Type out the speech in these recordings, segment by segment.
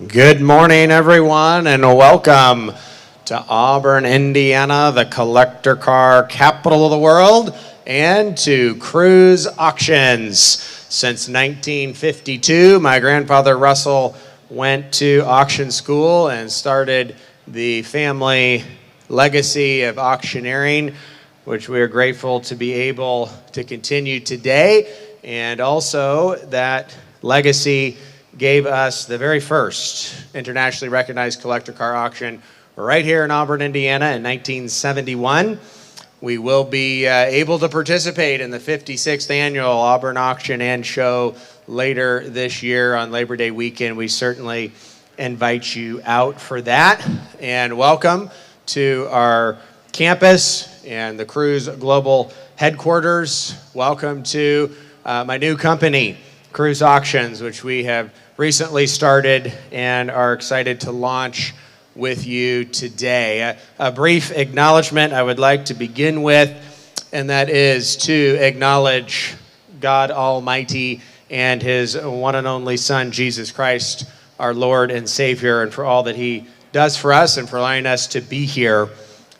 Good morning, everyone, and welcome to Auburn, Indiana, the collector car capital of the world, and to Cruise Auctions. Since 1952, my grandfather Russell went to auction school and started the family legacy of auctioneering, which we are grateful to be able to continue today, and also that legacy gave us the very first internationally recognized collector car auction right here in Auburn, Indiana in 1971. We will be able to participate in the 56th annual Auburn Auction and Show later this year on Labor Day weekend. We certainly invite you out for that. And welcome to our campus and the Cruise Global headquarters. Welcome to my new company, Cruise Auctions, which we have recently started and are excited to launch with you today. A brief acknowledgement I would like to begin with, and that is to acknowledge God Almighty and His one and only Son, Jesus Christ, our Lord and Savior, and for all that He does for us and for allowing us to be here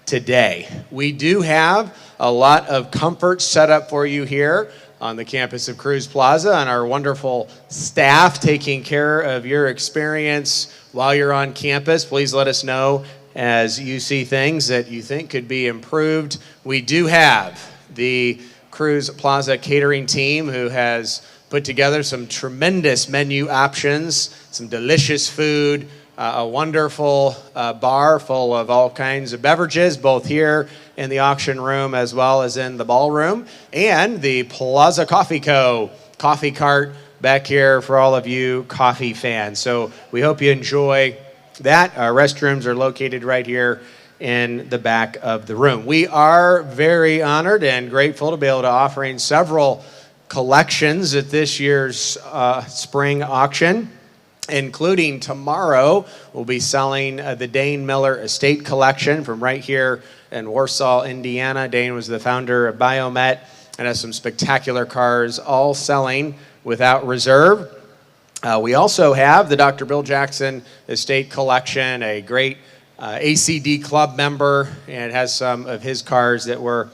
today. We do have a lot of comfort set up for you here on the campus of Cruise Plaza, and our wonderful staff taking care of your experience while you're on campus. Please let us know as you see things that you think could be improved. We do have the Cruise Plaza catering team who has put together some tremendous menu options, some delicious food, a wonderful bar full of all kinds of beverages, both here in the auction room as well as in the ballroom, and the Plaza Coffee Co. coffee cart back here for all of you coffee fans. So we hope you enjoy that. Our restrooms are located right here in the back of the room. We are very honored and grateful to be able to offering several collections at this year's spring auction, including tomorrow. We'll be selling the Dane Miller Estate Collection from right here in Warsaw, Indiana. Dane was the founder of Biomet and has some spectacular cars, all selling without reserve. We also have the Dr. Bill Jackson Estate Collection, a great ACD club member, and has some of his cars that we're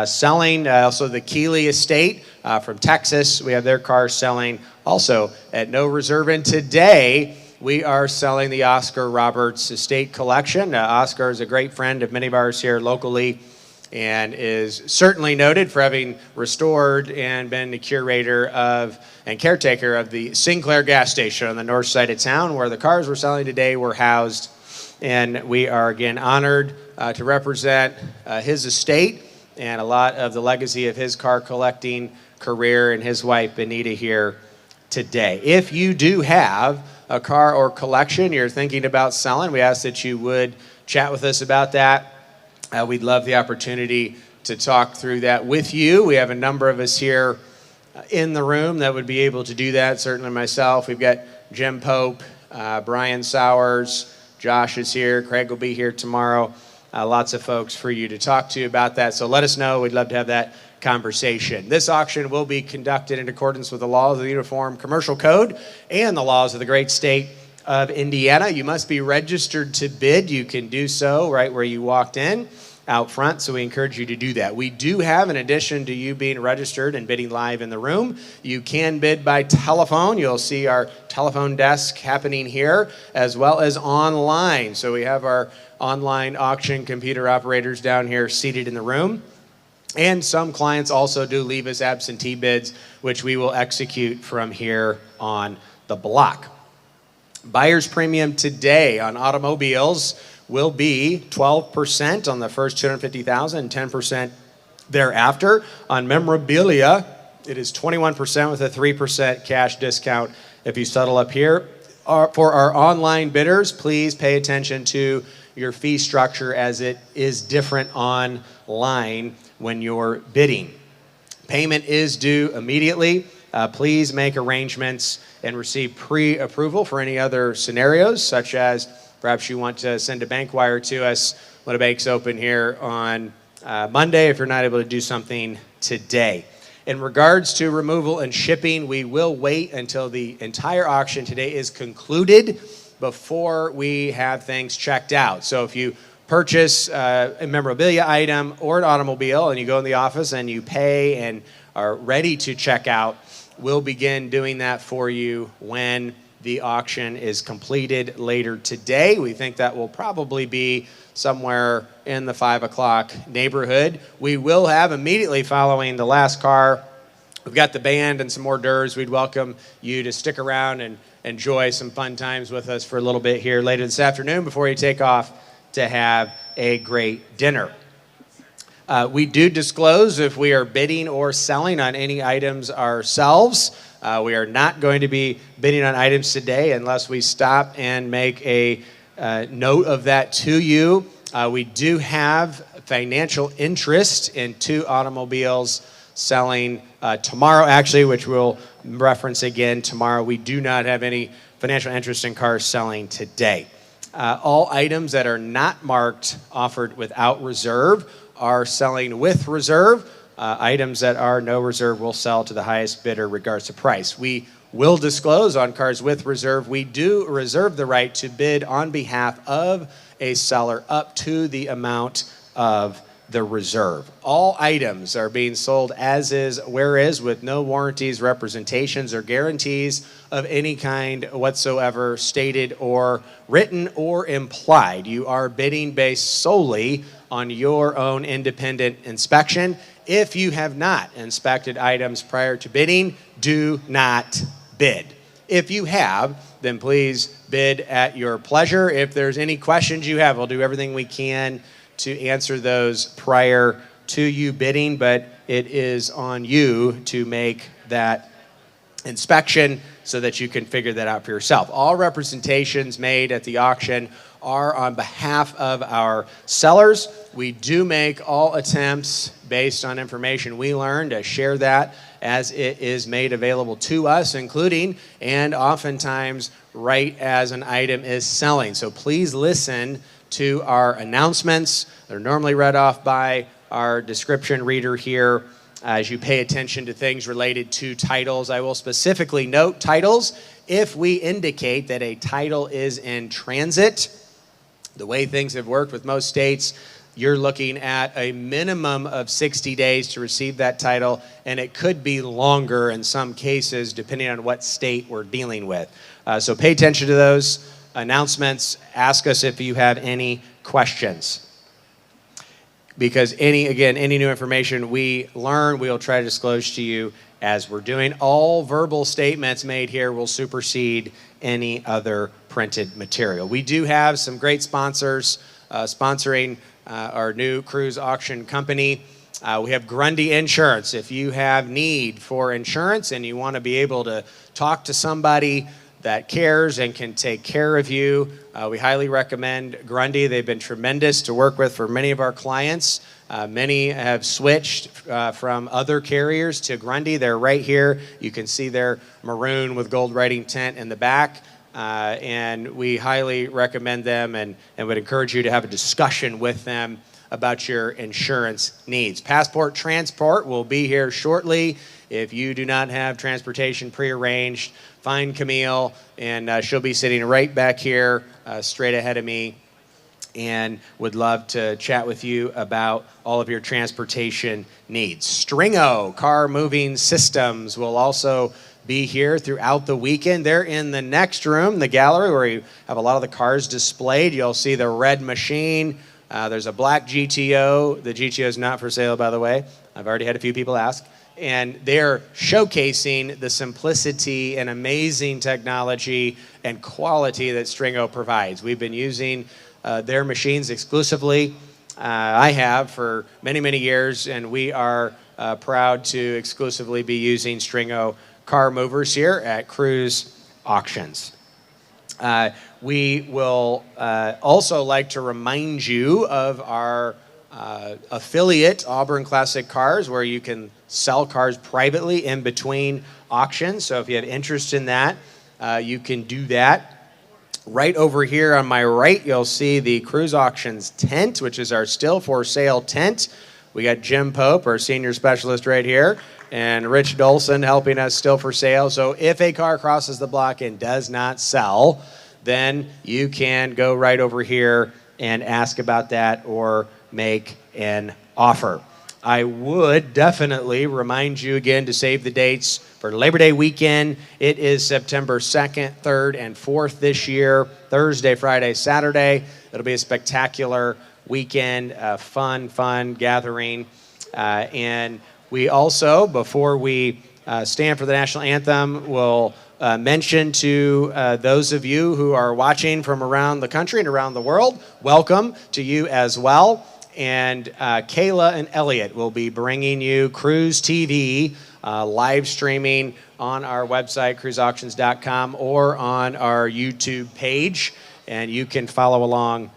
selling. Also the Keeley Estate from Texas, we have their cars selling also at no reserve. And today we are selling the Oscar Roberts Estate Collection. Oscar is a great friend of many of ours here locally and is certainly noted for having restored and been the curator of and caretaker of the Sinclair gas station on the north side of town where the cars we're selling today were housed. And we are again honored to represent his estate and a lot of the legacy of his car collecting career and his wife Benita here today. If you do have a car or collection you're thinking about selling, we ask that you would chat with us about that. We'd love the opportunity to talk through that with you. We have a number of us here in the room that would be able to do that. Certainly myself. We've got Jim Pope, Brian Sowers, Josh is here, Craig will be here tomorrow. Lots of folks for you to talk to about that. So let us know. We'd love to have that conversation. This auction will be conducted in accordance with the laws of the Uniform Commercial Code and the laws of the great state of Indiana. You must be registered to bid. You can do so right where you walked in out front, so we encourage you to do that. We do have, in addition to you being registered and bidding live in the room, you can bid by telephone. You'll see our telephone desk happening here as well as online. So we have our online auction computer operators down here seated in the room. And some clients also do leave us absentee bids, which we will execute from here on the block. Buyer's premium today on automobiles will be 12% on the first $250,000 and 10% thereafter. On memorabilia, it is 21% with a 3% cash discount if you settle up here. For our online bidders, please pay attention to your fee structure as it is different online when you're bidding. Payment is due immediately. Please make arrangements and receive pre-approval for any other scenarios, such as perhaps you want to send a bank wire to us when a bank's open here on Monday if you're not able to do something today. In regards to removal and shipping, we will wait until the entire auction today is concluded before we have things checked out. So if you purchase a memorabilia item or an automobile and you go in the office and you pay and are ready to check out, we'll begin doing that for you when the auction is completed later today. We think that will probably be somewhere in the 5 o'clock neighborhood. We will have immediately following the last car, we've got the band and some hors d'oeuvres. We'd welcome you to stick around and enjoy some fun times with us for a little bit here later this afternoon before you take off to have a great dinner. We do disclose if we are bidding or selling on any items ourselves. We are not going to be bidding on items today unless we stop and make a note of that to you. We do have financial interest in 2 automobiles selling tomorrow, actually, which we'll reference again tomorrow. We do not have any financial interest in cars selling today. All items that are not marked offered without reserve are selling with reserve. Items that are no reserve will sell to the highest bidder regards to price. We will disclose on cars with reserve. We do reserve the right to bid on behalf of a seller up to the amount of the reserve. All items are being sold as is, where is, with no warranties, representations, or guarantees of any kind whatsoever stated or written or implied. You are bidding based solely on your own independent inspection. If you have not inspected items prior to bidding, do not bid. If you have, then please bid at your pleasure. If there's any questions you have, we'll do everything we can to answer those prior to you bidding, but it is on you to make that inspection so that you can figure that out for yourself. All representations made at the auction are on behalf of our sellers. We do make all attempts based on information we learn to share that as it is made available to us, including and oftentimes right as an item is selling. So please listen to our announcements. They're normally read off by our description reader here as you pay attention to things related to titles. I will specifically note titles if we indicate that a title is in transit. The way things have worked with most states, you're looking at a minimum of 60 days to receive that title, and it could be longer in some cases depending on what state we're dealing with. So pay attention to those announcements. Ask us if you have any questions. Because any new information we learn, we'll try to disclose to you as we're doing. All verbal statements made here will supersede any other printed material. We do have some great sponsors sponsoring our new cruise auction company. We have Grundy Insurance. If you have need for insurance and you want to be able to talk to somebody that cares and can take care of you, we highly recommend Grundy. They've been tremendous to work with for many of our clients. Many have switched from other carriers to Grundy. They're right here. You can see their maroon with gold writing tint in the back. And we highly recommend them and would encourage you to have a discussion with them about your insurance needs. Passport Transport will be here shortly. If you do not have transportation prearranged, find Camille, and she'll be sitting right back here straight ahead of me, and would love to chat with you about all of your transportation needs. Stringo Car Moving Systems will also be here throughout the weekend. They're in the next room, the gallery, where you have a lot of the cars displayed. You'll see the red machine. There's a black GTO. The GTO is not for sale, by the way. I've already had a few people ask. And they're showcasing the simplicity and amazing technology and quality that Stringo provides. We've been using their machines exclusively. I have for many, many years, and we are proud to exclusively be using Stringo car movers here at Cruise Auctions. We will also like to remind you of our affiliate, Auburn Classic Cars, where you can sell cars privately in between auctions. So if you have interest in that, you can do that. Right over here on my right, you'll see the Cruise Auctions tent, which is our still for sale tent. We got Jim Pope, our senior specialist right here, and Rich Dolson helping us still for sale. So if a car crosses the block and does not sell, then you can go right over here and ask about that or make an offer. I would definitely remind you again to save the dates for Labor Day weekend. It is September 2nd, 3rd, and 4th this year, Thursday, Friday, Saturday. It'll be a spectacular weekend, fun gathering. And we also, before we stand for the national anthem, will mention to those of you who are watching from around the country and around the world, welcome to you as well. And Kayla and Elliot will be bringing you Cruise TV live streaming on our website, cruiseauctions.com, or on our YouTube page. And you can follow along.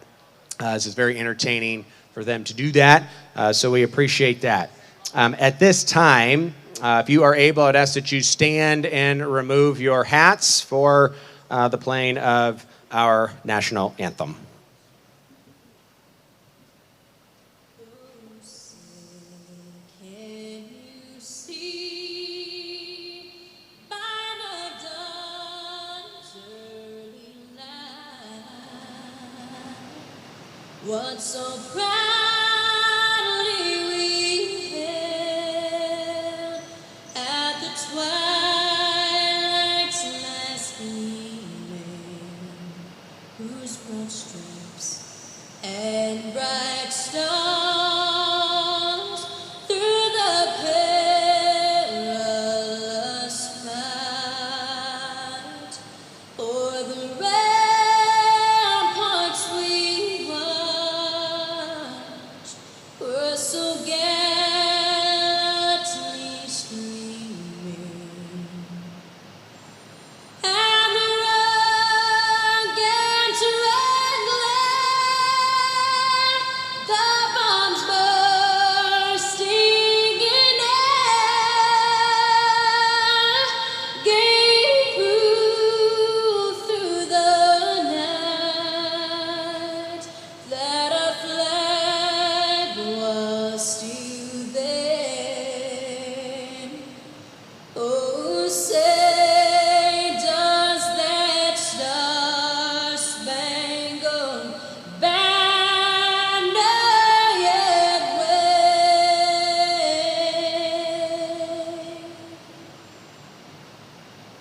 This is very entertaining for them to do that. So we appreciate that. At this time, if you are able, I'd ask that you stand and remove your hats for the playing of our national anthem. What so proudly we hailed at the twilight's last gleaming, whose broad stripes and bright stars through the perilous fight o'er the ramparts we were so gallantly streaming, and the rugged red glare, the bombs bursting in air, gave proof through the night that our flag was still there. Oh, say does that star-spangled banner yet wave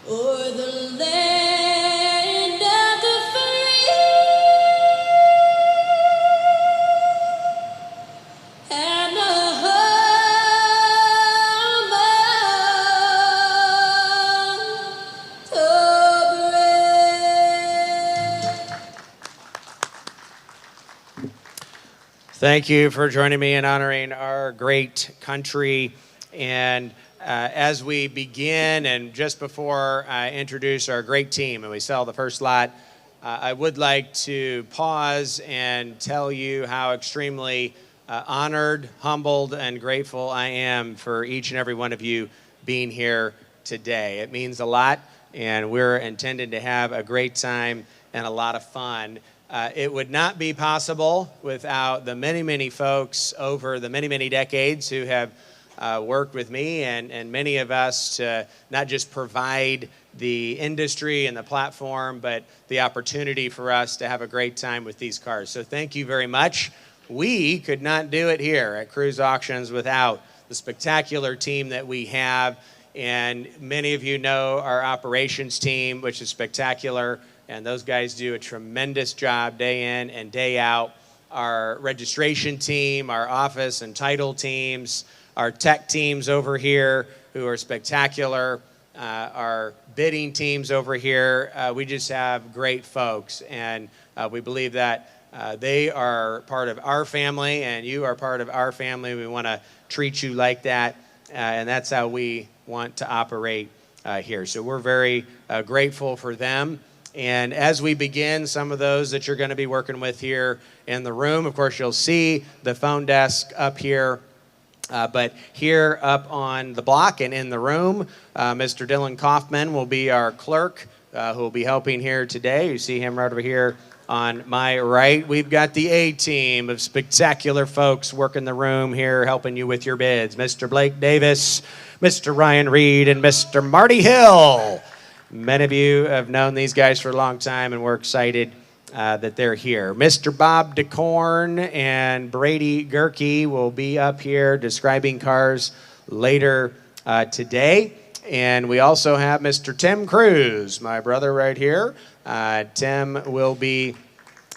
o'er the land of the free and the home of the brave. Thank you for joining me in honoring our great country. And as we begin, and just before I introduce our great team and we sell the first lot, I would like to pause and tell you how extremely honored, humbled, and grateful I am for each and every one of you being here today. It means a lot, and we're intending to have a great time and a lot of fun. It would not be possible without the many folks over the many decades who have worked with me and many of us to not just provide the industry and the platform, but the opportunity for us to have a great time with these cars. So thank you very much. We could not do it here at Cruise Auctions without the spectacular team that we have. And many of you know our operations team, which is spectacular. And those guys do a tremendous job day in and day out. Our registration team, our office and title teams, our tech teams over here who are spectacular, our bidding teams over here. We just have great folks. And we believe that they are part of our family, and you are part of our family. We want to treat you like that, and that's how we want to operate here. So we're very grateful for them. And as we begin, some of those that you're going to be working with here in the room, of course, you'll see the phone desk up here. But here up on the block and in the room, Mr. Dylan Kaufman will be our clerk who will be helping here today. You see him right over here on my right. We've got the A-team of spectacular folks working the room here helping you with your bids. Mr. Blake Davis, Mr. Ryan Reed, and Mr. Marty Hill. Many of you have known these guys for a long time, and we're excited that they're here. Mr. Bob DeCorn and Brady Gerke will be up here describing cars later today. And we also have Mr. Tim Cruz, my brother right here. Tim will be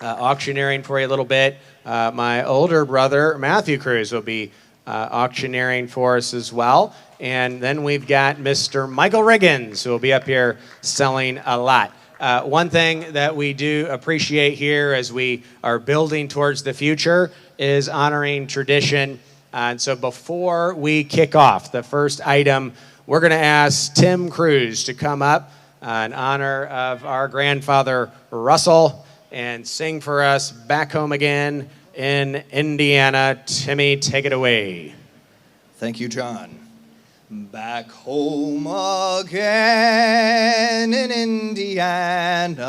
auctioneering for you a little bit. My older brother, Matthew Cruz, will be auctioneering for us as well. And then we've got Mr. Michael Riggins, who will be up here selling a lot. One thing that we do appreciate here as we are building towards the future is honoring tradition. And so before we kick off the first item, we're going to ask Tim Cruz to come up in honor of our grandfather, Russell, and sing for us Back Home Again in Indiana. Timmy, take it away. Thank you, John. Back home again in Indiana,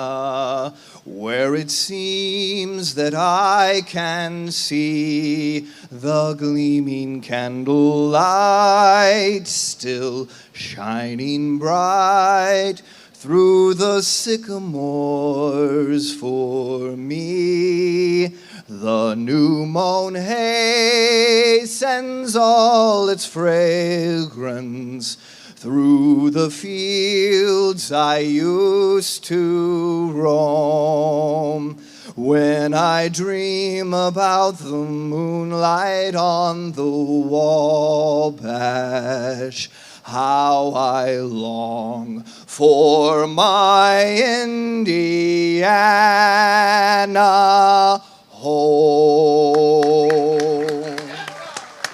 where it seems that I can see the gleaming candlelight still shining bright through the sycamores for me. The new mown hay sends all its fragrance through the fields I used to roam. When I dream about the moonlight on the Wabash, how I long for my Indiana home.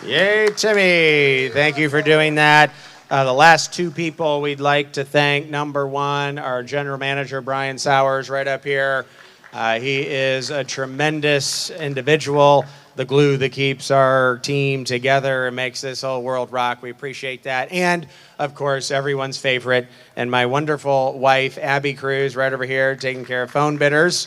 Yay, Timmy. Thank you for doing that. The last two people we'd like to thank. Number one, our general manager, Brian Sowers, right up here. He is a tremendous individual, the glue that keeps our team together and makes this whole world rock. We appreciate that. And, of course, everyone's favorite, and my wonderful wife, Abby Cruz, right over here, taking care of phone bidders.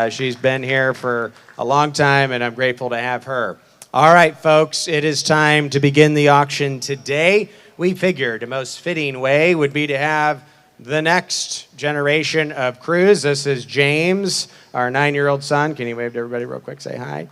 She's been here for a long time, and I'm grateful to have her. All right, folks, it is time to begin the auction today. We figured the most fitting way would be to have the next generation of Cruz. This is James, our 9-year-old son. Can you wave to everybody real quick? Say hi.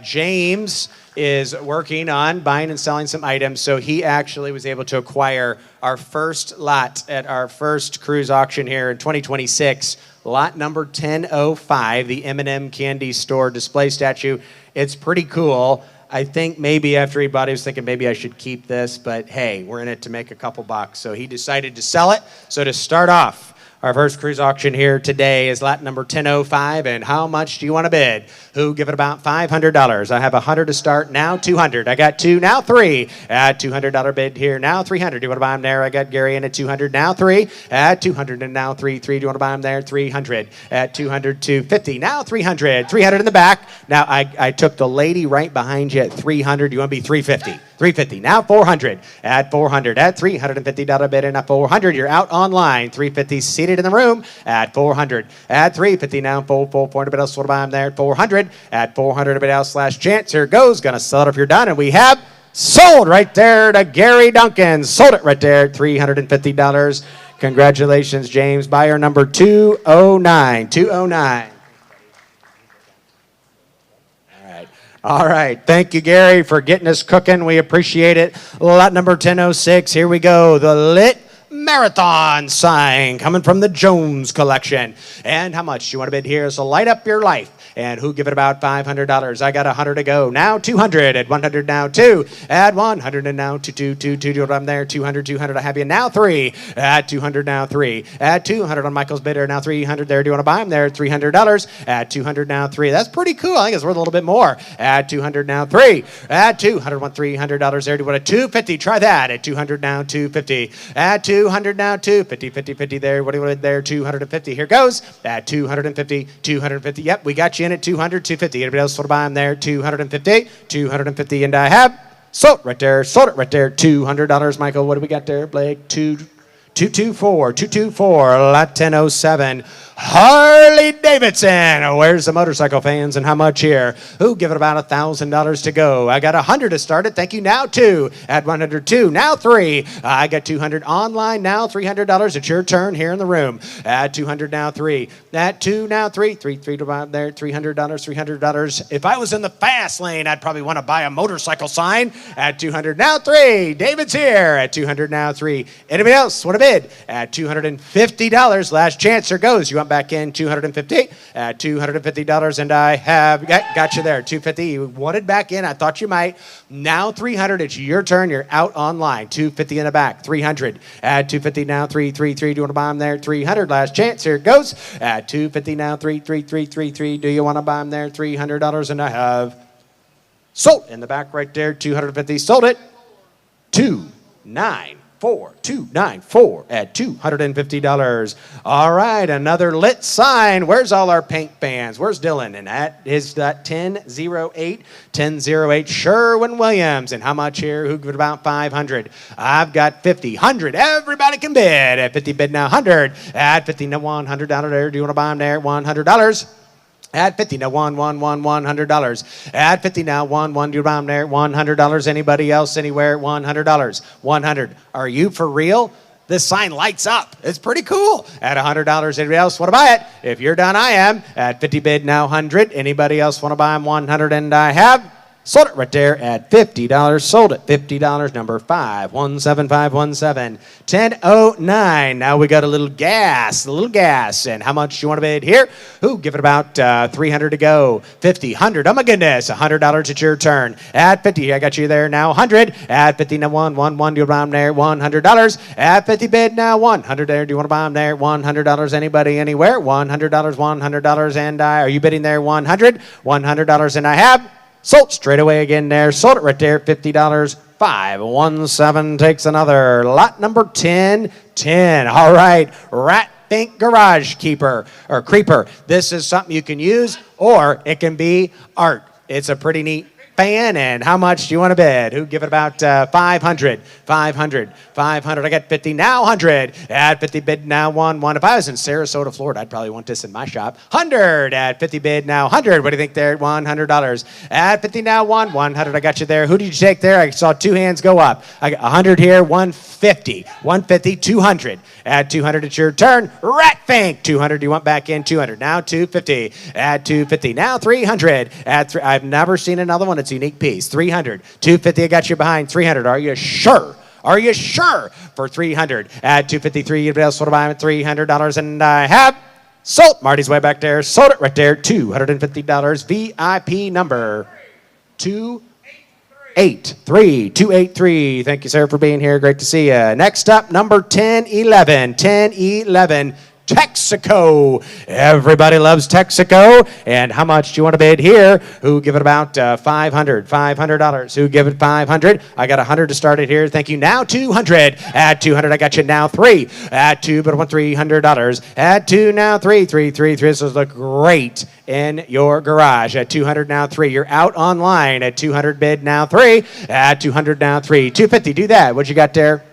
James is working on buying and selling some items, so he actually was able to acquire our first lot at our first Cruz auction here in 2026. Lot number 1005, the M&M Candy Store display statue. It's pretty cool. I think maybe after he bought it, he was thinking maybe I should keep this, but hey, we're in it to make a couple bucks. So he decided to sell it. So to start off, our first Cruz auction here today is lot number 1005, and how much do you want to bid? Who give it about $500? I have 100 to start, now 200. I got 2, now 3. At $200 bid here, now 300. Do you want to buy them there? I got Gary in at 200, now 3. At 200 and now 3. Do you want to buy them there? 300. At 200, 250, now 300. 300 in the back. Now I took the lady right behind you at 300. You want to be 350. 350, now 400. At 400, at $350 bid and at 400, you're out online. 350 seated in the room at 400. At 350, now full 400 bid else. What about I'm there at 400? At 400 bid else slash chance. Here it goes. Gonna sell it if you're done. And we have sold right there to Gary Duncan. Sold it right there at $350. Congratulations, James. Buyer number 209. 209. All right. Thank you, Gary, for getting us cooking. We appreciate it. Lot number 1006. Here we go. The Lit Marathon sign coming from the Jones collection. And how much do you want to bid here? So light up your life. And who give it about $500? I got 100 to go. Now 200. At 100 now 2. At 100 and now 2. I'm there. 200. I have you now 3. At 200 now 3. At 200 on Michael's bidder. Now 300 there. Do you want to buy them there? $300. At 200 now 3. That's pretty cool. I think it's worth a little bit more. At 200 now 3. At 200 want $300 there. Do you want a 250? Try that. At 200 now 250. At 200 now 250. 50 there. What do you want there? 250. Here goes. At 250. 250. Yep, we got you in at 200, 250. Anybody else want to buy them there? 250, 250, and I have sold it right there, $200. Michael, what do we got there, Blake? 224, lot 1007. Harley Davidson. Where's the motorcycle fans and how much here? Who give it about $1,000 to go? I got 100 to start it. Thank you. Now 2. Add 102. Now 3. I got 200 online. Now $300. It's your turn here in the room. Add 200. Now 3. Add 2. Now 3. 3 to about there. $300. $300. If I was in the fast lane, I'd probably want to buy a motorcycle sign. Add 200. Now 3. David's here. At 200. Now 3. Anybody else want to bid? At $250. Last chance. Here goes. You want back in 250 at $250, and I have got you there. 250. You wanted back in. I thought you might. Now 300. It's your turn. You're out online. 250 in the back. 300. Add 250 now. 333. Do you want to buy them there? 300. Last chance. Here it goes. At 250 now. 33333. Do you want to buy them there? $300, and I have sold in the back right there. 250. Sold it. 294 at $250. All right, another lit sign. Where's all our paint fans? Where's Dylan? And that is that 1008 Sherwin-Williams. And how much here? Who give it about 500? I've got 50. 100. Everybody can bid. At 50 bid now. 100. At 50 now $100 there. Do you want to buy them there? $100. Add 50 now, $100. Add 50 now, do you buy them there? $100. Anybody else anywhere? $100. 100. Are you for real? This sign lights up. It's pretty cool. At $100. Anybody else want to buy it? If you're done, I am. At 50 bid now, 100. Anybody else want to buy them? 100, and I have. Sold it right there at $50. Sold it. $50. Number 517517. 1009. Now we got a little gas. And how much do you want to bid here? Who? Give it about 300 to go. 50. 100. Oh my goodness. $100. It's your turn. At 50. I got you there now. 100. At 50 now. 1. Do you buy them there? $100. At 50 bid now. 100 there. Do you want to buy them there? $100. Anybody anywhere? $100. And are you bidding there? $100. And I have. Sold straight away again there. Sold it right there. $50. 517 takes another. Lot number 10. All right. Rat Think Garage Keeper or Creeper. This is something you can use, or it can be art. It's a pretty neat fan. And how much do you want to bid? Who? Give it about 500. 500. I got 50 now. 100. At 50 bid now. 1. If I was in Sarasota, Florida, I'd probably want this in my shop. 100. At 50 bid now. 100. What do you think there? $100. At 50 now. 100. I got you there. Who did you take there? I saw 2 hands go up. I got 100 here. 150. 200. At 200. It's your turn. Rat Fink. 200. Do you want back in? 200. Now 250. At 250. Now 300. I've never seen another one. It's a unique piece. 300. 250. I got you behind. 300. Are you sure? For 300? At 253. Anybody else want to buy them at $300? And I have sold. Marty's way back there. Sold it right there. $250. VIP number 283. Thank you, sir, for being here. Great to see you. Next up, number 1011. Texaco. Everybody loves Texaco. And how much do you want to bid here? Who? Give it about $500. Who? Give it 500. I got 100 to start it here. Thank you. Now 200. At 200, I got you now 3. At 2, but I want $300. At 2, now 3. This will look great in your garage. At 200, now 3. You're out online. At 200 bid, now 3. At 200, now 3. 250. Do that. What you got there?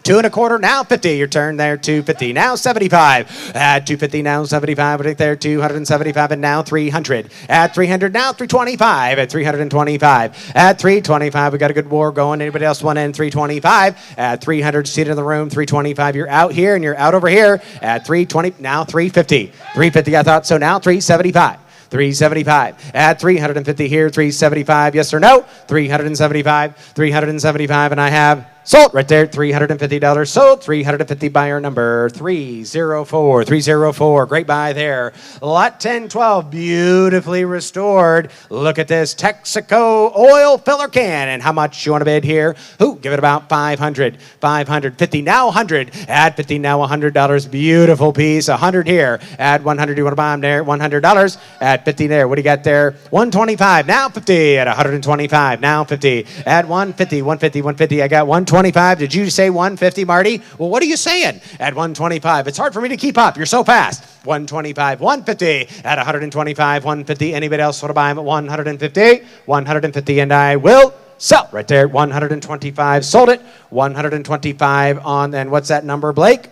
2 1/4, now 50. Your turn there. 250. Now 75. At 250, now 75. Right there. 275, and now 300. At 300, now 325. At 325. At 325, we got a good war going. Anybody else want in? 325. At 300, seated in the room. 325. You're out here, and you're out over here. At 320, now 350. 350. I thought so. Now 375. 375. At 350 here. 375. Yes or no? 375. 375, and I have sold right there. $350. Sold. 350. Buyer number 304. Great buy there. Lot 1012. Beautifully restored. Look at this Texaco oil filler can. And how much you want to bid here? Who? Give it about 500. 50 now 100. At 50 now $100. Beautiful piece. 100 here. At 100. You want to buy them there? $100. At 50 there. What do you got there? 125. Now 50. At 125. Now 50. At 150. I got 125. Did you say 150, Marty? Well, what are you saying? At 125. It's hard for me to keep up. You're so fast. 125. 150. At 125. 150. Anybody else want to buy them at 150? 150, and I will Sell right there at 125. Sold it. 125 on, and what's that number, Blake?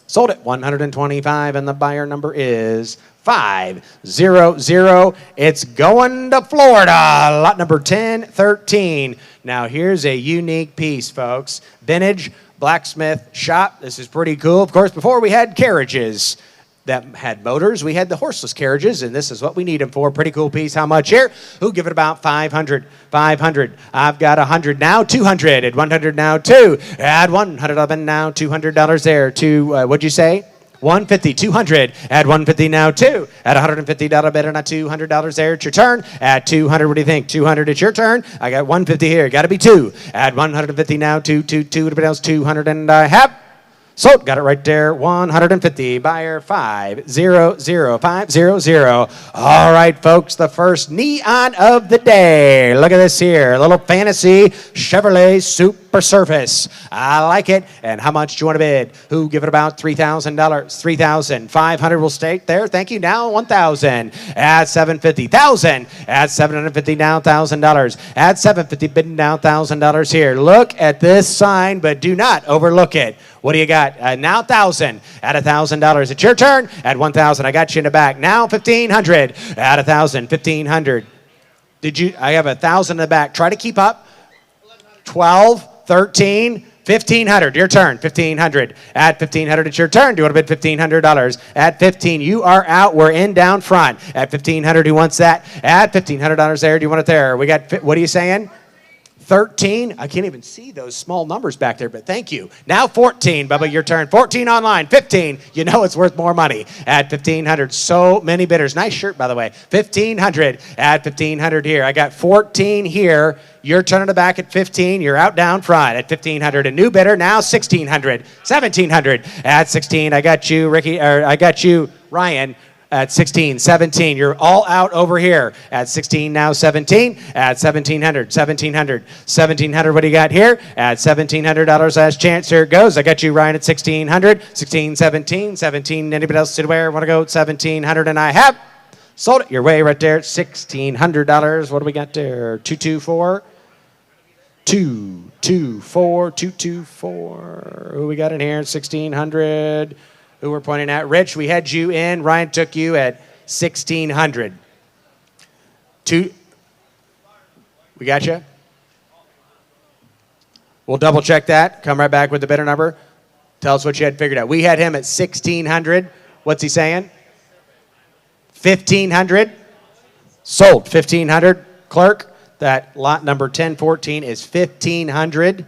Sold it. 125, and the buyer number is 500. It's going to Florida. Lot number 1013. Now here's a unique piece, folks. Vintage blacksmith shop. This is pretty cool. Of course, before we had carriages that had motors, we had the horseless carriages, and this is what we need them for. Pretty cool piece. How much here? Who give it about 500? 500. I've got 100 now, 200. At 100 now, 2. Add 100 of it now, $200 there. What'd you say? 150, 200. Add 150 now, 2. At $150 bid and a $200 there. It's your turn. At 200, what do you think? 200, it's your turn. I got 150 here. Got to be 2. Add 150 now, 2. Everybody else, 200 and a half. Sold. Got it right there. 150. Buyer 500. All right, folks. The first neon of the day. Look at this here. A little fantasy Chevrolet Super Surface. I like it. And how much do you want to bid? Who give it about $3,000? $3,500 will stay there. Thank you. Now 1,000. At 750. 1,000. At 750 now $1,000. At 750 bid now $1,000 here. Look at this sign, but do not overlook it. What do you got? Now 1,000. At $1,000. It's your turn. At 1,000. I got you in the back. Now 1,500. At 1,000. 1,500. I have 1,000 in the back. Try to keep up. 12, 13, 1,500. Your turn. 1,500. At 1,500. It's your turn. Do you want to bid $1,500? At 15. You are out. We're in down front. At 1,500. Who wants that? At $1,500 there. Do you want it there? We got. What are you saying? 13. I can't even see those small numbers back there, but thank you. Now 14, Bubba, your turn. 14 online. 15. You know it's worth more money. At 1,500. So many bidders. Nice shirt, by the way. 1,500. At 1,500 here. I got 14 here. Your turn in the back at 15. You're out down front at 1,500. A new bidder. Now 1,600. 1,700. At 16. I got you, Ricky. Or I got you, Ryan. At 16, 17, you're all out over here. At 16, now 17. At 1,700, 1,700, 1,700. What do you got here? At $1,700, last chance. Here it goes. I got you, Ryan, at 1,600, 16, 17, 17. Anybody else to where? Want to go? 1,700, and I have sold it your way right there. $1,600. What do we got there? 224. 224, 224. Who we got in here? 1,600. Who we're pointing at? Rich, we had you in. Ryan took you at 1,600. We got you? We'll double check that. Come right back with the bidder number. Tell us what you had figured out. We had him at 1,600. What's he saying? 1,500. Sold. 1,500. Clerk, that lot number 1014 is 1,500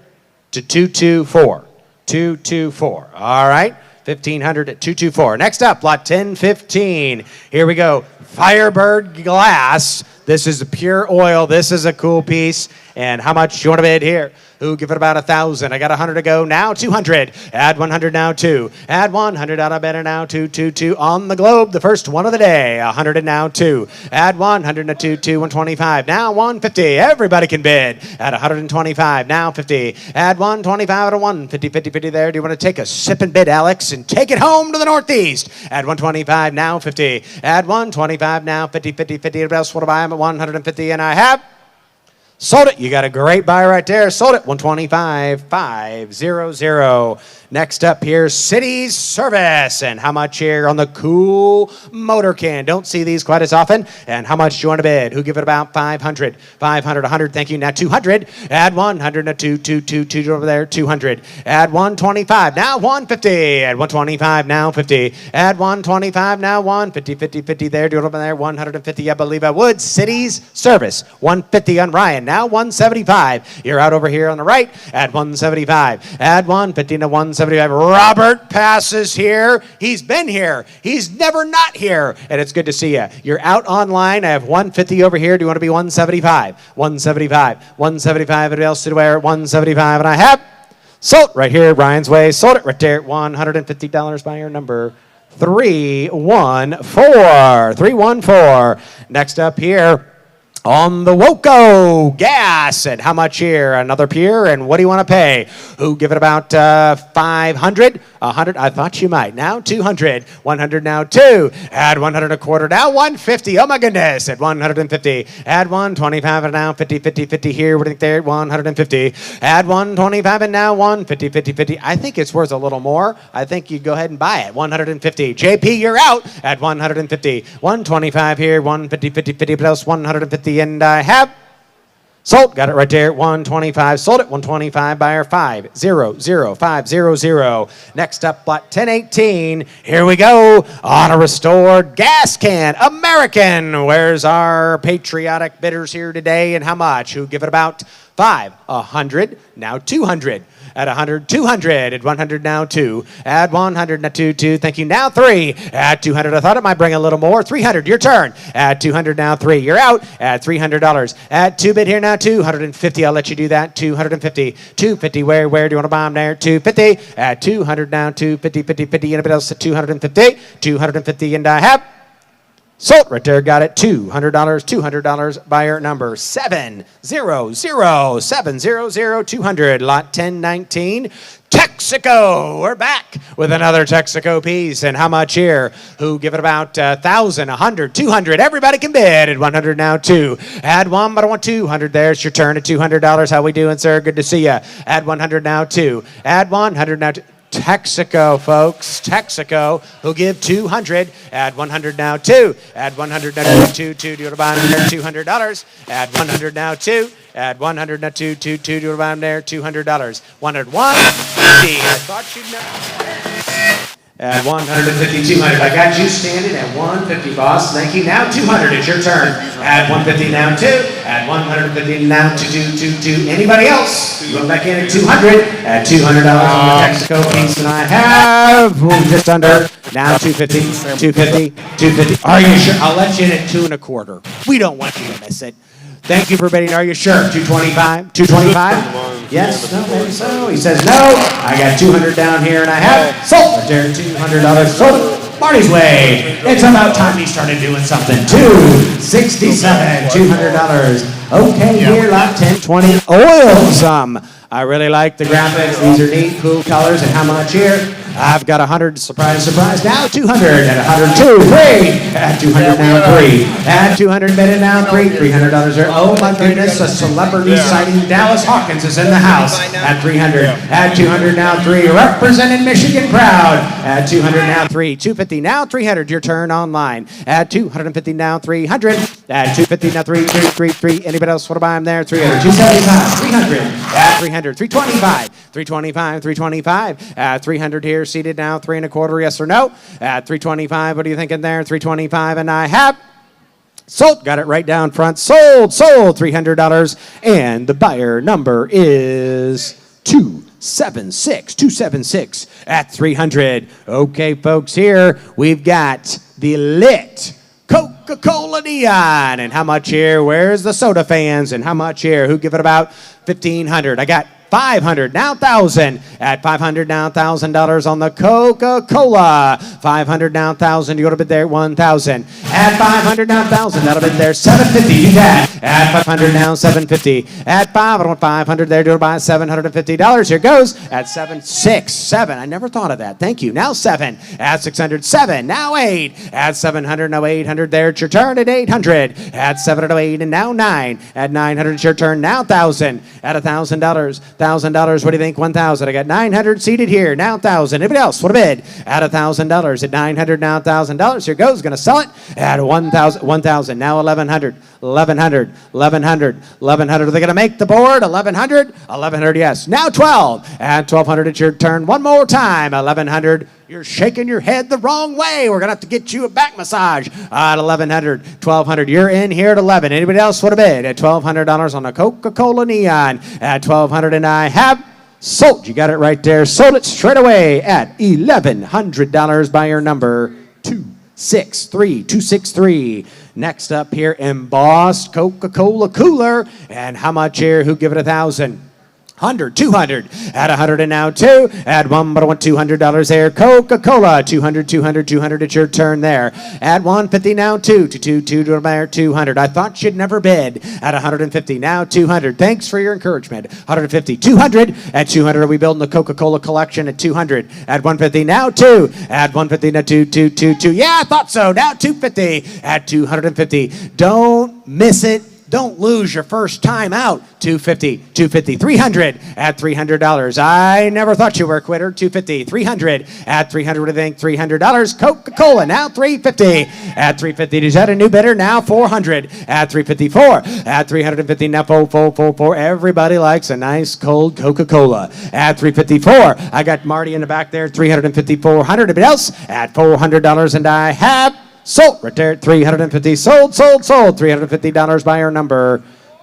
to 224. 224. All right. 1,500 at 224. Next up, lot 1015. Here we go. Firebird glass. This is pure oil. This is a cool piece. And how much do you want to bid here? Who give it about 1,000? I got 100 to go. Now 200. Add 100 now 2. Add 100 out of better now 2 on the globe. The first one of the day. 100 and now 2. Add 100 now 2 125. Now 150. Everybody can bid. At 125. Now 50. Add 125 out of 150. 50 there. Do you want to take a sip and bid, Alex, and take it home to the Northeast? Add 125. Now 50. Add 125 now 50. Everybody else want to buy them at 150, and I have sold it. You got a great buy right there. Sold it. 125, 500. Next up here, City's Service. And how much here on the cool motor can? Don't see these quite as often. And how much do you want to bid? Who give it about 500? 500, 100. Thank you. Now 200. Add 100. Now 2 over there. 200. Add 125. Now 150. Add 125. Now 50. Add 125. Now 150. 50 there. Do it over there. 150. I believe I would. City's Service. 150 on Ryan. Now 175. You're out over here on the right. Add 175. Add 150 to 175. Robert passes here. He's been here. He's never not here. And it's good to see you. You're out online. I have 150 over here. Do you want to be 175? 175. 175. Everybody else to where? 175. And I have sold right here, Ryan's way. Sold it right there. $150 by your number. 314. 314. Next up here. On the Woco gas, and how much here? Another pier, and what do you want to pay? Who give it about 500? 100? I thought you might. Now 200. 100 now 2. Add 100 a quarter now 150. Oh my goodness. At 150. Add 125 and now 50, 50, 50 here. What do you think there? 150. Add 125 and now 150, 50, 50. I think it's worth a little more. I think you go ahead and buy it. 150. JP, you're out at 150. 125 here. 150, 50, 50 plus 150. And I have sold. Got it right there. 125. Sold it. 125. Buyer 500500. Next up, lot 1018. Here we go on a restored gas can. American. Where's our patriotic bidders here today? And how much? Who give it about 5? 100. Now 200. At 100, 200. At 100 now 2. Add 100 now 2, 2. Thank you. Now 3. At 200, I thought it might bring a little more. 300, your turn. At 200 now 3. You're out at $300. At 2 bid here now 250. I'll let you do that. 250. 250. Where do you want to buy them there? 250. At 200 now 250, 50, 50. Anybody else at 250? 250 and I have sold right there. Got it. $200. $200. Buyer number 700. Lot 1019. Texaco. We're back with another Texaco piece. And how much here? Who give it about 1,000, 100, 200. Everybody can bid at 100 now 2. Add 1, but I want 200. There's your turn at $200. How we doing, sir? Good to see you. Add 100 now 2. Add 100 now 2. Texaco, folks. Texaco, who'll give 200. Add 100 now 2. Add 100 now 2. Do you want to buy them there? $200. Add 100 now 2. Add 100 now 2. Do you want to buy them there? $200. 101. I thought you'd know. At 150, 200. I got you standing at 150, boss. Thank you. Now 200. It's your turn. At 150 now 2. At 150 now 2. Anybody else? Going back in at 200. At $200 on the Texaco piece, and I have just under. Now 250. 250. 250. Are you sure? I'll let you in at 2 1/4. We don't want you to miss it. Thank you for bidding. Are you sure? 225? 225? Yes? No? Maybe so? He says no. I got 200 down here, and I have sold right there. $200 sold. Marty's way. It's about time he started doing something. 267. $200. Okay, here, lot 1020. Oil some. I really like the graphics. These are neat, cool colors. And how much here? I've got 100. Surprise, surprise. Now 200. At 102. 3. At 200 now 3. At 200 bid now 3. $300 there. Oh my goodness. A celebrity sighting. Dallas Hawkins is in the house. At 300. At 200 now 3. Representing Michigan proud. At 200 now 3. 250 now 300. Your turn online. At 250 now 300. At 250 now 3. Anybody else want to buy them there? 300. 275. 300. At 300. 325. 325. 325. At 300 here. Seated now 3 1/4. Yes or no? At 325. What are you thinking there? 325. And I have sold. Got it right down front. Sold. $300. And the buyer number is 276 at 300. Okay, folks, here we've got the lit Coca-Cola neon. And how much here? Where's the soda fans? And how much here? Who give it about 1,500? I got 500, now 1,000. At 500, now $1,000 on the Coca-Cola. 500, now 1,000. You go to bid there, 1,000. At 500, now 1,000. That'll bid there, 750. Do that. At 500, now 750. At 5, I want 500 there. Do it by $750. Here goes. At 7, 6, 7. I never thought of that. Thank you. Now 7. At 600, 7. Now 8. At 700, now 800 there. It's your turn at 800. At 708, and now 9. At 900, it's your turn. Now 1,000. At $1,000. $1,000. What do you think? 1,000. I got 900 seated here. Now 1,000. Anybody else? What a bid? At $1,000. At 900. Now $1,000. Here goes. Going to sell it at 1,000. 1,000. Now 1,100. 1,100. 1,100. 1,100. Are they going to make the board? 1,100. 1,100. Yes. Now 12. At 1,200. It's your turn. One more time. 1,100. You're shaking your head the wrong way. We're going to have to get you a back massage. At 1,100, 1,200. You're in here at 11. Anybody else want a bid? At $1,200 on a Coca-Cola neon. At 1,200, and I have sold. You got it right there. Sold it straight away at $1,100. Buyer number 263. Next up here, embossed Coca-Cola cooler. And how much here? Who give it 1,000? 100, 200, add 100 and now 2, add 1, but I want $200 there. Coca-Cola, 200, 200, 200, it's your turn there. Add 150, now 2, 200. I thought you'd never bid. Add 150, now 200. Thanks for your encouragement. 150, 200, at 200, are we building the Coca-Cola collection at 200? Add 150, now 2, add 150, now 2. Yeah, I thought so, now 250, add 250. Don't miss it. Don't lose your first time out. 250, 300, add $300. I never thought you were a quitter. 250, 300, add 300, what do you think? $300. Coca-Cola, now 350, add 350. Is that a new bidder? Now 400, add 354, add 350, now 4. Everybody likes a nice cold Coca-Cola. Add 354. I got Marty in the back there, 350, 400. Anybody else? Add $400, and I have sold right there at 350. Sold. $350 buyer number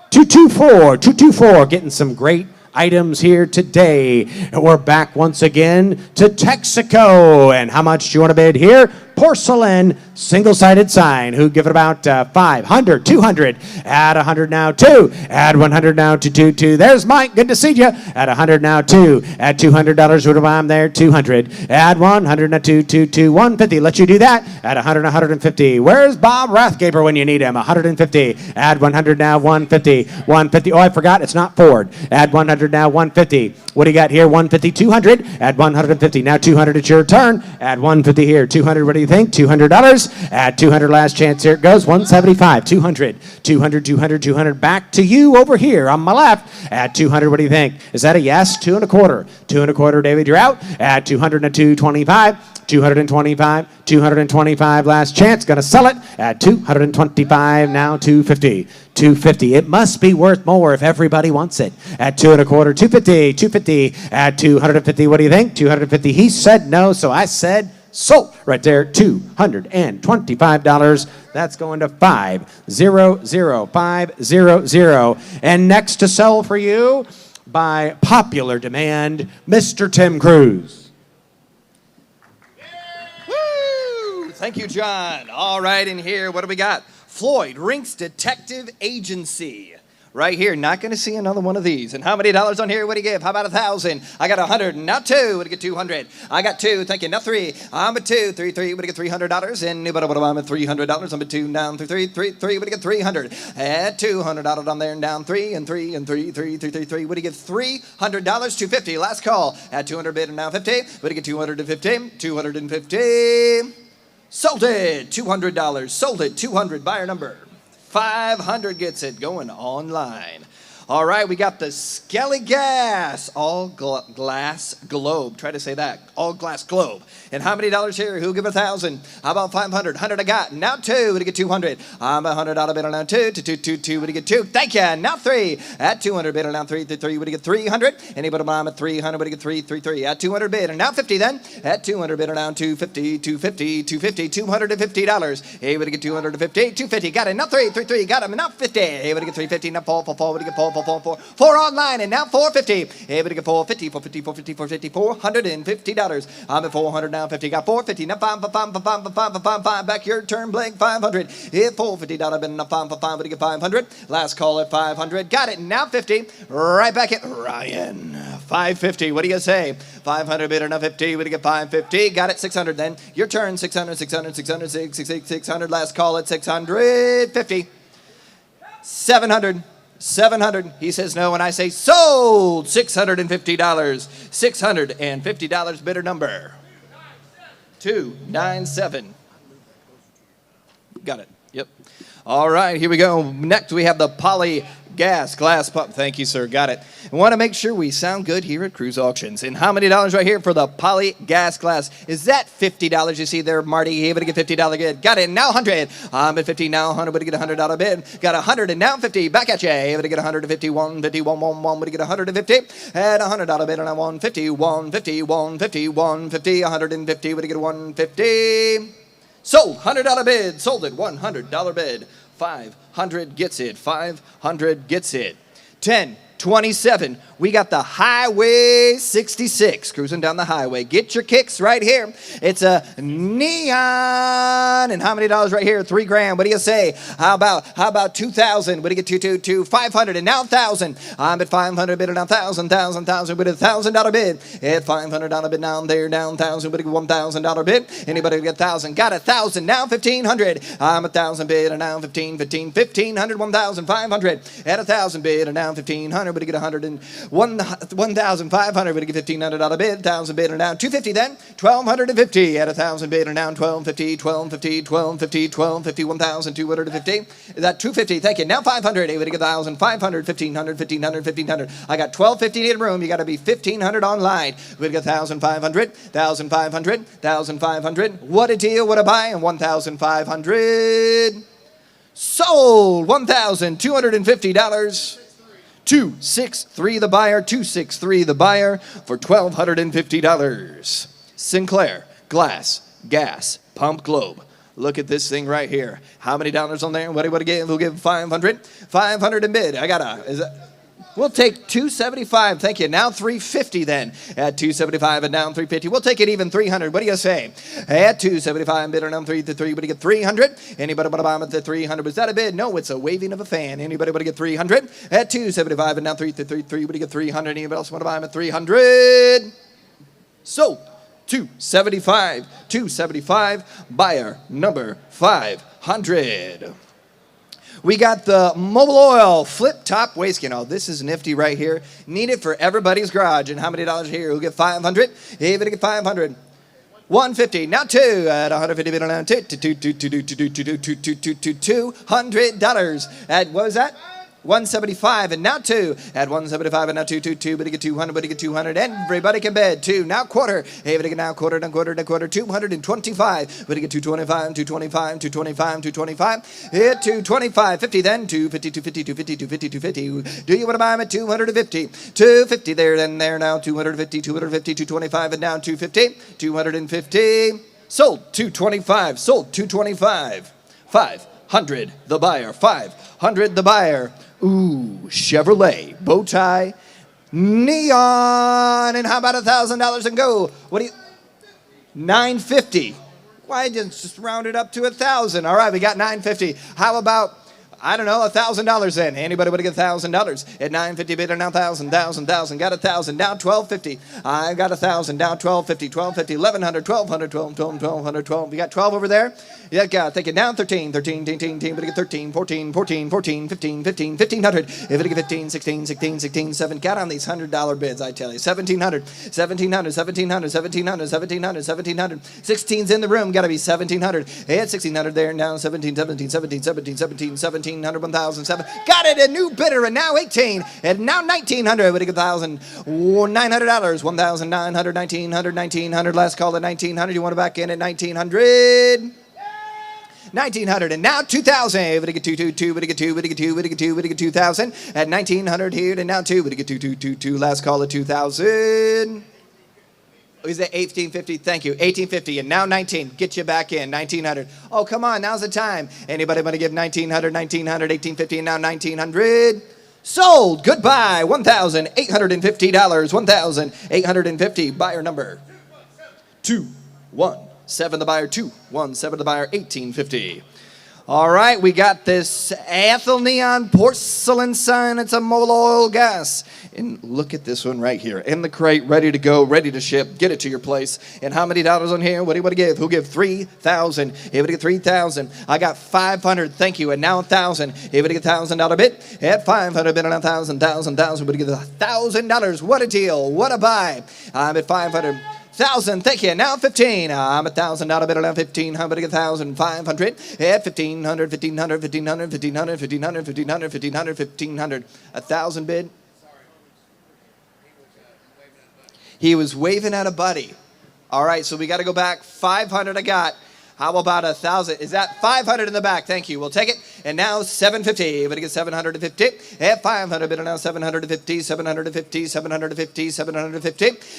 224. Getting some great items here today. And we're back once again to Texaco. And how much do you want to bid here? Porcelain single-sided sign. Who give it about 500, 200. Add 100 now 2. Add 100 now to 2. There's Mike. Good to see you. Add 100 now 2. Add $200. Who do I am there? 200. Add 100 now 2. 150. Let you do that. Add 100, 150. Where's Bob Rathgaber when you need him? 150. Add 100 now 150. 150. Oh, I forgot. It's not Ford. Add 100 now 150. What do you got here? 150, 200. Add 150. Now 200. It's your turn. Add 150 here. 200. What do you think? $200. Add 200. Last chance. Here it goes. 175. 200. Back to you over here on my left. Add 200. What do you think? Is that a yes? 2 1/4. 2 1/4. David, you're out. Add 200 and 225. 225. Last chance. Gonna sell it. Add 225. Now 250. 250. It must be worth more if everybody wants it. At 2 1/4. 250. Add 250. What do you think? 250. He said no, so I said sold right there. $225. That's going to 500. And next to sell for you, by popular demand, Mr. Tim Cruz. Woo! Thank you, John. All right, in here, what do we got? Floyd Rinks Detective Agency. Right here, not going to see another one of these. And how many dollars on here? What do you give? How about 1,000? I got 100, now 2. What do you get? 200. I got 2. Thank you. Now 3. I'm at 2. 3. What do you get? $300. And I'm at $300. I'm at 2. Down 3. What do you get? 300. At $200 on there and down 3 and 3. What do you get? $300. 250. Last call. At 200 bid and now 50. What do you get? 250. 250. Sold it. $200. Sold it. 200. Buyer number 500 gets it going online. All right, we got the Skelly Gas all glass globe. Try to say that. All glass globe. And how many dollars here? Who give 1,000? How about 500? 100 I got. Now 2. What do you get? 200. I'm a $100 bid on now 2. 2. What do you get? 2. Thank you. Now 3. At 200 bid on now 3. What do you get? 300. Anybody I'm at 300? What do you get? 3. At 200 bid and now 50 then. At 200 bid on now 250. $250. Hey, what do you get? 250. 250. Got it. Now 3. Got him. Now 50. Hey, what do you get? 350. Now 4. What do you get? 4 online and now 450. Hey, but you get 450. $450. I'm at 400 now 50. Got 450. Now 5. Back your turn blank 500. Hit $450 bid now 5. But you get 500. Last call at 500. Got it. Now 50. Right back at Ryan. 550. What do you say? 500 bid now 50. What do you get? 550. Got it. 600 then. Your turn. 600. 600. Last call at 650. 700. He says no, and I say sold. $650. $650 bidder number 297. Got it. Yep. All right, here we go. Next, we have the Poly Gas Glass Pump. Thank you, sir. Got it. I want to make sure we sound good here at Cruise Auctions. And how many dollars right here for the Poly Gas Glass? Is that $50 you see there, Marty? Able to get $50 bid. Got it. Now 100. I'm at 50 now. 100. But to get $100 bid. Got 100 and now 50. Back at you. Able to get 150. 150. 111. But to get 150. At $100 bid and now 150. 150. 150. But to get 150. Sold. $100 bid. Sold it. $100 bid. 500 gets it. 500 gets it. 10. 27. We got the Highway 66 cruising down the highway. Get your kicks right here. It's a neon. And how many dollars right here? $3,000. What do you say? How about 2,000? What do you get? Two 500 and now 1,000. I'm at 500 bid and now 1,000 with a $1,000 bid. At $500 bid down there, down 1,000 with a $1,000 bid. Anybody get 1,000? Got 1,000 now 1,500. I'm 1,000 bid and now 1,500 1,500 at 1,000 bid and now 1,500. But you get 1,500. But you get $1,500 bid. 1,000 bid and now 250 then 1,250 at 1,000 bid and now 1,250 1,250 Is that 250? Thank you. Now 500. Would you get 1,500 1,500 I got 1,250 in room. You got to be 1,500 online. Would you get 1,500 What a deal. What a buy. And 1,500 sold. $1,250. 263 the buyer, 263 the buyer for $1,250. Sinclair Glass Gas Pump Globe. Look at this thing right here. How many dollars on there? What do you give? We'll give 500. 500 in bid. We'll take 275. Thank you. Now 350 then. At 275 and down 350. We'll take it even 300. What do you say? At 275 bid and down 3 to 3. What do you get? 300. Anybody want to buy them at the 300? Was that a bid? No, it's a waving of a fan. Anybody want to get 300? At 275 and down 3 to 3. What do you get? 300. Anybody else want to buy them at 300? So 275. 275. Buyer number 500. We got the Mobile Oil Flip Top Waste Can. Oh, this is nifty right here. Need it for everybody's garage. And how many dollars here? Who'll get 500? Even get 500. 150. Now 2 at 150. Now $200. At what was that? 175 and now 2 at 175 and now 222. But you get 200. But you get 200. Everybody can bid 2 now quarter. Hey, but you get now quarter. 225. But you get 225. 225. Hit 225. 50 then 250. 250. Do you want to buy them at 250? 250 there then there now 250. 225 and now 250. 250. Sold 225. Sold 225. 500 the buyer. 500 the buyer. Ooh, Chevrolet, bow tie, neon, and how about $1,000 and go? What do you? 950. Why just round it up to 1,000? All right, we got 950. How about? I don't know, $1,000 then. Anybody would get $1,000 at 950 bid or now 1,000. Got 1,000 now 1,250. I got 1,000 now 1,250, 1,100, 1,200. We got 12 over there. Yeah, got. Take it now 13. But you get 13, 14, 15. 1,500. If it get 15, 16, 7. Got on these $100 bids, I tell you. 1,700. 16's in the room. Got to be 1,700. At 1,600 there now 17. 1,700, 1,007. Got it, a new bidder, and now 18, and now 1,900. What do you get? $900, $1,900, 1,900. Last call at 1,900. You want to back in at 1,900? 1,900, and now 2,000. What do you get? 222. What do you get? 2? What do you get? 2? What do you get? 2,000 at 1,900 here, and now 2. What do you get? 2. Last call at 2,000. Is that 1850? Thank you. 1850 and now 19. Get you back in. 1900. Oh, come on. Now's the time. Anybody want to give 1900, 1850 and now 1900? Sold. Goodbye. $1,850. 1,850. Buyer number 217. The buyer 217. The buyer 1850. All right, we got this Ethel Neon porcelain sign. It's a Mobile Oil gas. And look at this one right here. In the crate, ready to go, ready to ship. Get it to your place. And how many dollars on here? What do you want to give? Who'll give 3,000? Everybody get 3,000. I got 500. Thank you. And now 1,000. Everybody get $1,000 bid. At 500 bid on 1,000. But you get $1,000. What a deal. What a buy. I'm at 500. 1,000, thank you. Now 15. I'm $1,000 bid on 1,500. But I get 1,500 at 1,500. 1,000 bid. He was waving at a buddy. All right, so we got to go back. 500 I got. How about 1,000? Is that 500 in the back? Thank you. We'll take it. And now 750. But it gets 750. At 500 bid now 750. 750.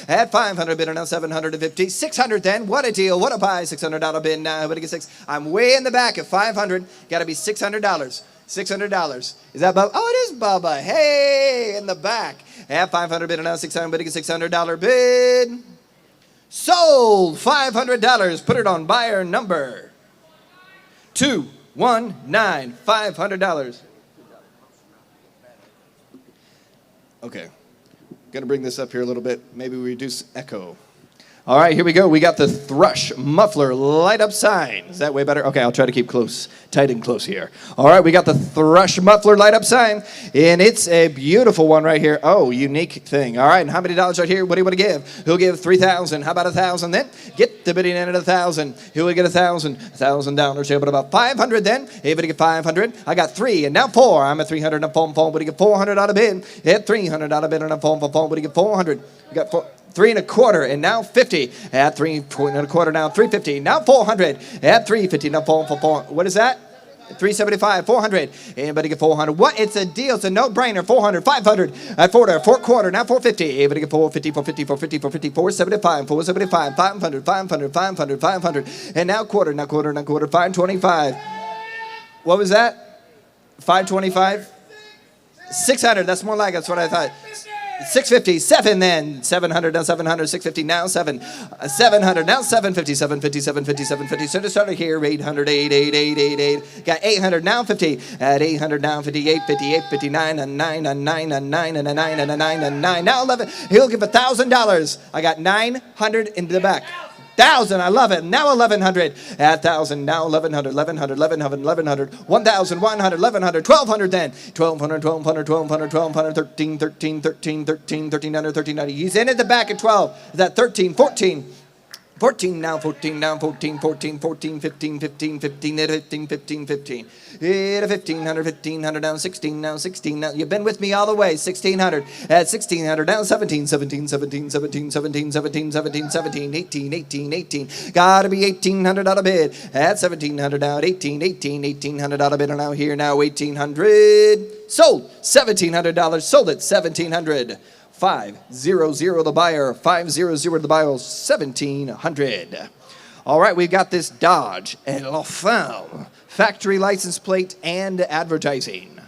At 500 bid now 750. 600 then. What a deal. What a buy. $600 bid now. But it gets 6. I'm way in the back at 500. Got to be $600. $600. Is that Bubba? Oh, it is Bubba. Hey, in the back. At 500 bid, and now $600 bid. Sold. $500. Put it on buyer number 219. $500. Okay. Gonna bring this up here a little bit. Maybe we reduce echo. All right, here we go. We got the Thrush Muffler light up sign. Is that way better? Okay, I'll try to keep close, tight and close here. All right, we got the Thrush Muffler light up sign, and it's a beautiful one right here. Oh, unique thing. All right, and how many dollars right here? What do you want to give? Who'll give $3,000? How about $1,000 then? Get the bidding in at $1,000. Who will get $1,000? $1,000. How about $500 then? Everybody get $500. I got 3, and now 4. I'm at $300 and a phone. What do you get? $400 bid. At $300 bid and a phone. What do you get? $400. You got 4. 3 1/4, and now 50. At 3 1/4, now 350. Now 400. At 350. Now 4. What is that? 375. 400. Anybody get 400? What? It's a deal. It's a no-brainer. 400. 500. At 4 1/4. Now 450. Anybody get 450? 450. 475. 475. 500. 500. 500. 500. And now quarter. Now quarter. 525. What was that? 525. 600. That's more like it. That's what I thought. 650, 7 then, 700, now 700, 650, now 7, 700, now 750, 750, 750, 750, so to start here, 800, 8, got 800, now 50, at 800, now 50, 850, 859, a 9, a 9, a 9, and a 9, and a 9, and a 9, now 11, he'll give $1,000, I got 900 into the back. 1,000, I love it. Now 1,100. At 1,000, now 1,100, 1,100, 1,100, 1,100, 1,100, 1,100, 1,200 then. 1,200, 1,200, 1,200, 1,200, 13, 13, 13, 13, 1,300, 1,300. He's in at the back at 12. Is that 13, 14? 14 now, 14 now, 14, 14, 14, 15, 15, 15, 15, 15, 15. 1,500, 1,500 down, 16 now, 16 now. You've been with me all the way. 1,600 at 1,600 down, 17, 17, 17, 17, 17, 17, 17, 17, 18, 18, 18. Gotta be $1,800 bid at 1,700 down, 18, 18, $1,800 bid now here now, 1,800. Sold $1,700. Sold it $1,700. 500 the buyer, 500 the buyer, 1,700. All right, we've got this Dodge and LaFemme factory license plate and advertising.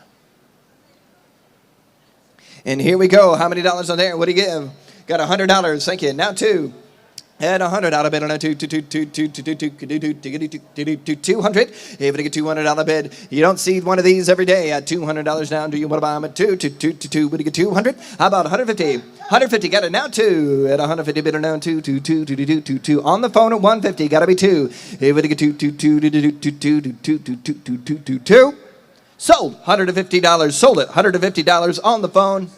And here we go. How many dollars on there? What do you give? Got $100. Thank you. Now 2. And $100 bid on a 200. If you get $200 bid, you don't see one of these every day. At $200 down, do you want to buy them at 2? Would you get 200? How about 150? 150, got it now 2. At 150 bid on down 2. On the phone at 150, got to be 2. If you get 2. Sold $150. Sold it $150 on the phone.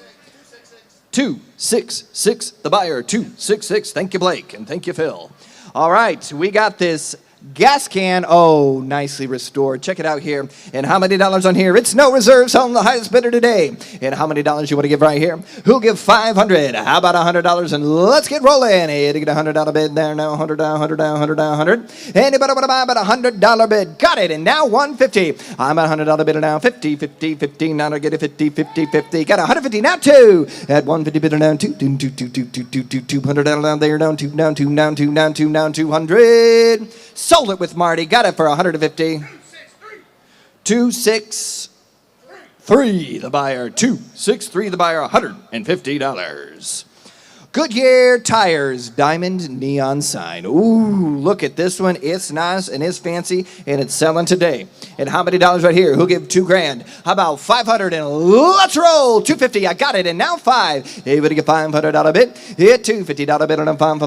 266, the buyer, 266. Thank you, Blake, and thank you, Phil. All right, we got this gas can. Oh, nicely restored. Check it out here. And how many dollars on here? It's no reserve, selling the highest bidder today. And how many dollars you want to give right here? Who'll give $500? How about $100? And let's get rolling. Hey, to get $100 bid there now. 100 down, 100 down, 100 down, 100. Anybody want to buy about $100 bid? Got it. And now 150. I'm at $100 bidder now. 50, 50, 50. Now to get it 50, 50, 50. Got 150 now 2. At 150 bidder down 2, 200 down there down 2, down 2, down 2, down 2, down 200. Sold it with Marty. Got it for 150. 263 the buyer. 263 the buyer. $150. Goodyear Tires Diamond Neon Sign. Ooh, look at this one. It's nice and it's fancy and it's selling today. And how many dollars right here? Who'll give $2,000? How about 500 and let's roll. 250. I got it. And now 5. Everybody get $500 bid. Hit $250 bid on a pam.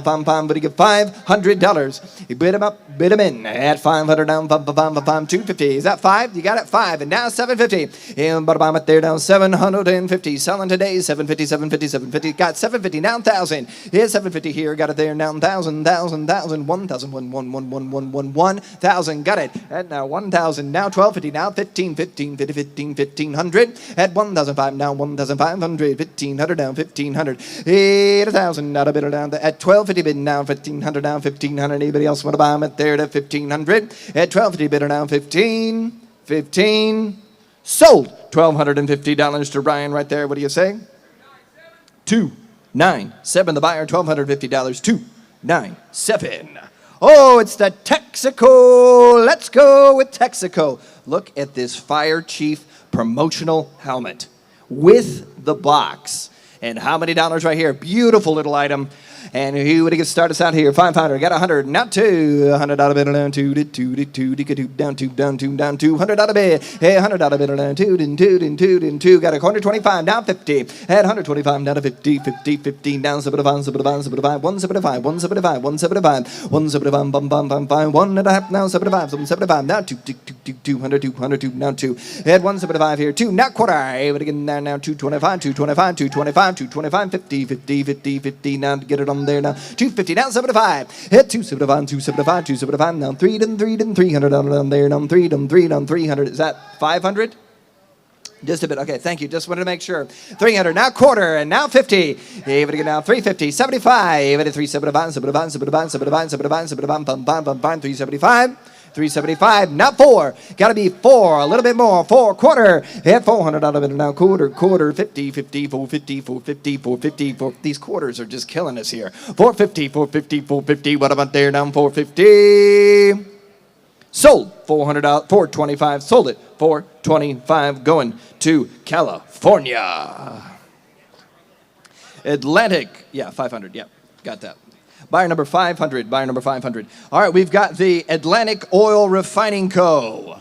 But he get $500. You bid him up, bid him in at 500 down. 250. Is that 5? You got it 5. And now 750. And but I'm at there down 750. Selling today 750, 750, 750. Got 750 now. 1,000. Here's 750 here. Got it there now. 1,000, 1,000, 1,000, 1,000, 1,000. Got it. And now 1,000. Now 1,250. Now 15, 15, 50, 15, 1,500. At 1,005. Now 1,500. 1,500 down. 1,500. 8,000. Not a bit down. At 1,250 bid now. 1,500 down. 1,500. Anybody else want to buy them at there to 1,500? At 1,250 bidder now. 15, 15. Sold. $1,250 to Ryan right there. What do you say? 297 the buyer, $1,250. 297. Oh, it's the Texaco. Let's go with Texaco. Look at this Fire Chief promotional helmet with the box. And how many dollars right here? Beautiful little item. And who would get start us out here? 500. Got 100. Not two. $100 bill down two. Down two. Down $200 bill. Hey, $100 bill down two. Got 125. Down 50. At 125. Down to 50. 50. Down 75. 175. 175. 175. 175. 175. Bum. 1.5. Now 75. 75. Now 200. 200. Down 2. At 175 here. 2. Not quarter. Hey, but again now 225. 225. 225. 225. 50. 50. 50. 50. Now to get it on there now. 250 down 75. Hit 275, 275, 275. Now 300 down there. Down 3 down 300. Is that 500? Just a bit. Okay, thank you. Just wanted to make sure. 300 now quarter and now 50. Even again now 350, 75. Even at 375, 375. 375, not 4. Got to be 4, a little bit more. 4 quarter. At $400 now quarter. 50, 50, 450, 450, 450. These quarters are just killing us here. 450, 450, 450. What about there? Down 450. Sold. $400, 425. Sold it. 425. Going to California. Atlantic. Yeah, 500. Yeah, got that. Buyer number 500. Buyer number 500. All right, we've got the Atlantic Oil Refining Co.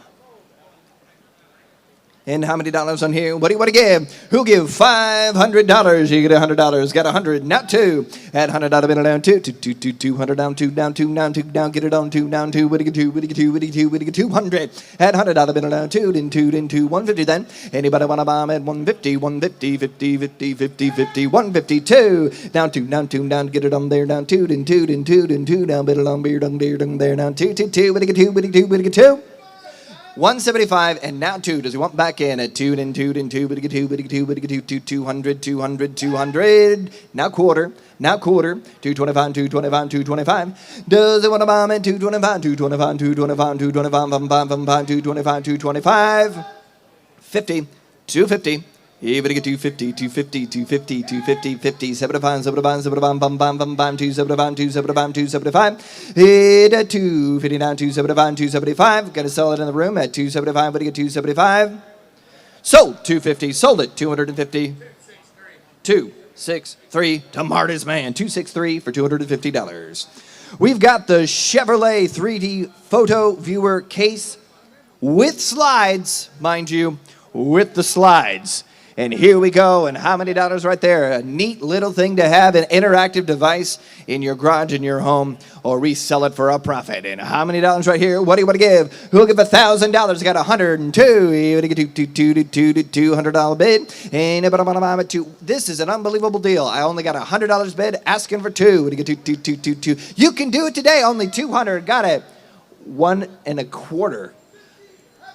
And how many dollars on here? What do you want to give? Who'll give $500? You get $100. Got 100. Not 2. At $100 bill down 2. 200 down 2. Down 2. Down 2. Down. Get it on 2. Down 2. What do you get 2? What do you get 2? What do you get 2? What do you get 200? At $100 bill down 2. Then 2. Then 2. 150 then. Anybody want to buy them at 150? 150. 50. 50. 50. 50. 152. Down 2. Down 2. Down. Get it on there. Down 2. Then 2. Then 2. Then 2. Down. Bill on beer. Down there. Down there. Down 2. 2. 2. What do you get 2? What do you get 2? What do you get 2? 175 and now 2. Does he want back in at 2 then 2 then 2? But he get 2, but he get 2, but he get 2, 200, 200, 200. Now quarter. 225, 225, 225. Does he want to bomb at 225, 225, 225, 225, 225, 225. 50, 250. Even to get 250, 250, 250, 250, 50, 75, 75, 75, 275, 275, 275. Hit at 250 down, 275, 275. Got to sell it in the room at 275. What do you get? 275. Sold 250. Sold it 250. 263 to Marta's man. 263 for $250. We've got the Chevrolet 3D photo viewer case with slides, mind you, with the slides. And here we go. And how many dollars right there? A neat little thing to have, an interactive device in your garage, in your home, or resell it for a profit. And how many dollars right here? What do you want to give? Who'll give $1,000? Got 102. You want to get $200 bid? And this is an unbelievable deal. I only got $100 bid, asking for 2. What do you get? 2. You can do it today. Only 200. Got it. 1 1/4.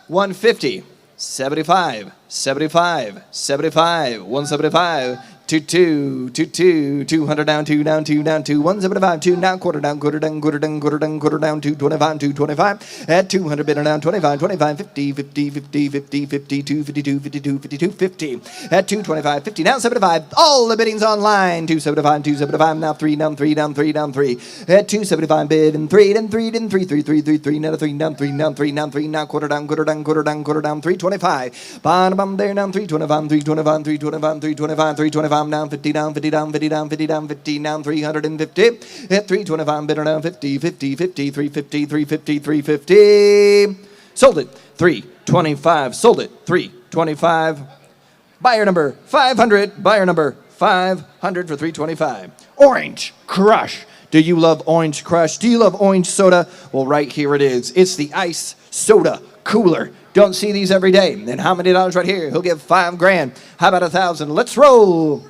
150. 75, 75, 75, 175, 2 200 down 2 down 2 down 2 175 2 now quarter down 225 225 at 200 bid down 25 25 50 50 50 50 52 52 52 52 50 at 225 50 now 75 all the biddings online 275 now 3 down 3 down 3 down 3 at 275 bid and 3 then 3 then 3 3 3 3 3 now 3 down 3 down 3 down 3 now quarter down 325 bottom there down 325 325 325 325 325 down 50 down 50 down 50 down 50 down 50 down 350 at 325 bidder down 50 50 50 350 350 350 sold it 325 sold it 325 buyer number 500 buyer number 500 for 325 Orange Crush. Do you love Orange Crush? Do you love orange soda? Well, right here it is. It's the ice soda cooler. Don't see these every day. And how many dollars right here? He'll give $5,000. How about 1,000? Let's roll.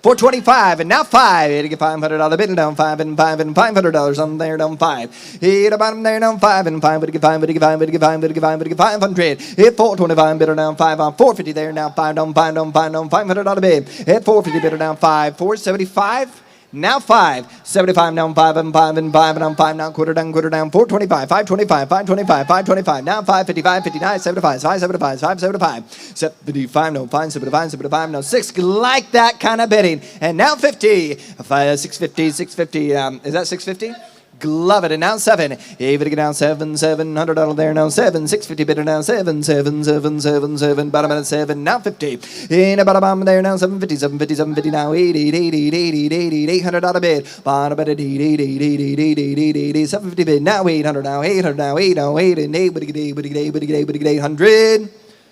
425 and now 5. He had to get $500 bid down 5 and $500 on there down 5. He had a bottom there down 5 and 5. But he get 5. But he get 5. But he get 5. But he get 5. But he get 500. Hit 425 bidder down 5 on 450 there now 5 down 5 down 5 down $500 bid. Hit 450 bidder down 5. 475. Now 5, 75 down 5 and 5 and 5 and down 5 now quarter down 425 525 525 525 now 555 59 75 575 575 75 no 575 75 no 6 like that kind of bidding and now 50 650 is that 650? Glove it, and now 7. Even down 7, $700 there, now 7, 650 bidder now 7, 7, 7, 7, 7, bottom at 7, now 50. In a bottom there now 750, 750, 750 now 8, 8, 8, 8, 8, 8, 8, $800 bid. Bottom at 8, 8, 8, 8, 8, 8, 8, 8, 8, 750 bid. Now 800, now 800, now 8, now 8, and 8, but get 800.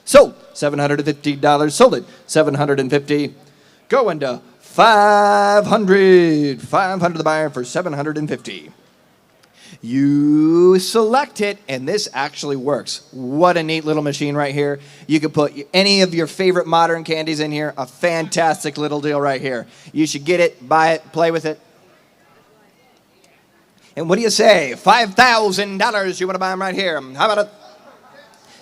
Sold $750, sold it $750. Going to 500. 500 the buyer for 750. You select it, and this actually works. What a neat little machine right here. You can put any of your favorite modern candies in here. A fantastic little deal right here. You should get it, buy it, play with it. And what do you say? $5,000. You want to buy them right here. How about a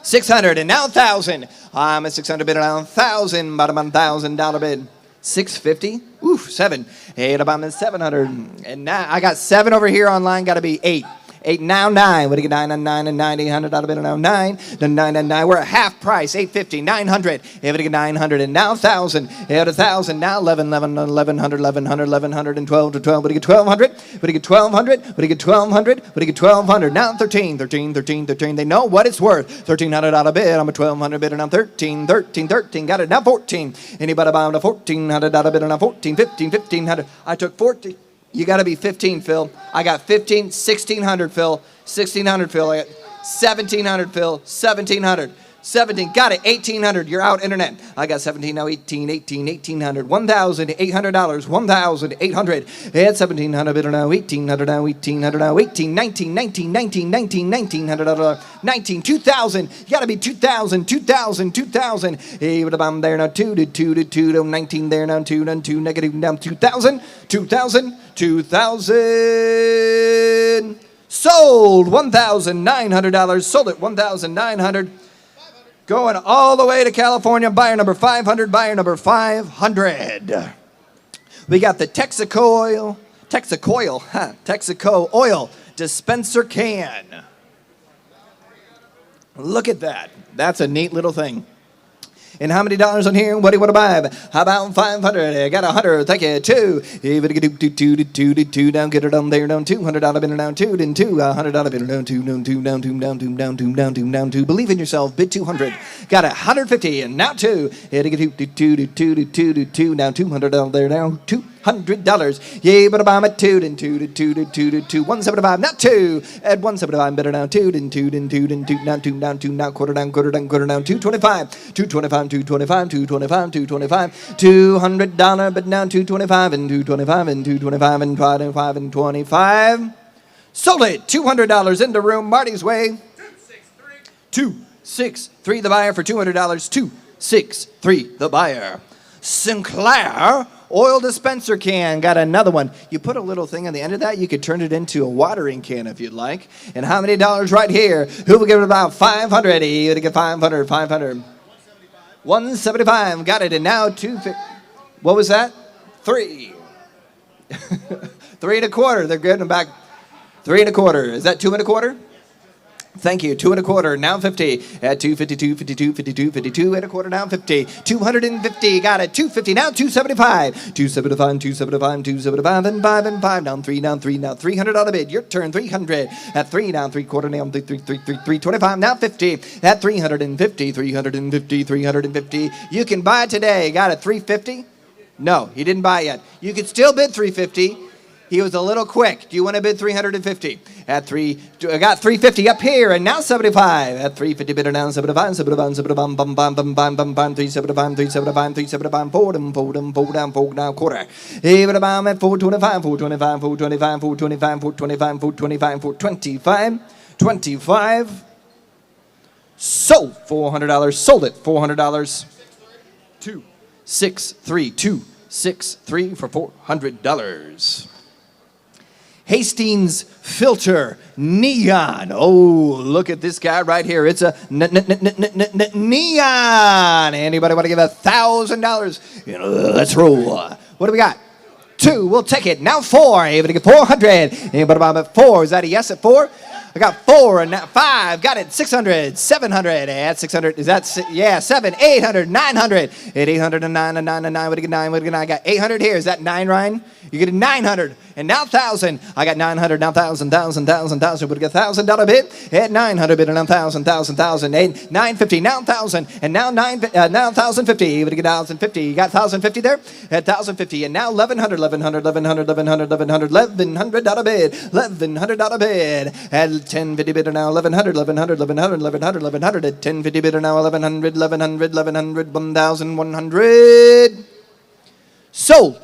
600 and now 1,000. I'm a 600 bid now 1,000. Bottom $1,000 bid. 650. Oof, 7. 8 about 700. And now I got 7 over here online. Got to be 8. 8 now 9. What do you get? 9 and 9 and 90. $100 bid now 9. Then 9 and 9. We're at half price. 850. 900. If it get 900 and now 1,000. At 1,000 now 11. 1100. 1100 and 12 to 12. What do you get? 1,200. What do you get? 1,200. What do you get? 1,200. What do you get? 1,200. Now 13. 13. 13. 13. They know what it's worth. $1,300 bid. I'm a 1,200 bid and I'm 13. 13. 13. Got it. Now 14. Anybody buy them a $1,400 bid and I'm 14. 15. 1,500. I took 14. You got to be 15, Phil. I got 15, 1,600, Phil. 1,600, Phil. I got 1,700, Phil. 1,700. 17. Got it. 1,800. You're out, internet. I got 17 now. 18, 18, 1,800. $1,800. 1,800. It's 1,700 bidder now. 1,800 now. 1,800 now. 18, 19, 19, 19, 19, $1,900. 19, 2,000. You got to be 2,000, 2,000, 2,000. Hey, with a bomb there now. 2 to 2 to 2 to 19 there now. 2 to 2 negative down 2,000. 2,000. 2,000. Sold. $1,900. Sold it. 1,900. Going all the way to California, buyer number 500, buyer number 500. We got the Texaco oil dispenser can. Look at that. That's a neat little thing. And how many dollars on here? What do you want to buy? How about 500? I got 100. Thank you. 2. Two. Down. Get it on there. Down. $200 bid down. 2. Then 2. $100 bid down. 2. Down. 2. Down. 2. Down. 2. Down. 2. Down. 2. Down. 2. Believe in yourself. Bid 200. Got 150. And now 2. Had to get 2. Now $200 there. Now $200. Yeah, but I'm at 2. Then 2 to 2 to 2 to 2. 175. Now 2. At 175. Better now 2. Then 2. Then 2. Then 2. Now 2. Down 2. Now quarter down. 225. 225. $200, but now 225 and 225 and 225 and 25 and 25. Sold it. $200 in the room. Marty's way. 263 the buyer for $200. 263 the buyer. Sinclair oil dispenser can. Got another one. You put a little thing on the end of that, you could turn it into a watering can if you'd like. And how many dollars right here? Who will give it about 500? You would get 500. 175. Got it. And now 250. What was that? 3. 3 1/4. They're getting back. 3 1/4. Is that 2 1/4? Thank you. 2 1/4. Now 50. At 252, 52, 52, 52 and a quarter. Now 50. 250. Got it. 250. Now 275. 275, 275, 275 and 5 and 5. Down 3. Now $300 bid. Your turn. 300. At 3. Now 3/4. Now 325. Now 50. At 350. 350. 350. You can buy today. Got it. 350. No, he didn't buy yet. You could still bid 350. He was a little quick. Do you want to bid 350? At 3, I got 350 up here, and now 75. At 350 bidder down 75, 75, bum bum bum bum bum bum bum 375, 375, 375, fold down, fold down, quarter. Even about at 425, 425, 425, 425, 425, 425, 425, 25. Sold $400. Sold it $400. 263, 263 for $400. Hastings filter neon. Oh, look at this guy right here. It's a neon. Anybody want to give $1,000? Let's roll. What do we got? 2. We'll take it. Now 4. Anybody get 400? Anybody buy at 4? Is that a yes at 4? I got 4 and now 5. Got it. 600, 700. At 600. Is that 7, 800, 900. At 800 and 9 and 9 and 9. What do you get 9? What do you get 9? I got 800 here. Is that 9, Ryan? You get a 900, and now 1,000. I got 900, now 1,000, 1,000, 1,000, 1,000. Would get $1,000 bid at 900 bid, and now 1,000, 1,000, 1,000, and 950, now 1,000, and now 1,050. You would get 1,050. You got 1,050 there at 1,050, and now 1,100, 1,100, 1,100, 1,100, 1,100, $1,100 bid, $1,100 bid at 1,050 bid, and now 1,100, 1,100, 1,100, 1,100, 1,100 at 1,050 bid, and now 1,100, 1,100, 1,100, 1,100. Sold.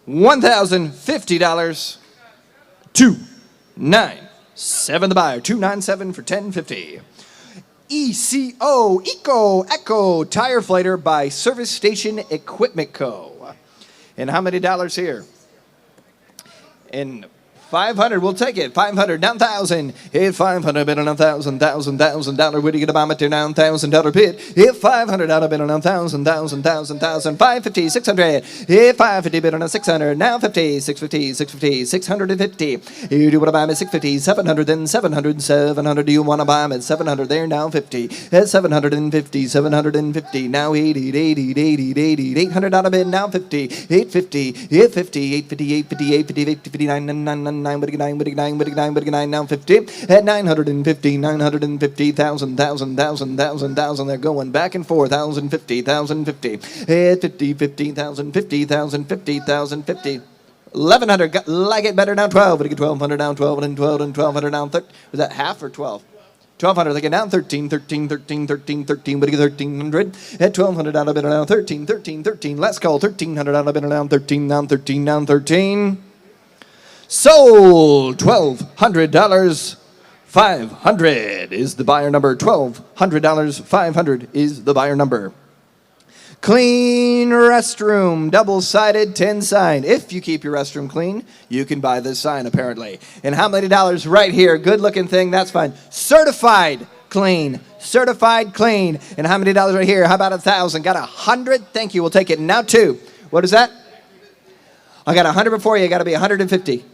$1,050. 297 the buyer. 297 for 1,050. Echo Tire Inflator by Service Station Equipment Co. And how many dollars here? And 500, we'll take it. 500, down 1,000. Hit 500, bid on 1,000, $1,000. Where do you get a bomb at your $9,000 bid? Hit $500 bid on 1,000, 550, 600. Hit 550 bid on a 600. Now 50, 650, 650, 650. You do want to buy them at 650, 700, then 700, 700. Do you want to buy them at 700? There, now 50. At 750, 750. Now 80, 80, 80, 80, $800 bid. Now 50, 850, 850, 850, 850, 850, 859, 999. 999, now 50 at 950, 950,000, 1,000. They're going back and forth. 1,050, 1,050 at 50, 50,000, 50,000, 50,050. 1,100, like it better now. 12, but you get 1,200 down, 12 and 12 and 1,200 down. Was that half or 12? 1,200, they get down 13, 13, 13, 13, 13, but you get 1,300 at 1,200 out of it around 13, 13, 13. Let's call 1,300 out of it around 13, down 13, down 13. Sold. $1,200. 500 is the buyer number. $1,200. 500 is the buyer number. Clean restroom, double-sided, 10 sign. If you keep your restroom clean, you can buy this sign, apparently. And how many dollars? Right here. Good-looking thing. That's fine. Certified clean. Certified clean. And how many dollars right here? How about 1,000? Got 100? Thank you. We'll take it. Now 2. What is that? I got 100 before you. Got to be 150.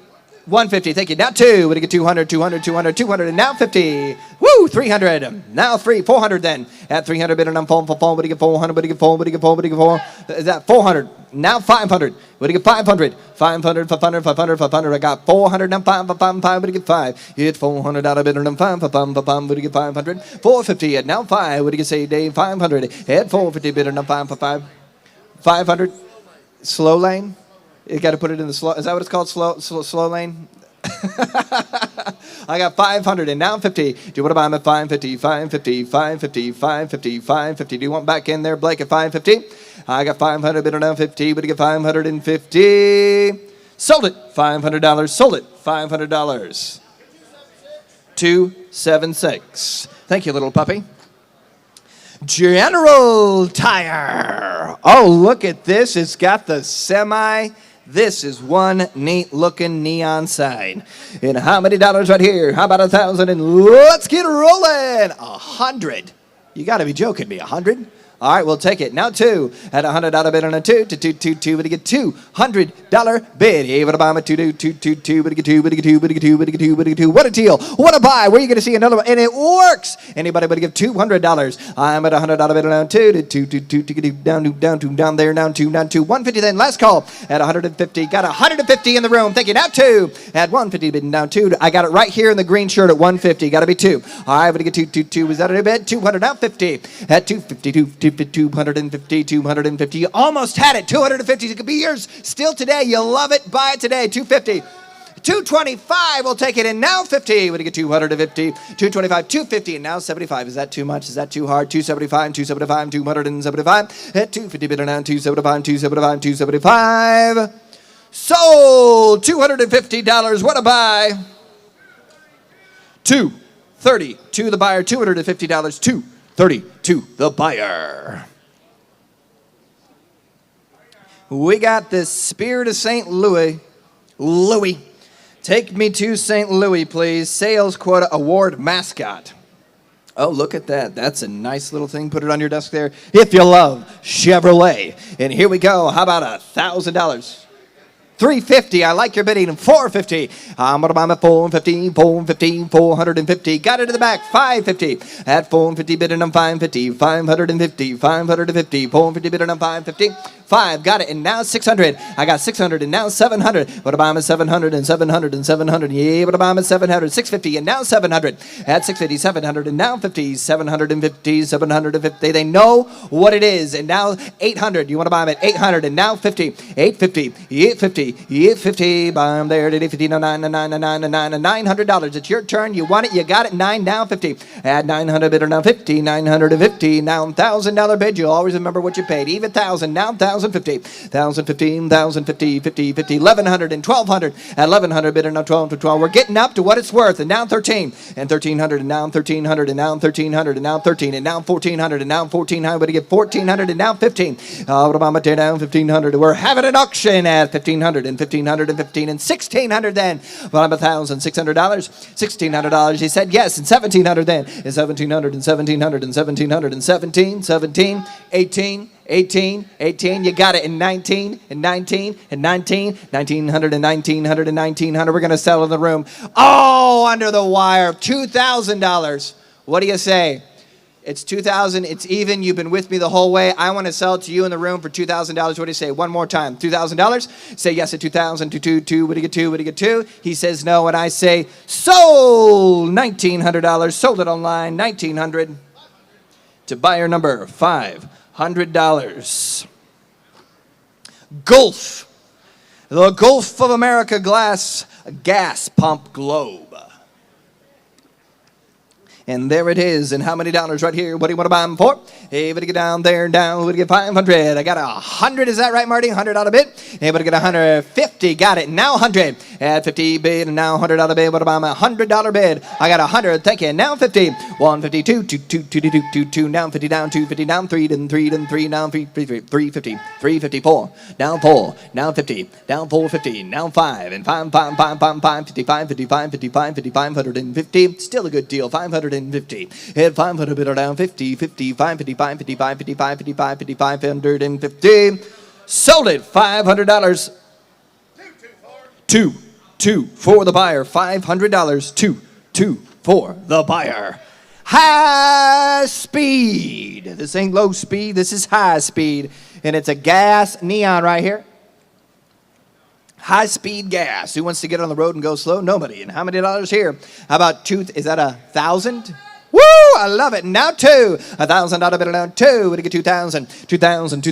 150, thank you. Now 2, would you get 200, 200, 200, 200, and now 50. Woo, 300. Now 400 then. At 300, bid on phone, would you get 400, would you get 4, would you get 4, would you get 4? Is that 400? Now 500. Would you get 500? 500, 500, 500, 500. I got 400, now 5, would you get 5? You hit 400 out of bid on 5, would you get 500? 450, at now 5, would you get say Dave 500? At 450, bid on 5. 500. Slow lane. You got to put it in the slow. Is that what it's called? Slow lane? I got 500 and now 50. Do you want to buy them at 550, 550, 550, 550, 550? Do you want back in there, Blake, at 550? I got 500, bid on now 50. But you get 550. Sold it. $500. Sold it. $500. 276. Thank you, little puppy. General Tire. Oh, look at this. It's got the semi. This is one neat looking neon sign. And how many dollars right here? How about 1,000? And let's get rolling. 100. You got to be joking me. 100? All right, we'll take it. Now 2 at $100 bid on a 2 to 222. But you get $200 bid. Hey, what about a 2 but you get 2, but you get 2, but you get 2, but you get 2, but you get 2. What a deal. What a buy. Where are you going to see another one? And it works. Anybody but give $200. I'm at $100 bid on 2 to 2 down there, down 2, 150 then. Last call at 150. Got 150 in the room. Thank you. Now 2 at 150 bid down 2. I got it right here in the green shirt at 150. Got to be 2. All right, but you get 2. Was that a bid? 200 now 50 at 250. 250, 250. You almost had it. 250. It could be yours still today. You love it. Buy it today. 250. 225. We'll take it. And now 50. Would you get 250? 225. 250. And now 75. Is that too much? Is that too hard? 275. 275. 275. At 250 bid now. 275. 275. 275. Sold. $250. What a buy. 230 to the buyer. $250. 230 to the buyer. We got the Spirit of St. Louis. Take me to St. Louis, please. Sales quota award mascot. Oh, look at that. That's a nice little thing. Put it on your desk there. If you love Chevrolet. And here we go. How about $1,000? $350. I like your bidding. $450. I'm going to buy them at $450. $450. Got it in the back. $550. At $450 bidding on $550. $550. $550. $450 bidding on $550. 5, got it, and now 600. I got 600, and now 700. What about at 700 and 700 and 700? Yeah, what about at 700? 650, and now 700. At 650, 700, and now 50, 750, 750. They know what it is, and now 800. You want to buy them at 800, and now 50, 850, 850, 850. Buy them there at 850, no, $900. It's your turn. You want it, you got it. 9, now 50. Add 900 bid, or now 50, 950. Now $1,000 bid. You always remember what you paid. Even 1,000, now 1,050, 1,050, 1,050, 50, 50, 1,100 and 1,200. At 1,100 bid, or now 12 to 12. We're getting up to what it's worth, and now 13, and 1,300, and now 1,300, and now 1,300, and now 13, and now 1,400, and now 1,400. But to get 1,400, and now 15. What about my down 1,500? We're having an auction at 1,500, and 1,500, and 15, and 1,600 then. Well, I'm $1,600. $1,600. He said yes, and 1,700 then. And 1,700, and 1,700, and 1,700, and 17, 17, 18, 18, 18. You got it. And 19, and 19, and 19, 1,900, and 1,900, and 1,900. We're going to sell in the room. Oh, under the wire. $2,000. What do you say? It's $2,000. It's even. You've been with me the whole way. I want to sell it to you in the room for $2,000. What do you say? One more time. $2,000. Say yes at 2,000. Two. What do you get? Two. What do you get? Two. He says no, and I say sold. $1,900. Sold it online. $1,900. To buyer number $500. Gulf. The Gulf of America glass gas pump globe. And there it is. And how many dollars right here? What do you want to buy them for? Hey, but get down there, down. What do you get? 500. I got 100. Is that right, Marty? $100 bid. Hey, but get 150. Got it. Now 100. Add 50 bid, and now $100 bid. What about my $100 bid? I got 100. Thank you. Now 50. 152. 2. Now 50 down. 250 down. 3 and 3 and 3 down. 350. 354. Down 4. Now 50. Down 450. Now 5 and 5. 55. 550. Still a good deal. 550. Hit 500 bid, or down 50. 55. 55. 550. Sold it. $500. 2 for the buyer. $500. 2 for the buyer. High speed. This ain't low speed. This is high speed, and it's a gas neon right here. High speed gas. Who wants to get on the road and go slow? Nobody. And how many dollars here? How about two? Is that 1,000? Woo! I love it. Now 2. $1,000 bill down 2. Would it get 2,000? 2,000.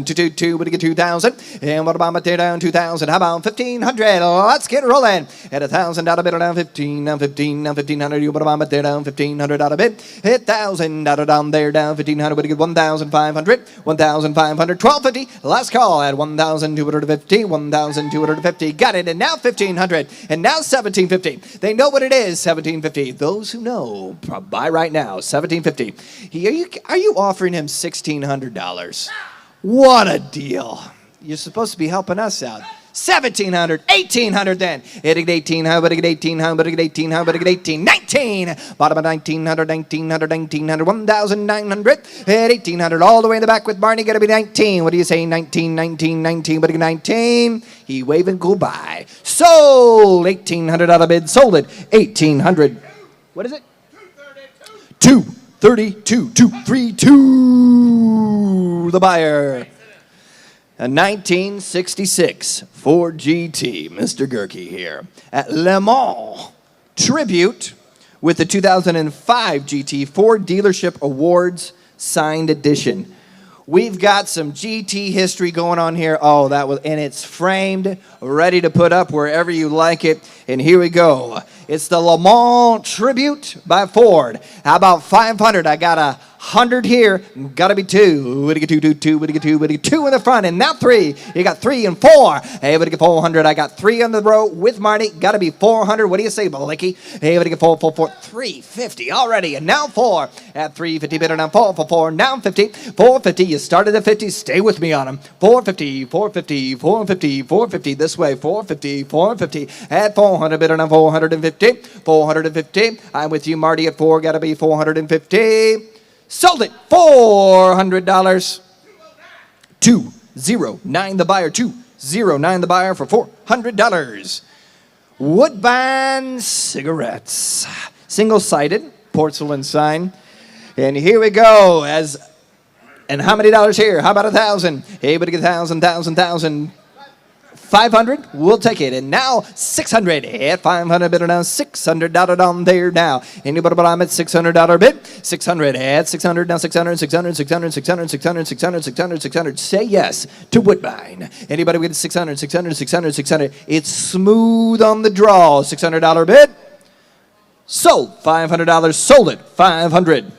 2. Would it get 2,000? And what about my down 2,000? How about 1,500? Let's get rolling. At $1,000 bill down 15. Now 15. Now 1,500. You what about my down $1,500 bid? Hit $1,000 down there down 1,500. Would it get 1,500? 1,500. 1,250. Last call at 1,250. 1,250. Got it. And now 1,500. And now 1,750. They know what it is. 1,750. Those who know, buy right now. $1,750. Are you offering him $1,600? What a deal. You're supposed to be helping us out. $1,700, $1,800 then. Hit it 1,800, but it get 1,800, but it get 1,800, but it get 18, 19. Bottom of 1,900, 1,900. Hit 1,800 all the way in the back with Barney. Got to be 19. What do you say? 19, but it get 19. He waving goodbye. Sold. $1,800 bid. Sold it. 1,800. What is it? 232. 232. The buyer. A 1966 Ford GT, Mr. Gerke here, at Le Mans Tribute with the 2005 GT Ford Dealership Awards Signed Edition. We've got some GT history going on here. Oh, and it's framed, ready to put up wherever you like it. And here we go. It's the Le Mans Tribute by Ford. How about 500? I got 100 here. Got to be 2. Would it get 2? Would it get 2? Would it get 2 in the front? And now 3. You got 3 and 4. Hey, would it get 400? I got 3 on the row with Marty. Got to be 400. What do you say, Blicky? Hey, would it get 4? 350 already. And now 4. At 350 bid, now 4. Now 50. 450. You started at 50. Stay with me on them. 450. This way. 450. At 400 bid, now 450. 450. I'm with you, Marty, at 4. Got to be 450. Sold it. $400. 209 the buyer. 209 the buyer for $400. Woodbine cigarettes. Single-sided porcelain sign. And here we go. As And how many dollars here? How about 1,000? Anybody get 1,000, 1,000, 1,000? 500, we'll take it. And now 600 at 500 bid now $600 on there now. Anybody but I'm at $600 bid? 600 at 600 now 600, 600, 600, 600, 600, 600, 600, 600. Say yes to Woodbine. Anybody with 600, 600, 600, 600? It's smooth on the draw. $600 bid. Sold. $500. Sold it. 500.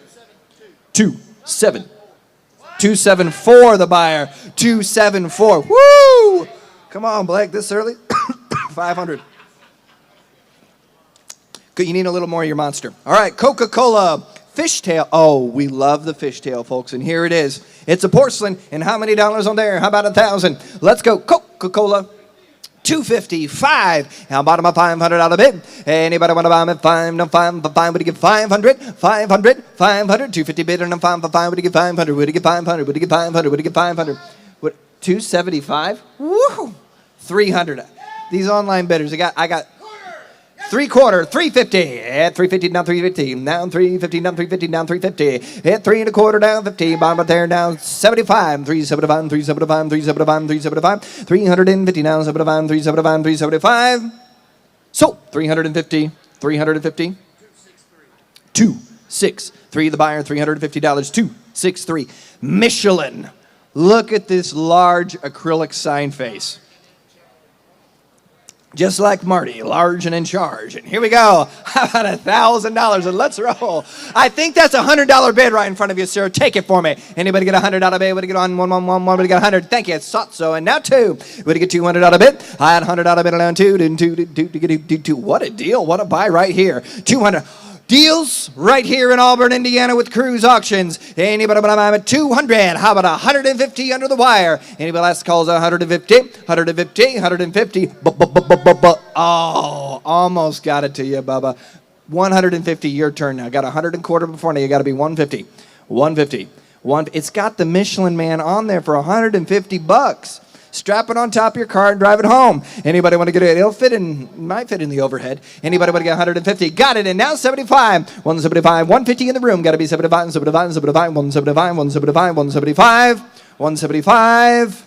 274 the buyer. 274. Woo! Come on, Blake, this early? 500. Good, you need a little more of your Monster. All right, Coca-Cola fishtail. Oh, we love the fishtail, folks, and here it is. It's a porcelain, and how many dollars on there? How about 1,000? Let's go, Coca-Cola. 255. How about a $500 bid? Anybody want to buy them at 5? No, 5. Would you give 500? 500? 500? 250 bid on 5 for 5. Would you give 500? Would you give 500? Would you give 500? Would you give 500? What? 275? Woo! 300. These online bidders, I got 3/4, 350. At 350 down 350. Down 350 down 350 down 350. At 3 1/4 down 50. Bottom up there down 75. 375 375 375 375. 350 down 75 375 375. So 350 350. 263 the buyer. $350. 263. Michelin. Look at this large acrylic sign face. Just like Marty, large and in charge. And here we go. How about $1,000? And let's roll. I think that's a $100 bid right in front of you, sir. Take it for me. Anybody get a $100 bid? Would you get on 1, 1, 1, 1? Would you get 100? Thank you. It's so. And now 2. Would you get $200 bid? I had a $100 bid around 2. Two. What a deal. What a buy right here. 200. Deals right here in Auburn, Indiana with Cruise Auctions. Anybody but I'm at 200. How about 150 under the wire? Anybody last calls 150? 150, 150. Oh, almost got it to you, Bubba. 150, your turn now. Got 100 before now. You got to be 150. 150. It's got the Michelin Man on there for $150. Strap it on top of your car and drive it home. Anybody want to get it? It'll might fit in the overhead. Anybody want to get 150? Got it. And now 75. 175. 150 in the room. Got to be 75, 75, 75, 175, 175, 175, 175.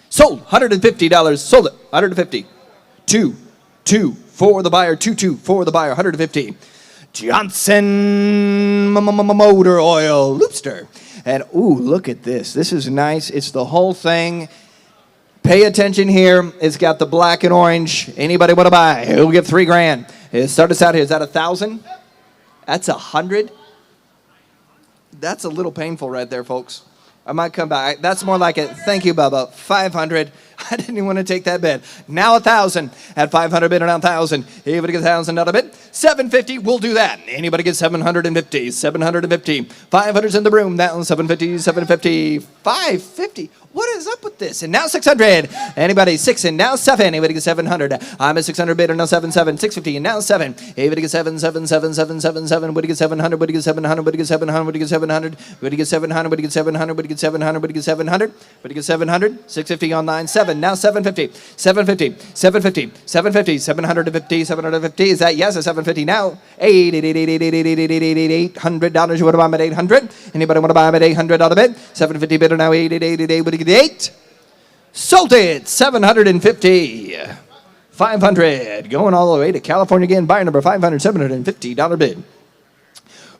Sold. $150. Sold it. 150. 2 for the buyer. 2 for the buyer. 150. Johnson motor oil loopster. And ooh, look at this. This is nice. It's the whole thing. Pay attention here. It's got the black and orange. Anybody want to buy? Who'll give $3,000? Start us out here. Is that 1,000? That's 100. That's a little painful right there, folks. I might come back. That's more like it. Thank you, Bubba. 500. I didn't even want to take that bid. Now 1,000 at 500 bid around 1,000. Anybody get 1,000 out of it? 750. We'll do that. Anybody get 750? 750. 500's in the room. Down 750. 750. 550. What is up with this? And now 600. Anybody 6 and now 7. Anybody get 700? I'm at 600 bid and now 7 7. 650 and now 7. Anybody get 7 7 7 7 7 7. Would you get 700? Would you get 700? Would you get 700? Would you get 700? Would you get 700? Would you get 700? Would you get 700? Would you get 700? Would you get 700? 650 on 9 7. Now 750. 750. 750. 750. 750. 750. Is that yes? It's 750 now. $800. You want to buy them at 800? Anybody want to buy them at $800 bid? 750 bid or now 888. Would you get 8? Sold it. 750. 500. Going all the way to California again. Buyer number 500. $750 bid.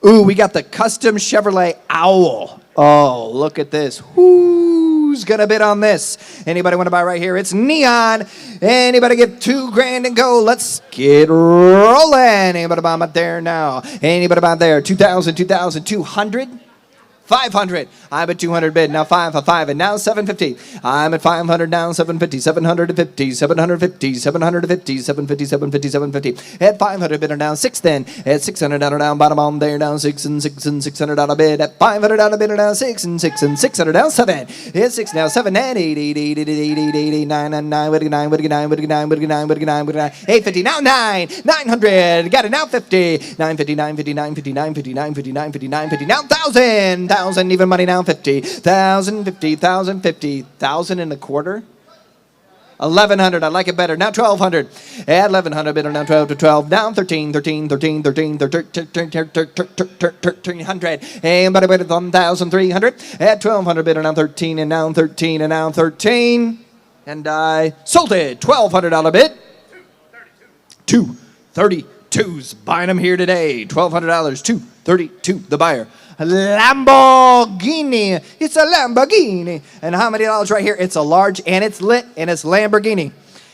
Ooh, we got the custom Chevrolet Owl. Oh, look at this. Who's gonna bid on this? Anybody want to buy right here? It's neon. Anybody get $2,000 and go? Let's get rolling. Anybody buy them up there now? Anybody buy there? 2,000, 2,000, 200. 500. I'm at 200 bid. Now 5 for 5. And now 750. I'm at 500 now. 750. 750. 750. 750. 750. 750. 750. At 500 bid. Now 6 then. At 600 down. Bottom on there. Down 6 and 6 and $600 bid. At 500 bid. Now 6 and 6 and 600 down 7. At 6 now 7 and 8 8 8 8 8 8 8 8 9 and 9. What 9? What 9? What 9? What 9? What 9? What 9? 850 now 9. 900. Got it now 50. 950. 950. 950. 950. 950. 950. 950. Now 1,000. 1,000 even money now 50. 1,000 50. 1,000 50. 1,000 and a quarter. 1,100. I like it better. Now 1,200. At 1,100 bid, now 12 to 12. Down 13, 13, 13, 13, 1,300. Anybody bid 1,300. At 1,200 bid, now 13 and now 13 and now 13. And I sold it. $1,200 bid. 232s. Buying them here today. $1,200. 232. The buyer. Lamborghini. It's a Lamborghini. And how many dollars right here? It's a large and it's lit and it's Lamborghini.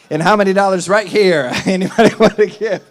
And how many dollars right here? Anybody want to give?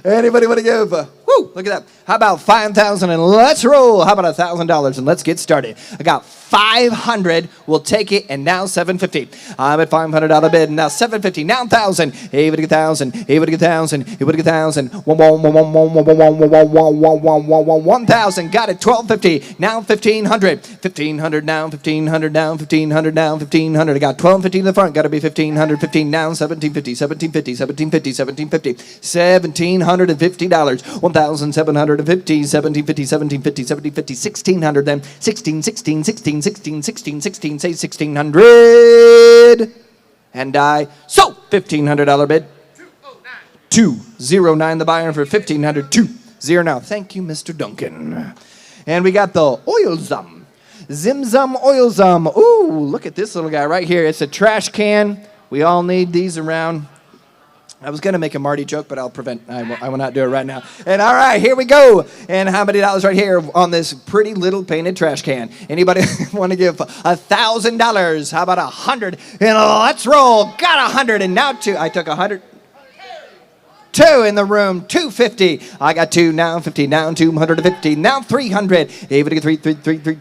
Anybody want to give? Woo, look at that. How about 5,000 and let's roll. How about $1,000 and let's get started. I got 500. We'll take it and now 750. I'm at $500 bid and now 750. Now 1,000. Hey, would get 1,000. Hey, would get 1,000. Hey, would get 1,000. 1,000. Got it. 1,250. Now 1,500. 1,500 now. 1,500 now. 1,500 now. 1,500. I got 1,250 in the front. Got to be 1,500. 15 now. 1,750. 1,750. 1,750. 1,750. $1,750. 1,750. 1,750. 1,750. 1,750. 1,600 then. 16, 16, 16, 16, 16, 16. Say 1,600. And I sold $1,500 bid. 209 the buyer for 1,500. 20 now. Thank you, Mr. Duncan. And we got the oil zum. Zim-zum oil zum. Ooh, look at this little guy right here. It's a trash can. We all need these around. I was going to make a Marty joke, but I will not do it right now. And all right, here we go. And how many dollars right here on this pretty little painted trash can? Anybody want to give $1,000? How about 100? And let's roll. Got 100 and now 2. I took 100. 2 in the room, 250. I got 2 now, 50 now, 250 now, 300. Able to get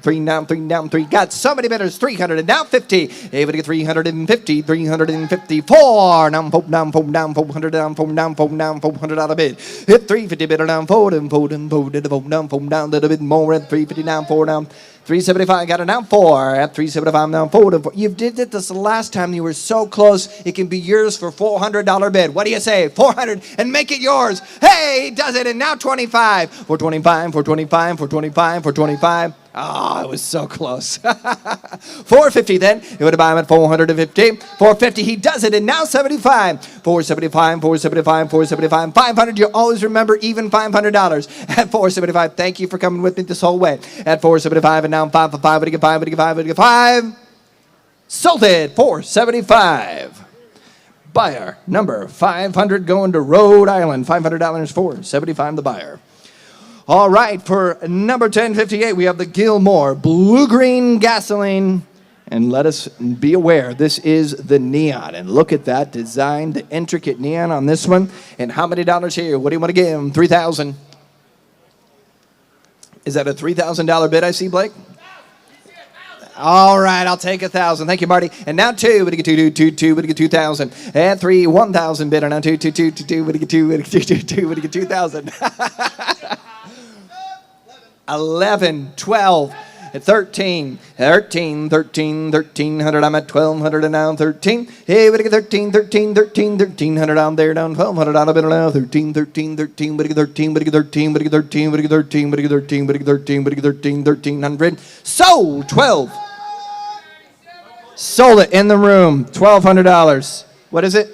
3 now, 3 now, 3. Got so many bidders, 300 and now 50. Able to get 350, 354. Now 400 down, 400 out of bid. Hit 350 bidder down, fold down, down, little bit more at 350 down, 4 down. 375, got it now 4. At 375 now 4. You did it this last time. You were so close. It can be yours for $400 bid. What do you say? 400 and make it yours. Hey, he does it. And now 25. 425, 425, 425, 425. Oh, it was so close. 450 then. It would have bought him at 450. 450, he does it. And now 75. 475, 475, 475. 500, you always remember even $500. At 475, thank you for coming with me this whole way. At 475 and now 5 for 5. What do you get 5? What do you get 5? What do you get 5? Sold it. 475. Buyer number 500 going to Rhode Island. $500 for 75 the buyer. All right, for number 1058, we have the Gilmore Blue-Green Gasoline. And let us be aware, this is the neon. And look at that design, the intricate neon on this one. And how many dollars here? What do you want to give him? 3,000. Is that a $3,000 bid I see, Blake? All right, I'll take 1,000. Thank you, Marty. And now 2. What do you get 2? What do you get 2,000? And 3, 1,000 bid. And now 2. What do you get 2? What do you get 2,000? 11, 12, 13, 1,300. I'm at 1,200 and now 13. Hey, what do you get 13, 1,300 down there, down 1,200 out of it now. 13, what do you get 13, what do you get 13, what do you get 13, what do you get 13, what do you get 13, what do you get 13, what do you get 13, what do you get 13, 1,300. Sold 12. Sold it in the room, $1,200. What is it?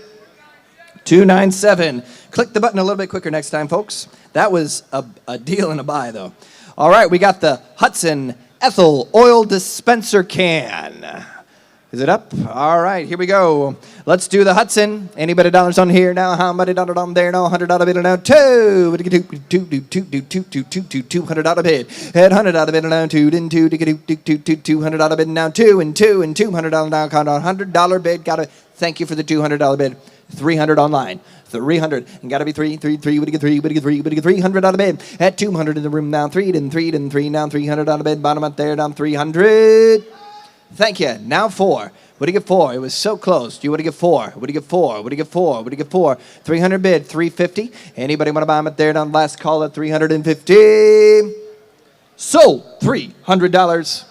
297. Click the button a little bit quicker next time, folks. That was a deal and a buy, though. All right, we got the Hudson Ethyl Oil Dispenser Can. Is it up? All right, here we go. Let's do the Hudson. Anybody dollars on here now? How many dollars on there now? $100 bid now. 2. $200 bid. At $100 bid now. 2. Then 2. $200 bid now. 2 and $200 now. $100 bid. Got to thank you for the $200 bid. 300 online. 300 and gotta be 3. What do you get 3? What do you get 3? What do you get 300 out of bed? At 200 in the room now. 3 now 300 out of bed. Bottom up there down 300. Thank you. Now 4. What do you get 4? It was so close. Do you want to get 4? What do you get 4? What do you get 4? What do you get 4? 300 bid. 350. Anybody want to buy them up there down last call at 350? Sold. $300.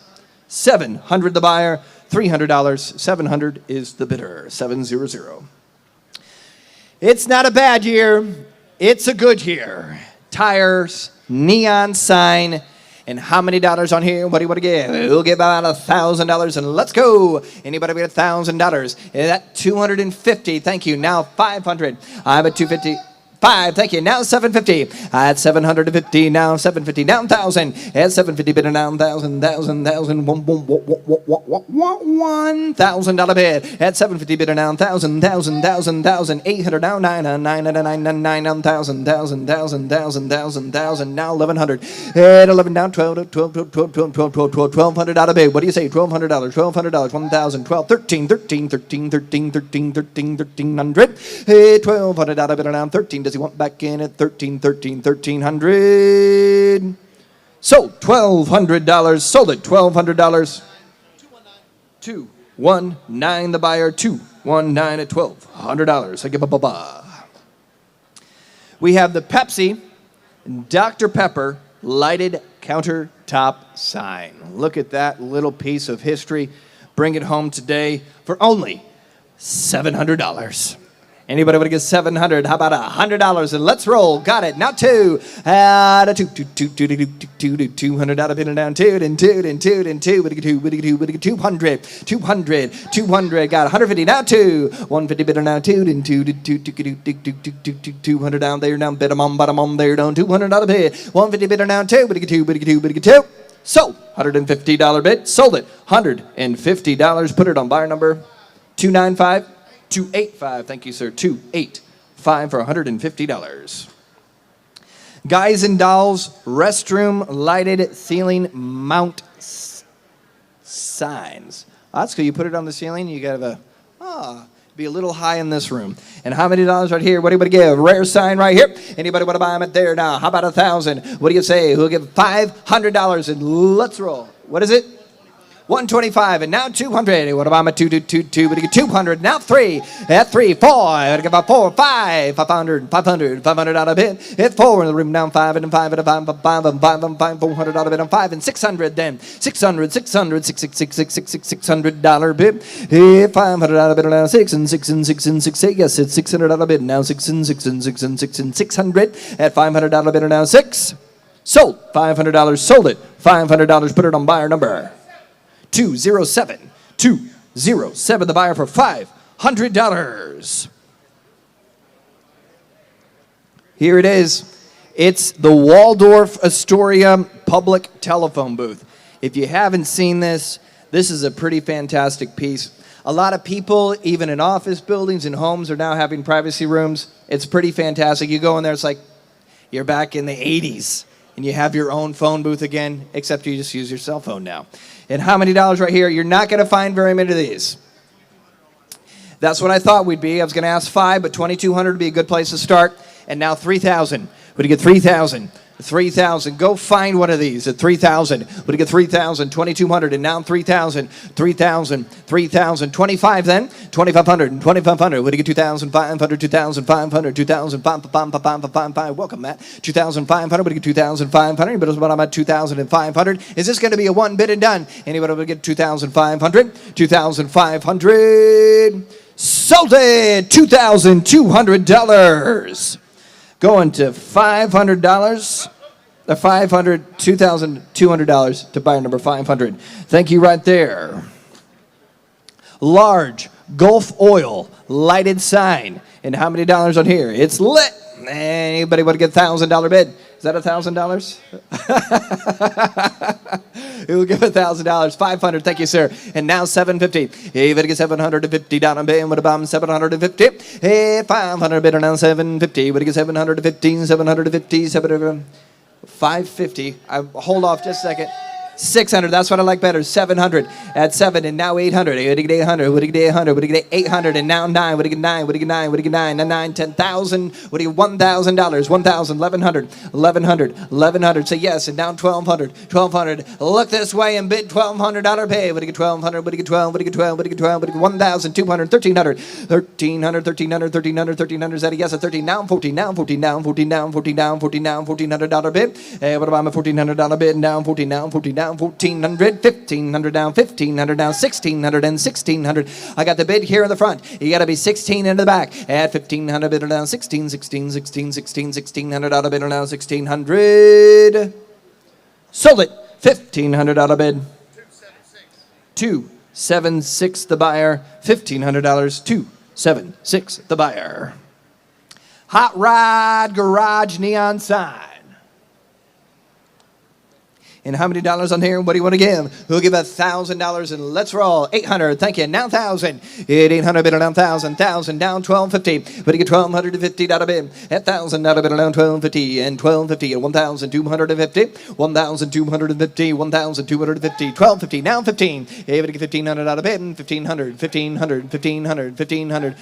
700 the buyer. $300. 700 is the bidder. 700. It's not a bad year. It's a good year. Tires, neon sign, And how many dollars on here? What do you want to give? We'll give about $1,000 and let's go. Anybody get $1,000? That $250. Thank you. Now 500. I'm at 250. 5, thank you. Now 750. At 750. Now 750. Now 1,000. At 750 bid. Now 1,000. $1,000 bid. At 750 bid. Now 1,000. 800. Now 999. 1,000. Now 1,100. At 11. Now 1,200 out of bid. What do you say? $1,200. $1,200. 1,000. 12. 13. 1,300. $1,200 out of bid. Now 13. Does he want back in at 1,300? Sold. $1,200. Sold it. $1,200. 219 the buyer. 219 at $1,200. We have the Pepsi Dr. Pepper lighted countertop sign. Look at that little piece of history. Bring it home today for only $700. Anybody want to get $700? How about $100? And let's roll. Got it. Now 2. Out of 200 out of in and down 2 and 2 and 2 and 2. What do you get? 200. 200. Got 150. Now 2. 150 bidder now 2 and 2 200 down there down bid on bottom on there down 200 out of bid. 150 bidder now 2. What do you get? 2. Sold. $150 bid. Sold it. $150. Put it on buyer number 295. 285, thank you, sir. 285 for $150. Guys and Dolls restroom lighted ceiling mount signs. Oh, that's cool. You put it on the ceiling. You gotta be a little high in this room. And how many dollars right here? What do you want to give? Rare sign right here. Anybody want to buy them at there now? How about 1,000? What do you say? Who'll give $500? And let's roll. What is it? 125 and now 200. What about my 2? What do you get? 200. Now 3. At 3, 4. I gotta give about 4, 5. 500 out of it. At 4 in the room down 5 and 5 and 5 and 5 and 5 and 5 400 out of it on 5 and 600 then. 600 $600 bid. 500 out of it now 6 and 6 and 6 and 6. Yes, it's 600 out of it now 6 and 6 and 6 and 6 and 600 at 500 out of it now 6. Sold. $500. Sold it. $500. Put it on buyer number 207. 207 the buyer for $500. Here it is. It's the Waldorf Astoria public telephone booth. If you haven't seen this, this is a pretty fantastic piece. A lot of people, even in office buildings and homes, are now having privacy rooms. It's pretty fantastic. You go in there, it's like you're back in the 80s. And you have your own phone booth again, except you just use your cell phone now. And how many dollars right here? You're not going to find very many of these. That's what I thought we'd be. I was going to ask 5, but 2,200 would be a good place to start. And now 3,000. Would you get 3,000? 3,000. Go find one of these at 3,000. Would you get 3,000? 2,200 and now 3,000. 3,000. 3,000. 25 then. 2,500 and 2,500. Would you get 2,500? 2,500. 2,500. Welcome, Matt. 2,500. Would you get 2,500? But what about 2,500? Is this going to be a one bid and done? Anybody would get 2,500? 2,500. Sold it. $2,200. Going to $500. $2,200 to buyer number 500. Thank you right there. Large Gulf Oil lighted sign. And how many dollars on here? It's lit. Anybody want to get $1,000 bid? Is that $1,000? We'll give $1,000. 500. Thank you, sir. And now 750. Even get 750 down on bid. What about 750? Hey, 500 bid now 750. What do you get 750? 750. 550. Hold off just a second. 600. That's what I like better. 700 at 7 and now 800. What do you get 800? What do you get 800? What do you get 800 and now 9? What do you get 9? What do you get 9? What do you get 9? Now 9, 10,000. What do you get? $1,000. 1,000. 1,100. 1,100. 1,100. Say yes and down 1,200. 1,200. Look this way and bid $1,200 pay. What do you get 1,200? What do you get 12? What do you get 12? What do you get 12? What do you get 1,200? 1,300. 1,300. 1,300. 1,300. 1,300. Is that a yes? A 13. Now 14. Now 14. Now 14. Now 14. Now 14. Now $1,400 bid. What about my $1,400 bid? Now 14. Now 14. Now 1,400, 1,500 down, 1,500 down, 1,600 and 1,600. I got the bid here in the front. You got to be 16 in the back. At 1,500 bid down, 16, 16, 16, 16, 1,600 out of bid down, 1,600. Sold it. $1,500 bid. 276 the buyer. $1,500. 276 the buyer. Hot Rod Garage neon sign. And how many dollars on here? What do you want to give? Who'll give $1,000 and let's roll. 800. Thank you. Now 1,000. At 800 bid down 1,000. 1,000 down 1,250. But you get $1,250 bid. At $1,000 bid down 1,250 and 1,250 and 1,250. 1,250. 1,250. 1,250. Now 15. If you get $1,500 bid. 1,500. 1,500. 1,500. 1,500.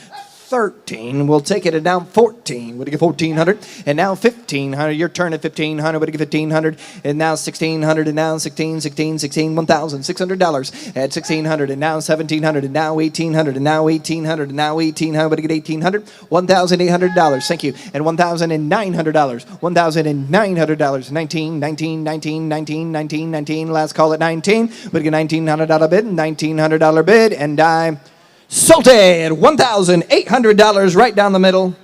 13. We'll take it at now 14. Would you get 1,400? And now 1,500. Your turn at 1,500. Would you get 1,500? And now 1,600. And now 16, 16, 16. $1,600 at 1,600. And now 1,700. And now 1,800. And now 1,800. And now 1,800. Would you get 1,800? $1,800. Thank you. And $1,900. $1,900. 19, 19, 19, 19, 19, 19. Last call at 19. Would you get $1,900 bid? $1,900 bid. And I sold it. $1,800 right down the middle.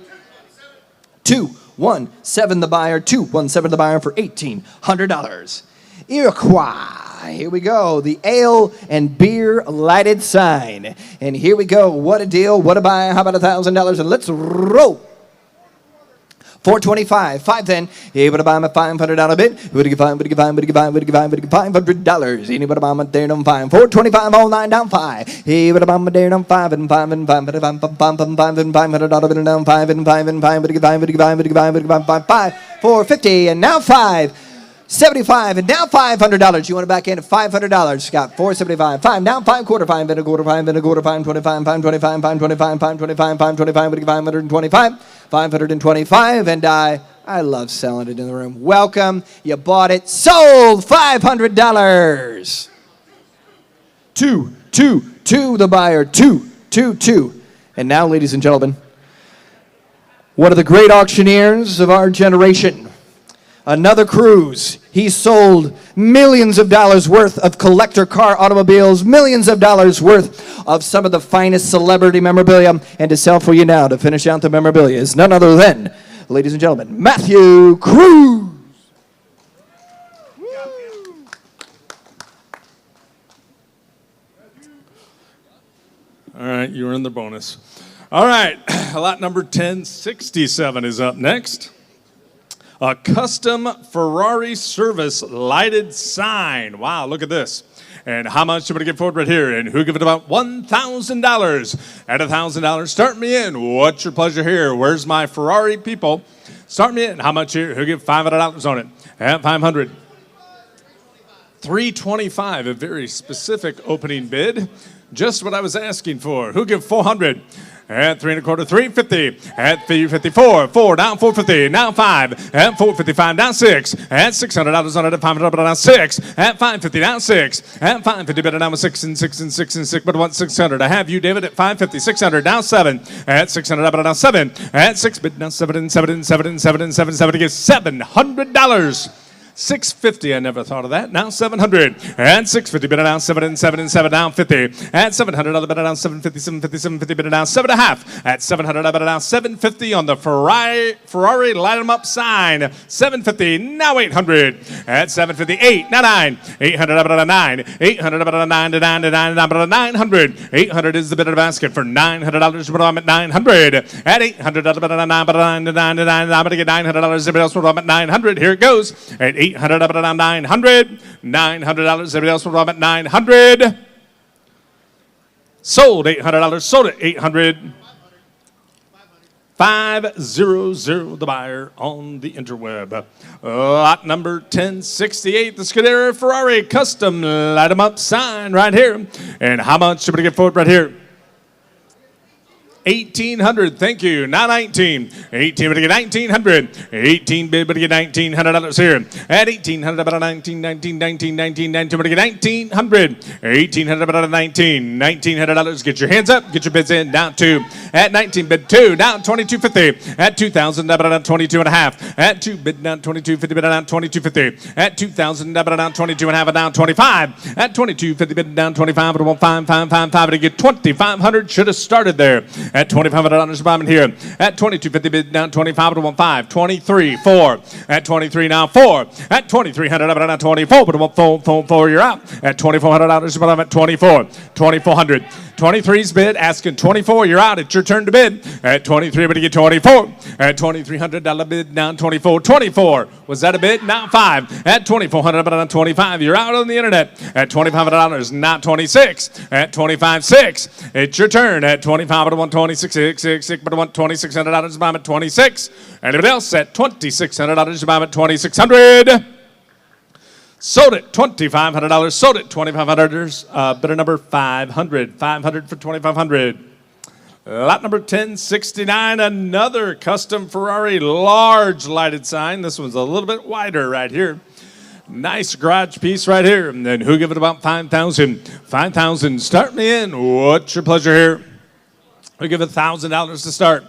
217 the buyer. 217 the buyer for $1,800. Iroquois. Here we go. The ale and beer lighted sign. And here we go. What a deal. What a buy. How about $1,000? And let's roll. 425, 5 then. Able to buy him a $500 bid. Would you get $500? Anybody buy him a there down 5? 425, all 9 down 5. Able to buy him a there down 5 and 5 and 5 and 5 and 5 and $500 bid down 5 and 5 and 5. Would you get 5? 450 and now 5. 75 and now $500. You want to back in at $500. Got 475. 5 now 5 quarter 5 and a quarter 5 and a quarter 5 25 5 25 5 25 5 25 5 25 525 525 and I love selling it in the room. Welcome. You bought it. Sold. $500. 2 the buyer. 2 And now, ladies and gentlemen, one of the great auctioneers of our generation. Another cruise. He sold millions of dollars worth of collector car automobiles, millions of dollars worth of some of the finest celebrity memorabilia. And to sell for you now, to finish out the memorabilia, is none other than, ladies and gentlemen, Matthew Cruz. All right, you earned the bonus. All right, lot number 1067 is up next. A custom Ferrari service lighted sign. Wow, look at this. And how much you want to give forward right here? And who give it about $1,000? At $1,000, start me in. What's your pleasure here? Where's my Ferrari people? Start me in. How much here? Who give $500 on it? At $500. $325, a very specific opening bid. Just what I was asking for. Who give $400? At 3 1/4, $350. At 354, 4 down 450. Now 5. At 455 down 6. At $600 on it. At $500 down 6. At 550 down 6. At 550 better down with 6 and 6 and 6 and 6. But what 600? I have you, David, at 550. 600 down 7. At 600 up down 7. At 6 bid down 7 and 7 and 7 and 7 and 7 and 7 to get $700. $650, I never thought of that. Now $700. And $650, better down 7 and 7 and 7 down 50. At $700, better down 750, 750, 750, better down 7.5. At $700, better down 750 on the Ferrari light 'em up sign. 750, now 800. At 750, 8, now 9. 800, better down 9. 800, better down 9 to 9 to 9 to 9, 900. 800 is the bid of the basket for $900. But I'm at 900. At 800, better down 9 to 9 to 9 to 9. I'm going to get $900. Everybody else will I'm at 900. Here it goes. At 800 up and down 900. $900. Everybody else will rob at 900. Sold $800. Sold it 800. 500 the buyer on the interweb. Lot number 1068, the Scuderi Ferrari custom light 'em up sign right here. And how much should we get for it right here? $1,800, thank you. Now 19. 18, but to get 1,900. 18 bid, but to get $1,900 here. At 1,800, about 19, 19, 19, 19, 19, but to get 1,900. 1,800, about 19. $1,900. Get your hands up, get your bids in. Down 2. At 19 bid 2, down 22.50. At 2,000, about 22.5. At 2 bid down 22.50, bid down 22.50. At 2,000, about down 22.5, down 25. At 22.50 bid down 25, but 1,555 to get 2,500. Should have started there. At $2,500, bottom here. At $2,250, bid down 25 to 15. 23, 4. At 23 now, 4. At $2,300, now 24, but 4, you're out. At $2,400, bottom at 24. 2,400. 23's bid, asking 24, you're out. It's your turn to bid. At 23, but you get 24. At $2,300 bid, down 24. 24, was that a bid? Not 5. At $2,400, but down 25, you're out on the internet. At $2,500, not 26. At 25.6, it's your turn. At 25, but 126, but $2,600, buy at 26. Anybody else at $2,600, buy at 2,600. Sold it, $2,500. Sold it, $2,500. Bidder number 500. 500 for 2,500. Lot number 1069, another custom Ferrari large lighted sign. This one's a little bit wider right here. Nice garage piece right here. And then who give it about 5,000? 5,000. Start me in. What's your pleasure here? Who give it $1,000 to start?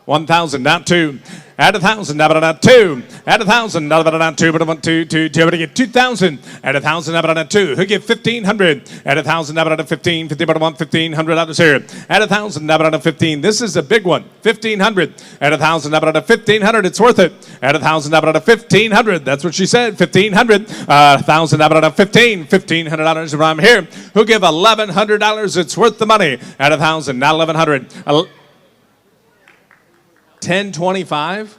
1,000, not 2. Add 1,000, not 2. Add 1,000, not 2, but I want 2. But I get 2,000. Add 1,000, not 2. Who give 1,500? Add 1,000, not 15. 50, but I want $1,500 here. Add 1,000, not 15. This is a big one. 1,500. Add 1,000, not 1,500. It's worth it. Add 1,000, not 1,500. That's what she said. 1,500. 1,000, not 15. $1,500 if I'm here. Who give $1,100? It's worth the money. Add 1,000, not 1,100. 1025.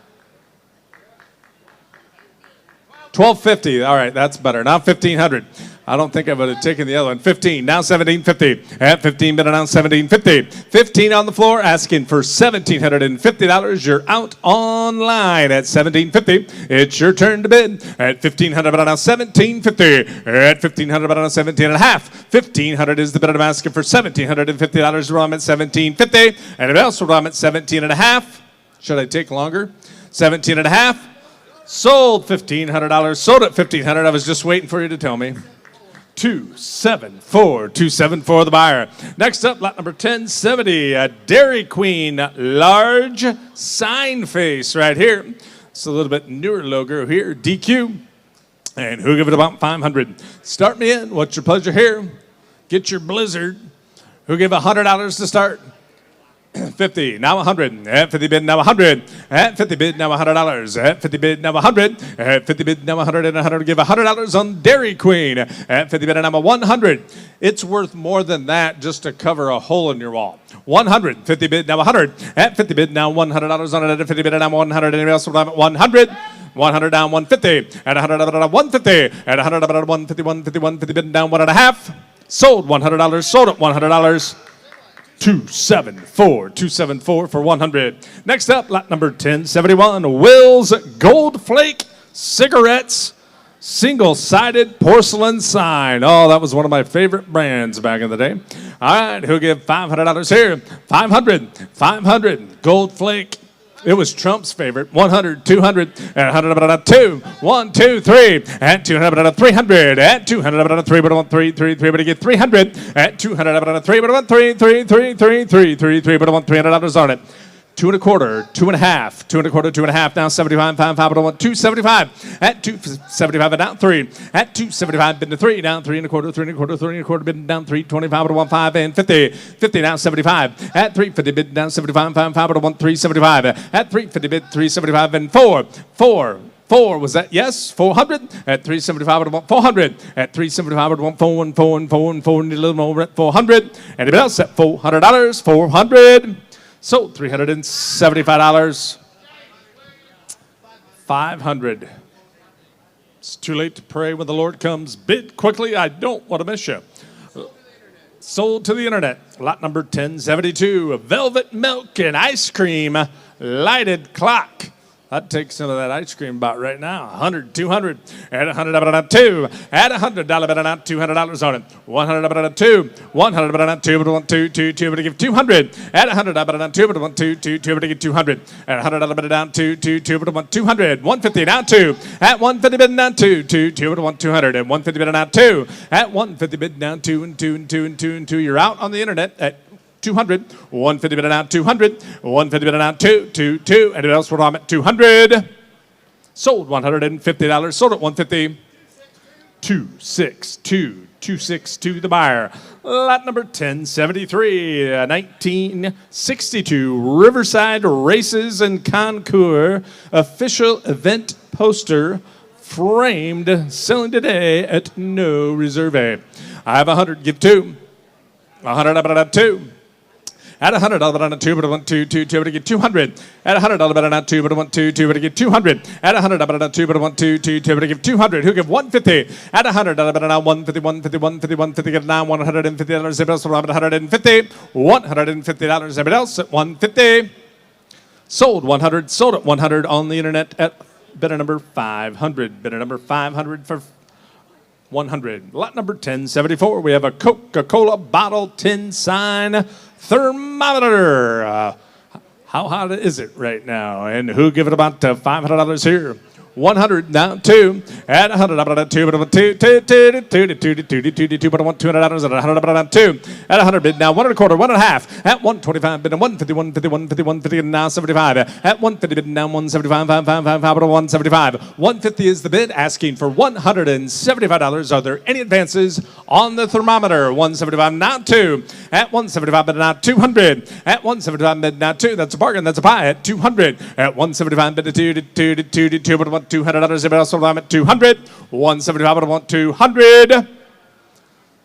1250. All right, that's better. Now 1500. I don't think I would have taken the other one. 15. Now 1750. At 15, but now 1750. 15 on the floor, asking for $1,750. You're out online at 1750. It's your turn to bid. At 1500, but now 1750. At 1500, but now 17 and a half. 1500 is the bid. I'm asking for $1,750. I'm at 1750. Anybody else? I'm at 17 and a half. Should I take longer? 17 and a half. Sold $1,500. Sold at $1,500. I was just waiting for you to tell me. 274. 274 the buyer. Next up, lot number 1070. A Dairy Queen large sign face right here. It's a little bit newer logo here. DQ. And who give it about 500? Start me in. What's your pleasure here? Get your blizzard. Who give $100 to start? 50, now 100. At 50 bid, now 100. At 50 bid, now $100. At 50 bid, now 100. At 50 bid, now 100 and 100. Give $100 on Dairy Queen. At 50 bid, now 100. It's worth more than that just to cover a hole in your wall. 100. 50 bid, now 100. At 50 bid, now $100 on it. At 50 bid, now 100. Anybody else will have 100? 100 down 150. At 100 down 150. At 100 down 150, 150, 150 bid down 1.5. Sold $100. Sold at $100. 274 for 100. Next up, lot number 1071, Will's Gold Flake Cigarettes, single-sided porcelain sign. Oh, that was one of my favorite brands back in the day. All right, who'll give $500 here? 500, Gold Flake. It was Trump's favorite. 100, 200, and 100, 2, 1, 2, 3, at 200, 300, at 200, 3, but 1, 3, 3, 3, but you get 300, at 200, 3, but 1, 3, 3, 3, 3, 3, 3, 3, but 1, $300 on it. 2 1/4, 2 1/2, 2 1/4, 2 1/2, now 75, 5, 5, but 1, 275, at 275, down 3, at 275, bid to 3, down 3 1/4, 3 1/4, 3 1/4, bid down 3, 25, but 1, 5, and 50, 50, now 75, at 350, bid down 75, 5, 5, but 1, 375, at 350, bid 375, and 4, was that yes? 400 at 375 at 400 at 375 at 4 need a little more at 400. Anybody else at $400? 400. Sold $375. 500. It's too late to pray when the Lord comes. Bid quickly. I don't want to miss you. Sold to the internet. Lot number 1072. Velvet milk and ice cream lighted clock. I'd take some of that ice cream about right now. 100, 200, at 100, about 2, at $100, about $200 on it. 100, about 2, 100, about 2, but 1, 2, 2, 2, but to give 200, at 100, about 2, but 1, 2, 2, 2, but to give 200, at 100, about down 2, 2, 2, but 1, 200, 150, down 2, at 150, bid down 2, 2, 2, but 1, 200, and 150, bid down 2, at 150, bid down 2, and 2, and 2, and 2, and 2. You're out on the internet at 200, 150 bid out 200, 150 bid out 2, 2, 2. Anybody else want I'm at 200? Sold $150. Sold at 150. 262 the buyer. Lot number 1073, 1962 Riverside Races and Concours official event poster framed, selling today at no reserve. I have 100, give 2. 100 up at 2. At $100, on a 2, but I want 2, but I get 200. At $100, but I not 2, but I want 2, but I get 200. At $100, but I not 2, but I want 2, but I give 200. Who give 150? At $100, but I now 150, 150, get now $150. Everybody else around $150. $150. Everybody else at 150. Sold 100. Sold at 100 on the internet at bidder number 500. Bidder number 500 for 100. Lot number 1074. We have a Coca-Cola bottle tin sign thermometer. How hot is it right now? And who give it about $500 here? 100 now 2 at 100 up at 2 but I want 2 but I want $200 at 100 up 2 at 100 bid now 1 1/4 1 1/2 at 125 bid now 150 150 now 75 at 150 bid now 175 555 but 175 150 is the bid asking for $175. Are there any advances on the thermometer? 175 now 2 at 175 bid now 200 at 175 bid now 2. That's a bargain. That's a buy at 200 at 175 bid 2 but I want $200. Everybody else sold. I'm at 200. 175. But I want 200.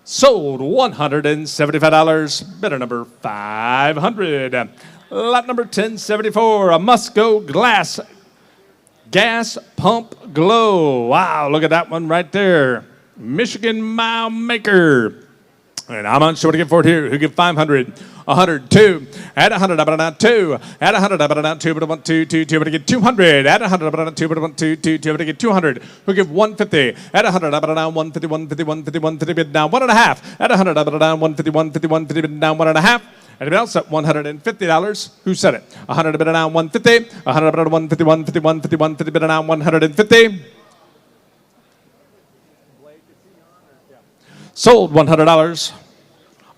Sold $175. Bidder number 500. Lot number 1074. A Musco glass gas pump glow. Wow, look at that one right there. Michigan Mile Maker. And how much should I get for it here? Who give 500? 102 at 100 but not 2 at 100 but not 2 but I want 2 but I get 200 at 100 but not 2 but I want 2 but I get 200. Who give 150 at 100 but now 150 bid now 1 1/2 at 100 but now 150 bid now 1 1/2. Anybody else at $150? Who said it? 100 bid now 150 100 bid 150 bid now 150. Sold $100.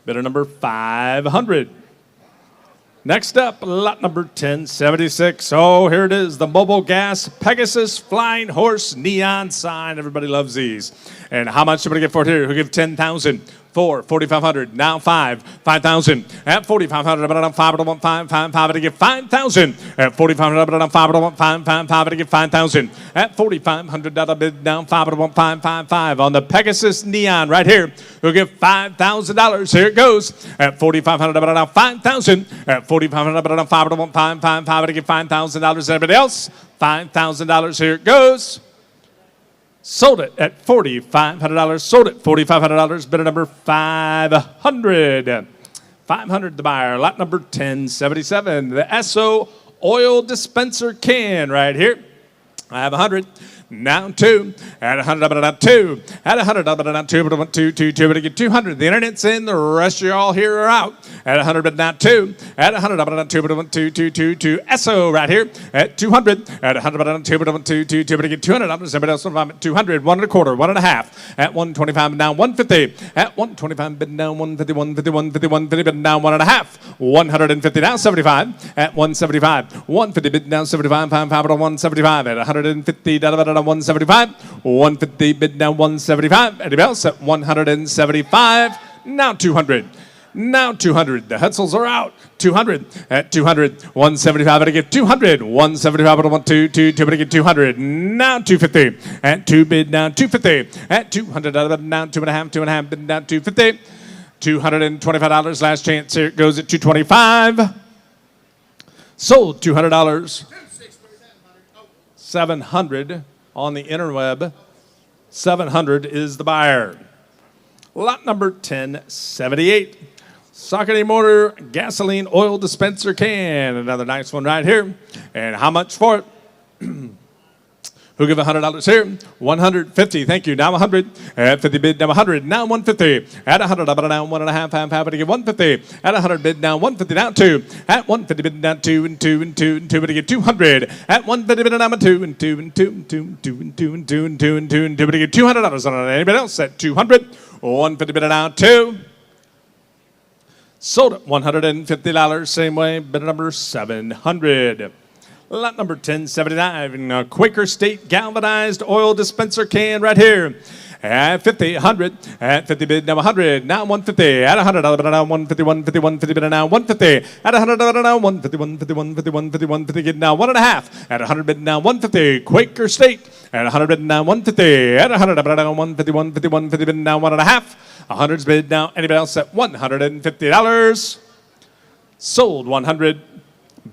Bidder number 500. Next up, lot number 1076. Oh, here it is, the Mobile Gas Pegasus Flying Horse Neon sign. Everybody loves these. And how much should I get for it here? Who give 10,000? 4, 4,500. Now 5, 5,000. At 4,500, but I don't 5, but I want 5, 5, 5, but I get 5,000. At 4,500, but I don't 5, but I want 5, 5, 5, but I get 5,000. At 4,500, bid down 5, but I want 5, 5, 5 on the Pegasus Neon right here. We'll give $5,000. Here it goes. At 4,500, but I don't 5,000. At 4,500, but I don't 5, but I want 5, 5, 5, but I get $5,000. Everybody else, $5,000. Here it goes. Sold it at $4,500. Sold it $4,500. Bidder number 500. 500 the buyer. Lot number 1077. The Esso oil dispenser can right here. I have 100. Now 2 at 100 but not 2 at 100 but not 2 but I want 2 but I get 200. The internet's in. The rest of y'all here are out at 100 but not 2 at 100 but not 2 but I want 2 Esso right here at 200 at 100 but not 2 but I want 2 but I get $200. Everybody else I'm at 200. 1 1/4 1 1/2 at 125 now 150 at 125 bid down 150 bid down 1 1/2 150 now 75 at 175 150 bid down 75 5 but 175 at 150 175 150 bid down 175. Anybody else at 175? Now 200. Now 200. The Hetzels are out. 200 at 200. 175 but I get 200. 175 but I want 2 but I get 200. Now 250 at 2 bid down 250 at 200 now 2.5 bid down 250. $225. Last chance. Here it goes at 225. Sold $200. 700 on the interweb. 700 is the buyer. Lot number 1078. Socket motor gasoline oil dispenser can. Another nice one right here. And how much for it? Who give $100 here? 150. Thank you. Now 100. At 50 bid, now 100. Now 150. At 100, but now 1 1/2, half, but I get 150. At 100 bid, now 150. Now 2. At 150 bid, now 2 and 2 and 2 and 2, but I get 200. At 150 bid, now 2 and 2 and 2 and 2 and 2 and 2 and 2 and 2 and 2 and 2, but I get $200 on it. Anybody else at 200? 150 bid, now 2. Sold at $150. Same way, bid number 700. Lot number 1079, Quaker State galvanized oil dispenser can right here at 50, 100, at 50 bid now 100, now 150, at 100, now 150, 150, 150 bid now 150, at 100, now 150, 150, 150, 150, 150 bid now 1.5, at 100 bid now 150, Quaker State, at 100 bid now 150, at 100, now 150, 150, 150 bid now 1.5, 100's bid now, anybody else at $150, sold 100.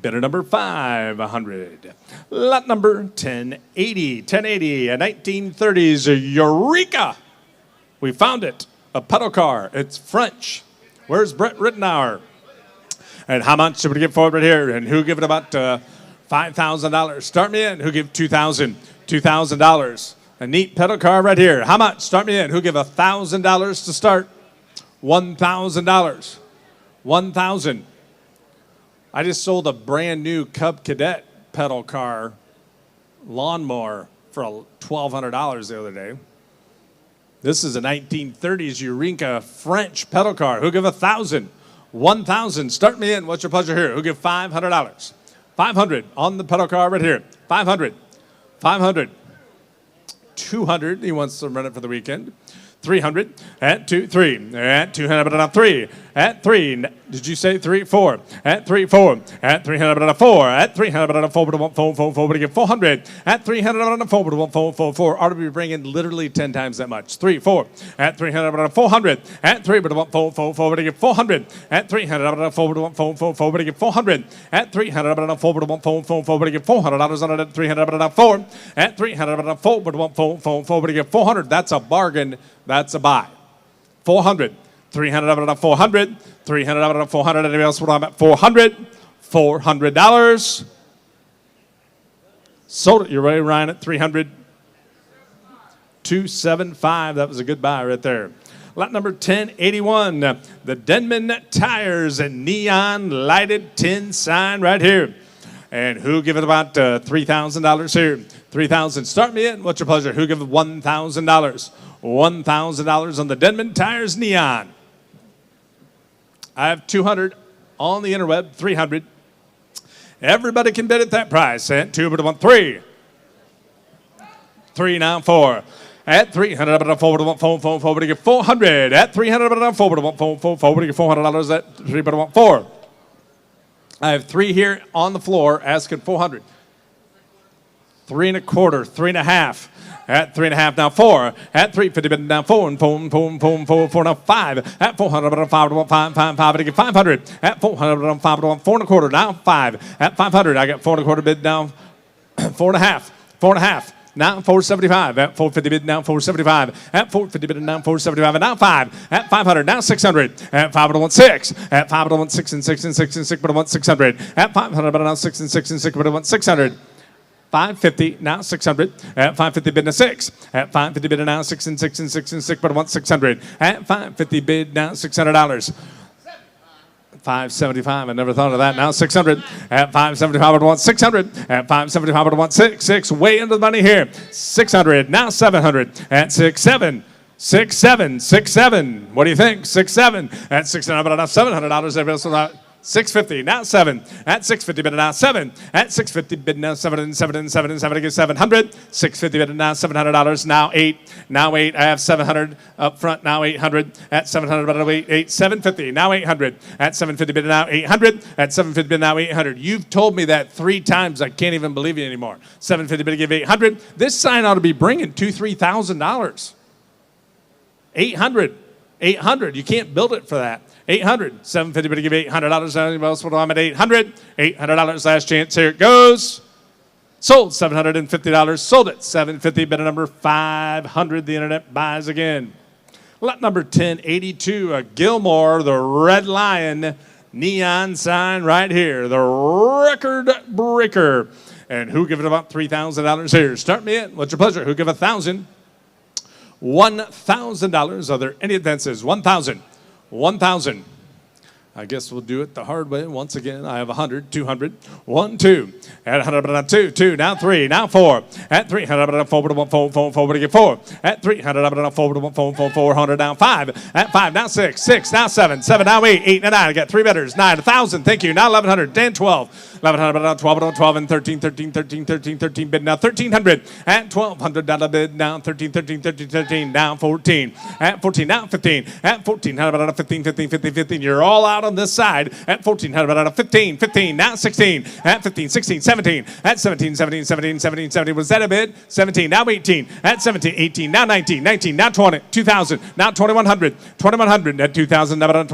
Bidder number 500. Lot number 1080. 1080, a 1930s Eureka. We found it. A pedal car. It's French. Where's Brett Rittenauer? And how much should we give for it right here? And who give it about $5,000? Start me in. Who give $2,000? $2,000. A neat pedal car right here. How much? Start me in. Who give $1,000 to start? $1,000. $1,000. I just sold a brand new Cub Cadet pedal car lawnmower for $1,200 the other day. This is a 1930s Eureka French pedal car. Who give $1,000? $1,000. Start me in. What's your pleasure here? Who give $500? $500 on the pedal car right here. $500. $500. $200. He wants to run it for the weekend. $300 at 2, 3 at 200 at 3 at 3. Did you say 3, 4 at 3, 4 at 300 at 4 at 300 at 4 to get 400 at 300 at 4 to 4 ought to be bringing literally 10 times that much. 3, 4 at 300 at 400 at 3 to 4 to get 400 at 300 at 4 to get 400 at 300 at 4 to get $400 on it at 300 at 4 at 300 at 4 to get 400. That's a bargain. That's a buy. 400. 300 of it at 400. 300 of it at 400. Anybody else? What I'm at 400. $400. Sold it. You're ready, Ryan, at 300. 275. That was a good buy right there. Lot number 1081. The Denman Tires and neon lighted tin sign right here. And who give it about $3,000 here? $3,000. Start me in. What's your pleasure? Who give it $1,000? $1,000 on the Denman Tires neon. I have 200 on the interweb. 300. Everybody can bid at that price. And 2 but 1 3. 3 now 4. At 300 but 4 but 4 4 but get 400. At 300 but 4 but 4 4 but get $400 at 3 but 4. I have 3 here on the floor asking 400. 3 1/4, 3 1/2. At 3 1/2 now 4. At 350 bid now 4 and 4 now 5. At 400 but 5 to 5 5 to get 500. At 400 but 5 to 4 1/4 now 5. At 500 I got 4 1/4 bid now 4 1/2. 4 1/2. Now 475. At 450 bid now 475. At 450 bid now 475 and now 5. At 500 now 600. At 5 to 1 6. At 5 to 1 6 and 6 and 6 and 6 but 1 600. At 500 but now 6 and 6 and 6 but 1 600. 550 now 600. At 550 bid now 6. At 550 bid now 6 and 6 and 6 and 6 but 1 600. At 550 bid now $600. 575. I never thought of that. Now 600. At 575 but 1 600. At 575 but 1 6 6. Way into the money here. 600. Now 700. At 6 7. 6 7. 6 7. What do you think? 6 7. At 600 but now $700. Everybody else 650, now 7. At 650 bid now 7. At 650 bid now 7 and 7 and 7 and 7 to get 700. 650 bid now $700. Now 8. Now 8. I have 700 up front. Now 800. At 700 bid now 8. 750. Now 800. At 750 bid now 800. At 750 bid now 800. You've told me that 3 times. I can't even believe you anymore. 750 bid to give 800. This sign ought to be bringing $2,000-$3,000. 800. 800. You can't build it for that. 800. 750 but to give $800. Anybody else? I'm at 800. $800. Last chance. Here it goes. Sold $750. Sold it. 750. Bid number 500. The internet buys again. Lot number 1082. A Gilmore, the Red Lion neon sign right here. The record breaker. And who give it about $3,000 here? Start me in. What's your pleasure? Who give $1,000? $1,000. Are there any advances? 1,000. 1,000. I guess we'll do it the hard way. Once again, I have 100, 200, 1, 2. At 100, 2, 2, now 3, now 4. At 300, 4, 4, 4, 4, to get 4. At 300, 4, 4, 400, down 5. At 5, now 6, 6, now 7, 7, now 8, 8, now 9. I got 3 bidders, 9, 1,000, thank you. Now 1,100, 10, 12. 1,100, 12, 12, and 13, 13, 13, 13, 13, bid now 1,300. At 1,200, down a bid, now 13, 13, 13, 13, down 14. At 14, now 15. At 14, 15, 15, 15, 15. You're all out on this side. At 14, 15, 15, now 16. At 15, 16, 17. At 17, 17, 17, 17, 17. Was that a bid? 17, now 18. At 17, 18, now 19, 19, now 20, 2,000, now 2,100, 2,100. At 2,000, now 21,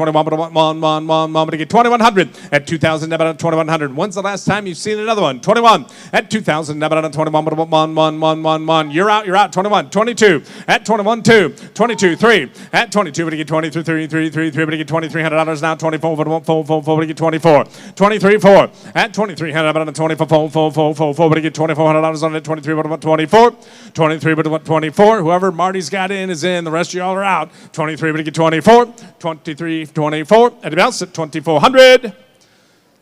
2,100. At 2,000, now 2,100. When's the last time you've seen another one? 21. At 2,000, now 21, you're out, you're out. 21, 22. At 21, 2, 22, 3. At 22, but you get 23, 3, 3, 3, 3, but you get $2,300 now. 24, 4, 4, 4, but you get 24. 23, 4. At 2,300, 24, 4, 4, 4, 4, 4, but you get $2,400 on it. 23, but 24. 23, but 24. Whoever Marty's got in is in. The rest of y'all are out. 23, but you get 24. 23, 24. Anybody else at 2,400?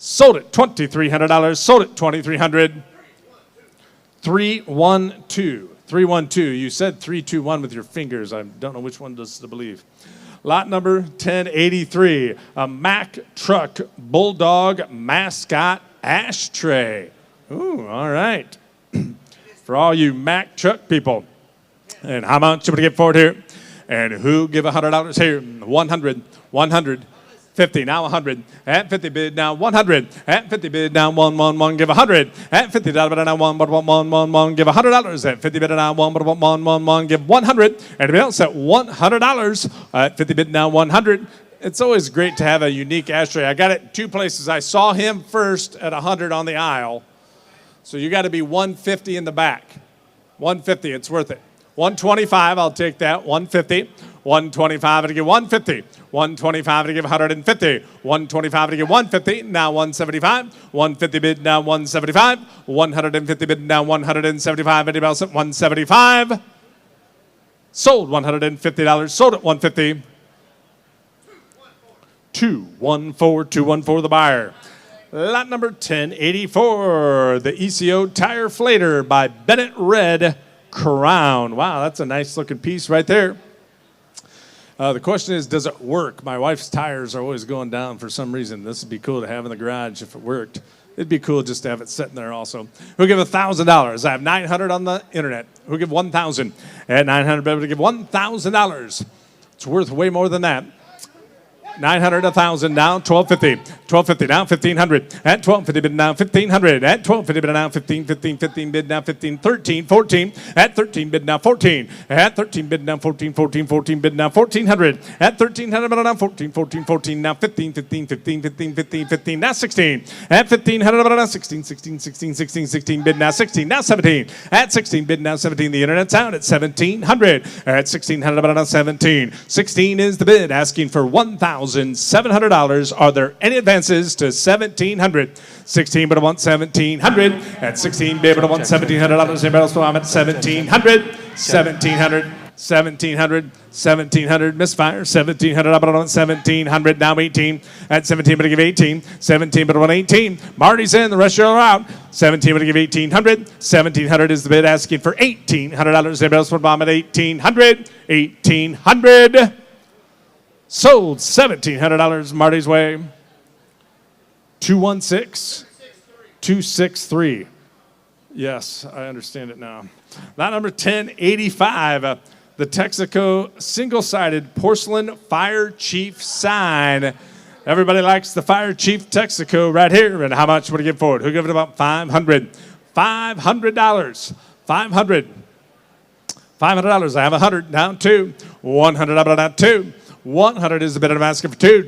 Sold it, $2,300. Sold it, $2,300. 312. 312. You said 321 with your fingers. I don't know which one does to believe. Lot number 1083. A Mack Truck Bulldog Mascot Ashtray. Ooh, all right. For all you Mack Truck people. And how much you going to get for it here? And who give $100 here? 100. 100. 50, now 100. At 50 bid, now 100. At 50 bid, now 1, give 100. At 50 bid, now 1, give $100. At 50 bid, now 1, give 100. Anybody else at $100? At 50 bid, now 100. It's always great to have a unique ashtray. I got it 2 places. I saw him first at 100 on the aisle. So you got to be 150 in the back. 150, it's worth it. 125, I'll take that. 150. 125 to give 150. 125 to give 150. 125 to give 150. Now 175. 150 bid, now 175. 150 bid, now 175. Anybody else at 175? Sold $150. Sold at 150. 214 the buyer. Lot number 1084. The ECO Tire Flater by Bennett Red Crown. Wow, that's a nice looking piece right there. The question is, does it work? My wife's tires are always going down for some reason. This would be cool to have in the garage if it worked. It'd be cool just to have it sitting there also. Who'll give $1,000? I have 900 on the internet. Who'll give 1,000? At 900, be able to give $1,000. It's worth way more than that. 900, 1,000, now 1,250. 1,250, now 1,500. At 1,250 bid, now 1,500. At 1,250 bid, now 15, 15, 15 bid, now 15, 13, 14. At 13 bid, now 14. At 13 bid, now 14, 14, 14 bid, now 1,400. At 1,300 bid, now 14, 14, 14, now 15, 15, 15, 15, 15, 15, now 16. At 1,500 bid, now 16, 16, 16, 16, 16 bid, now 16, now 17. At 16 bid, now 17. The internet's out at 1,700. At 1,600 bid, now 17. 16 is the bid, asking for $1,700. Are there any advances to 1,700? 16 but I want 1,700. At 16 bid but I want $1,700. Anybody else? I'm at 1,700. 1,700. 1,700. 1,700. Misfire. 1,700. But I want 1,700. Now 18. At 17 but I give 18. 17 but I want 18. Marty's in. The rest of you are out. 17 but I give 1,800. 1,700 is the bid, asking for $1,800. Anybody else? I'm at 1,800. 1,800. Sold $1,700 Marty's way. 216 263. Yes, I understand it now. Lot number 1085. The Texaco single-sided porcelain Fire Chief sign. Everybody likes the Fire Chief Texaco right here. And how much would I give for it? Who give it about $500? $500. $500. $500. I have 100. Down 2. 100 up and down 2. 100 is the bid I'm asking for 2,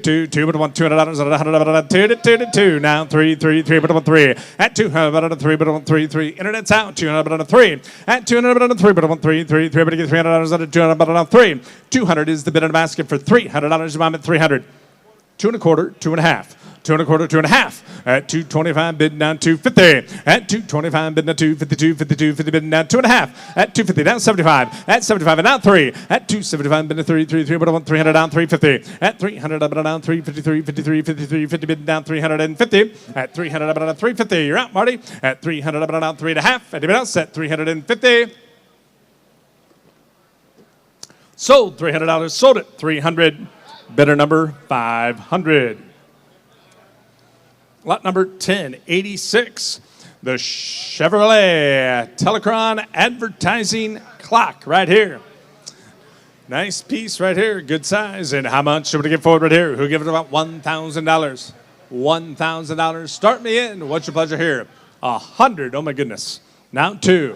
but I want $200 at 100, 2. Now 3, but I want 3. At 200, 3, but I want 3. Internet's out, 200, but I want 3. At 200, 3, but I want 3, but I get $300 at 200, but I want 3. 200 is the bid I'm asking for $300. I'm at 300. 2 and a quarter, 2 and a half. 2 and a quarter, 2 and a half. At 225, bidding down 250. At 225, bidding down 252, 52, 50, bidding down 2 and a half. At 250, down 75. At 75, and down 3. At 275, bidding 3, 3, 3, but I want 300 down 350. At 300, down 353, 53, 53, 50, bidding down 350. At 300, down 350. You're out, Marty. At 300, down 3 and a half. Anybody else at 350? Sold $300. Sold it 300. Bidder number 500. Lot number 1086, the Chevrolet Telecron advertising clock right here. Nice piece right here, good size. And how much should we get forward right here? Who'll give it about $1,000? $1,000. Start me in. What's your pleasure here? 100. Oh my goodness. Now 2.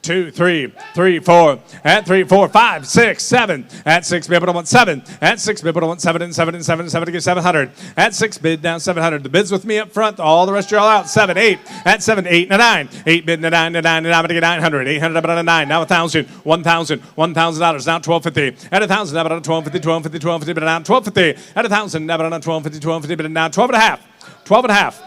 2, 3, 3, 4. At 3, 4, 5, 6, 7. At 6, bid, I want 7. At 6, bid, I want 7 and 7 and 7 and 7 to get 700. At 6, bid down 700. The bids with me up front. All the rest are all out. 7, 8. At 7, 8 and a 9. 8 bid and a 9 and 9 and I'm going to get 900. 800 about a 9. Now 1,000. $1,000. $1,000. Now 1,250. At 1,000. Now about 1,250. 1,250. 1,250. But now 1,250. At 1,000. Now about 1,250. 1,250. But now 12 and a half. 12 and a half.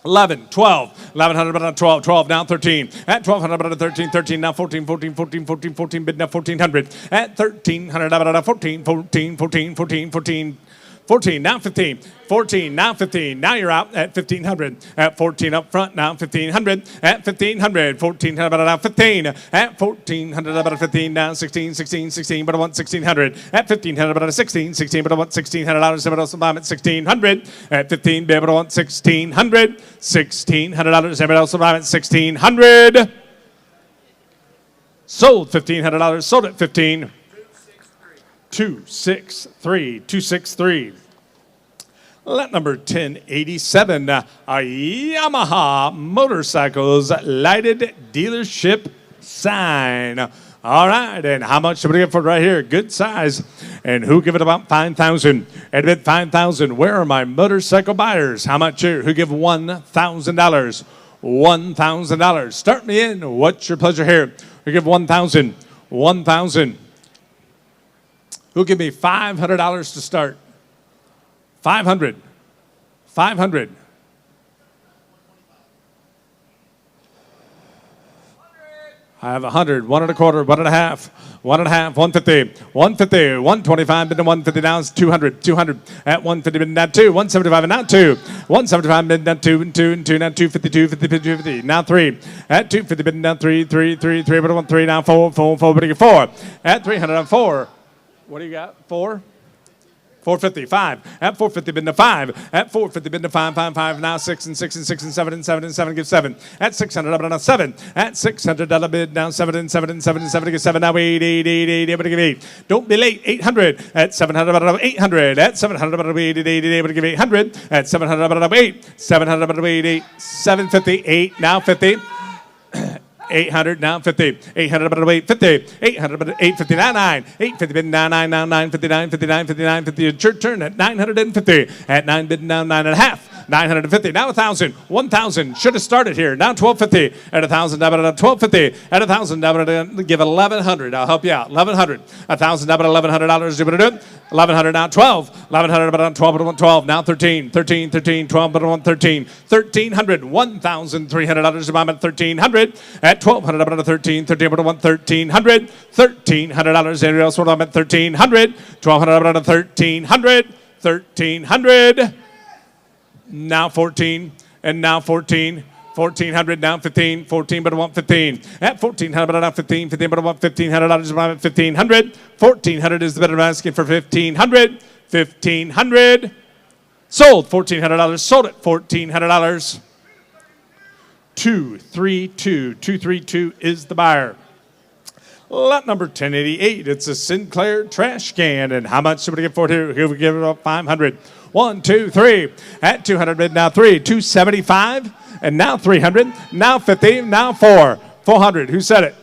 11, 12, 1,100, about 12, 12, now 13. At 1,200, about 13, 13, now 14, 14, 14, 14, 14, bid now 1,400. At 1,300, about 14, 14, 14, 14, 14. 14, now 15, 14, now 15, now you're out at 1,500, at 14 up front, now 1,500, at 1,500, 1,400, about now 15, at 1,400, about 15, now 16, 16, 16, but I want 1,600, at 1,500, about 16, 16, but I want $1,600, but also I'm at 1,600, at 15, but I want $1,600, $1,600, everybody else I'm at 1,600, sold $1,500, sold at 15. 263, 263. Lot number 1087, a Yamaha Motorcycles lighted dealership sign. All right, and how much should we get for it right here? Good size. And who give it about 5,000? And bid 5,000. Where are my motorcycle buyers? How much here? Who give $1,000? $1,000. Start me in. What's your pleasure here? Who give 1,000? 1,000. Who'll give me $500 to start? 500. 500. I have 100, 1 and a quarter, 1 and a half, 1 and a half, 150, 150, 125, bid to 150, now it's 200, 200, at 150, bid now 2, 175, and now 2, 175, bid now 2, and 2, and 2, now 252, 50, 50, 50, now 3, at 250, bid now 3, 3, 3, 3, but I want 3, now 4, 4, 4, but I get 4, at 300, I'm 4. What do you got? 4? 450, 5. At 450, bid to 5. At 450, bid to 5, 5, 5. Now 6 and 6 and 6 and 7 and 7 and 7 give 7. At 600, up and 7. At $600 bid down 7 and 7 and 7 and 7 to get 7. Now 8, 8, 8, 8, able to give 8. Don't be late. 800. At 700, about 800. At 700, about 8, 8, 8, able to give 800. At 700, about 8. 700, about 8, 8. 750, 8. Now 50. 800, now 50. 800, about 850. 800, about 850, now 9. 850, bid now 9, now 959, 59, 59, 50. Your turn at 950. At 9, bid now 9 and a half. 950, now 1,000. 1,000, should have started here. Now 1,250. At 1,000, now 1,250. At 1,000, now give 1,100. I'll help you out. 1,100. 1,000, now $1,100. You better do it. 1,100, now 12. 1,100, about 12, but 12. Now 13. 13, 13, 12, but I want 13. 1,300. $1,300. I'm at 1,300. At 1,200, about 13. 13, but I want 1,300. $1,300. Anybody else want? I'm at 1,300. 1,200, about 1,300. 1,300. Now 14, and now 14, 1,400, now 15, 14, but I want 15. At 1,400, but I want 15, 15, but I want $1,500, but I'm at 1,500. 1,400 is the bid I'm asking for 1,500. 1,500. Sold $1,400, sold it $1,400. 232, 232 is the buyer. Lot number 1088, it's a Sinclair trash can. And how much should we get for it here? Here we give it up 500. 1, 2, 3. At 200, bid now 3. 275, and now 300. Now 50, now 4. 400, who said it?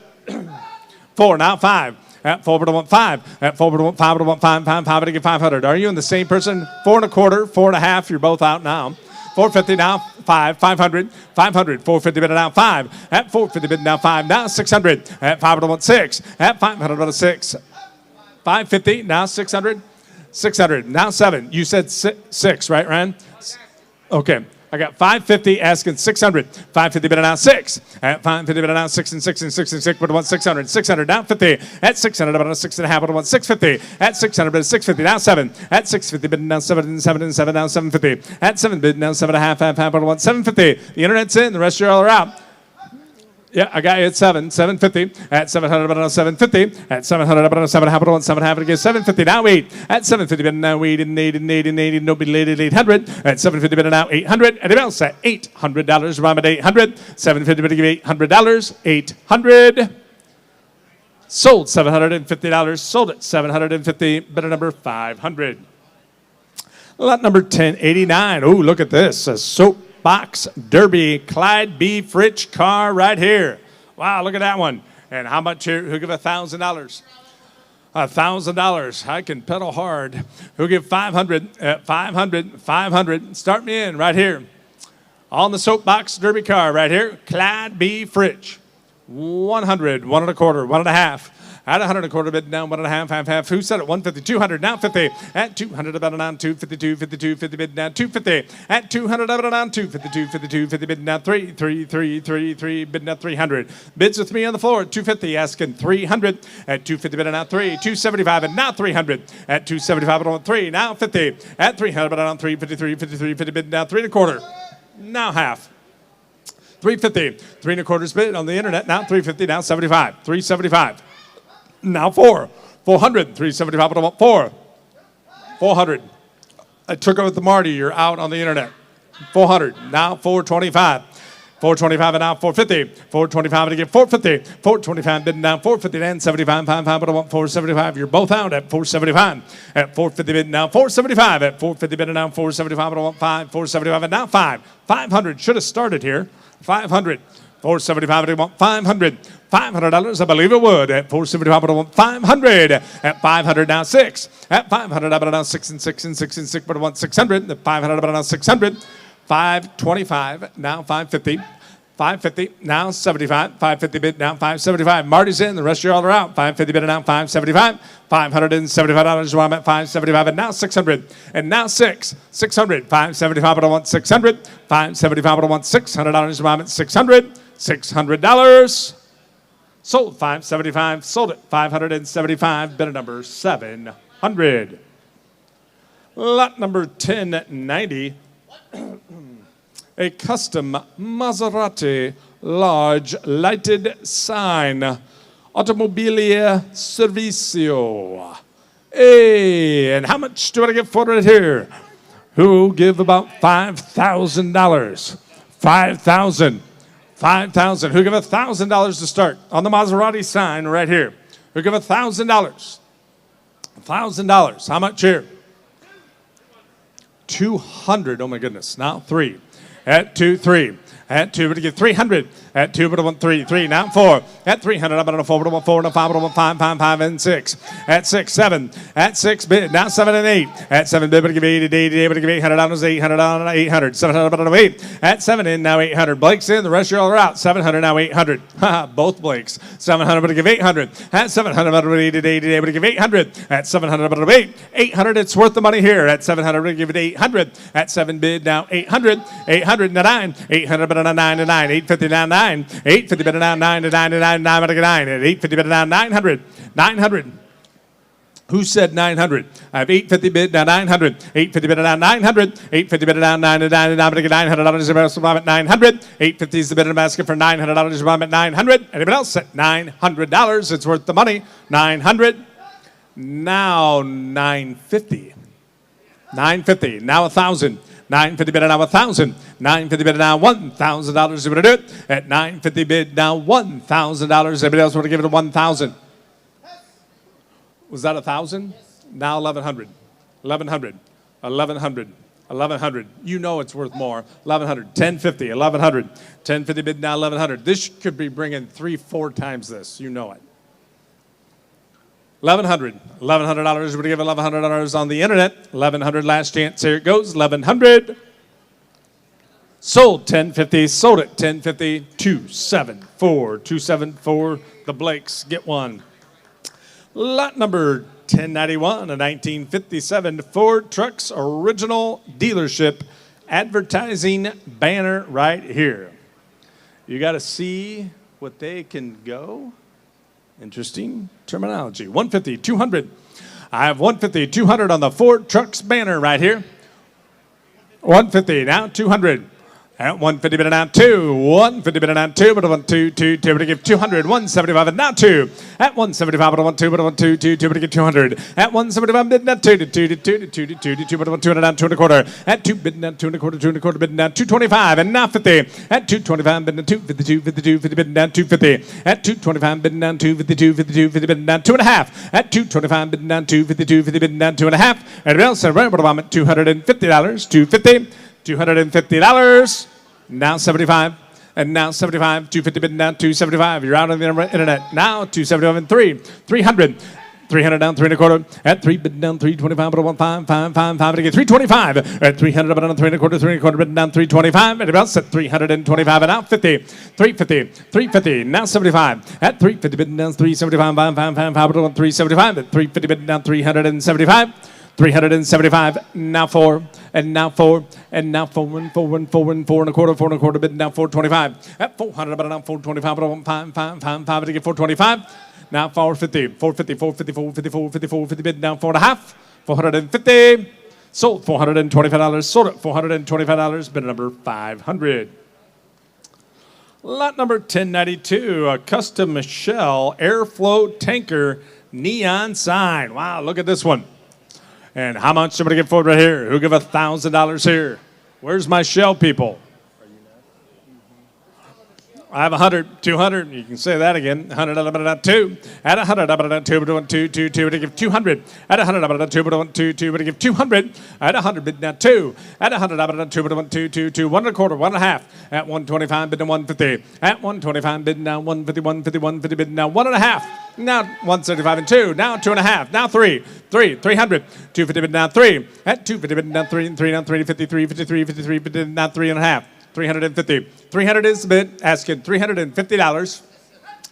4, now 5. At 4, but I want 5. At 4, but I want 5, but I want 5, 5, 5, but I get 500. Are you in the same person? 4 and a quarter, 4 and a half, you're both out now. 450 now, 5, 500, 500, 450 bid now 5. At 450 bid now 5, now 600. At 5, but I want 6. At 500, about 6. 550, now 600. 600. Now 7. You said 6, right, Ryan? Okay. I got 550 asking 600. 550 bid now 6. At 550 bid now 6 and 6 and 6 and 6 but 1 600. 600 down 50. At 600 about a 6.5 but 1 650. At 600 bid 650 now 7. At 650 bid now 7 and 7 and 7 now 750. At 7 bid now 7.5 half but 1 750. The internet's in. The rest of you all are out. Yeah, I got you at 750. At 700, about 750. At 700, about 7 half, 1 7 half, again 750. Now 8. At 750, but now 8 and 8 and 8 and 8 and no be late at 800. At 750, but now 800. And else at $800. Round at 800. 750, but give $800. 800. Sold $750. Sold it $750. Better number 500. Lot number 1089. Oh, look at this. A Soapbox Derby Clyde B. Fritch car right here. Wow, look at that one. And how much here? Who'll give $1,000? $1,000. I can pedal hard. Who'll give 500? 500. 500. Start me in right here. On the Soapbox Derby car right here. Clyde B. Fritch. 100. 1 1/4. 1 1/2. At 100 1/4 bid down 1 1/2 half. Who said it? 150, 200 now 50. At 200 about down 252, 52, 50 bid down 250. At 200 about down 252, 52, 50 bid down 3 bid down 300. Bids with me on the floor at 250 asking 300. At 250 bid down 3, 275 and now 300. At 275 on 3 now 50. At 300 about down 353, 53, 50 bid down 3 1/4. Now half. 350, 3 1/4 bid on the internet. Now 350, now 75, 375. Now 4, 400, 375, but 4, 400. I took it with the Marty. You're out on the internet. 400, now 425. 425 and now 450. 425 and again 450. 425 bidding down 450 and 75. 55 but I want 475. You're both out at 475. At 450 bidding down 475. At 450 bidding down 475 but I want 5. 475 and now 5. 500 should have started here. 500. 475 and I want 500. $500, I believe it would. At 475, I want 500. At 500, now 6. At 500, I bought now 6 and 6 and 6 and 6, but I want 600. At 500, I bought now 600. 525, now 550. 550, now 75. 550 bid, now 575. Marty's in, the rest of you all are out. 550 bid, now 575. $575, I'm at 575, and now 600. And now 6. 600. 575, but I want 600. 575, but I want $600, I'm at 600. $600. Sold 575, sold it 575, bidder number 700. Lot number 1090, a custom Maserati large lighted sign, Automobilia Servicio. Hey, and how much do I get for it here? Who give about $5,000? 5,000. 5,000. Who give $1,000 to start on the Maserati sign right here? Who give $1,000? $1,000. How much here? 200. Oh my goodness. Now 3. At 2, 3. At 2, but to get 300. At 2, but I want 3. 3, now 4. At 300, I'm on 4, but I want 4, and 5, but I want 5, 5, 5, and 6. At 6, 7. At 6, bid. Now 7 and 8. At 7, bid, but I give 80, 80, but I give $800, $800, 800. 700, but I 8. At 7 in, now 800. Blake's in, the rest of you all are out. 700, now 800. Both Blakes. 700, but I give 800. At 700, but I 80, 80, but I give 800. At 700, but I 8. 800, it's worth the money here. At 700, I give it 800. At 7 bid, now 800. 800, now 9. 800, but I 9 to 9. 850, now 9. 850 better down 9 to 9 to 9 9 to 9 at 850 better down 900 900. Who said 900? I have 850 bid now 900. 850 bid down 900. 850 bid down 9 to 9 to 9 to $900 at 900. 850 is the bid in the basket for $900 at 900. Anybody else at $900? It's worth the money. 900. Now 950. 950. Now 1,000. 950 bid now 1,000. 950 bid now $1,000. You want to do it at 950 bid now $1,000. Everybody else want to give it a 1,000? Was that 1,000? Now 1,100. 1,100. 1,100. 1,100. You know it's worth more. 1,100. 1050. 1,100. 1050 bid now 1,100. This could be bringing 3-4 times this. You know it. 1,100. $1,100. We're going to give $1,100 on the internet. 1,100 last chance. Here it goes. 1,100. Sold 1050. Sold it 1050. 274. 274. The Blakes get one. Lot number 1091, a 1957 Ford Trucks original dealership advertising banner right here. You got to see what they can go. Interesting terminology. 150, 200. I have 150, 200 on the Ford Trucks banner right here. 150, now 200. At 150, but now 2. 150, but now 2, but 1, 2, 2, 2, but I give 200. 175, and now 2. At 175, but 1, 2, but 1, 2, 2, 2, but I give 200. At 175, bid now 2, 2, 2, 2, 2, 2, 2, but 1, 2, and now 2 and a quarter. At 2, bid now 2 and a quarter, 2 and a quarter, bid now 225, and now 50. At 225, bid now 2, 52, 52, 50, bid now 250. At 225, bid now 2, 52, 52, 50, bid now 2 and a half. At 225, bid now 2, 52, 50, bid now 2 and a half. And we also remember I'm at $250, 250, $250. Now 75, and now 75, 250 bid now 275. You're out on the internet. Now 275 and 3, 300. 300 down, 3 and a quarter. At 3 bid down, 325, but 1, 5, 5, 5, 5, to get 325. At 300 down, 3 and a quarter, 3 and a quarter, bid down 325. And about set 325 and out 50, 350, 350. Now 75. At 350 bid down, 375, 5, 5, 5, 5, but 375. At 350 bid down, 375. 375, now 4, and now 4, and now 4, and 4, and 4, and 4 and a quarter, 4 and a quarter, bid now 425. At 400, but now 425, but 1, 5, 5, 5, 5, to get 425. Now 450, 450, 450, 454, 54, 50, bid now 4 and a half, 450. Sold $425, sold at $425, bid number 500. Lot number 1092, a custom Michelle airflow tanker neon sign. Wow, look at this one. And how much somebody get for it right here? Who give $1,000 here? Where's my Shell people? I have 100, 200. You can say that again. 100, 2. At 100, 2, but 1, 2, 2, 2, but I give 200. At 100, 2, but 1, 2, 2, but I give 200. At 100, bid now 2. At 100, 2, but 1, 2, 2, 2, 1 and a quarter, 1 and a half. At 125, bid now 150. At 125, bid now 150, 150, 150, bid now 1 and a half. Now 175 and 2. Now 2 and a half. Now 3. 300. 250, bid now 3. At 250, bid now 3 and 3. Now 353, 53, 53, bid now 3 and a half. 350. 300 is the bid. Asking $350.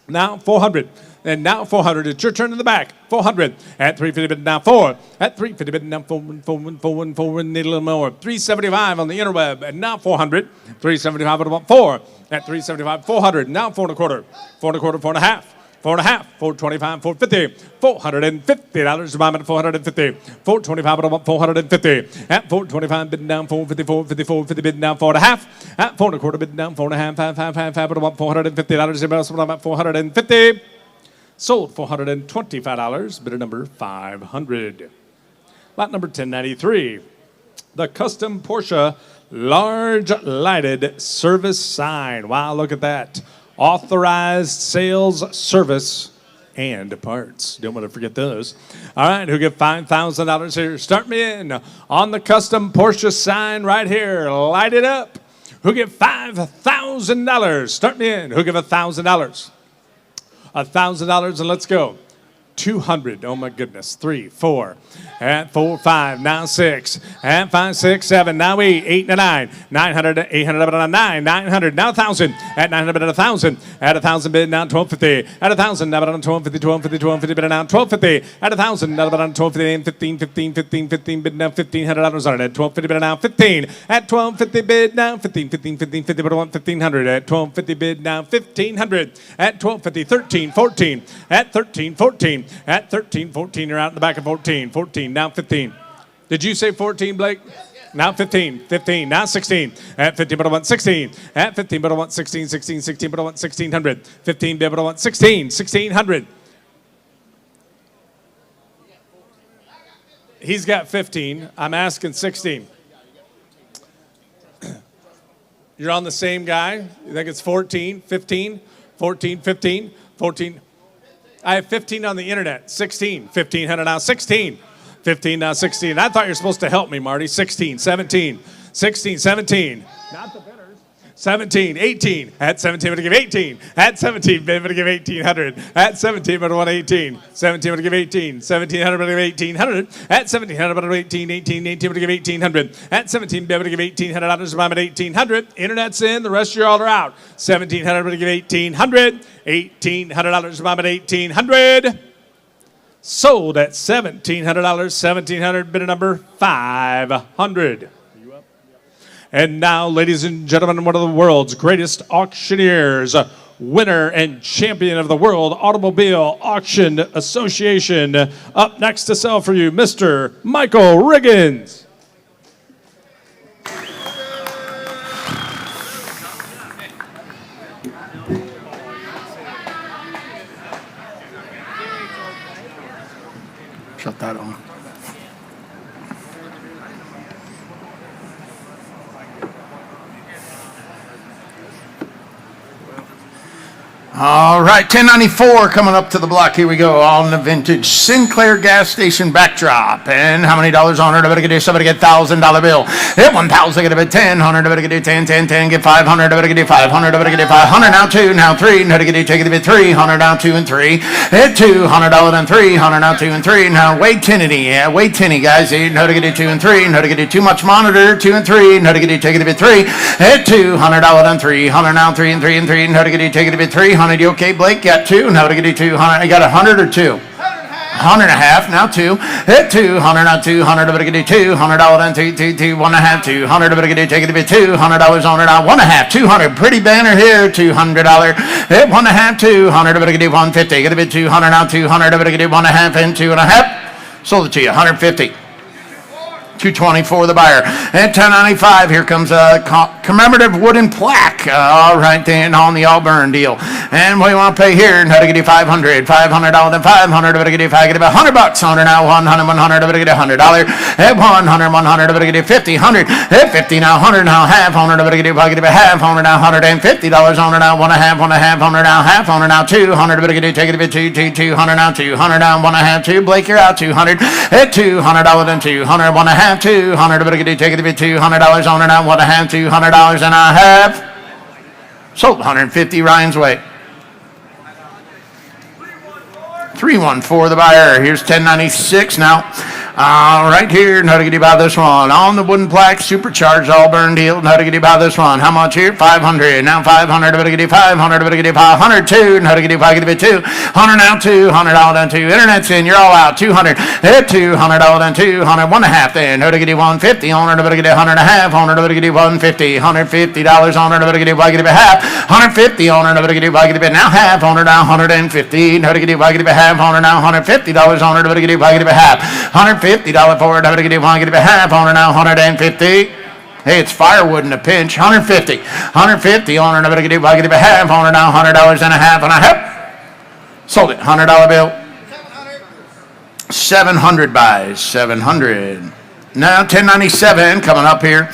Now 400. And now 400. It's your turn in the back. 400. At 350 bid now 4. At 350 bid now 4, 4, 4, 4, need a little more. 375 on the interweb. And now 400. 375 at about 4. At 375, 400. Now 4 and a quarter. 4 and a quarter, 4 and a half. 4 and a half, 425, 450, $450 to buy at 450, 425 at about 450, at 425 bid down 450, 454, 50 bid down 4 and a half, at 4 and a quarter bid down 4 and a half, 5, 5, 5, 5, at about $450, about 450, sold $425, bidder number 500. Lot number 1093, the custom Porsche large lighted service sign. Wow, look at that. Authorized sales, service, and parts. Don't want to forget those. All right, who get $5,000 here? Start me in on the custom Porsche sign right here. Light it up. Who get $5,000? Start me in. Who give $1,000? $1,000 and let's go. 200. Oh my goodness. 3, 4, and 4, 5. Now 6, and 5, 6, 7. Now 8, 8 and 9. 900, 800, 9, 900. Now 1,000. At 900, 1,000. At 1,000 bid now 1,250. At 1,000 now 1,250, 1,250, 1,250 bid now 1,250. At 1,000 now 1,250 and 15, 15, 15, 15 bid now $1,500 on it. At 1,250 bid now 15. At 1,250 bid now 15, 15, 15, 50 bid 1,500. At 1,250 bid now 1,500. At 1,250, 13, 14. At 13, 14. At 13, 14, you're out in the back of 14. 14, now 15. Did you say 14, Blake? Now 15, 15, now 16. At 15, but I want 16. At 15, but I want 16, 16, 16, but I want 1,600. 15, but I want 16, 1,600. He's got 15. I'm asking 16. You're on the same guy? You think it's 14, 15, 14, 15, 14? I have 15 on the internet. 16. 1,500 now. 16. 15 now. 16. I thought you were supposed to help me, Marty. 16. 17. 16. 17. Not the bidders. 17. 18. At 17, I'm going to give 18. At 17, I'm going to give 1,800. At 17, I'm going to want 18. 17, I'm going to give 18. 1,700, I'm going to give 1,800. At 1,700, I'm going to give 18. 18, 18, I'm going to give 1,800. At 17, I'm going to give $1,800. I'm at 1,800. Internet's in. The rest of you all are out. 1,700, I'm going to give 1,800. $1,800. I'm at 1,800. Sold at $1,700. $1,700, bid number $500. And now, ladies and gentlemen, one of the world's greatest auctioneers, winner and champion of the World Automobile Auction Association. Up next to sell for you, Mr. Michael Riggins. Shut that on. All right, 1094 coming up to the block. Here we go on the vintage Sinclair gas station backdrop. And how many dollars on it? Everybody get somebody get $1,000 bill. Hit 1,000, get a bit 10. 100, everybody get 10, 10, 10, get 500, everybody get 500, everybody get 500. Now 2, now 3. Now to get take it a bit 300, now 2 and 3. Hit $200 and 300, now 2 and 3. Now wait tinny, yeah, wait tinny, guys. Now to get 2 and 3. Now to get too much monitor, 2 and 3. Now to get take it a bit 3. Hit $200 and 300, now 3 and 3 and 3. Now to get take it a bit 300. You okay, Blake? Got 2. Now to get 200. You got 100 or 2? 100 and a half. Now 2. Hit 200. Now 200. But get $200 and 2, 1 and a half. 200. But get take it a bit $200 on it. Now 1 and a half. 200. Pretty banner here. $200. Hit 1 and a half. 200. But get 150. Get a bit 200. Now 200. But get 1 and a half and 2 and a half. Sold it to you. 150. 220 for the buyer. At 1095, here comes a commemorative wooden plaque. All right, then on the Auburn deal. And what do you want to pay here? How to get you 500, $500, then 500, but to get you $100 on it now. 100, 100, but to get $100. At 100, 100, but to get you 50, 100. At 50 now, 100 now, half 100, but to get you half 100 now, $150 on it now. 1 and a half, 100 now, half 100 now, 200, but to get you take it a bit 200 now, 200 now, 1 and a half, 2. Blake, you're out 200. At $200 then 200, 1 and a half. 200, but I get take it to be $200 on it now. What I have $200 and I have sold 150. Ryan's way. 314 the buyer. Here's 1096 now. Right here, how to get you by this one? On the wooden plaque, supercharged Auburn deal. How to get you by this one? How much here? 500. Now 500. How to get you 500. How to get you 500. 2. How to get you 500. 200 now. $200 then 2. Internet's in. You're all out. 200. Hit $200 then 200. 1 and a half then. How to get you 150 on it? How to get you 100 and a half on it? How to get you 150. $150 on it? How to get you half. 150 on it? How to get you now half on it now. 150. How to get you half on it now. $150 on it? How to get you half. $150 for it. How to get you half on it now. 150. Hey, it's firewood in a pinch. 150. 150 on it. How to get you half on it now. $100 and a half and a half. Sold it. $100 bill. 700 buys. 700. Now 1097 coming up here.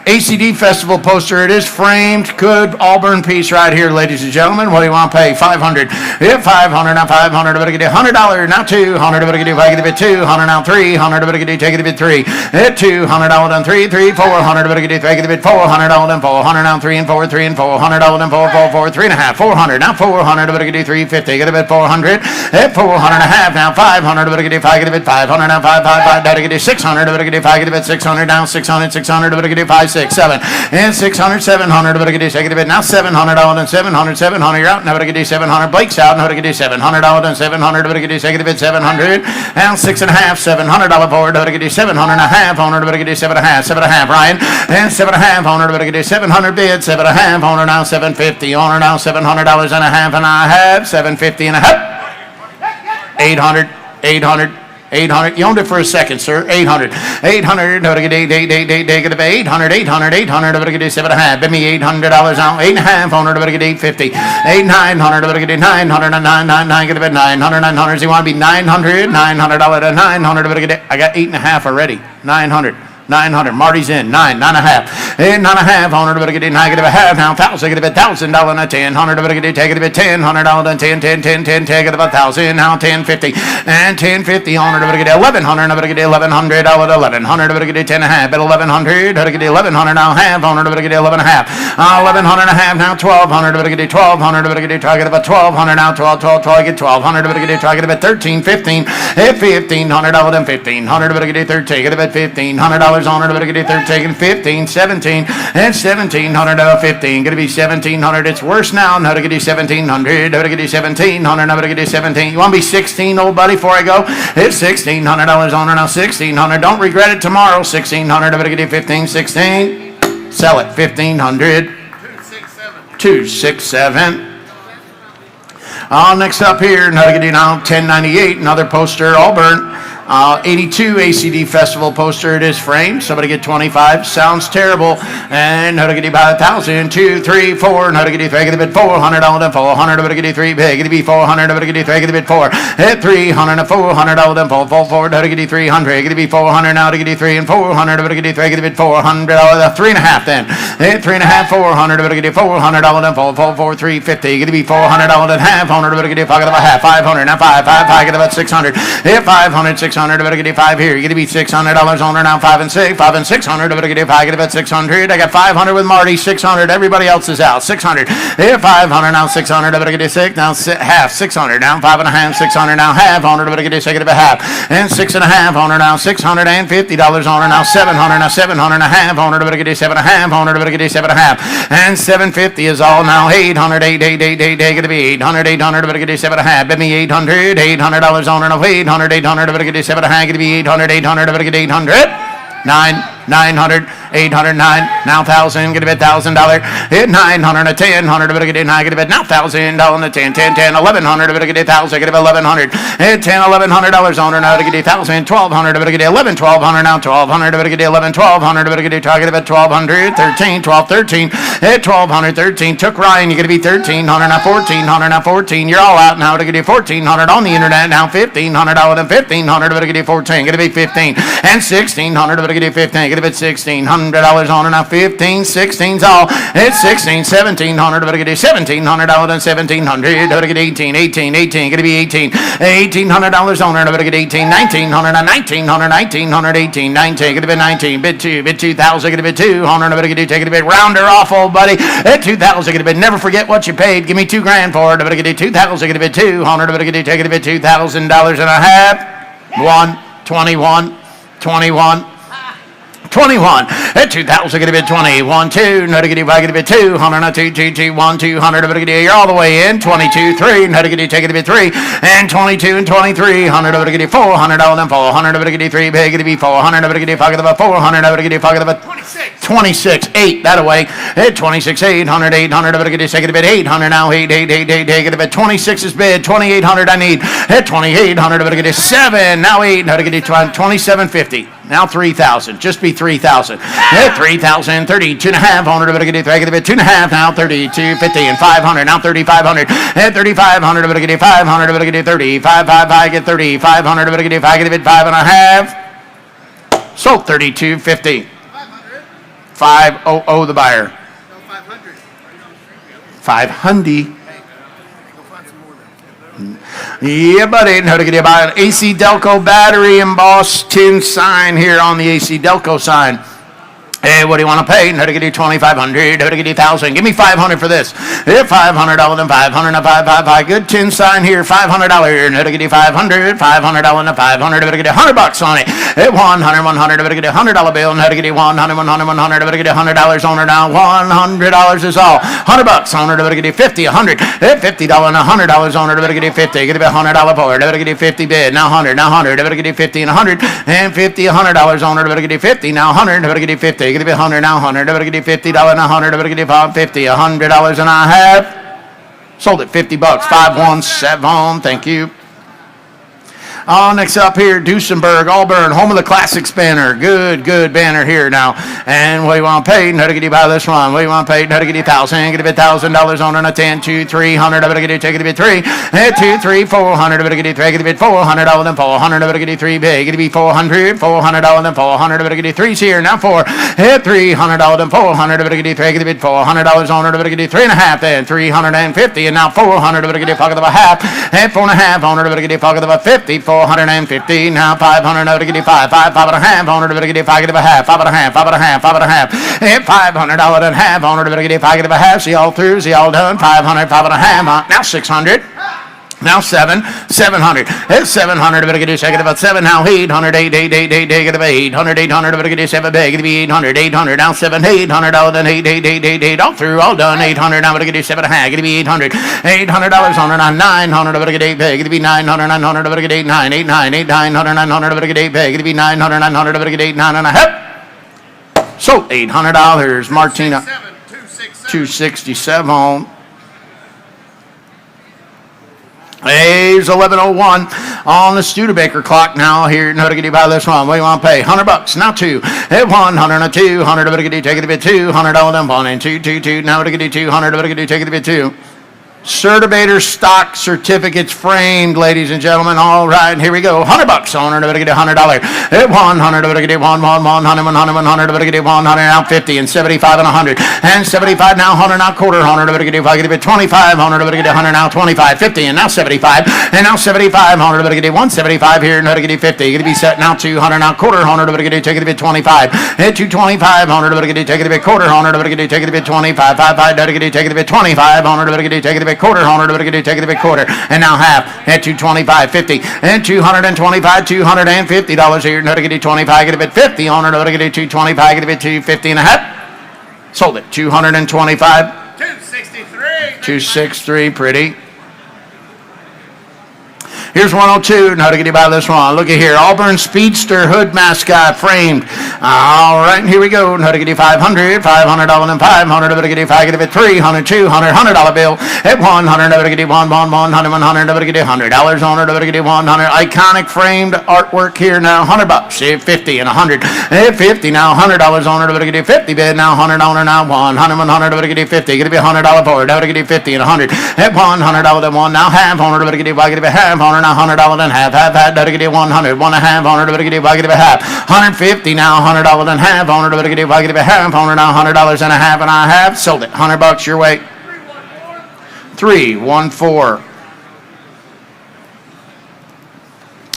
ACD Festival poster. It is framed. Good Auburn piece right here, ladies and gentlemen. What do you want to pay? 500. Yeah, 500. Now 500. But I get $100. Now 200. But I get you. I get a bit 200. Now 300. But I get you. Take it a bit 3. Hit $200. Then 3. 400. But I get you. Take it a bit $400. Then 400. Now 3 and 4. 3 and $400. Then 4. 3 and a half. 400. Now 400. But I get you 350. Get a bit 400. Hit 400 and a half. Now 500. But I get you. I get a bit 500. Now 5. But I get you 600. But I get you. I get a bit 600. Now 600. 600. But I get you 5. 6, 7, and 600, 700. But I get you take it a bit now. $700 and 700, 700. You're out. Now but I get you 700. Blake's out. Now I get you $700 and 700. But I get you take it a bit 700. Now 6 and a half, $700 for it. But I get you 700 and a half on it. But I get you 7 and a half, 7 and a half. Ryan and 7 and a half on it. But I get you 700 bid, 7 and a half on it now. 750 on it now. $700 and a half, and I have 750 and a half. 800, 800. 800. You owned it for a second, sir. 800. 800. No, get 800. 800. But I get 7 and a half. Give me $800 out. 8 and a half. On it. But I get 850. 900. But I get 900 and 999. Get a bit 900. 900. You want to be 900? $900 to 900. But I get. I got 8 and a half already. 900. 900. Marty's in. 9 and a half. 9 and a half. On it. But I get negative a half. Now 1,000. Get a bit $1,000 and a 1000. But I get take it a bit $1,000 and 10. Take it about 1,000. Now 1050 and 1050 on it. But I get 1,100. But I get 1,100 out at 1,100. But I get 10 and a half. But 1,100. But I get 1,100 now half on it. But I get 11 and a half. 1,100 and a half. Now 1,200. But I get 1,200. But I get target about 1,200 now. 12. I get 1,200. But I get target about 13, 15. $1,500 and 1,500. But I get 13. Get about $1,500. on her, nobody get 13, 15, 17, and 1700 out of 15. Gonna be 1700. It's worse now. Nobody get 1700. Nobody get 1700. Nobody get 17. You want to be 16, old buddy, before I go? It's $1,600 on her now. 1600. Don't regret it tomorrow. 1600. Nobody get 15, 16. Sell it. 1500. 267. Next up here, another getting now 1098, another poster, Auburn. 82 ACD Festival poster. It is framed. Somebody get 25. Sounds terrible. And how to get you by 1,000, 2, 3, 4. And how to get you 3. Get a bit 400 on them. 400. How to get you 3. Big. Get a bit 400. How to get you 3. Get a bit 4. Hit 300 and 400 on them. 4. How to get you 300. Get a bit 400 now to get you 3 and 400. How to get you 3. Get a bit 400 on them. 3.5 then. Hit 3.5. 400. How to get you 400 on them. 4. 350. Get a bit 400 on them. Half 100. How to get you pocket of a half. 500. Now 5. Get about 600. Hit 500. 600. Better get you 5 here. You're going to be $600 on her now. 5 and 6. 5 and 600. Better get you 5. Get about 600. I got 500 with Marty. 600. Everybody else is out. 600. Here 500 now. 600. Better get you 6 now. Half. 600 now. 5 and a half. 600 now. Half 100. Better get you 6 of a half. And 6 and a half on her now. $650 on her now. 700 now. 700 and a half on her. Better get you 7 and a half on her. Better get you 7 and a half. And 750 is all now. 800. 8. Going to be 800. 800. Better get you 7 and a half. Bet me 800. $800 on her now. 800. 800. Better get you 7 and a half. Going to be 800. 800. Better get 800. 900, 809, now 1,000, get a bit $1,000. Hit 900, a 1000, better get it 9, get a bit now $1,000 on the 10, 1100, better get 1,000, get a bit 1100. Hit 1100 on her now to get 1,000, 1200, better get 1200 now 1200, better get 1200, better get target about 1200, 13, 13. Hit 1213, took Ryan, you're gonna be 1300 now 1400 now 14. You're all out now to get 1400 on the internet now 1500 then 1500, better get 14, gonna be 15 and 1600, better get 15, get a bit $1,600 on her now 15, 16's all. It's 16, 1700, better get $1,700 and 1700, better get 18, gonna be 1800 on her, better get 18, 1900, 1900, 18, 19, get a bit 19, bid 2,000, get a bit 200, better get take it a bit rounder off, old buddy. At 2,000, get a bit, never forget what you paid. Give me $2,000 for it, better get 2,000, get a bit 200, better get take it a bit $2,000 and a half. 21. 21. At 2,000, get a bit 21, 2. No to get a bit 200, not 2, 1, 200. Better get you're all the way in. 22, 3. No to get take it a bit 3. And 22 and 23. 100 over to get 400 on them. 400 over to get 3. Big to be 400 over to get pocket of a 400 over to get pocket of a 26, 8. That away. At 26, 800, 800 over to get take it a bit 800 now. 8, get a bit 26 is bid. 2,800 I need. At 2,800 over to get 7. Now 8. How to get it 2750. Now 3,000. Just be 3,000. At 3,000, 32 and a half. 100 over to get it 2 and a half. Now 32.50 and 500. Now 3,500. At 3,500 over to get 500 over to get 35. I get 30. 500 over to get 5. Get a bit 5 and a half. Sold 32.50. 500 the buyer. 500. Yeah, buddy. How to get you by an AC Delco battery embossed tin sign here on the AC Delco sign. Hey, what do you want to pay? How to get you 2,500? How to get you 1,000? Give me 500 for this. $500 and 500 and 5. Good tin sign here. $500. How to get you 500? $500 and 500. How to get you $100 on it. At 100. How to get you $100 bill. How to get you 100. How to get you $100 on her now. $100 is all. $100 on her. How to get you 50. 100. At $50 and $100 on her. How to get you 50. Get a $100 for her. How to get you 50 bid. Now 100. How to get you 50 and 100 and 50. $100 on her. How to get you 50. Now 100. How to get you 50. Get a 100 now 100. How to get you $50 and 100. How to get you 50. $100 and a half. Sold it $50. 517. Thank you. Next up here, Duesenberg, Auburn, home of the Classics banner. Good banner here now. And what do you want to pay? How to get you by this one? What do you want to pay? How to get you 1,000? Get a bit $1,000 on a 10, 2, 300. How to get you take it a bit 3. 2, 3, 400. How to get you 3. Get a bit $400 then 400. How to get you 3 big. Get a bit $400. $400 then 400. How to get you 3's here. Now 4. $300 then 400. How to get you 3. Get a bit $400 on her. How to get you 3.5 then 350. And now 400. How to get you pocket of a half. And 4.5 on her. How to get you pocket of a 50. 450. Now 500. How to get you 5 and a half on her. How to get you 5 of a half. 5 and a half. And $500 and half on her. How to get you 5 of a half. See all through. See all done. 500. 5 and a half. Now 600. Now 700. It's 700. Better get second about 7. Now 800. 800. Get about 800. 800. Better get 7 big. It'll be 800. 800. Now 7. 800. All done. 8. All through. All done. 800. Now better get 7 a half. It'll be 800. $800 on 900. Better get 8 big. It'll be 900. 900. Better get 8 9. 8 9. 8 900. 900. Better get 8 big. It'll be 900. 900. Better get 8 9 and a half. So $800. Martina. 267. Here's 11:01 on the Studebaker clock now. Here, no to get you by this one. What do you want to pay? $100. Now 2. At 100 and 200. Better get you take it a bit. $200 them on and 2. Now to get you 200. Better get you take it a bit 2. Certibator stock certificates framed, ladies and gentlemen. All right, here we go. $100 on her. Better get $100. At 100. Better get 100. 100. Better get 100. Now 50 and 75 and 100 and 75 now 100 now quarter 100. Better get if I get it 25. 100. Better get 100 now 25 50 and now 75 and now 75 100. Better get 175 here. Better get 50. Gonna be set now 200 now quarter 100. Better get take it a bit 25 at 225 100. Better get take it a bit quarter 100. Better get take it a bit 25 55. Better get take it a bit 25 100. Better get take it a bit quarter 100. Better get take it a bit quarter and now half at 225 50 and 225 $250 here. Better get 25 get a bit 50 100. Better get 225 get a bit 250 and a half. Sold it 225 263 pretty. Here's 102. Now to get you by this one. Look at here. Auburn Speedster hood mascot framed. All right, here we go. Now to get you 500. $500 and 500. Better get you 5. Get it 300, 200, $100 bill. At 100. Better get you 100, 100. Better get you $100 on it. Better get you 100. Iconic framed artwork here now. $100. 50 and 100. At 50 now. $100 on it. Better get you 50 bid now. $100 now. 100, 100. Better get you 50. Get it be $100 for it. Better get you 50 and 100. At $100 then 1 now half 100. Better get you half 100. $100 and half, better get it 100, 1 and a half, 100, better get it, I get it a half, 150 now, $100 and half, 100, better get it, I get it a half, 100 now, $100 and a half, and I have sold it, $100 your way. 314.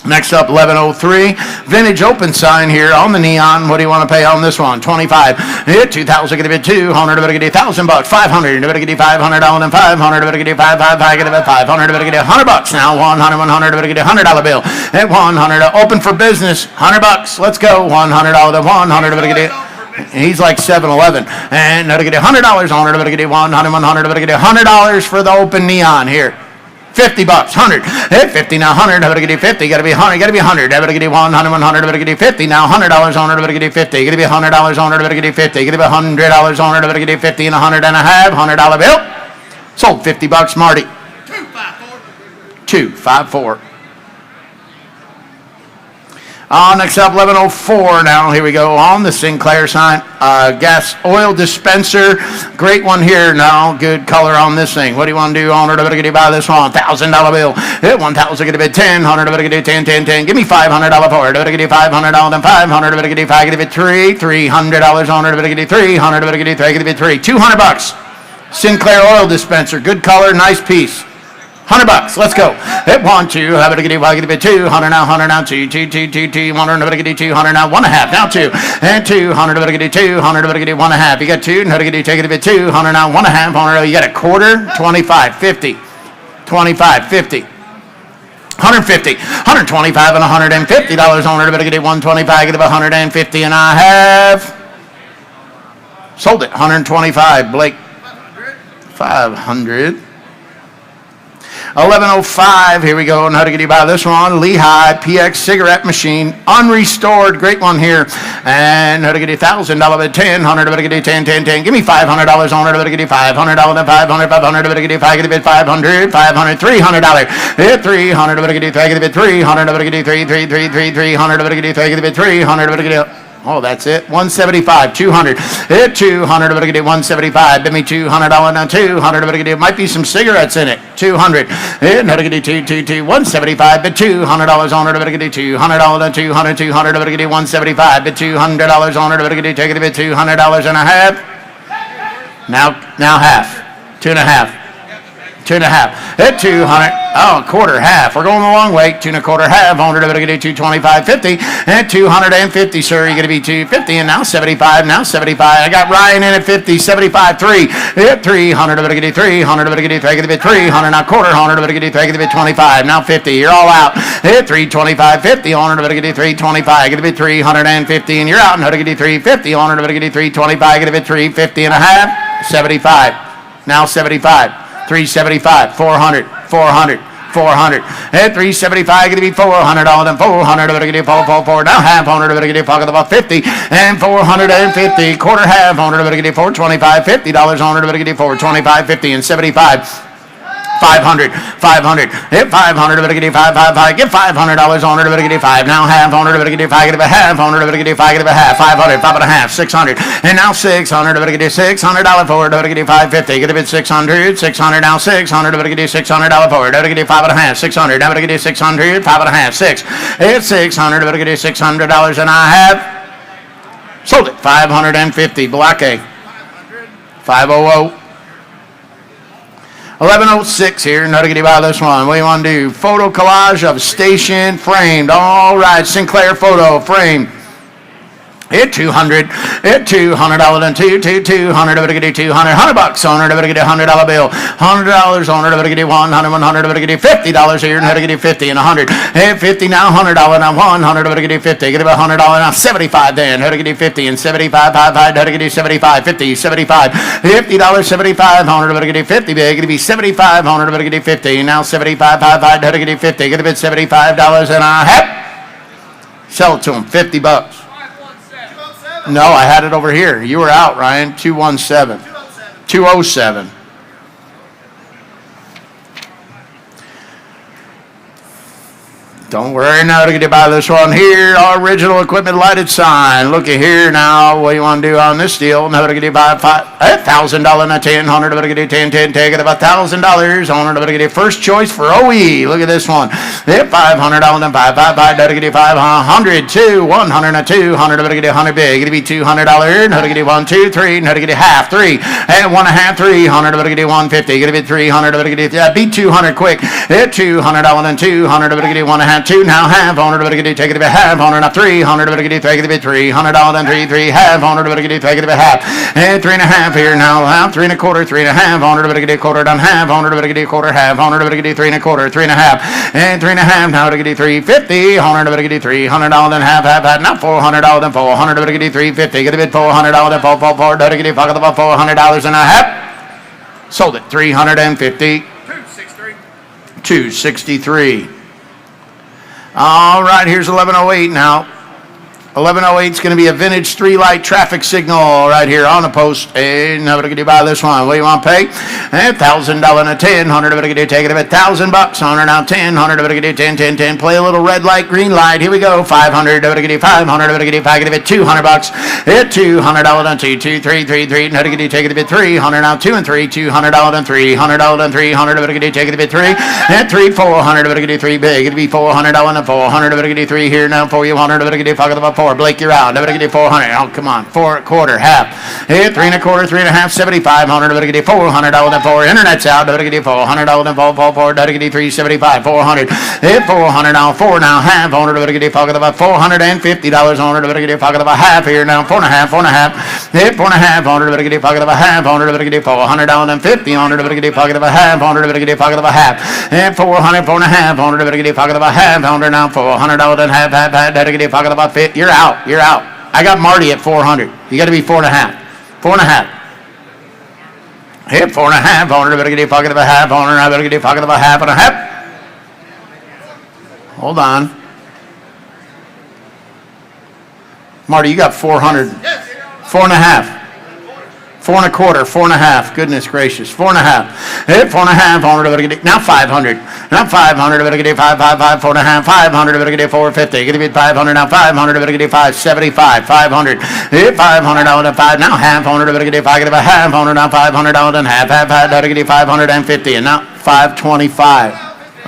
Next up, 1103. Vintage open sign here on the neon. What do you want to pay on this one? 25. 2,000. Get a bit 200. Better get $1,000. 500. Better get $500 and 500. Better get 5. Get about 500. Better get $100 now. 100. 100. Better get $100 bill. At 100. Open for business. $100. Let's go. $100 to 100. Better get it. He's like 7-Eleven. And better get $100 on it. Better get 100. 100. Better get $100 for the open neon here. $50, 100. Hey, 50 now, 100. Better get 50. Gotta be 100. Gotta be 100. Better get 100, 100. Better get 50 now, $100 on it. Better get 50. Gotta be $100 on it. Better get 50. Gotta be $100 on it. Better get 50 and 100 and a half. $100 bill. Sold $50, Marty. 254. Next up, 1104 now. Here we go on the Sinclair sign. Gas oil dispenser. Great one here now. Good color on this thing. What do you want to do on it? Better get you by this one. $1,000 bill. Hit 1,000. Get a bit 10. 100. Better get 10. Give me $500 for it. Better get you $500 and 500. Better get you 5. Get a bit $300 on it. Better get you 300. Better get you 3. Get a bit $200. Sinclair oil dispenser. Good color. Nice piece. $100. Let's go. Hit 1, 2. I better get it. I get a bit 200 now. 100 now. 2. 100. Better get it 200 now. 1 1/2 now. 2 and 200. Better get it 200. Better get it 1 1/2. You got 2. Better get it. Take it a bit 200 now. 1 1/2. 100. You got a quarter. 25. 50. 25. 50. 150. 125 and $150 on it. Better get it 125. Get it 150 and I have sold it. 125. Blake. 500. 1105, here we go. And how to get you by this one? Lehigh PX cigarette machine, unrestored. Great one here. And how to get you $1,000 at 10, 100. Better get you 10. Give me $500 on it. Better get you $500 and 500. Better get you 5. Get a bit 500. $300. Hit 300. Better get you 3. Get a bit 300. Better get you 300. Better get you 3. Get a bit 300. Better get you. Oh, that's it. 175, 200. Hit 200. Better get it 175. Give me $200 now. 200. Better get it. Might be some cigarettes in it. 200. Hit. Better get it 175. But $200 on it. Better get it $200 now. 200. Better get it 175. But $200 on it. Better get it. Take it a bit $200 and a half. Now half. 2 1/2. 2 and a half. Hit 200. Oh, quarter, half. We're going the long way. 2 and a quarter, half. 100, we're going to do 225, 50. And 250, sir. You're going to be 250. And now 75. Now 75. I got Ryan in at 50. 75, 3. Hit 300, we're going to do 300, we're going to do 300. Now quarter, 100, we're going to do 25. Now 50. You're all out. Hit 325, 50. 100, we're going to do 325. Going to be 350. And you're out. And we're going to do 350. 100, we're going to do 325. Going to be 350 and a half. 75. Now 75. 375, 400, 400, 400. At 375, going to be $400, then 400, we're going to do 444. Now half 100, we're going to do pocket about 50, and 450, quarter half 100, we're going to do 425, $50, 100, we're going to do 425, 50, and 75. 500, 500, hit 500, we're going to do 555, get $500, 100, we're going to do 5, now half 100, we're going to do 5, get a half 100, we're going to do 5, get a half, 500, 5 and a half, 600, and now 600, we're going to do $600 forward, we're going to do 550, get a bit 600, 600, now 600, we're going to do $600 forward, we're going to do 5 and a half, 600, now we're going to do 600, 5 and a half, 6, it's 600, we're going to do $600, and I have sold it, 550, Black A, 500. 1106 here. Now to get you by this one. What do you want to do? Photo collage of station framed. All right. Sinclair photo frame. Hit 200. Hit $200 and 200. We're gonna do 200. $100 on it. We're gonna get $100 bill. $100 on it. We're gonna do 100. 100. We're gonna do $50 here. And we're gonna do 50 and 100. Hit 50 now. $100 now. 100. We're gonna do 50. Get about $100 now. 75 then. We're gonna do 50 and 75. 5. We're gonna do 75. 50. 75. $50. 75. 100. We're gonna do 50. Big. Gonna be 75. 100. We're gonna do 50. Now 75. 5. We're gonna do 50. Get a bit $75 and I have. Sell it to him. $50. No, I had it over here. You were out, Ryan. 217. 207. Don't worry now to get you by this one here. Our original equipment lighted sign. Look at here now. What do you want to do on this deal? Now to get you by $1,000 and a 100. We're going to do 10. Take it about $1,000. On it. We're going to do first choice for OE. Look at this one. $500 and 5. To get you 500. 2. 100 and 200. We're going to do 100 big. It'll be $200. Now to get you 1, 2, 3. Now to get you half 3 and 1 1/2 300. We're going to do 150. Going to be 300. We're going to do beat 200 quick. $200 and 200. We're going to do 1 1/2. 2 now half 100, we're going to do take it a bit half 100 now 300, we're going to do take it a bit $300 and 3 half 100, we're going to do take it a bit half and 3 and a half here now half 3 and a quarter 3 and a half 100, we're going to do quarter down half 100, we're going to do quarter half 100, we're going to do 3 and a quarter 3 and a half and 3 and a half now we're going to do 350 100, we're going to do $300 then half now $400 then 400, we're going to do 350 get a bit $400 then 4 we're going to do pocket about $400 and a half. Sold it 350 263. All right, here's 1108 now. 1108 is going to be a vintage 3-light traffic signal right here on the post. And now we're going to buy this one. What do you want to pay? $1,000 and a 10. 100. We're going to take it about $1,000 on her now. 10. 100. We're going to do 10. Play a little red light, green light. Here we go. 500. We're going to do 500. We're going to do 5. Get it $200. Hit $200 on 2, 2, 3, 3, 3. Now we're going to take it a bit 300 now. 2 and 3. $200 and 300 and 300. We're going to take it a bit 3 and 3. 400. We're going to do 3 big. It'll be $400 and 400. We're going to do 3 here now for you. 100. We're going to do pocket about 4. Blake, you're out. Now we're going to do 400. Oh, come on. 4 1/4 half. Hit 3 1/4, 3 1/2, 7500. We're going to do $400 and 4. Internet's out. We're going to do $400 and 4. We're going to do 375. 400. Hit 400 now. 4 now. Half. 100. We're going to do pocket about $450 on it. We're going to do pocket about half here now. 4 1/2. 4 1/2. Hit 4 1/2. 100. We're going to do pocket about half. 100. We're going to do $400 and 50. 100. We're going to do pocket about half. 100. We're going to do pocket about half. And 400. 4 1/2. 100. We're going to do pocket about half. 100 now. $400 and half. We're going to do pocket about 50. You're out. You're out. I got Marty at 400. You got to be 4 1/2. 4 1/2. Hit 4 1/2. 100. We're going to do pocket about half. 100. Now we're going to do pocket about half and a half. Hold on. Marty, you got 400. 4 1/2. 4 1/4, 4 1/2. Goodness gracious. 4 1/2. Hit 4 1/2. 100. Now 500. Now 500. We're going to do 5, 4 1/2. 500. We're going to do 450. Going to be 500. Now 500. We're going to do 575. 500. Hit $500 and 5. Now half 100. We're going to do 5. Get about half 100. Now $500 and half. We're going to do 550. And now 525.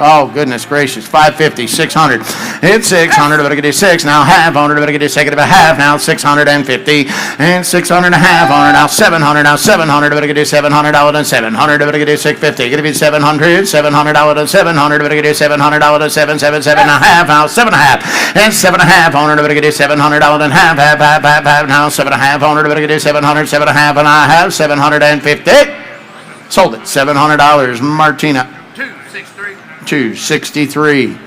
Oh, goodness gracious. 550, 600. It's 600. Better get 6. Now half on it. Better get second of a half. Now 650. And 600 and a half on it. Now 700. Now 700. Better get $700 and 700. Better get 650. Get it 700. $700 and 700. Better get $700 and 777 and a half. Now 7 and a half. And 7 and a half on it. Better get $700 and half. Half. Now 7 and a half on it. Better get 700. 7 and a half and I have 750. Sold it. $700. Martina. 263.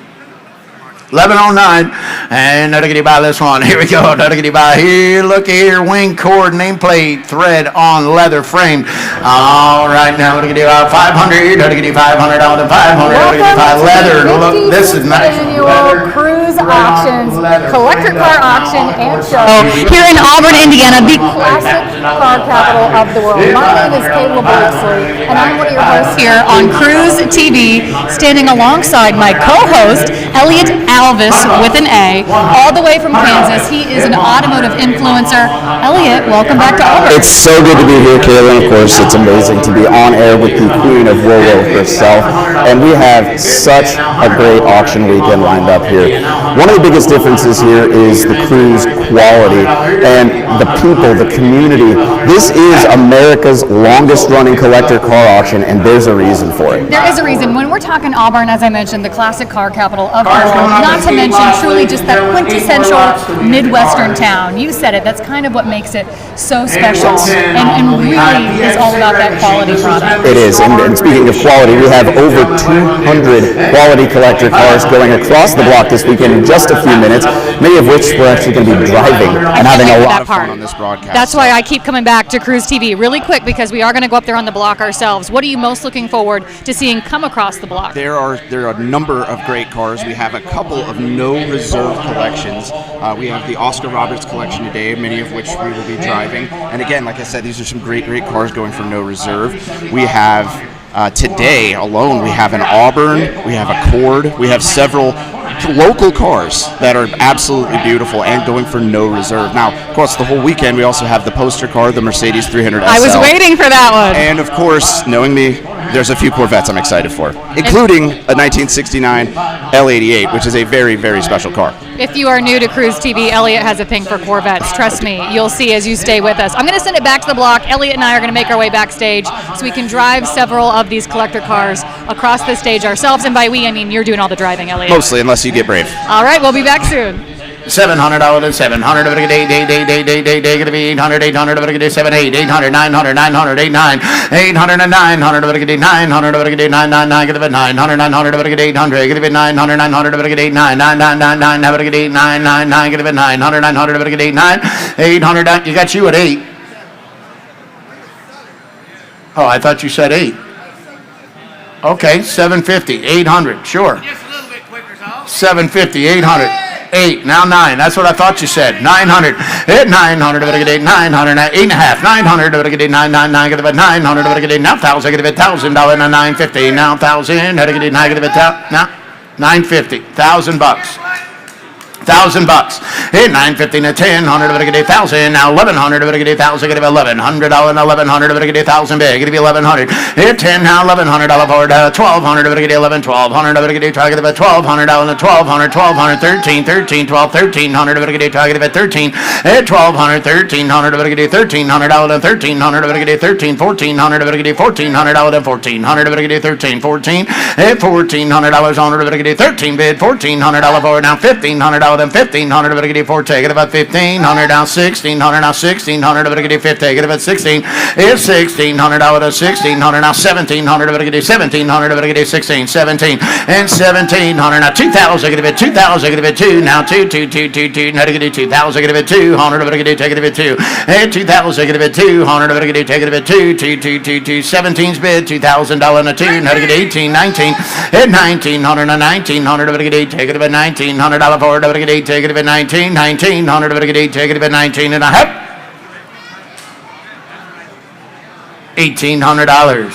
1109. And another get by this one. Here we go. Another get by here. Look here. Wing cord nameplate thread on leather frame. All right. Now another get by 500. Another get $500 and 500. Another get by leather. Look, this is nice. Annual Cruise Auctions, collector car auction and show Here in Auburn, Indiana, the classic car capital of the world. My name is Kayla Blakesley, and I'm one of your hosts here on Cruise TV, standing alongside my co-host, Elliot Alvis with an A, all the way from Kansas. He is an automotive influencer. Elliot, welcome back to Auburn. It's so good to be here, Kayla, and of course it's amazing to be on air with the queen of Willow herself, and we have such a great auction weekend lined up here. One of the biggest differences here is the cruise quality and the people, the community. This is America's longest running collector car auction, and there's a reason for it. There is a reason. When we're talking Auburn, as I mentioned, the classic car capital of the world, not to mention truly just that quintessential Midwestern town. You said it. That's kind of what makes it so special, and really is all about that quality product. It is, and speaking of quality, we have over 200 quality collector cars going across the block this weekend in just a few minutes, many of which we're actually going to be driving and having a lot of fun on this broadcast. That's why I keep coming back to Cruise TV really quick, because we are going to go up there on the block ourselves. What are you most looking forward to seeing come across the block? There are a number of great cars. We have a couple of no reserve collections. We have the Oscar Roberts collection today, many of which we will be driving. And again, like I said, these are some great cars going for no reserve. We have today alone, we have an Auburn, we have a Cord, we have several local cars that are absolutely beautiful and going for no reserve. Now, of course, the whole weekend we also have the poster car, the Mercedes 300 SL. I was waiting for that one. And of course, knowing me, there's a few Corvettes I'm excited for, including a 1969 L88, which is a very, very special car. If you are new to Cruise TV, Elliot has a thing for Corvettes. Trust me, you'll see as you stay with us. I'm going to send it back to the block. Elliot and I are going to make our way backstage so we can drive several of these collector cars across the stage ourselves. And by we, I mean you're doing all the driving, Elliot. Mostly, unless you get brave. All right, we'll be back soon. $700 and 700. Gonna be 800. 800. Gonna get 7 8. 800. 900. 900. 89. 800 and 900. Gonna get 900. Gonna get 999. Gonna be 900. 900. Gonna get 800. Gonna be 900. 900. Gonna get 89. 999. Gonna get 999. Gonna be 900. 900. Gonna get 89. 800. You got you at 8. Oh, I thought you said 8. Okay, 750. 800. Sure. 750, 800, 8, now 9. That's what I thought you said. 900, 900, better get 8, 900, 8.5, 900, better get 999, get about 900, better get 8, now 1,000, get about $1,000, now 950, now 1,000, better get 9, get about now 950, $1,000. $1,000. Hey, 950 and 10, 100, better get 1,000. Now 1,100, better get 1,000, get $1,100, and 1,100, better get 1,000 big, get 1,100. Hey, 10 now, $1,100 for 1,200, better get 11, 1,200, better get try get about $1,200, and 1,200, 1,200, 13, 12, 1,300, better get try get about 13. Hey, 1,200, 1,300, better get $1,300, and 1,300, better get 13, 1,400, better get $1,400, and 1,400, better get 13, 14. Hey, $1,400 on it, better get 13 bid, $1,400 for now $1,500. Then 1,500, better get 4, take it about 1,500, now 1,600, now 1,600, better get 50, take it about 16. It's $1,600, $1,600, now 1,700, better get 1,700, better get 16, 17, and 1,700, now 2,000, get a bit 2,000, get a bit 2, now 2, now to get 2,000, get a bit 200, better get take it a bit 2, and 2,000, get a bit 200, better get take it a bit 2, 17's bid, $2,000, now 2, now to get 18, 19, and 1,900, now 1,900, better get take it about $1,900 for it, better get 8, take it about 19, 1,900, better get 8, take it about 19 and a half. $1,800.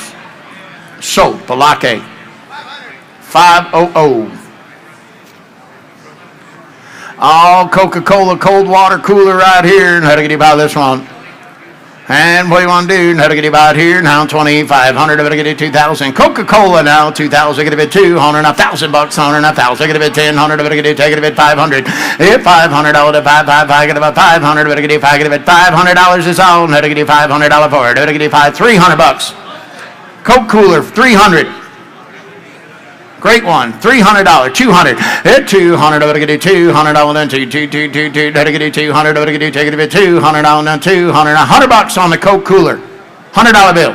Sold, Palake. 500. All Coca-Cola cold water cooler right here. And how to get you by this one? And what do you want to do? Now to get about here. Now 2,500. Better get it 2,000. Coca-Cola now 2,000. Get a bit 200. Now $1,000. 100. Now 1,000. Get a bit 1,000. Better get it. Take it a bit 500. If $500 to 555. Get about 500. Better get it. Get a bit $500 is all. Now to get it $500 for it. Better get it $300. Coke cooler 300. Great one. $300. 200. Hit 200. Better get it $200 then 2. Better get it 200. Better get it. Take it a bit $200 then 200. $100 on the Coke cooler. $100 bill.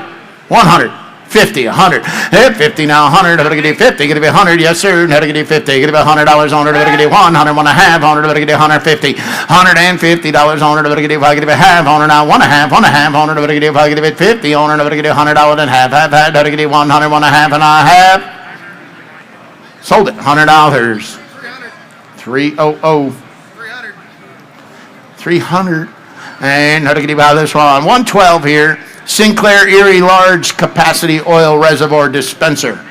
100. 50. 100. Hit 50 now. 100. Better get it 50. Get it 100. Yes sir. Better get it 50. Get it $100 on it. Better get it 100. 1.5. Better get it 150. $150 on it. Better get it. Get it half on it now. 1.5. 1.5 on it. Better get it. Get it 50 on it. Better get it $100 and half. Better get it 100. 1.5 and a half. Sold it. $100. 300. 300. And how to get you by this one? 112 here. Sinclair Erie large capacity oil reservoir dispenser.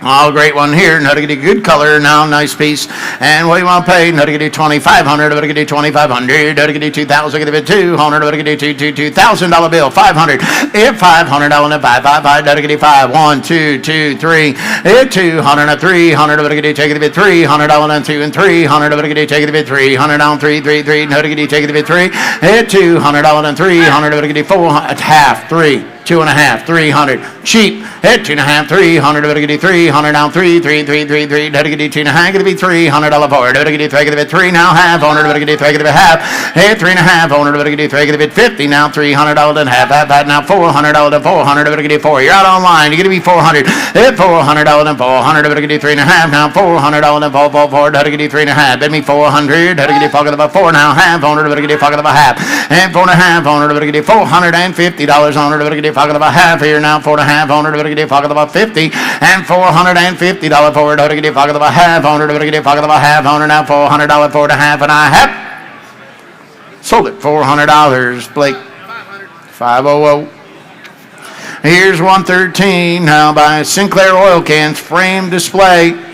Oh, great one here. Now to get a good color. Now, nice piece. And what do you want to pay? Now to get you 2,500. Now to get you 2,500. Now to get you 2,000. Get it 200. Now to get you $2,000 bill. 500. If $500 and 555. Now to get you 5. 1, 2, 2, 3. If 200 and 300. Now to get you take it a bit $300 and 2 and 300. Now to get you take it a bit 300 down 3, 3, 3. Now to get you take it a bit 3. If $200 and 300. Now to get you 400. Half 3. 2.5, 300. Cheap. At 2.5, 300. Better get you 300 down 3, 3, 3, 3, 3. Better get you 2.5. Get it be $300 for it. Better get you 3. Get it 3 now. Half on it. Better get you 3. Get it half. At 3.5 on it. Better get you 3. Get it 50 now. $300 and half. Half now $400 and 400. Better get you 4. You're out online. You get to be 400. At $400 and 400. Better get you 3.5 now. $400 and 4. Better get you 3.5. Bet me 400. Better get you fucking about 4 now. Half on it. Better get you fucking about half. And 4.5 on it. Better get you $450 on it. Better get you talking about half here now, 4.5 on it, better get talking about 50, and $450 for it, better get talking about half on it, better get talking about half on it now, $400 for it, half and a half. Sold it, $400, Blake. 500. Here's 113 now by Sinclair Oil Cans Frame Display.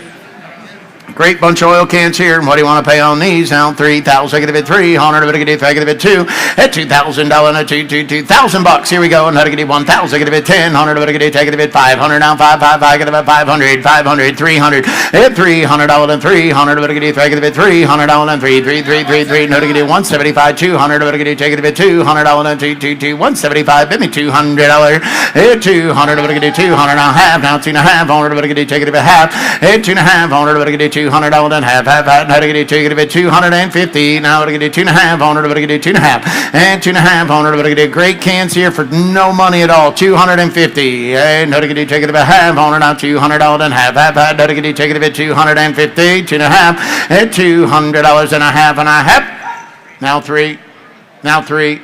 Great bunch of oil cans here. And what do you want to pay on these? Now 3,000. Get a bit 300. Get a bit 2. At $2,000. $2,000. Here we go. And how to get it 1,000. Get a bit 1,000. Get a take it a bit 500. Now 555. Get about 500. 500. 300. At $300 and 300. Get a take it a bit 300 and 3. 3, 3, 3, 3. No to get it 175. 200. Get a take it a bit 200 and 2, 2, 2. 175. Bet me $200. At 200. Get a 200 now half. Now 2.5. Get a take it a bit half. At 2.5. Get a $200 and half. Now to get it, take it a bit 250. Now to get it 2.5 on it, to get it 2.5 and 2.5 on it, to get great cans here for no money at all. 250. And now to get it, take it a bit half on it, now $200 and half. Now to get it, take it a bit 250. 2.5 and $200 and a half and a half. Now 3. Now 3.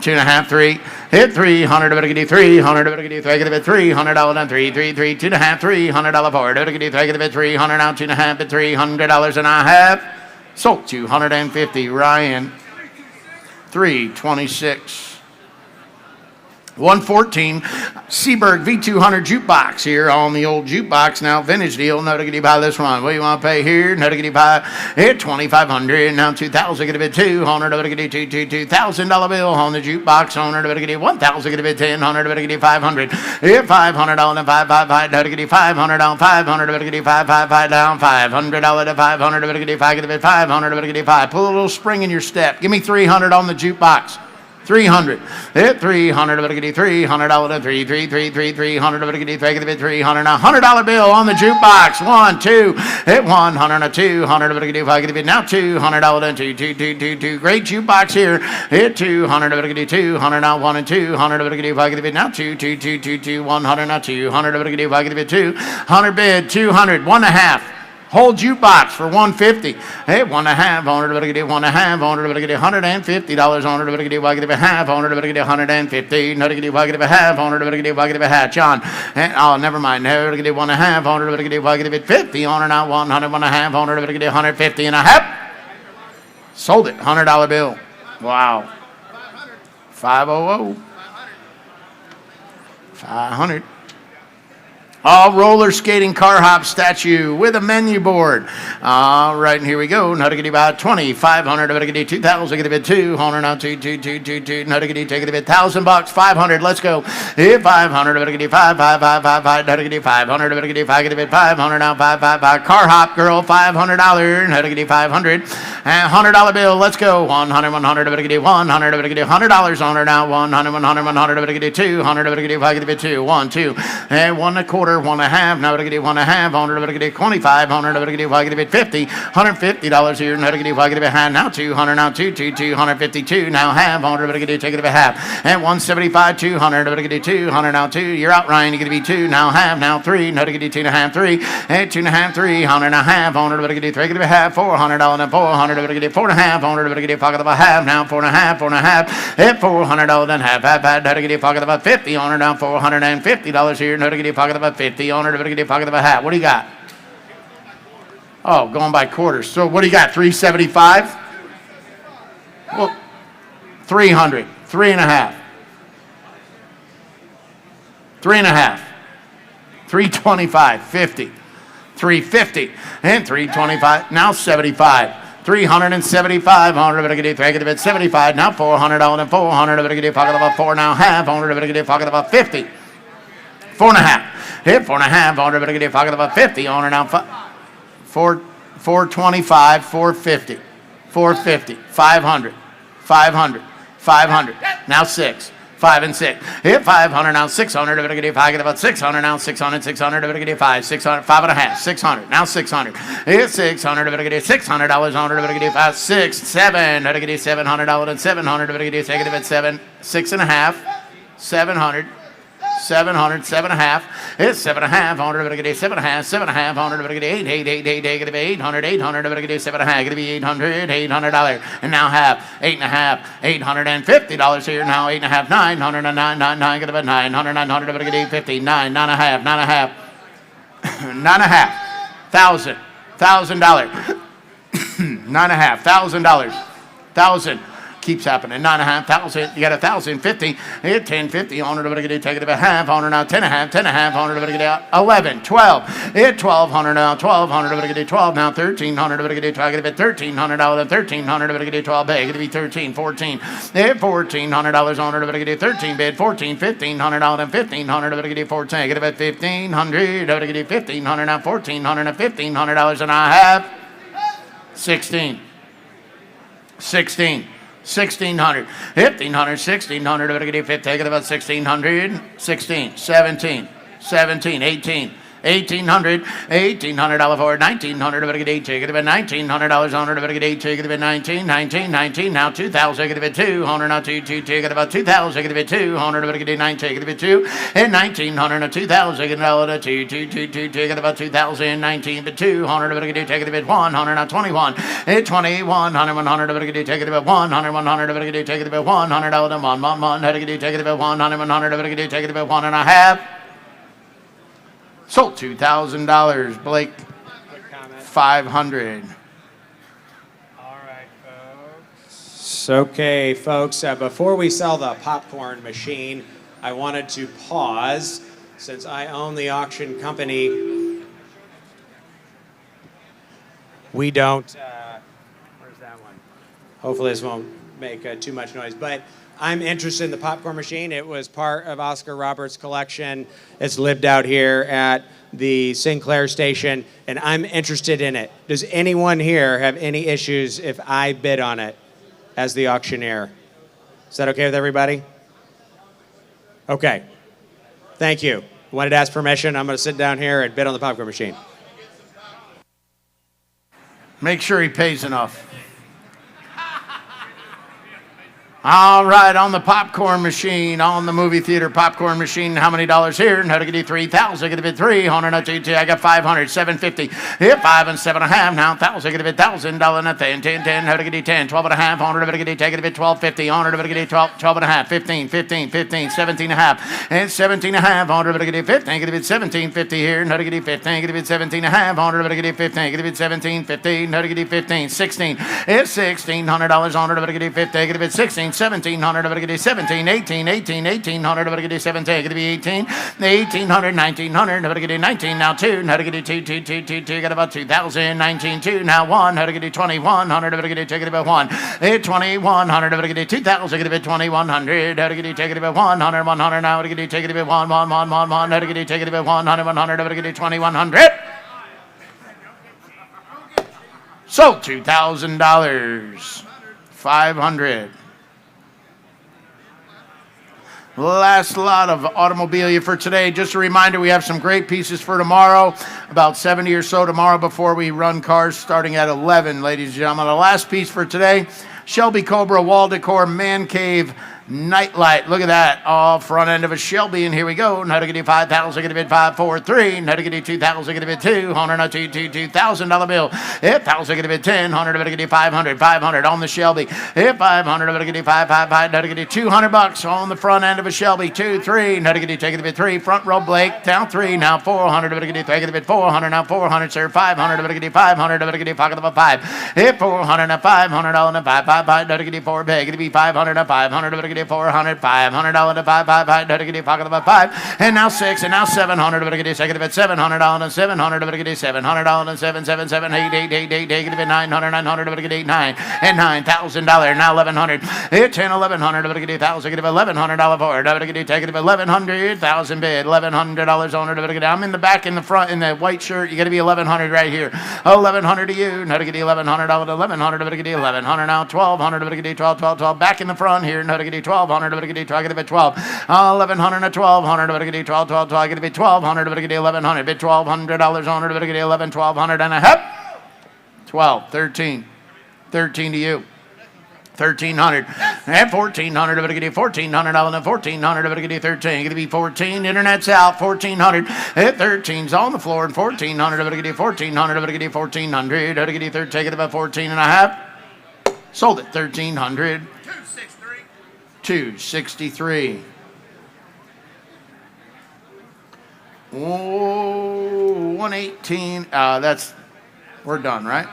2.5, 3. Hit 300, better get you 300, better get you $300 and 3, 3, 3, 2.5, $300 for it, better get you 300 now, 2.5 at $300 and a half. Sold 250, Ryan. 326. 114 Seaberg V200 jukebox here on the old jukebox now, vintage deal. Now to get you by this one. What do you want to pay here? Now to get you by at $2,500. Now 2,000. Get a bit 200. Better get you $2,000 bill on the jukebox owner. Better get you 1,000. Get a bit 1,000. Better get you 500. At $500 and 555. Now to get you 500 down 500. Better get you 555 down $500 to 500. Better get you 5. Get a bit 500. Better get you 5. Pull a little spring in your step. Give me 300 on the jukebox. 300. At 300, better get you $300 and 3, 3, 3, 3, 300. Better get you 300. Now $100 bill on the jukebox. 1, 2. At 100 and 200. Better get you now $200 and 2, 2, 2, 2, 2. Great jukebox here. At 200. Better get you 200 now 1 and 200. Better get you now 2, 2, 2, 2, 2, 100 now 200. Better get you 200 bid 200 1.5. Whole jukebox for $150. Hey, 1.5 on it. Better get you 1.5 on it. Better get you $150 on it. Better get you half on it. Better get you 150. Better get you half on it. Better get you half. John. And, oh, never mind. Better get you 1.5 on it. Better get you 50 on it now. 100 1.5 on it. Better get you 150 and a half. Sold it. $100 bill. Wow. 500. 500. All roller skating car hop statue with a menu board. All right, and here we go. Now to get about 20, 500, now to get 2,000, get a bit 200, now 2, now to get take it a bit $1,000, 500, let's go. 500, now to get 5, now to get 500, now to get 5, get a bit 500, now 5, car hop girl, $500, now to get 500, and $100 bill, let's go. 100, now to get 100, now to get $100 on her now, 100, now to get 200, now to get 5, get a bit 2, 1, 2, and 1 1/4. 1 1/2, now to get 1 1/2, 100, to get 25, 100, to get 5, get 50, $150 here, now to get 5, get half, now 200, now 252, now half, 100, to get take it a half, and 175, 200, to get 200, now 2, you're out, Ryan, you get to be 2, now half, now 3, now to get 2 1/2, 3, and 2 1/2, 300 and a half, 100, to get 3, get a half, $400, and 400, to get 4 1/2, 100, to get pocket of a half, now 4 1/2, 4 1/2, and $400, then half, now to get pocket of a 50, 100, now $450 here, now to get pocket of a 50, 100, to get pocket of a hat. What do you got? Oh, going by quarters. So what do you got? 375? Well, 300, 3 1/2, 3 1/2, 325, 50, 350, and 325. Now 75. 375, 100, to get 3, get a bit 75, now $400, and 400, to get pocket of a 4, now half, 100, to get pocket of a 50, 4 1/2. Hit 4 1/2, 100, to get pocket of a 50, on her now 425, 450, 450, 500, 500, 500, now 6, 5 and 6. Hit 500, now 600, to get pocket about 600, now 600, 600, to get 5, 600, 5 and a half, 600, now 600. Hit 600, to get $600, 100, to get 5, 6, 7, to get $700, and 700, to get take it at 7, 6 and a half, 700. 700, 7 1/2. It's 7 1/2. 100, to get 7 1/2, 7 1/2. 100, to get 8, 8, 8, 8, 8, get 800, 800, to get 7 1/2, gonna be 800, $800, and now half, 8 1/2, $850 here now, 8 1/2, 900, 999, get about 900, 900, to get 850, 9, 9 1/2, 9 1/2, 9 1/2, $1,000, $9 1/2, $1,000. Keeps happening. 9 1/2,000. You got 1,050. Hit 1050. 100, to get take it a half. 100 now 10 1/2. 10 1/2. 100, to get out 11. 12. Hit 1200 now 1200, to get 12 now 1300, to get try get a $1,300, and 1300, to get 12 big. It'll be 13. 14. Hit $1,400 on her, to get 13 bid. 14. $1,500, and 1,500, to get 14. Get about 1,500, to get 1,500 now 1,400, and $1,500, and I have 16. 16. 1,600, 1,500, 1,600, to get 50, take it about 1,600, 16, 17, 17, 18, 1,800, $1,800 for it, 1,900, to get 8, take it about $1,900 on her, to get 8, take it about 19, 19, 19, now 2,000, take it about 200, now 2, take it about 2,000, take it about 200, to get 9, take it about 2, and 1,900, now 2,000, take it about 2, take it about 2,000, 19, but 200, to get take it about 100, now 21, and 2100, 100, to get take it about 100, 100, to get take it about 100, and 1, to get take it about 100, 100, to get take it about 1 and a half. Sold $2,000. Blake, 500. All right, folks. Okay, folks, before we sell the popcorn machine, I wanted to pause since I own the auction company. We don't, where's that one? Hopefully this won't make too much noise, but I'm interested in the popcorn machine. It was part of Oscar Roberts' collection. It's lived out here at the Sinclair station, and I'm interested in it. Does anyone here have any issues if I bid on it as the auctioneer? Is that okay with everybody? Okay. Thank you. Wanted to ask permission. I'm going to sit down here and bid on the popcorn machine. Make sure he pays enough. All right, on the popcorn machine, on the movie theater popcorn machine, how many dollars here? How to get you 3,000? Get a bid 300. I got 500, 750. Hit 5 and 7 and a half. Now 1,000. Get a bid $1,000. Nothing. 10, 10. How to get you 10? 12 and a half. 100. Get a take it a bid 1250. 100. Get you 12, 12 and a half. 15, 15, 15, 17 and a half. And 17 and a half. 100. Get you 15. Get a bid 1750 here. How to get you 15? Get a bid 17 and a half. 100. Get you 15. Get a bid 1750. How to get you 15? 16. It's $1,600. 100. Get you 15. Get a bid 16. 1700, everybody get 17, 18, 18, 1800, everybody get 17, gonna be 18, 1800, 1900, everybody get 19, now 2, how to get 2, 2, 2, 2, 2, got about 2000, 19, 2, now 1, how to get 2100, everybody get take it about 1, 2100, everybody get 2000, get it 2100, how to get take it about 100, 100, now how to get take it about 1, 1, 1, 1, 1, how to get take it about 100, 100, everybody get 2100. So $2,000, 500. Last lot of automobilia for today. Just a reminder, we have some great pieces for tomorrow. About 70 or so tomorrow before we run cars starting at 11, ladies and gentlemen. The last piece for today, Shelby Cobra wall decor man cave nightlight. Look at that. All front end of a Shelby, and here we go. Now to get you 5,000, get a bid 543. Now to get you 2,000, get a bid 200. Now $2,000 bill. If 1,000, get a bid 10. 100, to get you 500. 500 on the Shelby. If 500, to get you 555. Now to get you $200 on the front end of a Shelby. 2, 3. Now to get you take it a bid 3. Front row Blake. Down 3. Now 400. To get you take it a bid 400. Now 400, sir. 500. To get you 500. To get you pocket of a 5. If 400, now $500 and 555. Now to get you 4 bag. It'll be 500. Now 500. To get you 400, $500 to 555, to get you pocket of a 5, and now 6, and now 700, to get you second of it, $700 and 700, to get you $700 and 777, 8, get you 900, 900, to get you 9, and $9,000, now 1,100, 10, 1,100, to get you 1,000, get you $1,100 for it, to get you take it 1,100,000 bid, $1,100 on it, to get you, I'm in the back, in the front, in the white shirt, you got to be 1,100 right here, 1,100 to you, now to get you $1,100, 1,100, to get you 1,100, now 1,200, to get you 12, 12, 12, back in the front here, now to get you 1,200, to get you 12, get it 12, 1,100 to 1,200, to get you 12, 12, 12, get it 1,200, to get you 1,100, bid $1,200 on it, to get you 11, 1,200 and a half, 12, 13, 13 to you. 1,300 and 1,400 to get you $1,400 and 1,400 to get you 13. Gonna be 14. Internet's out. 1,400 at 13's on the floor and 1,400 to get you 1,400 to get you 1,400 to get you 13. Take it about 14 and a half. Sold it 1,300. 263. Oh, 118. We're done, right?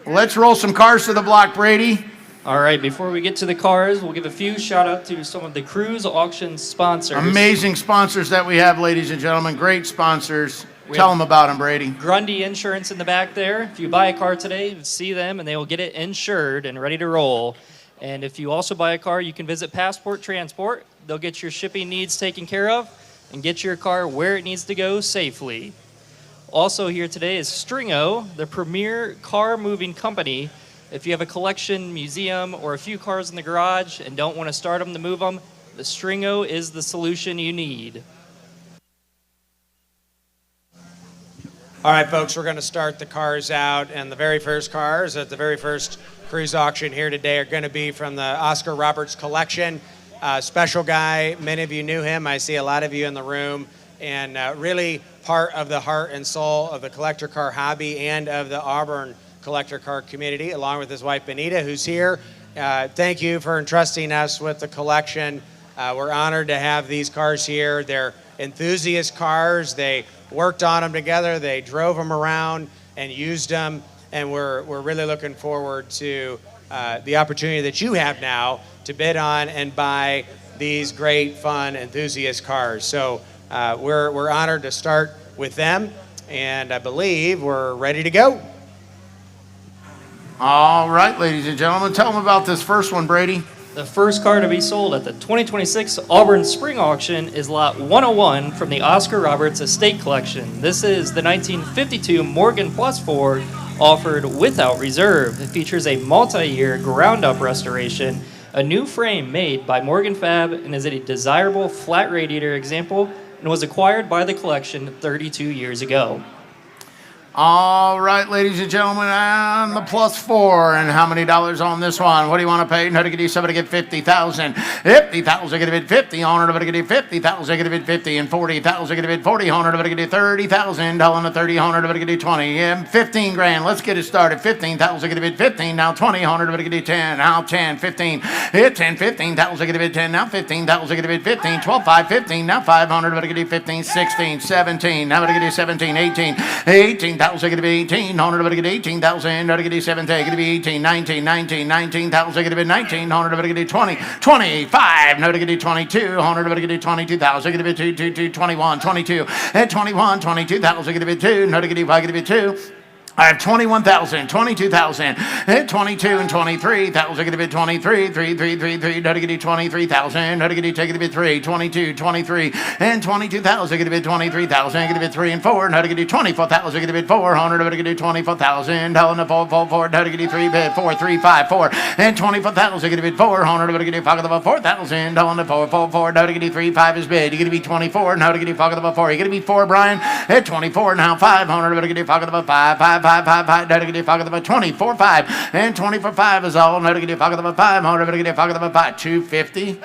Let's roll some cars to the block, Brady. All right, before we get to the cars, we'll give a few shout out to some of the cruise auction sponsors. Amazing sponsors that we have, ladies and gentlemen. Great sponsors. Tell them about them, Brady. Grundy Insurance in the back there. If you buy a car today, see them and they will get it insured and ready to roll. And if you also buy a car, you can visit Passport Transport. They'll get your shipping needs taken care of and get your car where it needs to go safely. Also here today is Stringo, the premier car moving company. If you have a collection, museum, or a few cars in the garage and don't want to start them to move them, the Stringo is the solution you need. All right, folks, we're going to start the cars out, and the very first cars at the very first cruise auction here today are going to be from the Oscar Roberts collection. Special guy, many of you knew him. I see a lot of you in the room, and really part of the heart and soul of the collector car hobby and of the Auburn collector car community, along with his wife Benita, who's here. Thank you for entrusting us with the collection. We're honored to have these cars here. They're enthusiast cars. They worked on them together. They drove them around and used them, and we're really looking forward to the opportunity that you have now to bid on and buy these great, fun, enthusiast cars. So we're honored to start with them, and I believe we're ready to go. All right, ladies and gentlemen, tell them about this first one, Brady. The first car to be sold at the 2026 Auburn Spring Auction is Lot 101 from the Oscar Roberts Estate Collection. This is the 1952 Morgan Plus 4 offered without reserve. It features a multi-year ground-up restoration, a new frame made by Morgan Fab, and is a desirable flat radiator example, and was acquired by the collection 32 years ago. All right, ladies and gentlemen, and the plus 4. And how many dollars on this one? What do you want to pay? How to get you somebody get 50,000. 50,000, get a bid 50. On it, to get you 50,000, get a bid 50. And 40,000, get a bid 40. On it, to get you 30,000. Down to 30, on it, to get you 20. And 15 grand. Let's get it started. 15,000, get a bid 15. Now 20, on it, to get you 10. Now 10, 15. Hit 10, 15,000, get a bid 10. Now 15,000, get a bid 15. 12, 5, 15. Now 500, to get you 15. 16, 17. Now to get you 17, 18. 18,000. 18,000, gonna be 18, 100, gonna get 18,000, gonna get 17, gonna be 18, 19, 19, 19,000, gonna be 19, 100, gonna get 20, 25, no, gonna get 22, 100, gonna get 22,000, gonna be 2, 21, 22, and 21, 22,000, gonna be 2, no, gonna get 2. I have 21,000, 22,000, and 22 and 23,000, going to be 23, 3, not to get 23,000, not to get take it to be 3, 22, 23, and 22,000, going to be 23,000, going to be 3 and 4, not to get 24,000, going to be 400, not to get 24,000, down to 4, not to get 3, bid 4, 3, 5, 4, and 24,000, going to be 400, not to get 4,000, down to 4, not to get 3, 5 is bid, you're going to be 24, now to get 4, you're going to be 4, Brian, at 24, now 500, not to get 5, 5, negative 24, 5, and 24, 5 is all, negative 5, 500, negative 5, 250,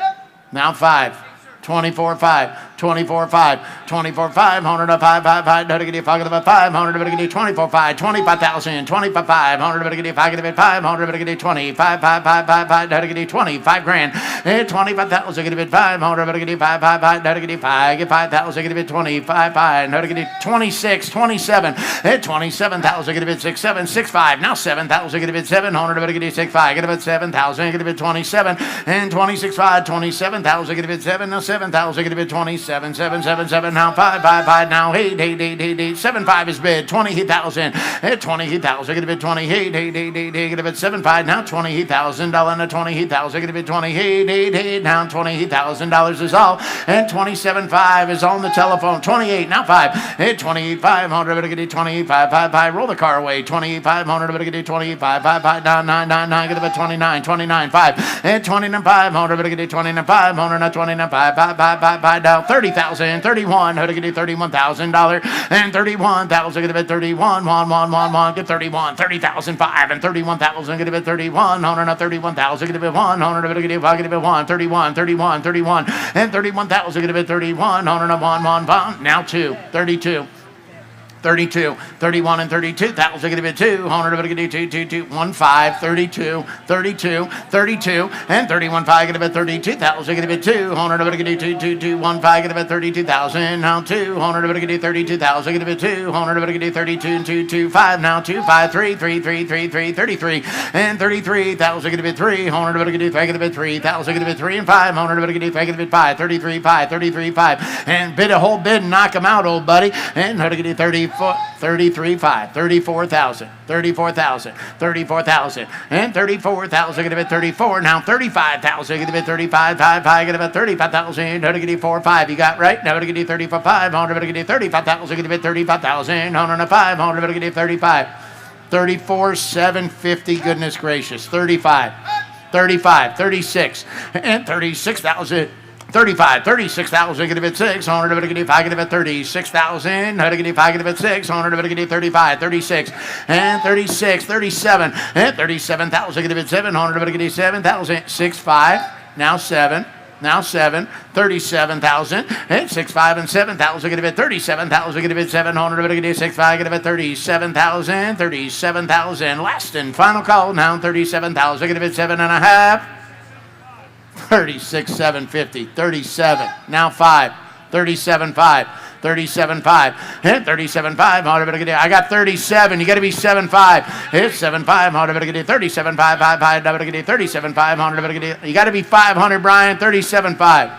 now 5, 24, 5, 24, 5, 24, 500, 5, negative 5, 500, negative 24, 5, 25,000, 25, 500, negative 500, negative 20, 5, negative 20, 5 grand, and 25,000, negative 500, negative 5, negative 5, 5,000, negative 25, 5, negative 26, 27, and 27,000, negative 6, 7, 6, 5, now 7,000, negative 700, negative 6, 5, negative 7,000, negative 27, and 26, 5, 27,000, negative 7, now 7,000, negative 27. 7, 7, 7, 7, now 5, 5, 5, now 8, 7, 5 is bid, 20,000, 20,000, get a bid 20, 8, get a bid 7, 5, now 20,000, now 20,000, get a bid 20, 8, now $20,000 is all, and 27, 5 is on the telephone, 28, now 5, 28, 500, get it 25, 5, 5, roll the car away, 28, 500, get it 25, 5, 5, 9, 9, get a bid 29, 29, 5, and 29, 500, get it 29, 500, now 29, 5, 5, down 30,000, 31, how to get $31,000, and 31,000, get a bit 31, 1, get 31, 30,000, 5, and 31,000, get a bit 31, 100, 31,000, get a bit 100, get a bit 1, 31, 31, 31, and 31,000, get a bit 31, 100, 1, now 2, 32. 32, 31, and 32,000, get a bit 200, get a bit 2, 1, 5, 32, 32, 32, and 31, 5, get a bit 32,000, get a bit 200, get a 2, 1, 5, get a bit 32,000, now 200, get a 32,000, get a bit 200, get a 32, 2, 5, now 2, 5, 3, 33, and 33,000, get a bit 300, get a bit 3,000, get a bit 3, and 500, get a bit 5, 33, 5, and bid a whole bid and knock them out, old buddy, and how to get a 33, 5, 34,000, 34,000, 34,000, and 34,000, get a bit 34, now 35,000, get a bit 35, 5, get a bit 35,000, how to get 4, 5, you got right, now to get 35, 500, get 35,000, get a bit 35,000, 100, 500, get 35, 34, 750, goodness gracious, 35, 36, and 36,000. 35, 36,000, get a bit 600, get a 5, get a bit 36,000, how to get a 5, get a bit 600, get a 35, 36, and 36, 37, and 37,000, get a bit 700, get a 7,000, 6, 5, now 7, 37,000, and 6, 5, and 7,000, get a bit 37,000, get a bit 700, get a 6, 5, get a bit 37,000, last and final call, now 37,000, get a bit 7.5. 36, 750, 37, now 5, 37, 5, 37, 5, and 37, 5, I got 37, you got to be 7, 5, it's 7, 5, 37, 5, 37, 5, you got to be 500, Brian, 37, 5.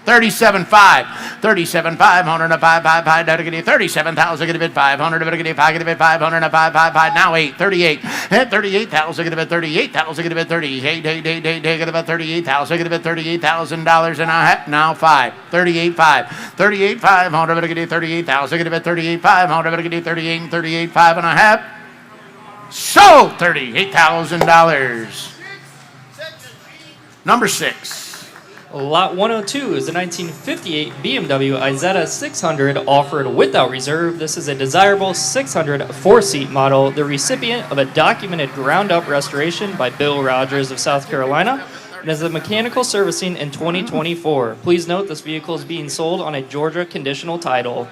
37, 5, 37, 500, 5, 37,000, get a bit 500, get a 5, get a bit 500, 5, now 8, 38, and 38,000, get a bit 38,000, get a bit 38, get a bit 38,000, get a bit $38,000, and I have now 5, 38, 5, 38, 500, get a 38,000, get a bit 38, 500, get a 38, and 38, 5, and I have sold $38,000. Number 6. Lot 102 is a 1958 BMW Isetta 600 offered without reserve. This is a desirable 600 4-seat model, the recipient of a documented ground-up restoration by Bill Rogers of South Carolina, and is a mechanical servicing in 2024. Please note this vehicle is being sold on a Georgia conditional title.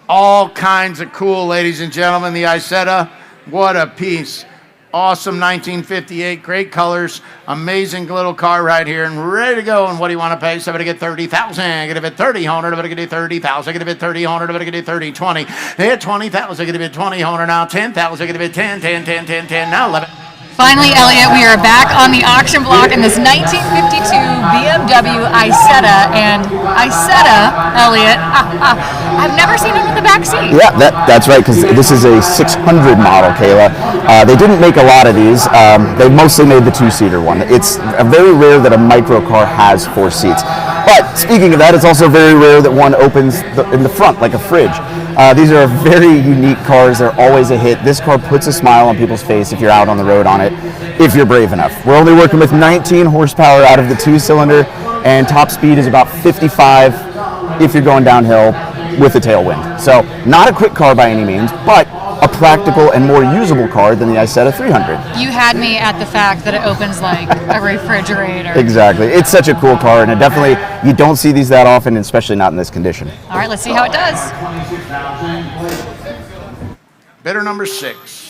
All kinds of cool, ladies and gentlemen, the Isetta. What a piece Awesome 1958, great colors, amazing little car right here, and ready to go. And what do you want to pay? Somebody get 30,000. Get a bit 30, Honor. Everybody get 30,000. Get a bit 30, Honor. Everybody get 30, 20. Hit 20,000. Get a bit 20, Honor. Now 10,000. Get a bit 10, 10, 10, 10, 10. Now 11. Finally, Elliot, we are back on the auction block in this 1952 BMW Isetta. And Isetta, Elliot, I've never seen it in the back seat. Yeah, that's right, because this is a 600 model, Kayla. They didn't make a lot of these. They mostly made the two-seater one. It's very rare that a micro car has 4 seats. But speaking of that, it's also very rare that one opens in the front like a fridge. These are very unique cars. They're always a hit. This car puts a smile on people's face if you're out on the road on it, if you're brave enough. We're only working with 19 horsepower out of the 2-cylinder, and top speed is about 55 if you're going downhill with a tailwind. So not a quick car by any means, but a practical and more usable car than the Isetta 300. You had me at the fact that it opens like a refrigerator. Exactly. It's such a cool car, and it definitely, you don't see these that often, especially not in this condition. All right, let's see how it does. Bidder number 6.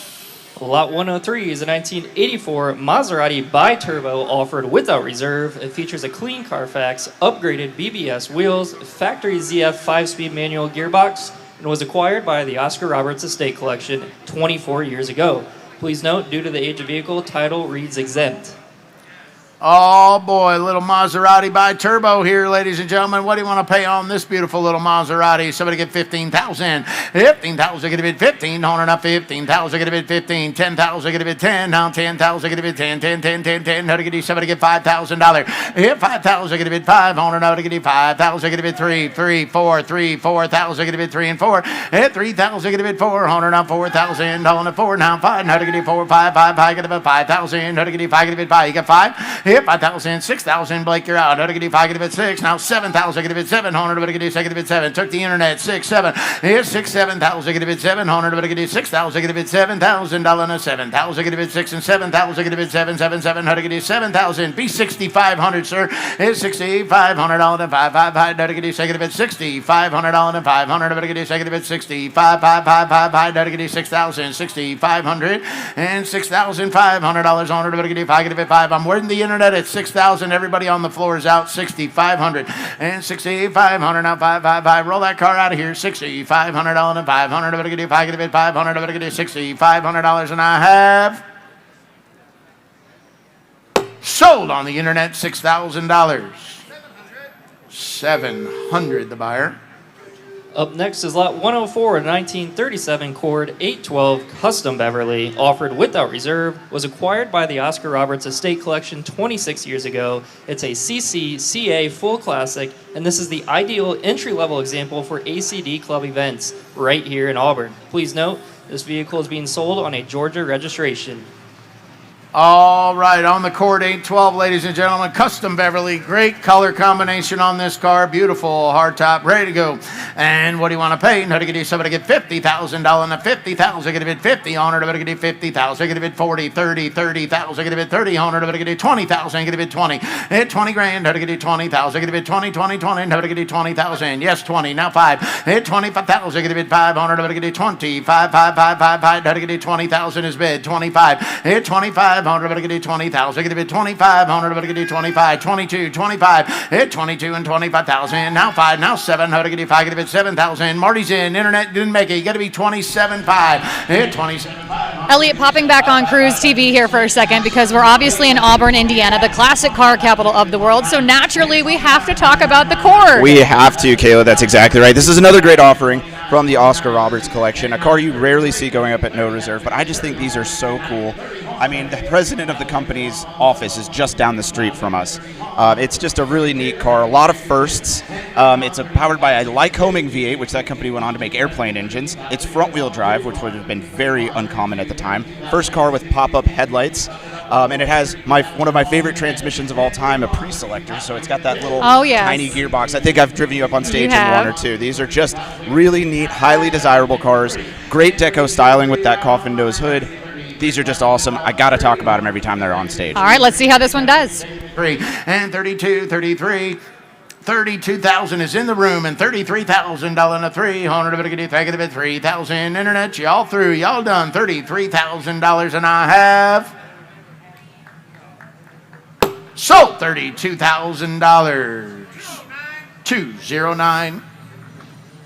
Lot 103 is a 1984 Maserati bi-turbo offered without reserve. It features a clean Carfax, upgraded BBS wheels, factory ZF 5-speed manual gearbox, and was acquired by the Oscar Roberts Estate Collection 24 years ago. Please note, due to the age of vehicle, title reads exempt. Oh boy, little Maserati bi-turbo here, ladies and gentlemen. What do you want to pay on this beautiful little Maserati? Somebody get 15,000. 15,000, get a bid 15. Honor up 15,000, get a bid 15. 10,000, get a bid 10. Now 10,000, get a bid 10. 10, 10, 10, 10. How to get you? Somebody get $5,000. Hit 5,000, get a bid 5. Honor now to get you 5,000, get a bid 3. 3, 4, 3, 4,000, get a bid 3 and 4. Hit 3,000, get a bid 4. Honor now 4,000. Honor 4 now 5. How to get you 4, 5, 5, 5, get a bid 5,000. How to get you 5, get a bid 5. You got 5. Hit 5,000, 6,000, Blake, you're out. How to get you 5, get a bit 6. Now 7,000, get a bit 7. Honor to get you 2, get a bit 7. Took the internet, 6, 7. Here's 6, 7,000, get a bit 7. Honor to get you 6,000, get a bit $7,000. Now 7,000, get a bit 6 and 7,000, get a bit 7, 7, 7. How to get you 7,000? Be 6,500, sir. Here's $6,500 and 5, 5, 5. How to get you 2, get a bit $6,500 and 500. How to get you 2, get a bit 65, 5, 5, 5, 5. How to get you 6,000, 6,500 and $6,500. Honor to get you 5, get a bit 5. I'm wording the internet at 6,000. Everybody on the floor is out. 6,500 and 6,500. Now 5, 5, 5. Roll that car out of here. $6,500 and 500. I'm going to get 5, get a bit 500. I'm going to get $6,500, and I have sold on the internet $6,000. 700. The buyer. Up next is lot 104, a 1937 Cord 812 Custom Beverly, offered without reserve, was acquired by the Oscar Roberts Estate Collection 26 years ago. It's a CCCA full classic, and this is the ideal entry-level example for ACD Club events right here in Auburn. Please note, this vehicle is being sold on a Georgia registration. All right, on the Cord 812, ladies and gentlemen, Custom Beverly, great color combination on this car, beautiful hardtop, ready to go. And what do you want to pay? How to get you? Somebody get $50,000 and 50,000, get a bid 50 on her, to get you 50,000, get a bid 40, 30, 30,000, get a bid 30 on her, to get you 20,000, get a bid 20. Hit 20 grand, how to get you 20,000, get a bid 20, 20, 20, how to get you 20,000. Yes, 20, now 5. Hit 25,000, get a bid 5 on her, to get you 20, 5, 5, 5, 5, 5, how to get you 20,000 is bid, 25. Hit 25. 500, get you 20,000, get a bid 2,500, get you 25, 22, 25, hit 22 and 25,000, now 5, now 7, how to get you 5, get a bid 7,000, Marty's in, internet didn't make it, you got to be 27.5, hit 27.5. Elliot, popping back on Cruise TV here for a second because we're obviously in Auburn, Indiana, the classic car capital of the world, so naturally we have to talk about the Cord. We have to, Kayla, that's exactly right. This is another great offering from the Oscar Roberts collection, a car you rarely see going up at no reserve, but I just think these are so cool. I mean, the president of the company's office is just down the street from us. It's just a really neat car, a lot of firsts. It's powered by a Lycoming V8, which that company went on to make airplane engines. It's front-wheel drive, which would have been very uncommon at the time. First car with pop-up headlights. And it has one of my favorite transmissions of all time, a pre-selector. So it's got that little tiny gearbox. I think I've driven you up on stage in one or two. These are just really neat, highly desirable cars. Great deco styling with that coffin nose hood. These are just awesome. I got to talk about them every time they're on stage. All right, let's see how this one does. 3 and 32, 33. 32,000 is in the room, and $33,000 and a 300 of it. Take it a bit. 3,000 internet. Y'all through. Y'all done. $33,000, and I have sold $32,000. 209.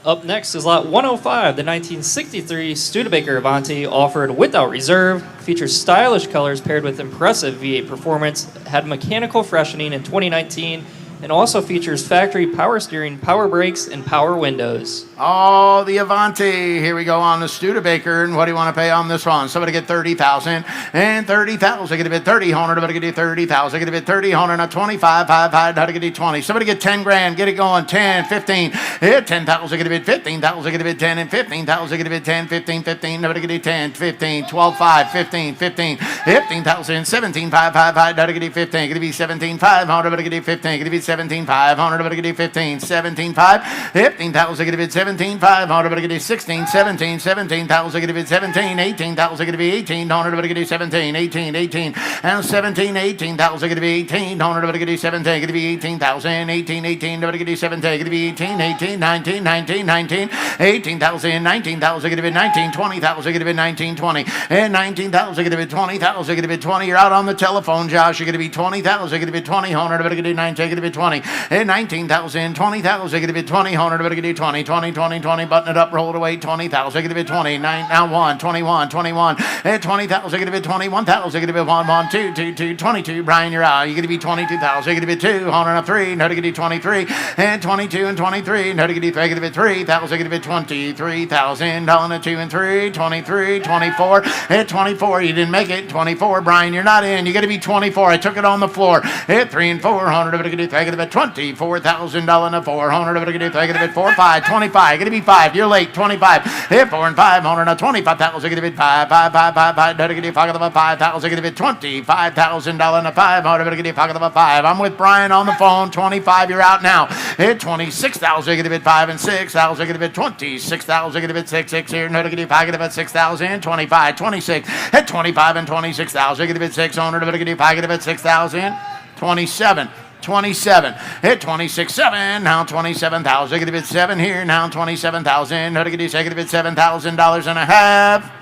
Up next is lot 105, the 1963 Studebaker Avanti, offered without reserve, features stylish colors paired with impressive V8 performance, had mechanical freshening in 2019, and also features factory power steering, power brakes, and power windows. Oh, the Avanti. Here we go on the Studebaker. And what do you want to pay on this one? Somebody get 30,000 and 30,000. Get a bit 30. Hundred. Somebody get 30,000. Get a bit 30. Hundred. Not 25. 5. How to get it 20. Somebody get 10 grand. Get it going. 10. 15. Hit 10,000. Get a bit 15,000. Get a bit 10 and 15,000. Get a bit 10. 15. 15. Nobody get it 10. 15. 12. 5. 15. 15. 15,000. 17. 5. 5. How to get it 15. Get it be 17. 5. Hundred. Somebody get it 15. Get it be 17. 5. Hundred. Somebody get it 15. 17. 5. 15,000. Get a bit 17, 500, but get it 16, 17, 17,000, get it 17, 18,000, get it 1800, but get it 17, 18, 18, and 17, 18,000, get it 1800, but get it 17, get it 18,000, 18, 18, but get it 17, get it 18, 18, 19, 19, 19, 18,000, 19,000, get it 19, 20,000, get it 19, 20, and 19,000, get it 20,000, get it 20. You're out on the telephone, Josh. You're going to be 20,000, get it 20, 100, but get it 19, get it 20, and 19,000, 20,000, get it 20, 100, but get it 20, 20, 20, 20, button it up, roll it away, 20,000, get a bit 20, 9, now 1, 21, 21, and 20,000, get a bit 21,000, get a bit 1, 1, 2, 2, 2, 22, Brian, you're out, you're going to be 22,000, get a bit 2, 103, no to get you 23, and 22 and 23, no to get you 3, get a bit 3,000, get a bit 23,000, down to 2 and 3, 23, 24, and 24, you didn't make it, 24, Brian, you're not in, you got to be 24, I took it on the floor, hit 3 and 400, but get you 3, get a bit $24,000 and 400, but get you 3, get a bit 4, 5, 25, get to be 5, you're late, 25, hit 4 and 500, now 25,000, get a bit 5, 5, 5, 5, 5, get a pocket of a 5,000, get a bit $25,000 and a 500, but get a pocket of a 5, I'm with Brian on the phone, 25, you're out now, hit 26,000, get a bit 5 and 6,000, get a bit 26,000, get a bit 6, 6 here, no to get a pocket of a 6,000, 25, 26, hit 25 and 26,000, get a bit 600, but get a pocket of a 6,000, 27, 27, hit 26.7, now 27,000, get a bit 7 here, now 27,000, how to get you second, a bit $7,000 and a half.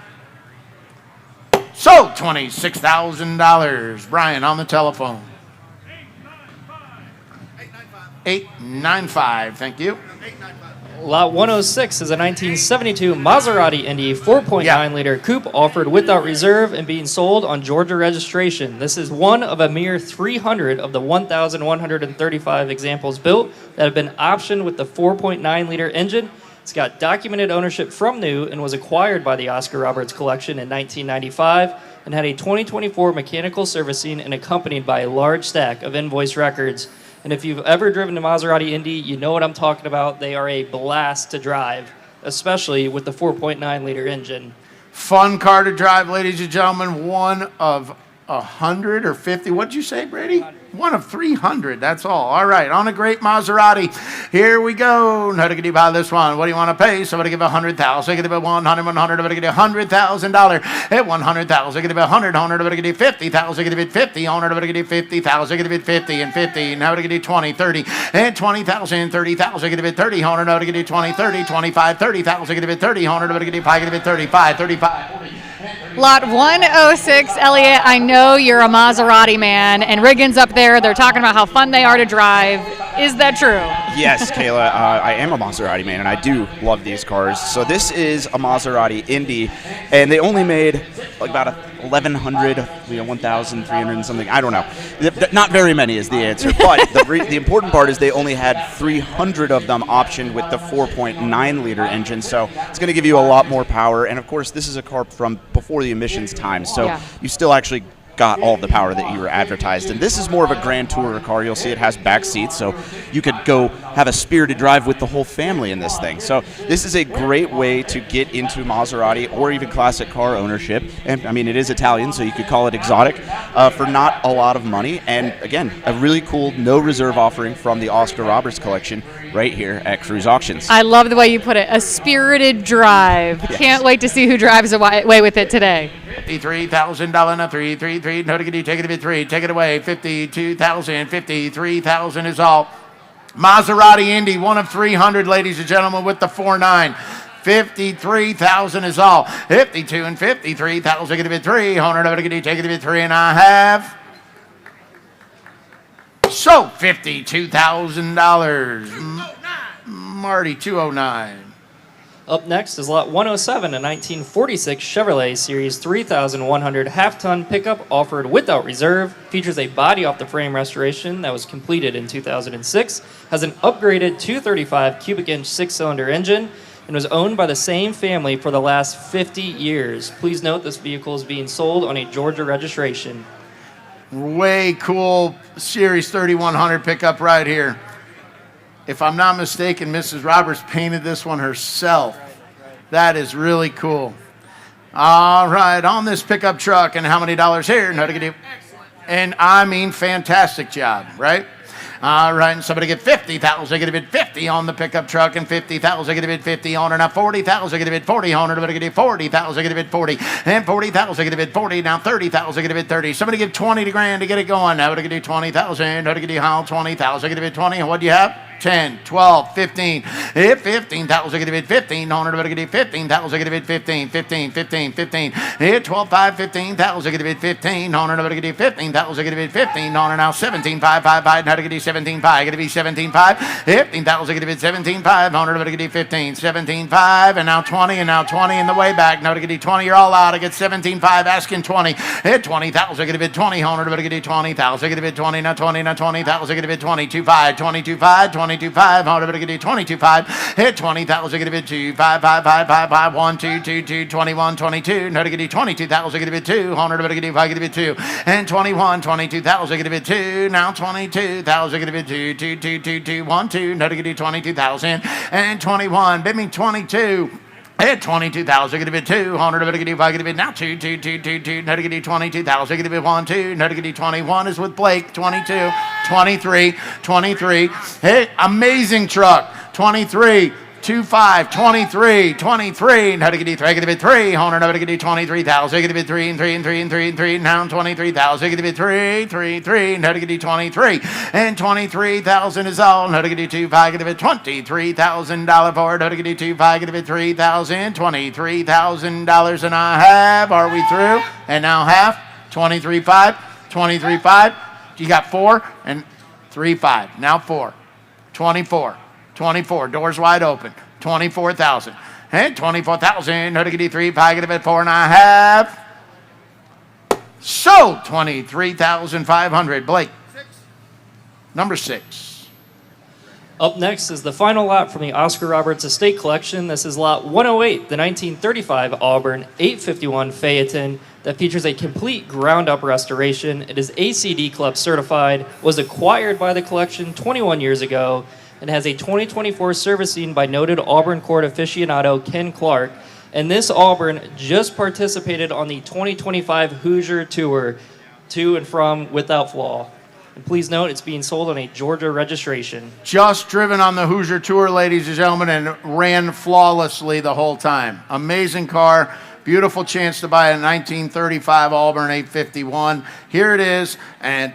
So $26,000. Brian on the telephone. 895, thank you. Lot 106 is a 1972 Maserati Indy 4.9-liter coupe offered without reserve and being sold on Georgia registration. This is one of a mere 300 of the 1,135 examples built that have been optioned with the 4.9-liter engine. It's got documented ownership from new and was acquired by the Oscar Roberts collection in 1995 and had a 2024 mechanical servicing and accompanied by a large stack of invoice records. And if you've ever driven a Maserati Indy, you know what I'm talking about. They are a blast to drive, especially with the 4.9-liter engine. Fun car to drive, ladies and gentlemen. One of 100 or 50. What'd you say, Brady? 1 of 300. That's all right, on a great Maserati. Here we go. How to get you buy this one? What do you want to pay? Somebody give 100,000. Give it 100, 100. Somebody get $100,000. At 100,000. Give it 100, 100. Somebody get 50,000. Give it 50. 100. Somebody get 50,000. Give it 50 and 50. Now to get 20, 30. And 20,000, 30,000. Give it 30. 100. Now to get 20, 30, 25, 30,000. Give it 30. 100. Somebody get 5. Give it 35, 35, 40. Lot 106, Elliot, I know you're a Maserati man, and Riggins up there, they're talking about how fun they are to drive. Is that true? Yes, Kayla, I am a Maserati man, and I do love these cars. So this is a Maserati Indy, and they only made like about 1,100, 1,300 and something. I don't know. Not very many is the answer, but the important part is they only had 300 of them optioned with the 4.9-liter engine, so it's going to give you a lot more power. And of course, this is a car from before the emissions time, so you still actually got all the power that you were advertised. And this is more of a Grand Tourer car. You'll see it has back seats, so you could go have a spirited drive with the whole family in this thing. So this is a great way to get into Maserati or even classic car ownership. And I mean, it is Italian, so you could call it exotic for not a lot of money. And again, a really cool no reserve offering from the Oscar Roberts collection right here at Cruise Auctions. I love the way you put it, a spirited drive. Yes. Can't wait to see who drives away with it today. $53,000 a 333. No to get you, take it a bit 3. Take it away. 52,000. 53,000 is all. Maserati Indy, one of 300, ladies and gentlemen, with the 4.9. 53,000 is all. 52 and 53,000. Going to be 300. Going to take it to be 3.5. So $52,000. Marty, 209. Up next is lot 107, a 1946 Chevrolet Series 3100 half-ton pickup offered without reserve. Features a body-off-the-frame restoration that was completed in 2006. Has an upgraded 235 cubic inch six-cylinder engine and was owned by the same family for the last 50 years. Please note this vehicle is being sold on a Georgia registration. Way cool Series 3100 pickup right here. If I'm not mistaken, Mrs. Roberts painted this one herself. That is really cool. All right, on this pickup truck, and how many dollars here? No, to get you. And I mean, fantastic job, right? All right, and somebody get 50,000. They get a bid 50 on the pickup truck, and 50,000. They get a bid 50 on her. Now 40,000. They get a bid 40 on her. Somebody get 40,000. They get a bid 40, and 40,000. They get a bid 40. Now 30,000. They get a bid 30. Somebody give 20 grand to get it going. Now we're gonna do 20,000. Now to get you how 20,000. They get a bid 20. And what do you have? 10, 12, 15. Hit 15,000. Get a bid 15. On her. Get a 15,000. Get a bid 15. 15. Hit 12, 5, 15,000. Get a bid 15. On her. Get a 15,000. Get a bid 15. On her now 17, 5, 5, 5. Now to get 17.5. Get to be 17.5. 15,000. Get to be 17.5. On her. Get to 15. 17.5. And now 20. And now 20 in the way back. Now to get 20. You're all out. I get 17.5. Asking 20. Hit 20,000. Get a bid 20. On her. Get 20,000. Get a bid 20. Now 20. Now 20,000. Get a bid 22.5. 22.5. 22.5. On her. Get a 22.5. Hit 20,000. Get a bid 2. 5, 5, 5, 5, 5. 1, 2, 2, 2. 21, 22. Now to get 22,000. Get a bid 2. On her. Get a 5. Get a bid 2. And 21, 22,000. Get a bid 2. Now 22,000. Get a bid 2. 2, 2, 2, 2, 1, 2. Now to get 22,000. And 21. Bid me 22. At 22,000, get a bid 2. 100, get a bid 5, get a bid now 2, 2, 2, 2, 2. Now to get 22,000, get a bid 1, 2. Now to get 21 is with Blake. 22, 23, 23. Hey, amazing truck. 23. 25, 23, 23. Now to get 3, get a bid 3. 100, now to get 23,000. Get a bid 3 and 3 and 3 and 3 and 3. Now 23,000. Get a bid 3, 3, 3. Now to get 23. And 23,000 is all. Now to get 2, 5. Get a bid $23,000 for it. Now to get 2, 5. Get a bid 3,000. $23,000 and I have. Are we through? And now half. 23.5. 23.5. You got 4 and 3.5. Now 4. 24. 24, doors wide open. 24,000. And 24,000. Now to get 3, 5, get a bid 4.5. So 23,500. Blake. Number 6. Up next is the final lot from the Oscar Roberts Estate Collection. This is lot 108, the 1935 Auburn 851 Phaeton that features a complete ground-up restoration. It is ACD Club certified, was acquired by the collection 21 years ago, and has a 2024 servicing by noted Auburn court aficionado Ken Clark. And this Auburn just participated on the 2025 Hoosier Tour to and from without flaw. And please note, it's being sold on a Georgia registration. Just driven on the Hoosier Tour, ladies and gentlemen, and ran flawlessly the whole time. Amazing car. Beautiful chance to buy a 1935 Auburn 851. Here it is, and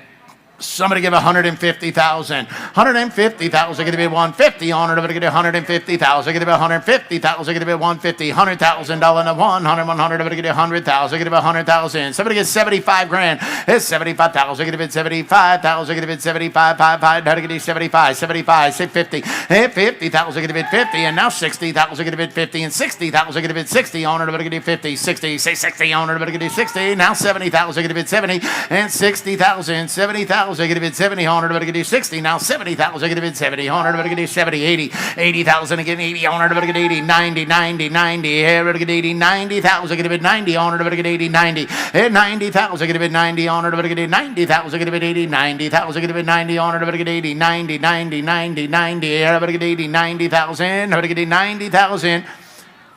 somebody give 150,000. 150,000. Get a bid 150 on it. Get 150,000. Get a bid 150,000. Get a bid 150. $100,000 and a 100. Get 100,000. Get a bid 100,000. Somebody get 75 grand. It's 75,000. Get a bid 75,000. Get a bid 75. 5. How to get 75. 75. Say 50. Hey, 50,000. Get a bid 50. And now 60,000. Get a bid 50. And 60,000. Get a bid 60 on it. Get 50. 60. Say 60 on it. Get 60. Now 70,000. Get a bid 70. And 60,000. 70,000. Get a bid 70, 100, but get do 60. Now 70,000, get a bid 70, 100, but get do 70, 80, 80,000, get 80, 100, but get 80, 90, 90, 90, here, get 80, 90,000, get a bid 90, 100, but get 80, 90, 90,000, get a bid 90, 100, but get 90,000, get a bid 80, 90,000, get a bid 90, 100, but get 80, 90, 90, 90, 90, here, but get 80, 90,000, but get 90,000.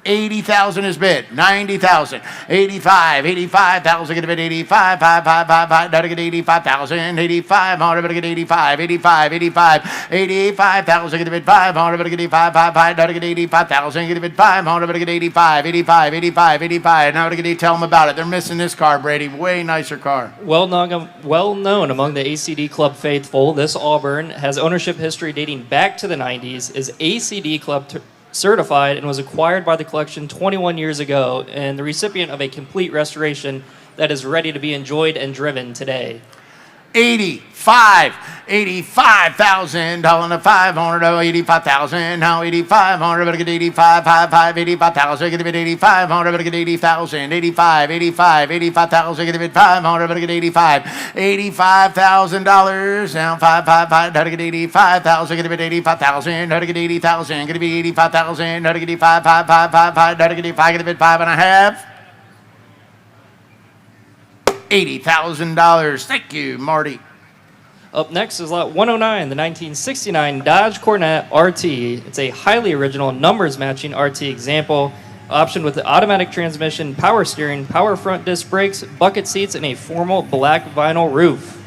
80,000 is bid. 90,000. 85. 85,000. Get a bid. 85. 5. 5. 5. 5. Gotta get 85,000. 85. Better get 85. 85. 85. 85,000. Get a bid. 500. Better get 85. 5. 5. Gotta get 85,000. Get a bid. 500. Better get 85. 85. 85. 85. Now to tell them about it. They're missing this car, Brady. Way nicer car. Well known among the ACD Club faithful, this Auburn has ownership history dating back to the 90s, is ACD Club certified, and was acquired by the collection 21 years ago, and the recipient of a complete restoration that is ready to be enjoyed and driven today. 85,000 dollars to 500. Oh, 85,000. Now 8,500. Better get 85. 5. 5. 85,000. Get a bit 8,500. Better get 80,000. 85. 85,000. Get a bit 500. Better get 85. $85,000. Now 5. 5. 5. Better get 85,000. Get a bit 85,000. Better get 80,000. Get a bit 85,000. Better get 85. 5. 5. 5. 5. Better get 85. Get a bit 5.5. $80,000. Thank you, Marty. Up next is lot 109, the 1969 Dodge Corvette RT. It's a highly original numbers matching RT example, optioned with the automatic transmission, power steering, power front disc brakes, bucket seats, and a formal black vinyl roof.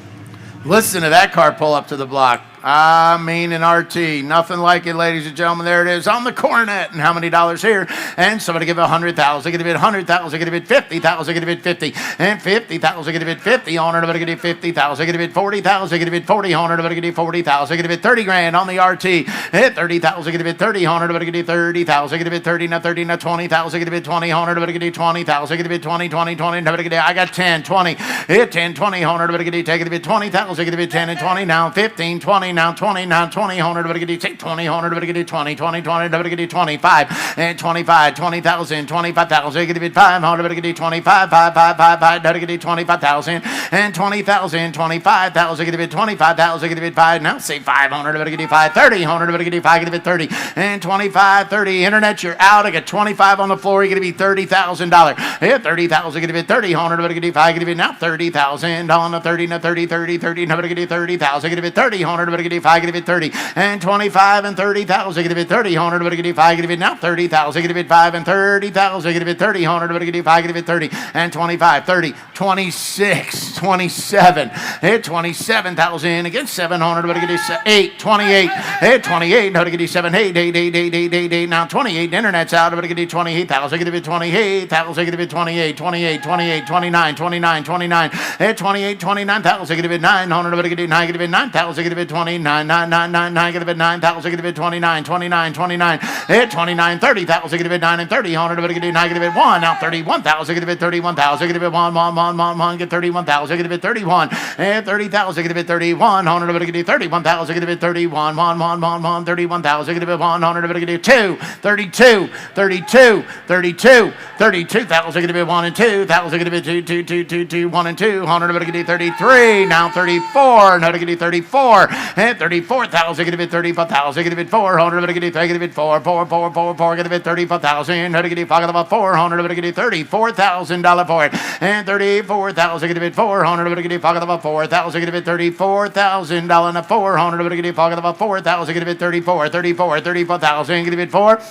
Listen to that car pull up to the block. I mean, an RT. Nothing like it, ladies and gentlemen. There it is on the Cornet. And how many dollars here? And somebody give it 100,000. Get a bit 100,000. Get a bit 50,000. Get a bit 50. And 50,000. Get a bit 50. On it. Get a bit 50,000. Get a bit 40,000. Get a bit 40. On it. Get a bit 40,000. Get a bit 30 grand on the RT. Hit 30,000. Get a bit 30. On it. Get a bit 30,000. Get a bit 30. Now 30. Now 20,000. Get a bit 20. On it. Get a bit 20,000. Get a bit 20. 20. 20. I got 10. 20. Hit 10. 20. On it. Get a take it a bit 20,000. Get a bit 10 and 20. Now 15. 20. Now 20. Now 20, 100, but get take 20, 100, but get 20, 20, 20, but get 25, and 25, 20,000, 25,000, get 500, but get 25, 5, 5, 5, 5, get 25,000, and 20,000, 25,000, get 25,000, get 5, now say 500, but get 5, 30, 100, but get 5, get 30, and 25, 30, internet, you're out, I got 25 on the floor, you're going to be $30,000, yeah, 30,000, get 30, 100, but get 5, get now 30,000, on the 30, now 30, 30, 30, now get 30,000, get 30, 100, but get 5, get 30, and 25 and 30,000, get a bit 30, 100, but get 5, get a bit now 30,000, get a bit 5 and 30,000, get a bit 30, 100, but get 5, get a bit 30, and 25, 30, 26, 27, hit 27,000 against 700, but get 8, 28, hit 28, how to get 7, 8, 8, 8, 8, 8, 8, 8, now 28, internet's out, but get 28,000, get a bit 28,000, get a bit 28, 28, 28, 29, 29, 29, hit 28, 29,000, get a bit 900, but get 9, get a bit 9,000, get a bit 29, 9, 9, 9, 9, get a bit 9,000, get a bit 29, 29, 29, hit 29, 30,000, get a bit 9 and 30, 100, but get 9, get a bit 1, now 31,000, get a bit 31,000, get a bit 1, 1, 1, 1, 1, get 31,000, get a bit 31, and 30,000, get a bit 31, 100, but get 31,000, get a bit 31, 1, 1, 1, 1, 31,000, get a bit 100, but get 2, 32, 32, 32, 32,000, get a bit 1 and 2,000, get a bit 2, 2, 2, 2, 2, 1 and 2, 100, but get 33, now 34, now to get 34, and 34,000, get a bit 34,000, get a bit 400, but get a bit 4, 4, 4, 4, 4, get a bit 34,000, how to get about 400, but get $34,000 for it, and 34,000, get a bit 400, but get about 4,000, get a bit $34,000 and 400, but get about 4,000, get a bit 34, 34, 34,000, get a bit 4,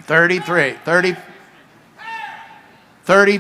33, 30, 30,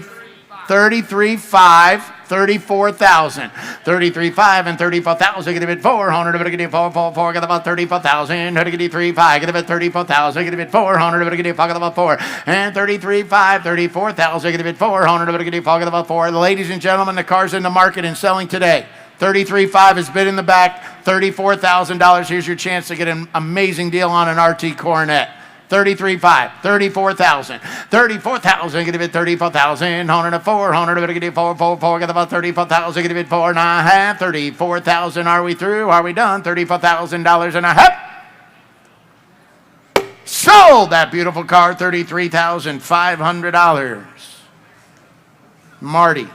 33, 5, 34,000, 33, 5, and 34,000, get a bit 400, but get a 4, 4, 4, get about 34,000, get a 3, 5, get a bit 34,000, get a bit 400, but get a about 4, and 33, 5, 34,000, get a bit 400, but get a about 4. Ladies and gentlemen, the car's in the market and selling today. 33.5 is bid in the back, $34,000. Here's your chance to get an amazing deal on an RT Cornet. 33.5, 34,000, 34,000, get a bit 34,000, 104, 100, but get a 4, 4, 4, get about 34,000, get a bit 4 and a half, 34,000. Are we through? Are we done? $34,000 and a half. Sold that beautiful car, $33,500. Marty,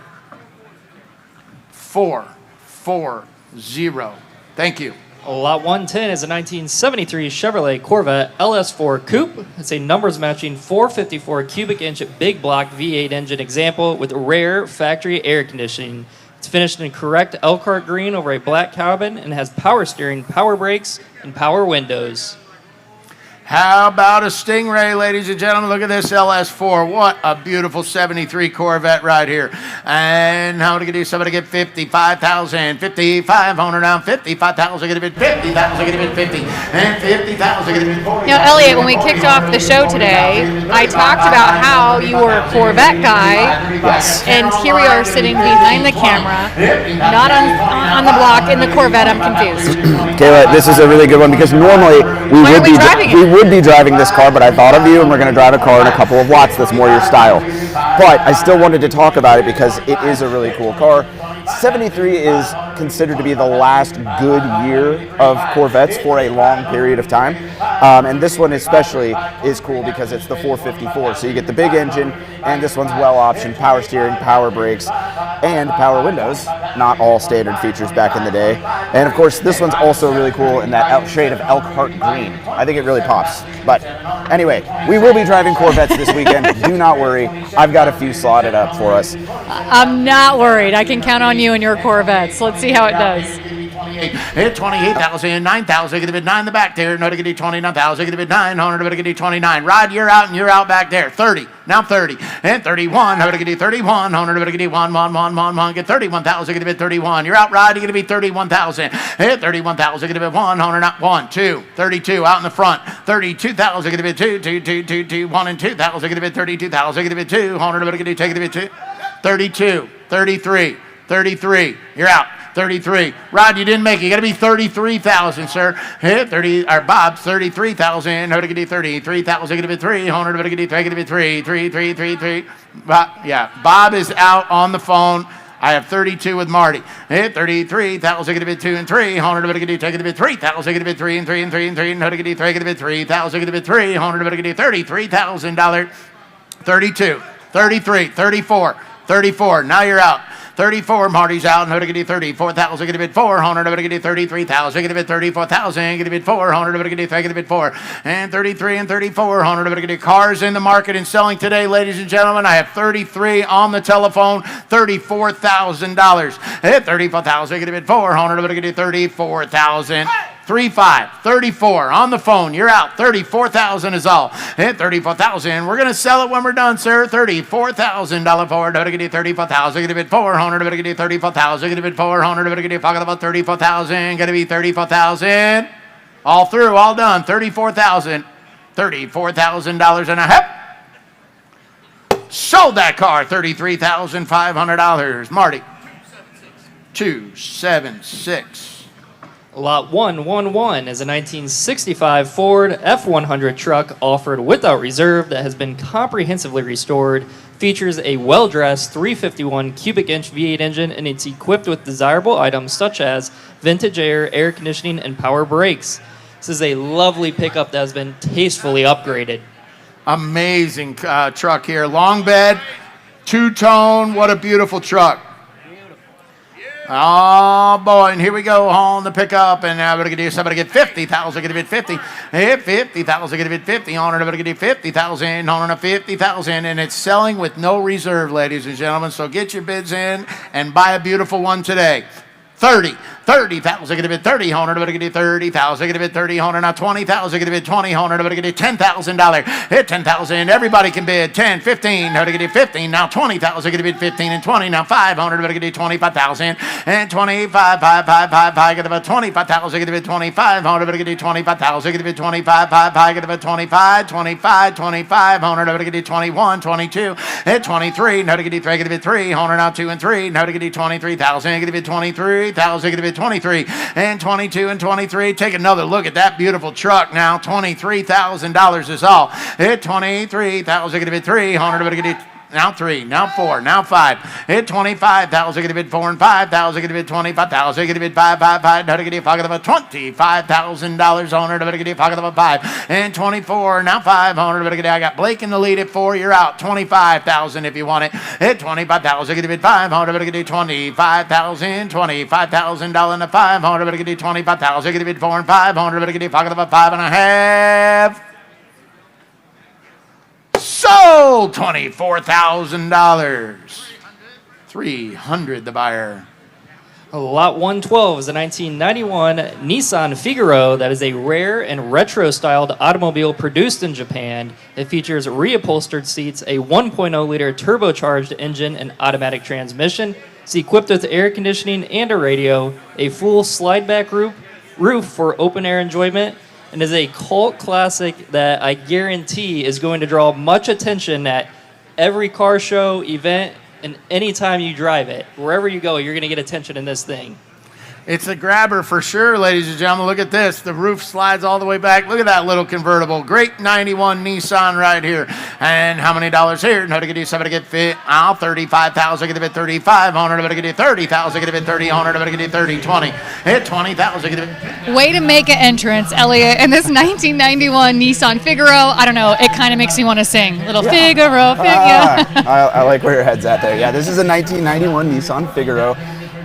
440. Thank you. Lot 110 is a 1973 Chevrolet Corvette LS4 Coupe. It's a numbers matching 454 cubic inch big block V8 engine example with rare factory air conditioning. It's finished in correct Elkhart green over a black cabin and has power steering, power brakes, and power windows. How about a Stingray, ladies and gentlemen? Look at this LS4. What a beautiful 73 Corvette right here. And how to get somebody get 55,000, 5,500 now, 55,000, get a bit 50,000, get a bit 50, and 50,000, get a bit 40. Now, Elliot, when we kicked off the show today, I talked about how you were a Corvette guy. Yes. And here we are sitting behind the camera, not on the block in the Corvette. I'm confused. Kayla, this is a really good one because normally Why are we driving it? we would be driving this car, but I thought of you and we're going to drive a car in a couple of watts that's more your style. But I still wanted to talk about it because it is a really cool car. 73 is considered to be the last good year of Corvettes for a long period of time. And this one especially is cool because it's the 454. So you get the big engine, and this one's well optioned, power steering, power brakes, and power windows. Not all standard features back in the day. And of course, this one's also really cool in that shade of Elkhart green. I think it really pops. But anyway, we will be driving Corvettes this weekend. Do not worry. I've got a few slotted up for us. I'm not worried. I can count on you and your Corvettes. Let's see how it does. Hit 28,000, 9,000, get a bit 9 in the back there. No, to get you 29,000, get a bit 900, to get you 29. Rod, you're out and you're out back there. 30, now 30, and 31. No, to get you 31, 100, to get you 1, get 31,000, get a bit 31. You're out, Rod, you're going to be 31,000. Hit 31,000, get a bit 100, not 1, 2, 32, out in the front. 32,000, get a bit 2, 1 and 2,000, get a bit 32,000, get a bit 200, to get you take it a bit 2. 32, 33, 33, you're out. 33. Rod, you didn't make it. You got to be 33,000, sir. Hit 30. Or Bob, 33,000. No, to get you 33,000. Get a bit 300. To get you 3. Yeah. Bob is out on the phone. I have 32 with Marty. Hit 33,000. Get a bit 2 and 300. To get you take it a bit 3,000. Get a bit 3 and 3 and 3 and 3. No, to get you 3. Get a bit 3,000. Get a bit 300. To get you $33,000. 32, 33, 34, 34. Now you're out. 34, Marty's out. No, to get you 34,000. Get a bit 400. To get you 33,000. Get a bit 34,000. Get a bit 400. To get you get a bit 4. And 33 and 3,400. To get you cars in the market and selling today, ladies and gentlemen. I have 33 on the telephone. $34,000. Hit 34,000. Get a bit 400. To get you 34,000. 34 on the phone. You're out. 34,000 is all. Hit 34,000. We're gonna sell it when we're done, sir. $34,000 Ford. To get you 34,000. Get a bit 400. To get you 34,000. Get a bit 400. To get you talking about 34,000. Gonna be 34,000. All through. All done. 34,000. $34,000 and a half. Sold that car. $33,500. Marty. 276. Lot 111 is a 1965 Ford F100 truck offered without reserve that has been comprehensively restored. Features a well-dressed 351 cubic inch V8 engine, and it's equipped with desirable items such as vintage air conditioning, and power brakes. This is a lovely pickup that has been tastefully upgraded. Amazing truck here. Long bed, two-tone. What a beautiful truck. Oh boy, and here we go on the pickup, and now we're gonna do somebody get 50,000, get a bit 50, hit 50,000, get a bit 50, on it, get 50,000, on 50,000, and it's selling with no reserve, ladies and gentlemen. So get your bids in and buy a beautiful one today. 30,000, get a bit 30, $100, but get 30,000, get a bit 30, $100, now 20,000, get a bit 20, $100, but get $10,000, hit 10,000, everybody can bid 10, 15, how to get 15, now 20,000, get a bit 15 and 20, now 500, but get 25,000, and 25, 5, get about 25,000, get a bit 2,500, but get 25,000, get a bit 25, 5, get about 25, 2,500, but get 21, 22, hit 23, now to get 3, get a bit 300, now 2 and 3, now to get 23,000, get a bit 23,000, get a bit 23 and 22 and 23. Take another look at that beautiful truck now. $23,000 is all. Hit 23,000, get a bit 300, but get it. Now 3, now 4, now 5. Hit 25,000, get a bit 4 and 5,000, get a bit 25,000, get a bit 5, now to get a pocket of a $25,000 on her, to get a pocket of a 5. And 24, now 500, but I got Blake in the lead at 4. You're out. 25,000 if you want it. Hit 25,000, get a bit 500, but get a 25,000, $25,000 and a 500, but get a 25,000, get a bit 4 and 500, but get a pocket of a 5.5. Sold $24,000. 300 the buyer. Lot 112 is a 1991 Nissan Figaro that is a rare and retro-styled automobile produced in Japan. It features reupholstered seats, a 1.0-liter turbocharged engine, and automatic transmission. It's equipped with air conditioning and a radio, a full slide-back roof for open-air enjoyment, and is a cult classic that I guarantee is going to draw much attention at every car show, event, and anytime you drive it. Wherever you go, you're going to get attention in this thing. It's a grabber for sure, ladies and gentlemen. Look at this. The roof slides all the way back. Look at that little convertible. Great 91 Nissan right here. And how many dollars here? No, to get you somebody get fit. I'll 35,000. Get a bit 3,500. To get you 30,000. Get a bit 30,000. To get you 30, 20. Hit 20,000. Get a bit. Way to make an entrance, Elliot, in this 1991 Nissan Figaro. I don't know, it kind of makes me want to sing. Little Figaro, I like where your head's at there. Yeah, this is a 1991 Nissan Figaro.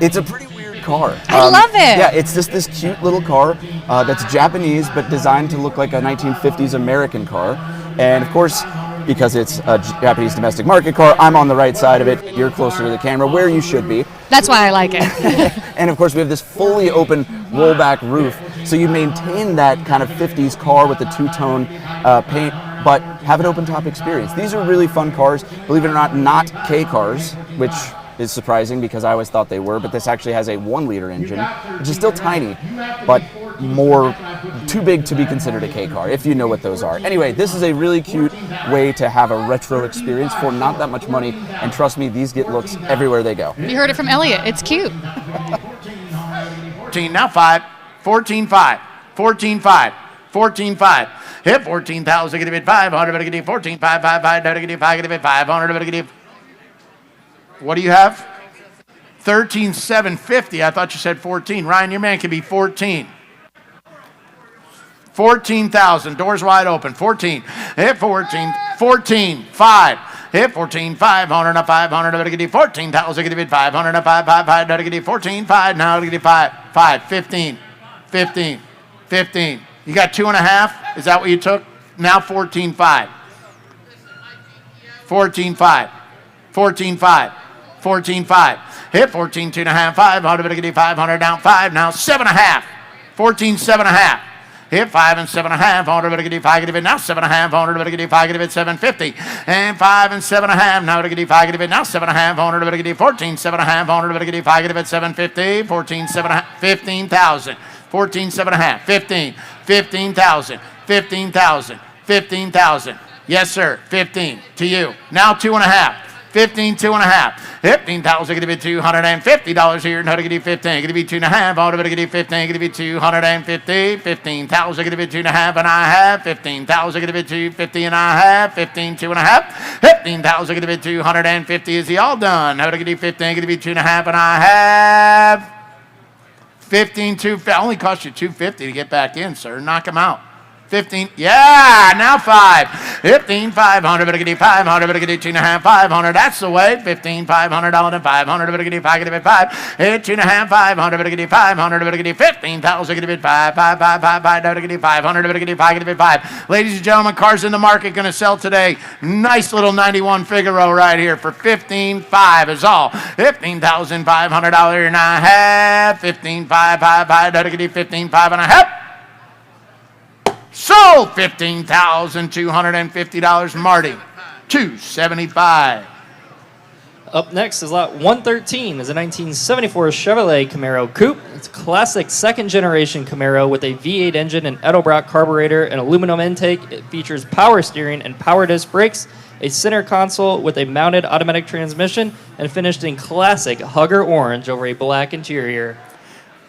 It's a pretty weird car. I love it. Yeah, it's just this cute little car that's Japanese but designed to look like a 1950s American car. And of course, because it's a Japanese domestic market car, I'm on the right side of it. You're closer to the camera, where you should be. That's why I like it. And of course, we have this fully open rollback roof, so you maintain that kind of 50s car with the two-tone paint, but have an open-top experience. These are really fun cars. Believe it or not K cars, which is surprising because I always thought they were, but this actually has a 1-liter engine, which is still tiny, but too big to be considered a K car, if you know what those are. Anyway, this is a really cute way to have a retro experience for not that much money, and trust me, these get looks everywhere they go. You heard it from Elliot. It's cute. 14, now 5, 14, 5, 14, 5, 14, 5. Hit 14,000, get a bit 500, get a 14, 5, 5, 5, get a 5, get a 500, get a. What do you have? 13,750. I thought you said 14. Ryan, your man can be 14. 14,000. Doors wide open. 14. Hit 14. 14. 5. Hit 14. 500. Now 500. Now get you 14,000. Get you 500. Now 5. 5. 5. Now get you 14. 5. Now get you 5. 5. 15. 15. 15. You got 2.5. Is that what you took? Now 14. 5. 14. 5. 14. 5. 14, 5. Hit 14, 2.5, 500, get 500, down 5, now 7.5. 14, 7.5. Hit 5 and 7.5, 100, get 5, get it, now 7.5, 100, get 5, get it, 750. And 5 and 7.5, now to get 5, get it, now 7.5, 100, get 14, 7.5, 100, get 5, get it, 750, 14, 7.5, 15,000. 14, 7.5, 15, 15,000, 15,000, 15,000. Yes, sir, 15 to you. Now 2.5. 15, 2.5. 15,000, going to be $250 here. Now to get you 15, going to be 2.5. All to get you 15, going to be 250. 15,000, going to be 2.5, and I have 15,000, going to be 250, and I have 15, 2.5. 15,000, going to be 250. Is he all done? Now to get you 15, going to be 2.5, and I have 15, 250. Only cost you 250 to get back in, sir. Knock him out. 15, yeah, now 5. 15, 500, better get you 500, better get you 2.5, 500. That's the way. 15, $500 and 500, better get you 5, get you 5. 2.5, 500, better get you 500, better get you 15,000, get you 5, 5, 5, 5, 5, better get you 500, better get you 5, get you 5. Ladies and gentlemen, cars in the market going to sell today. Nice little 91 Figaro right here for 15,500 is all. $15,500 and I have 15,555, better get you 15,500 and a half. Sold $15,250. Marty, $275. Up next is lot 113 is a 1974 Chevrolet Camaro Coupe. It's a classic second-generation Camaro with a V8 engine, an Edelbrock carburetor, and aluminum intake. It features power steering and power disc brakes, a center console with a mounted automatic transmission, and finished in classic Hugger orange over a black interior.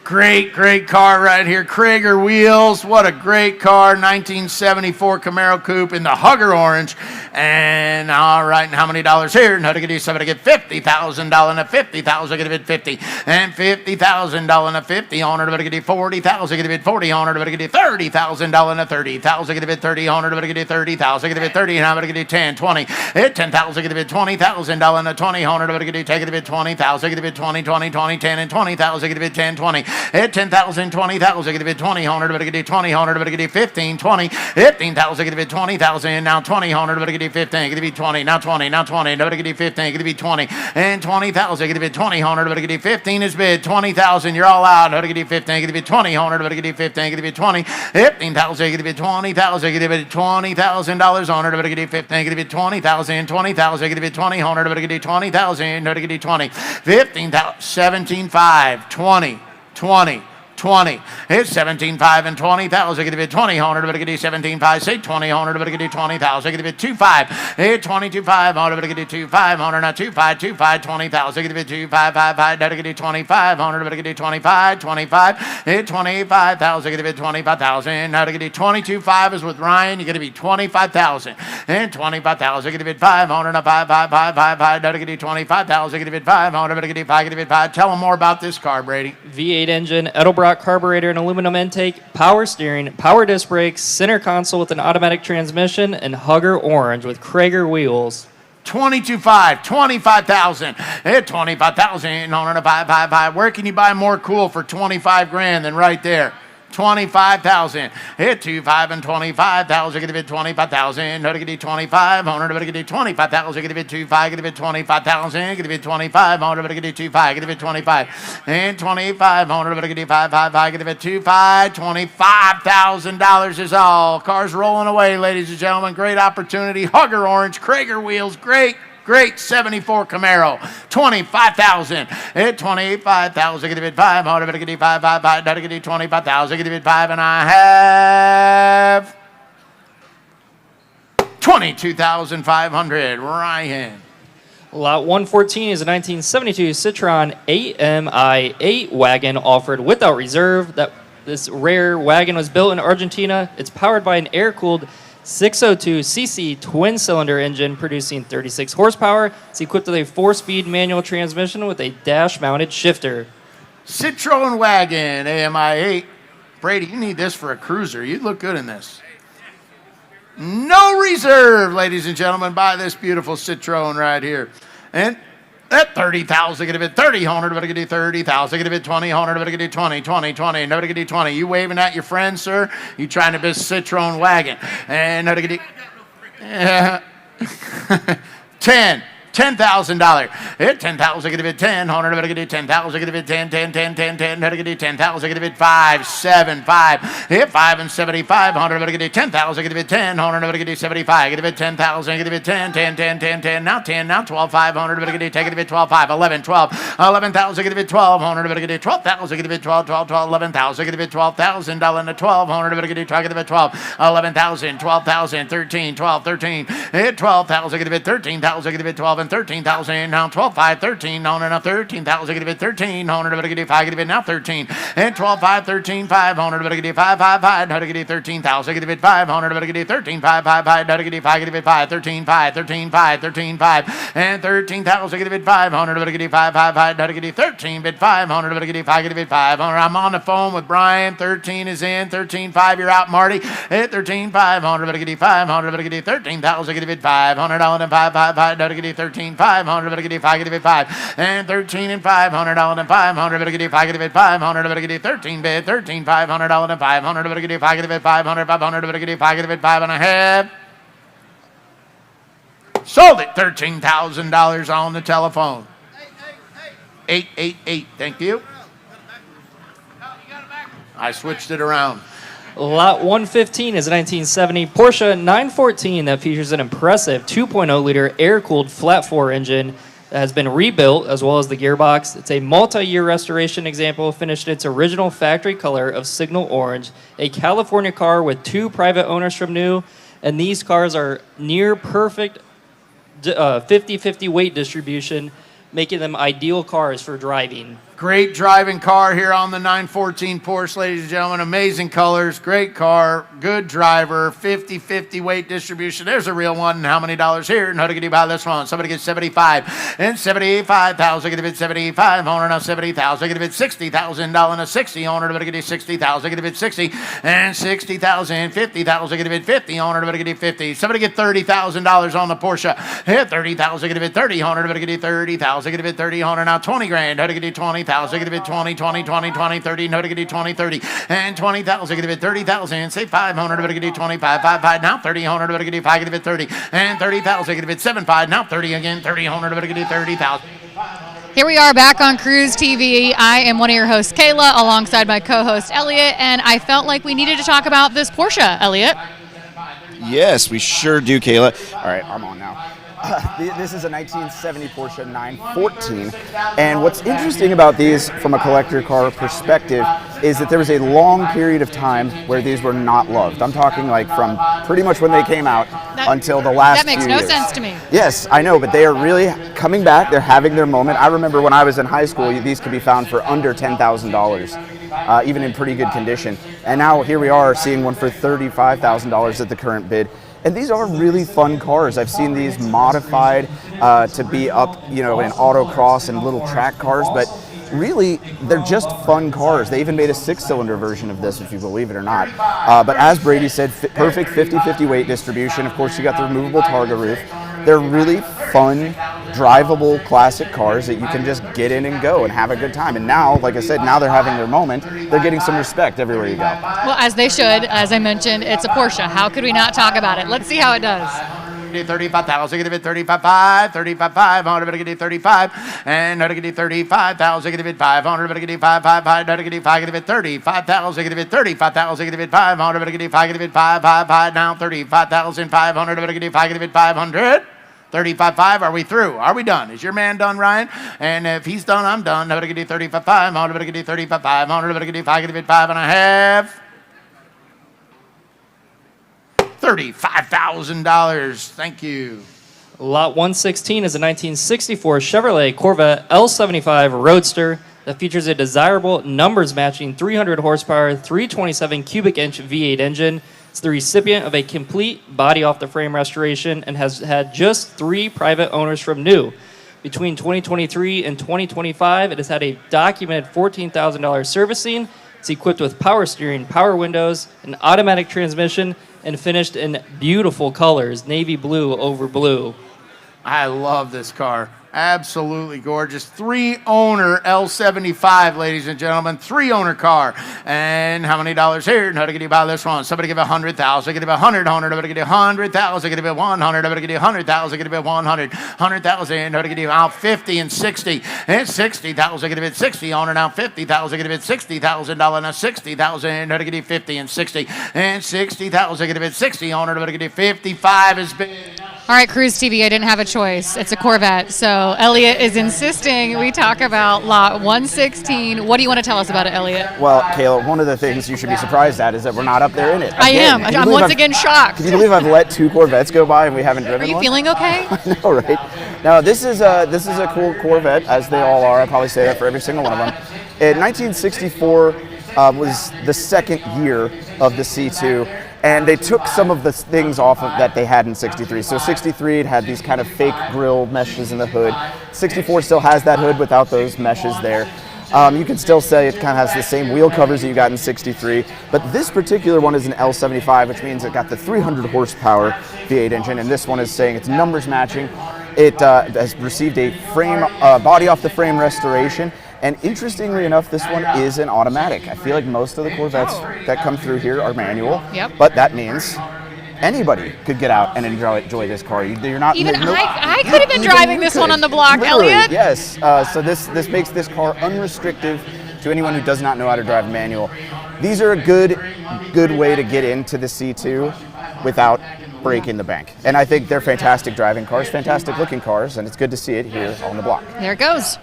Great, great car right here. Krager wheels. What a great car. 1974 Camaro Coupe in the Hugger orange. And all right, and how many dollars here? Now to get you somebody get $50,000 and a 50,000, get a bit 50. And $50,000 and a 50 on it, to get you 40,000, get a bit 40 on it, to get you $30,000 and a 30,000, get a bit 30 on it, to get you 30,000, get a bit 30, and I'm going to get you 10, 20. $10,000, get a bit $20,000 and a 20 on it, to get you take it a bit 20,000, get a bit 20, 20, 20, 10, and 20,000, get a bit 10, 20. Hit 10,000, 20,000, get a bid 20, 100, but get 20, 100, but get 15, 20, 15,000, get a bid 20,000, now 20, 100, but get 15, get a bid 20, now 20, now 20, no, get 15, get a bid 20, and 20,000, get a bid 20, 100, but get 15 is bid 20,000, you're all out, no, get 15, get a bid 20, 100, but get 15, get a bid 20, 15,000, get a bid 20,000, get a bid $20,000, 100, but get 15, get a bid 20,000, 20,000, get a bid 20, 100, but get 20,000, no, get 20, 15,000, 17,500, 20, 20, 20. It's 17,500 and 20,000. Get a bid 20, 100, but get 17,500. Say 20, 100, but get 20,000. Get a bid 25. Hit 22,500, but get 2,500. Now 25, 25, 20,000. Get a bid 2,555. Now get 2,500, but get 25, 25. Hit 25,000. Get a bid 25,000. Now to get 22,500 is with Ryan. You get to be 25,000 and 25,000. Get a bid 500. Now 5,555. Now to get 25,000. Get a bid 500, but get 5. Get a bid 5. Tell them more about this car, Brady. V8 engine, Edelbrock carburetor and aluminum intake, power steering, power disc brakes, center console with an automatic transmission, and Hugger orange with Krager wheels. 22,500, 25,000, hit 25,000 on a 555. Where can you buy more cool for 25 grand than right there? 25,000. Hit 25 and 25,000. Get a bid 25,000. No, get a 2,500. But get a 25,000. Get a bid 25. Get a bid 25,000. Get a bid 25,000. But get a 25. Get a bid 25 and 2,500. But get a 555. Get a bid 25. $25,000 is all. Cars rolling away, ladies and gentlemen. Great opportunity. Hugger orange, Krager wheels. Great 74 Camaro, 25,000. At 25,000, get a bid 500, but get a 555, get a 25,000, get a bid 5, and I have 22,500. Ryan. Lot 114 is a 1972 Citroen AMI 8 wagon offered without reserve. This rare wagon was built in Argentina. It's powered by an air-cooled 602cc twin-cylinder engine producing 36 horsepower. It's equipped with a 4-speed manual transmission with a dash-mounted shifter. Citroen wagon, AMI 8. Brady, you need this for a cruiser. You'd look good in this. No reserve, ladies and gentlemen. Buy this beautiful Citroen right here. And at 30,000, get a bit 30,000, but get 30,000, get a bit 20,000, but get 20, 20, 20, no, get 20. You waving at your friend, sir? You trying to bid Citroen wagon? And no, get 10,000. Hit 10,000, get a bid 10, 100, but get 10,000, get a bid 10, 10, 10, 10, 10, no, get 10,000, get a bid 5, 7, 5. Hit 5 and 7,500, but get 10,000, get a bid 10, 100, but get 75, get a bid 10,000, get a bid 10, 10, 10, 10, 10, now 10, now 12,500, but get take it a bid 12, 5, 11, 12, 11,000, get a bid 1,200, but get 12,000, get a bid 12, 12, 12, 11,000, get a bid 12,000, $1 to 1,200, but get a bid 12, 11,000, 12,000, 13, 12, 13. Hit 12,000, get a bid 13,000, get a bid 12 and 13,000, now 12, 5, 13, on and up 13,000, get a bid 1300, but get a 5, get a bid now 13, and 12, 5, 13, 500, but get a 5, 5, 5, now to get a 13,000, get a bid 500, but get a 13, 5, 5, 5, now to get a 5, get a bid 5, 13, 5, 13, 5, 13, 5, and 13,000, get a bid 500, but get a 5, 5, 5, now to get a 13, bid 500, but get a 5, get a bid 500. I'm on the phone with Brian. 13 is in, 13, 5, you're out, Marty. At 13, 500, but get a 500, but get a 13,000, get a bid 500, and 5, 5, 5, now to get a 13, 500, but get a 5, get a bid 5, and 13 and 500, and 500, but get a 5, get a bid 500, but get a 13 bid 13, 500, and 500, but get a 5, get a bid 500, 500, but get a 5, get a bid 5 and a half. Sold it, $13,000 on the telephone. 888, thank you. I switched it around. Lot 115 is a 1970 Porsche 914 that features an impressive 2.0-liter air-cooled flat-four engine that has been rebuilt, as well as the gearbox. It's a multi-year restoration example, finished its original factory color of signal orange, a California car with 2 private owners from new, and these cars are near perfect 50-50 weight distribution, making them ideal cars for driving. Great driving car here on the 914 Porsche, ladies and gentlemen. Amazing colors, great car, good driver, 50-50 weight distribution. There's a real one. How many dollars here? And how to get you buy this one? Somebody gets 75 and 75,000. Get a bid 75. Owner now 70,000. Get a bid 60,000. Dollar to 60. Owner to get a 60,000. Get a bid 60 and 60,000. 50,000. Get a bid 50. Owner to get a 50. Somebody get $30,000 on the Porsche. Hit 30,000. Get a bid 30. Owner to get a 30,000. Get a bid 30. Owner now 20 grand. How to get you 20,000. 20,000, get a bid 20, 20, 20, 20, 30, no to get 20, 30, and 20,000, get a bid 30,000, say 500, but get 25, 5, 5, now 30, 100, but get 5, get a bid 30, and 30,000, get a bid 7, 5, now 30 again, 30, 100, but get 30,000. Here we are back on Cruise TV. I am one of your hosts, Kayla, alongside my co-host, Elliot, and I felt like we needed to talk about this Porsche, Elliot. Yes, we sure do, Kayla. All right, I'm on now. This is a 1970 Porsche 914, and what's interesting about these from a collector car perspective is that there was a long period of time where these were not loved. I'm talking like from pretty much when they came out until the last That makes few no years. sense to me. Yes, I know, but they are really coming back. They're having their moment. I remember when I was in high school, these could be found for under $10,000, even in pretty good condition. And now here we are seeing one for $35,000 at the current bid. And these are really fun cars. I've seen these modified to be up, in autocross and little track cars, but really, they're just fun cars. They even made a 6-cylinder version of this, if you believe it or not. But as Brady said, perfect 50-50 weight distribution. Of course, you got the removable Targa roof. They're really fun, drivable classic cars that you can just get in and go and have a good time. And now, like I said, now they're having their moment. They're getting some respect everywhere you go. Well, as they should. As I mentioned, it's a Porsche. How could we not talk about it? Let's see how it does. 35,000, get a bid 35, 35, 500, but get 35, and not to get 35,000, get a bid 500, but get 5, 5, 5, not to get 5, get a bid 35,000, get a bid 35,000, get a bid 500, but get 5, get a bid 5, 5, 5, now 35,500, but get 5, get a bid 500. 35.5, are we through? Are we done? Is your man done, Ryan? And if he's done, I'm done. Now, but get 35.5, 500, but get 35.5, 500, but get 5, get a bid 5 and a half. $35,000. Thank you. Lot 116 is a 1964 Chevrolet Corvette L75 Roadster that features a desirable numbers-matching 300 horsepower, 327 cubic inch V8 engine. It's the recipient of a complete body-off-the-frame restoration and has had just 3 private owners from new. Between 2023 and 2025, it has had a documented $14,000 servicing. It's equipped with power steering, power windows, an automatic transmission, and finished in beautiful colors, navy blue over blue. I love this car. Absolutely gorgeous. 3-owner L75, ladies and gentlemen. 3-owner car. And how many dollars here? How to get you buy this one? Somebody give 100,000. Get 100, 100. I'm going to get 100,000. Get 100. I'm going to get 100,000. Get 100. 100,000. How to get you out 50 and 60. And 60,000. Get 60. On now 50,000. Get $60,000. Now 60,000. How to get you 50 and 60. And 60,000. Get 60. On I'm going to get 55 is big. All right, Cruise TV, I didn't have a choice. It's a Corvette. So Elliot is insisting we talk about lot 116. What do you want to tell us about it, Elliot? Well, Kayla, one of the things you should be surprised at is that we're not up there in it. I am. I'm once again shocked. Can you believe I've let 2 Corvettes go by and we haven't driven one? Are you feeling okay? I know, right? Now, this is a cool Corvette, as they all are. I probably say that for every single one of them. In 1964 was the second year of the C2. And they took some of the things off of that they had in 63. So 63, it had these kind of fake grill meshes in the hood. 64 still has that hood without those meshes there. You can still say it kind of has the same wheel covers that you got in 63. But this particular one is an L75, which means it got the 300 horsepower V8 engine. And this one is saying it's numbers matching. It has received a frame body off the frame restoration. And interestingly enough, this one is an automatic. I feel like most of the Corvettes that come through here are manual. Yep. But that means anybody could get out and enjoy this car. You're not Even no, I could have been driving this one on the block, literally, Elliot. Yes. So this makes this car unrestricted to anyone who does not know how to drive manual. These are a good way to get into the C2 without breaking the bank. And I think they're fantastic driving cars, fantastic looking cars, and it's good to see it here on the block. There it goes.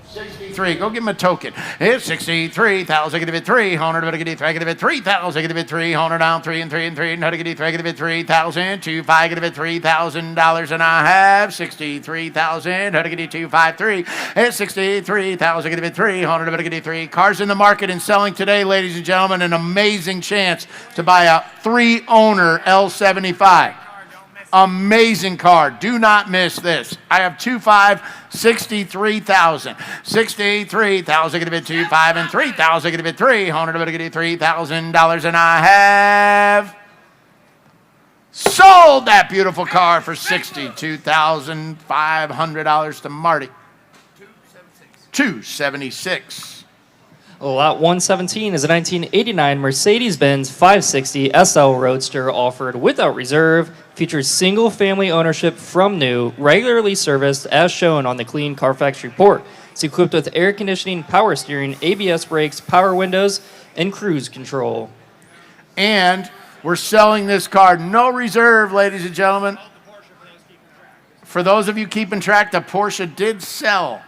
63. Go give him a token. It's 63,000. Get a bit 300. But get a bit 3,000. Get a bit 300 down 3 and 3 and 3. How to get a bit 3,000. 25. Get a bit $3,000 and I have 63,000. How to get 253. It's 63,000. Get a bit 300. But get 3 cars in the market and selling today, ladies and gentlemen. An amazing chance to buy a 3-owner L75. Amazing car. Do not miss this. I have 2.5, 63,000. 63,000, get a bit 2.5 and 3,000, get a bit 300, but get $3,000 and I have sold that beautiful car for $62,500 to Marty. 276. Lot 117 is a 1989 Mercedes-Benz 560 SL Roadster offered without reserve. Features single-family ownership from new, regularly serviced as shown on the Clean Carfax report. It's equipped with air conditioning, power steering, ABS brakes, power windows, and cruise control. And we're selling this car no reserve, ladies and gentlemen. For those of you keeping track, the Porsche did sell.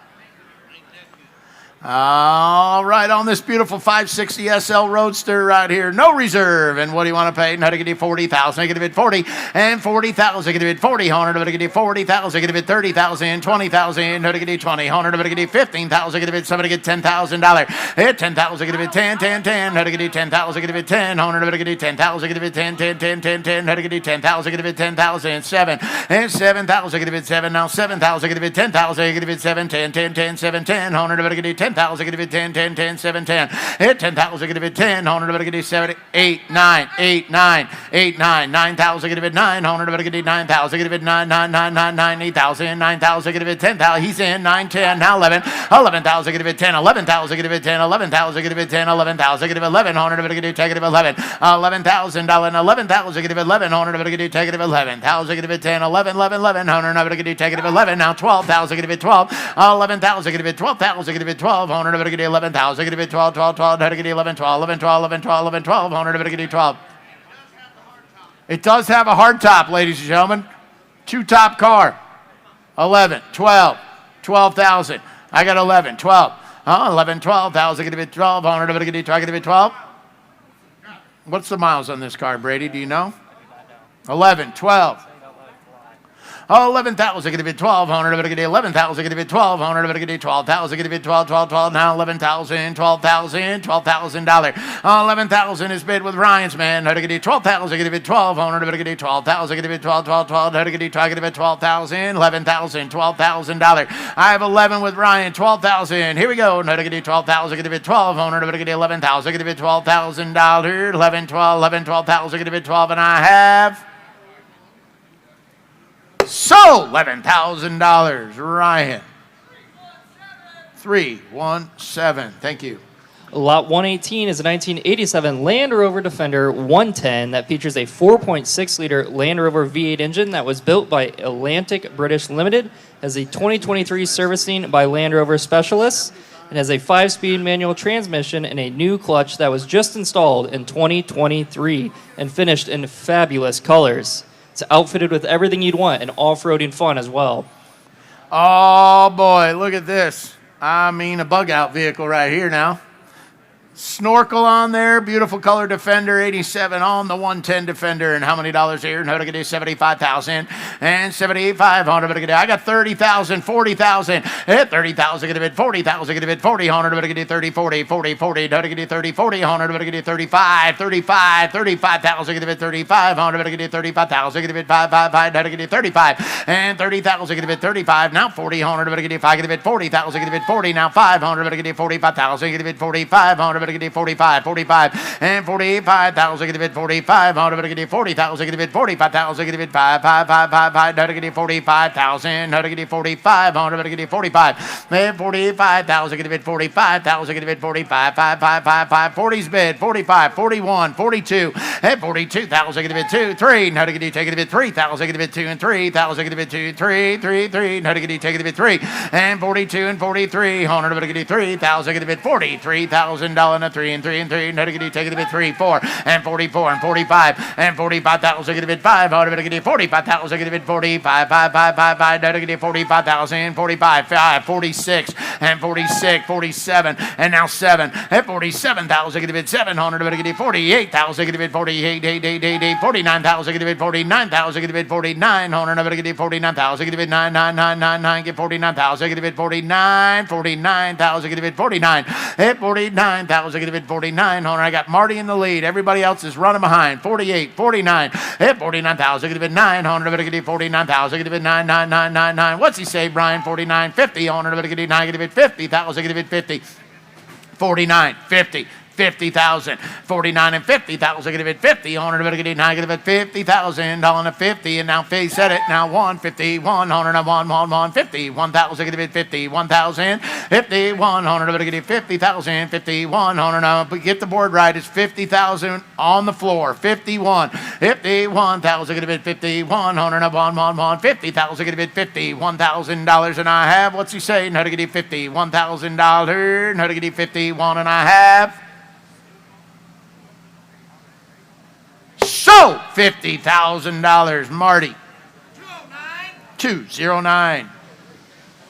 All right, on this beautiful 560 SL Roadster right here, no reserve. And what do you want to pay? No, to get 40,000. I get it 40 and 40,000. I get it 40. Hundred. I get it 40,000. I get it 30,000. 20,000. No, to get 20. Hundred. I get it 15,000. I get it somebody get $10,000. Hit 10,000. I get it 10. 10. 10. No, to get 10,000. I get it 10. Hundred. I get it 10,000. I get it 10. 10. 10. 10. 10. No, to get 10,000. I get it 10,000. 7 and 7,000. I get it 7. Now 7,000. I get it 10,000. I get it 7. 10. 10. 10. 7. 10. Hundred. I get it 10,000. Get it 10, 10, 10, 7, 10. Hit 10,000, get it 10. 100, get it 7, 8, 9, 8, 9, 8, 9, 9,000, get it 9. 100, get it 9,000, get it 9, 9, 9, 9, 9, 8,000, 9,000, get it 10,000. He's in 9, 10, now 11, 11,000, get it 10, 11,000, get it 10, 11,000, get it 10, 11,000, get it 11, 100, get it take it 11, $11,000, 11,000, get it 11, 100, get it take it 11,000, get it 10, 11, 11, 11, 100, get it take it 11, now 12,000, get it 12, 11,000, get it 12,000, get it 12, 100, get it 11,000, get it 12, 12, 12, get it 11, 12, 11, 12, 11, 12, 11, 12, 100, get it 12. It does have a hard top, ladies and gentlemen. Two top car. 11, 12, 12,000. I got 11, 12. 11, 12,000, get it 12, 100, get it 12, get it 12. What's the miles on this car, Brady? Do you know? 11, 12. 11,000, get it 1,200, get it 11,000, get it 1,200, get it 12,000, get it 12, 12, 12, now 11,000, 12,000, $12,000. 11,000 is bid with Ryan's man. How to get it 12,000, get it 1,200, get it 12,000, get it 12, 12, 12, how to get it 12,000, 11,000, $12,000. I have 11 with Ryan, 12,000. Here we go. How to get it 12,000, get it 1,200, get it 11,000, get it $12,000. 11, 12, 11, 12,000, get it 12, and I have. So, $11,000, Ryan. 317. Thank you. Lot 118 is a 1987 Land Rover Defender 110 that features a 4.6-liter Land Rover V8 engine that was built by Atlantic British Limited, has a 2023 servicing by Land Rover specialists, and has a 5-speed manual transmission and a new clutch that was just installed in 2023 and finished in fabulous colors. It's outfitted with everything you'd want and off-roading fun as well. Oh, boy, look at this. I mean, a bug-out vehicle right here now. Snorkel on there, beautiful color Defender, 87 on the 110 Defender. And how many dollars here? No, to get 75,000 and 7,500. I got 30,000, 40,000, 30,000, get it 40,000, get it 40, 100, get it 30, 40, 40, 40, no, to get 30, 40, 100, get it 35, 35, 35,000, get it 35, 100, get it 35,000, get it 5, 5, 5, no, to get it 35, and 30,000, get it 35, now 40, 100, get it 5, get it 40,000, get it 40, now 500, get it 45,000, get it 45, 100, get it 45, 45, and 45,000, get it 45, 100, get it 40,000, get it 45,000, get it 5, 5, 5, 5, 5, no, to get it 45,000, no, to get it 45, 100, get it 45, and 45,000, get it 45,000, get it 45, 5, 5, 5, 5, 40's bid, 45, 41, 42, and 42,000, get it 2, 3, no, to get it take it 3,000, get it 2, and 3,000, get it 2, 3, 3, 3, no, to get it take it 3, and 42 and 43, 100, get it 3,000, get it $43,000. And a 3 and 3 and 3, no, to get it, take it a bit 3, 4, and 44 and 45, and 45,000, get a bit 5, how to get it 45,000, get a bit 45, 5, 5, 5, 5, no, to get it 45,000, 45, 5, 46, and 46, 47, and now 7, and 47,000, get a bit 700, to get it 48,000, get a bit 48, 8, 8, 8, 8, 49,000, get a bit 49,000, get a bit 49,000, to get it 49,000, get a bit 9, 9, 9, 9, 9, get 49,000, get a bit 49, 49,000, get a bit 49, and 49,000. Get a bid 49. I got Marty in the lead. Everybody else is running behind. 48, 49, hit 49,000. Get a bid 900. Get a bid 49,000. Get a bid 99999. What's he say, Brian? 49, 50. Get a bid 9. Get a bid 50,000. Get a bid 50. 49, 50. 50,000. 49 and 50,000. Give it 50. 100. Give it 9. Give it 50,000. On a 50. And now Faye said it. Now 150. 100. 150. 1,000. Give it 50. 1,000. 50. 100. Give it 50,000. 50. 100. Now get the board right. It's 50,000 on the floor. 51. 51,000. Give it 50. 100. 50,000. Give it 50. $1,000. And I have. What's he saying? How to get it 50. $1,000. How to get it 51 and I have. So $50,000. Marty. 209.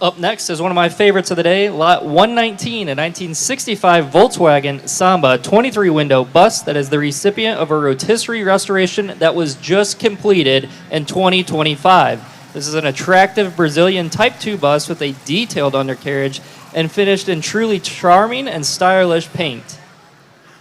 Up next is one of my favorites of the day, lot 119, a 1965 Volkswagen Samba 23-window bus that is the recipient of a rotisserie restoration that was just completed in 2025. This is an attractive Brazilian Type 2 bus with a detailed undercarriage and finished in truly charming and stylish paint.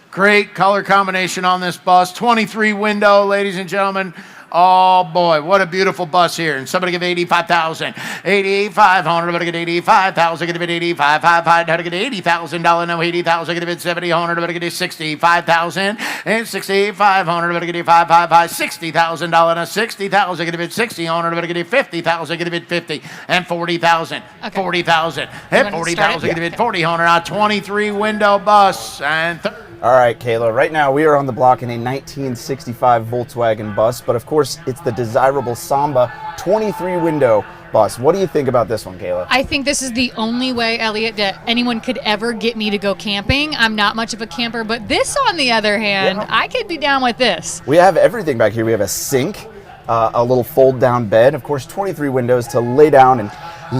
Great color combination on this bus. 23 window, ladies and gentlemen. Oh boy, what a beautiful bus here. And somebody give 85,000. 8,500. Everybody get 85,000. Give it 85,500. How to get $80,000? No, 80,000. Give it 7,000. Everybody get 65,000. And 6,500. Everybody get 5,500. $60,000. Now 60,000. Give it 60,000. Everybody get 50,000. Give it 50. And 40,000. Okay. 40,000. And 40,000. Give it 40,000. Now 23 window bus. And All right, Kayla, right now we are on the block in a 1965 Volkswagen bus, but of course it's the desirable Samba 23-window bus. What do you think about this one, Kayla? I think this is the only way, Elliot, that anyone could ever get me to go camping. I'm not much of a camper, but this, on the other hand, I could be down with this. We have everything back here. We have a sink, a little fold-down bed, of course 23 windows to lay down and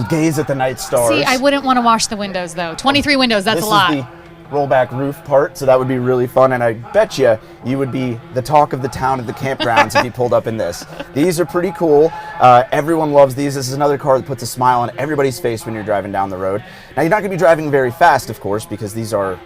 gaze at the night stars. See, I wouldn't want to wash the windows, though. 23 windows, that's a lot. This is the rollback roof part, so that would be really fun, and I bet you would be the talk of the town at the campgrounds if you pulled up in this. These are pretty cool. Everyone loves these. This is another car that puts a smile on everybody's face when you're driving down the road. Now, you're not going to be driving very fast, of course, because these are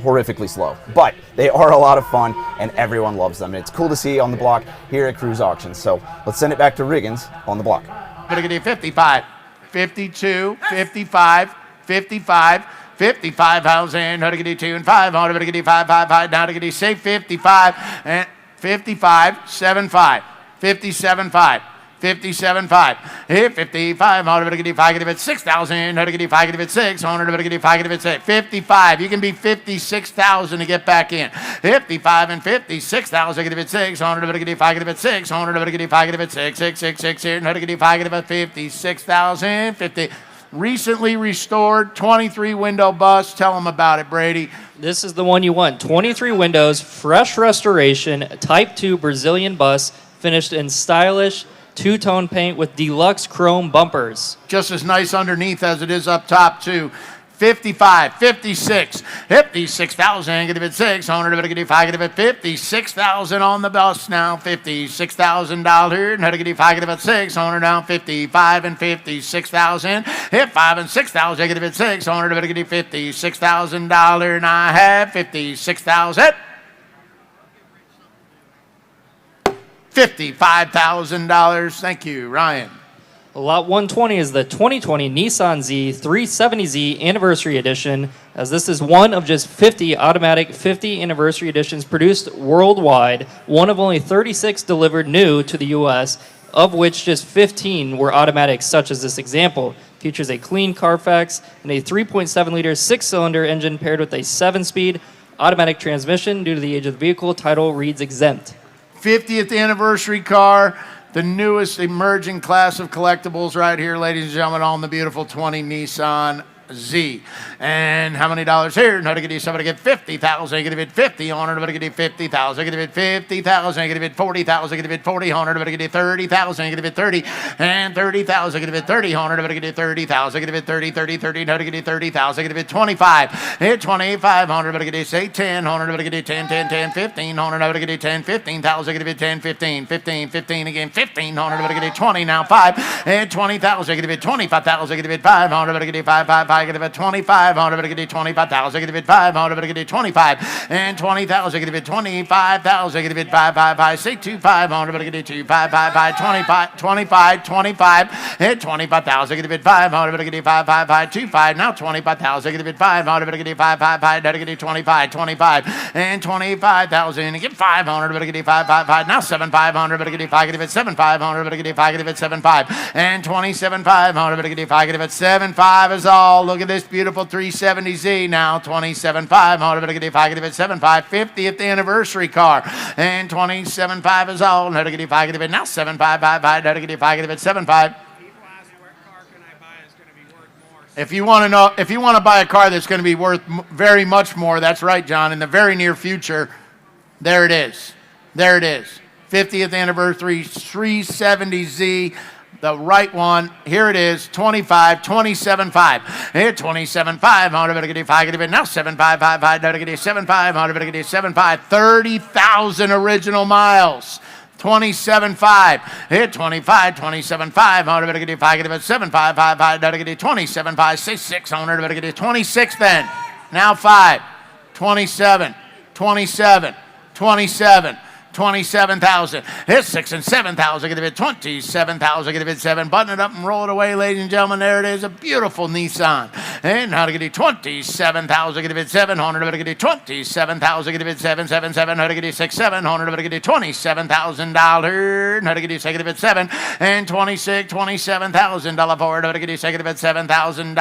horrifically slow, but they are a lot of fun, and everyone loves them. And it's cool to see on the block here at Cruise Auctions. So let's send it back to Riggins on the block. 55, 52, 55, 55. 55,000, how to get 2 and 500, how to get 5, now to get say 55 and 55, 75, 57, 5, 57, 5, 55, how to get 5, get it 6,000, how to get 5, get it 600, how to get 5, get it 6, 55, you can be 56,000 to get back in, 55 and 56,000, get it 600, how to get 5, get it 600, how to get 5, get it 6, here, how to get 5, get it 56,000, 50. Recently restored 23 window bus. Tell them about it, Brady. This is the one you want. 23 windows, fresh restoration, Type 2 Brazilian bus, finished in stylish two-tone paint with deluxe chrome bumpers. Just as nice underneath as it is up top, too. 55, 56, 56,000, get it 600, get it 5, get it 56,000 on the bus now, $56,000, how to get it 5, get it 600 now, 55 and 56,000, hit 5 and 6,000, get it 600, get it $56,000, and I have 56,000. $55,000. Thank you, Ryan. Lot 120 is the 2020 Nissan Z 370Z Anniversary Edition, as this is one of just 50 automatic 50 anniversary editions produced worldwide, one of only 36 delivered new to the U.S., of which just 15 were automatic, such as this example. Features a clean Carfax and a 3.7-liter 6-cylinder engine paired with a 7-speed automatic transmission. Due to the age of the vehicle, title reads exempt. 50th anniversary car. The newest emerging class of collectibles right here, ladies and gentlemen, on the beautiful 20 Nissan Z. And how many dollars here? How to get you somebody get 50,000, get it 50 on it, get it 50,000, get it 50,000, get it 40,000, get it 40 on it, get it 30,000, get it 30, and 30,000, get it 30 on it, get it 30,000, get it 30, 30, 30, how to get it 30,000, get it 25, hit 2,500, get it say 10 on it, get it 10, 10, 10, 15 on it, get it 10, 15,000, get it 10, 15, 15, 15 again, 15 on it, get it 20 now 5, and 20,000, get it 25,000, get it 500, get it 5, 5, 5. 5, give it 2,500, give it 25,000, give it 500, give it 25, and 20,000, give it 25,000, give it 5, say 2,500, give it 2, 5, 25, 25, 25, and 25,000, give it 500, give it 5, 25, now 25,000, give it 500, give it 5, give it 25, 25, and 25,000, give 500, give it 5, now 7,500, give it 5, give it 7,500, give it 5, give it 7,5, and 27,500, give it 5, give it 7,5 is all. Look at this beautiful 370Z now, 27,500, give it 5, give it 7,5, 50th anniversary car, and 27,5 is all. Now give it 5, give it now 7,555, now give it 5, give it 7,5. If you want to buy a car that's going to be worth very much more, that's right, John, in the very near future, there it is. There it is. 50th anniversary 370Z, the right one. Here it is, 27.5. Here, 27,500, give it 5, give it now 7,555, now give it 7,500, give it 7,5, 30,000 original miles. 27.5. Hit 25, 27,500. Better get it 5, get it 7,555. Better get it 27.5. Say 600. Better get it 26 then. Now 5. 27. 27. 27. 27,000. Hit 6 and 7,000. Get it 27,000. Get it 7. Button it up and roll it away, ladies and gentlemen. There it is. A beautiful Nissan. And how to get it 27,000. Get it 700. Better get it 27,000. Get it 777. How to get it 6,700. Better get it $27,000. How to get it second it 7 and $27,000 Ford. How to get it second it $7,000 and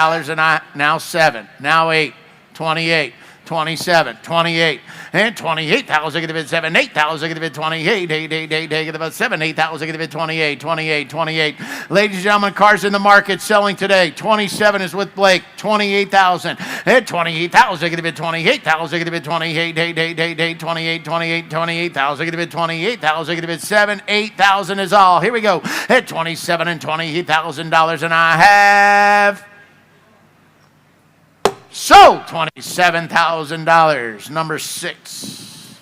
now 7. Now 8. 28. 27, 28, and 28,000, give it 7, 8,000, give it 28, 8, give it 7, 8,000, give it 28, 28, 28. Ladies and gentlemen, cars in the market selling today. 27 is with Blake, 28,000, and 28,000, give it 28,000, give it 28, 8, 28, 28, 28,000, give it 28,000, give it 7, 8,000 is all. Here we go. At 27 and $28,000, and I have. So, $27,000, number 6.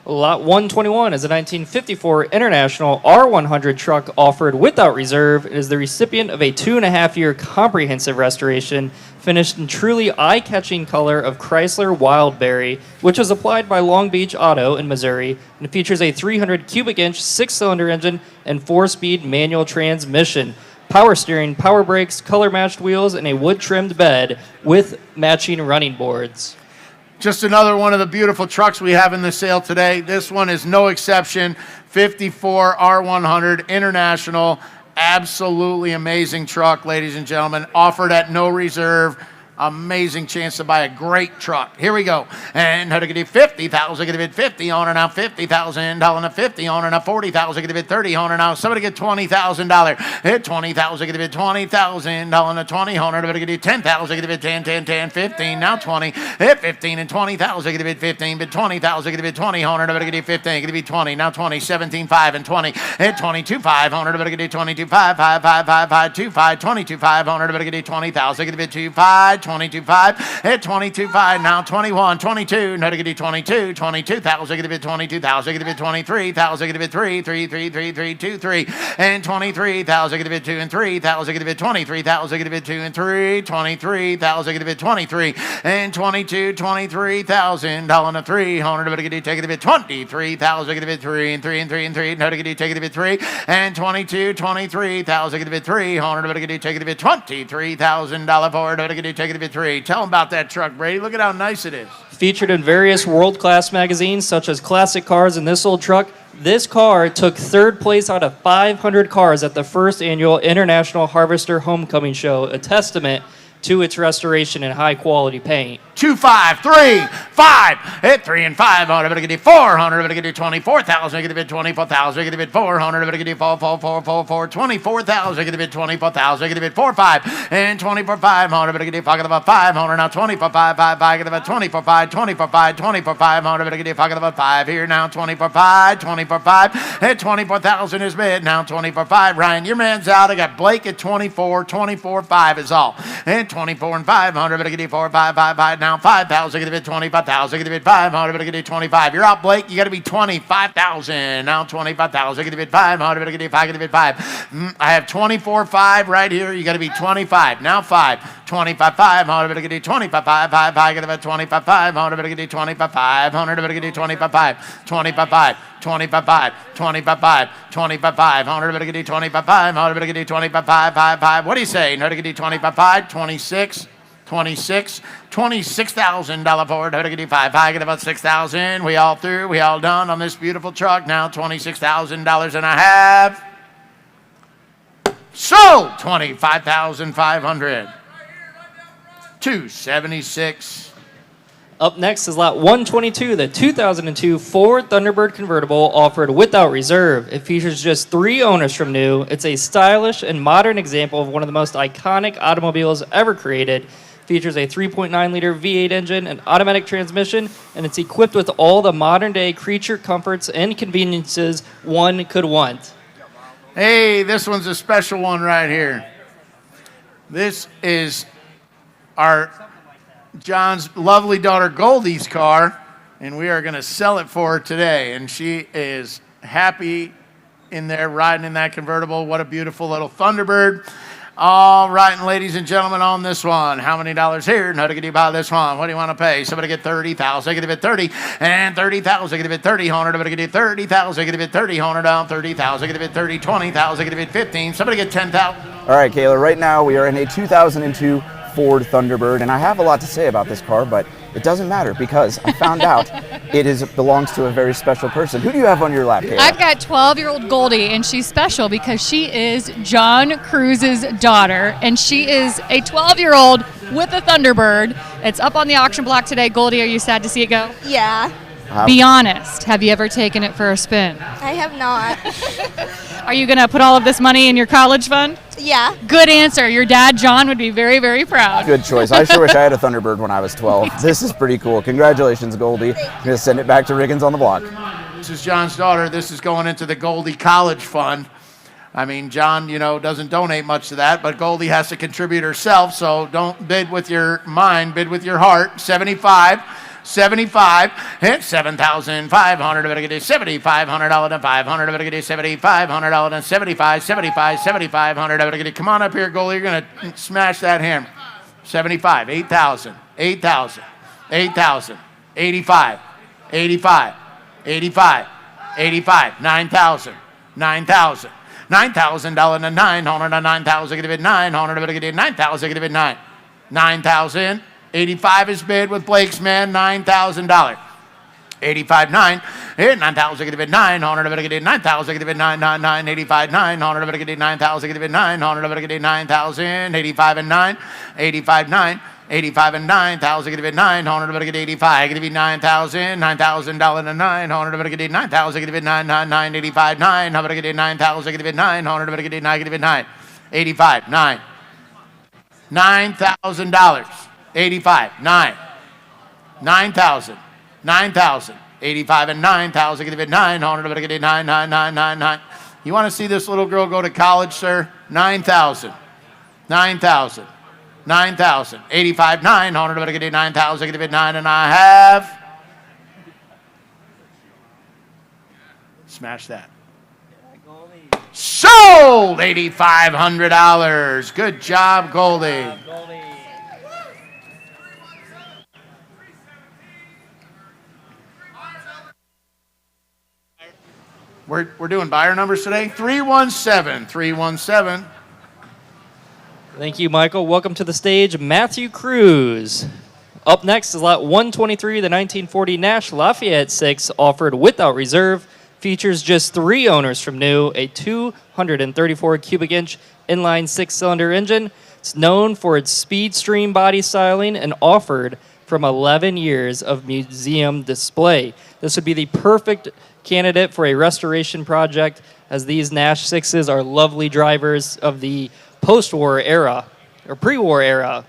Lot 121 is a 1954 International R100 truck offered without reserve. It is the recipient of a 2.5-year comprehensive restoration, finished in truly eye-catching color of Chrysler Wildberry, which was applied by Long Beach Auto in Missouri, and features a 300 cubic inch 6-cylinder engine and 4-speed manual transmission. Power steering, power brakes, color-matched wheels, and a wood-trimmed bed with matching running boards. Just another one of the beautiful trucks we have in the sale today. This one is no exception. 54 R100 International. Absolutely amazing truck, ladies and gentlemen. Offered at no reserve. Amazing chance to buy a great truck. Here we go. And how to get it 50,000, get it 50 on her now, 50,000, $1 50 on her now, 40,000, get it 30 on her now. Somebody get $20,000. Hit 20,000, get it 20,000, $1 20 on her. Better get it 10,000, get it 10, 10, 10, 15, now 20. Hit 15 and 20,000, get it 15, but 20,000, get it 20 on her. Better get it 15, get it 20, now 20, 17, 5 and 20. Hit 22, 500, better get it 22, 5, 5, 5, 5, 5, 2, 5, 22, 500, better get it 20,000, get it 2, 5, 22.5 at 22.5 now 21 22 now to get it 22 22,000 get it 22,000 get it 23,000 get it 3 3 3 3 3 2 3 and 23,000 get it 2 and 3,000 get it 23,000 get it 2 and 3 23,000 get it 23 and 22 23,000 dollar 300 but get it take it 23,000 get it 3 and 3 and 3 and 3 now to get it take it 3 and 22 23,000 get it 300 but get it take it $23,000 for it but get it take it 3. Tell them about that truck, Brady. Look at how nice it is. Featured in various world-class magazines such as Classic Cars and This Old Truck, this car took third place out of 500 cars at the first annual International Harvester Homecoming Show, a testament to its restoration and high-quality paint. 2, 5, 3, 5. Hit 3 and 500. Better get it 400. Better get it 24,000. Get it 24,000. Get it 400. Better get it 4, 4, 4, 4, 4, 24,000. Get it 24,000. Get it 4, 5 and 24,500. Better get it 500 now 24,500. Get it 24,500. 24,500. 24,500. Better get it 500 here now 24,500. 24,500. Hit 24,000 is bid now 24,500. Ryan, your man's out. I got Blake at 24. 24,500 is all. And 24 and 500. Better get it 4, 5, 5, 5. now 5,000. Get a bid 25,000. Get a bid 500. Better get a 25. You're out, Blake. You got to be 25,000. Now 25,000. Get a bid 500. Better get a 5. Get a bid 5. I have 24.5 right here. You got to be 25. Now 5. 25,500. Better get a 25. 5. 5. 5. Get a bid 25,500. Better get a 25. 500. Better get a 25. 5. 25. 5. 25. 5. 25. 5. 25. 500. Better get a 25. 500. Better get a 25. 5. 5. 5. What do you say? No to get a 25. 5. 26. $26,000 Ford Hood 5. I get about 6,000. We all through. We all done on this beautiful truck. Now $26,000 and a half. So 25,500. 276. Up next is lot 122, the 2002 Ford Thunderbird convertible offered without reserve. It features just 3 owners from new. It's a stylish and modern example of one of the most iconic automobiles ever created. Features a 3.9-liter V8 engine, an automatic transmission, and it's equipped with all the modern-day creature comforts and conveniences one could want. Hey, this one's a special one right here. This is our John's lovely daughter Goldie's car, and we are going to sell it for her today. And she is happy in there riding in that convertible. What a beautiful little Thunderbird. All right, and ladies and gentlemen, on this one, how many dollars here? How to get you buy this one? What do you want to pay? Somebody get 30,000. Get a bit 30, and 30,000. Get a bit 30, $100. Somebody get 30,000. Get a bit 30, $100 down. 30,000. Get a bit 30, 20,000. Get a bit 15. Somebody get 10,000. All right, Kayla, right now we are in a 2002 Ford Thunderbird, and I have a lot to say about this car, but it doesn't matter because I found out it belongs to a very special person. Who do you have on your lap, Kayla? I've got 12-year-old Goldie, and she's special because she is John Cruz's daughter, and she is a 12-year-old with a Thunderbird. It's up on the auction block today. Goldie, are you sad to see it go? Yeah, Be honest. Have you ever taken it for a spin? I have not. Are you going to put all of this money in your college fund? Yeah. Good answer. Your dad, John, would be very, very proud. Good choice. I sure wish I had a Thunderbird when I was 12. This is pretty cool. Congratulations, Goldie. I'm going to send it back to Riggins on the block. This is John's daughter. This is going into the Goldie College Fund. I mean, John, doesn't donate much to that, but Goldie has to contribute herself, so don't bid with your mind, bid with your heart. 75, hit 7,500, better get a $7,500 and 500, better get a $7,500 and 7,500, better get a, come on up here, Goldie, you're going to smash that hammer. 75, 8,000, 8,000, 8,000, 85, 85, 85, 85, 9,000, 9,000. $9,000 and 900 and 9,000. Get a bid 900. Better get a 9,000. Get a bid 9,000. 85 is bid with Blake's man. $9,000. 85 9. Here 9,000. Get a bid 900. Better get a 9,000. Get a bid 999. 85 900. Better get a 9,000. Get a bid 900. Better get a 9,000. 85 and 9. 85 9. 85 and 9,000, get a bid 900, better get 85, get a bid 9,000, $9,000 and 900, better get 9,000, get a bid 999, 85, 9, better get 9,000, get a bid 900, better get 9, get a bid 9, 85, 9, $9,000, 85, 9, 9,000, 9,000, 85 and 9,000, get a bid 900, better get 99999. You want to see this little girl go to college, sir? 9,000, 9,000. 9,000, 85, 900, better get a 9,000, get a bid 9.5. Smash that. Sold $8,500. Good job, Goldie. We're doing buyer numbers today. 317, 317. Thank you, Michael. Welcome to the stage, Matthew Cruz. Up next is lot 123, the 1940 Nash Lafayette 6, offered without reserve. Features just 3 owners from new, a 234 cubic inch inline 6-cylinder engine. It's known for its speed stream body styling and offered from 11 years of museum display. This would be the perfect candidate for a restoration project, as these Nash 6s are lovely drivers of the post-war era, or pre-war era.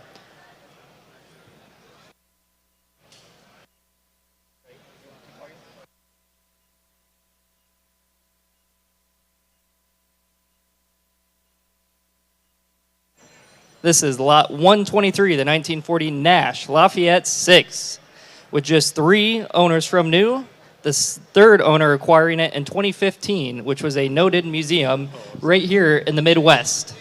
This is lot 123, the 1940 Nash Lafayette 6, with just 3 owners from new. The third owner acquiring it in 2015, which was a noted museum right here in the Midwest.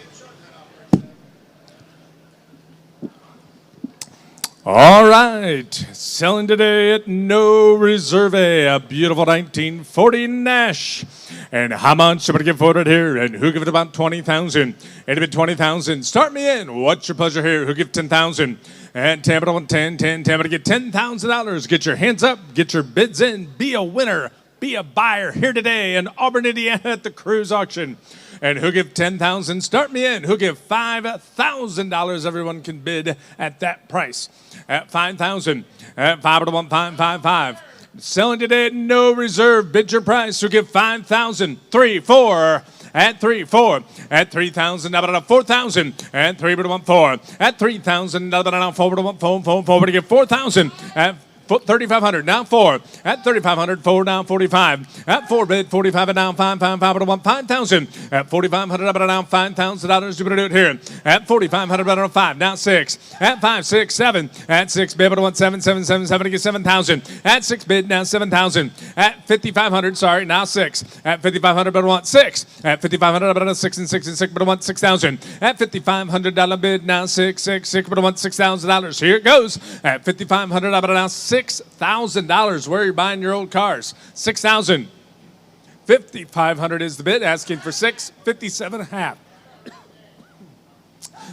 All right, selling today at No Reserve, a beautiful 1940 Nash. And how much am I going to give for it here? And who give it about 20,000? It'd be 20,000. Start me in. What's your pleasure here? Who give 10,000? And Tampa to 10, Tampa to get $10,000. Get your hands up. Get your bids in. Be a winner. Be a buyer here today in Auburn, Indiana at the Cruise Auction. And who give 10,000? Start me in. Who give $5,000? Everyone can bid at that price. At 5,000. At 5 to 1, 5, 5, 5. Selling today at No Reserve. Bid your price. Who give 5,000? 3, 4. At 3, 4. At 3,000. Now about 4,000. At 3 to 1, 4. At 3,000. Now about 4 to 1, 4 to get 4,000. At 3,500, now 4. At 3,500, 4 down 45. At 4 bid, 45 and down 5, 5, 5 to 1, 5,000. At 4,500, up and down $5,000. You're going to do it here. At 4,500, up and 5, now 6. At 5, 6, 7. At 6 bid, but 1, 7, 7, 7, 7 to get 7,000. At 6 bid, now 7,000. At 5,500, sorry, now 6. At 5,500, but 1, 6. At 5,500, up and 6 and 6 and 6, but 1, 6,000. At $5,500 bid, now 6, 6, 6, but 1, $6,000. Here it goes. At 5,500, up and down $6,000. Where are you buying your old cars? 6,000. 5,500 is the bid. Asking for 6, 57 and a half.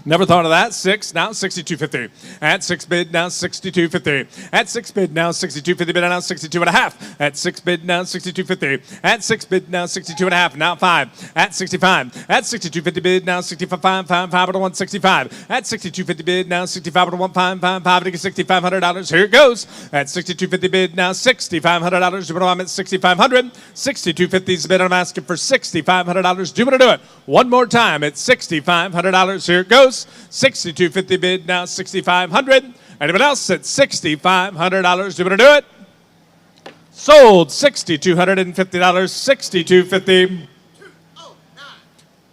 Never thought of that. 6, now 62.50. At 6 bid, now 62.50. At 6 bid, now 62.50. Bid now 62 and a half. At 6 bid, now 62.50. At 6 bid, now 62 and a half. Now 5. At 65. At 62.50 bid, now 65. 5, 5 to 165. At 62.50 bid, now 65 to 1, 5, 5, 5 to get $6,500. Here it goes. At 62.50 bid, now $6,500. Do you want to at 6,500? 62.50 is the bid. I'm asking for $6,500. Do you want to do it? One more time. At $6,500. Here it goes. 62.50 bid, now 6,500. Anyone else at $6,500? Do you want to do it? Sold $6,250. $6,250.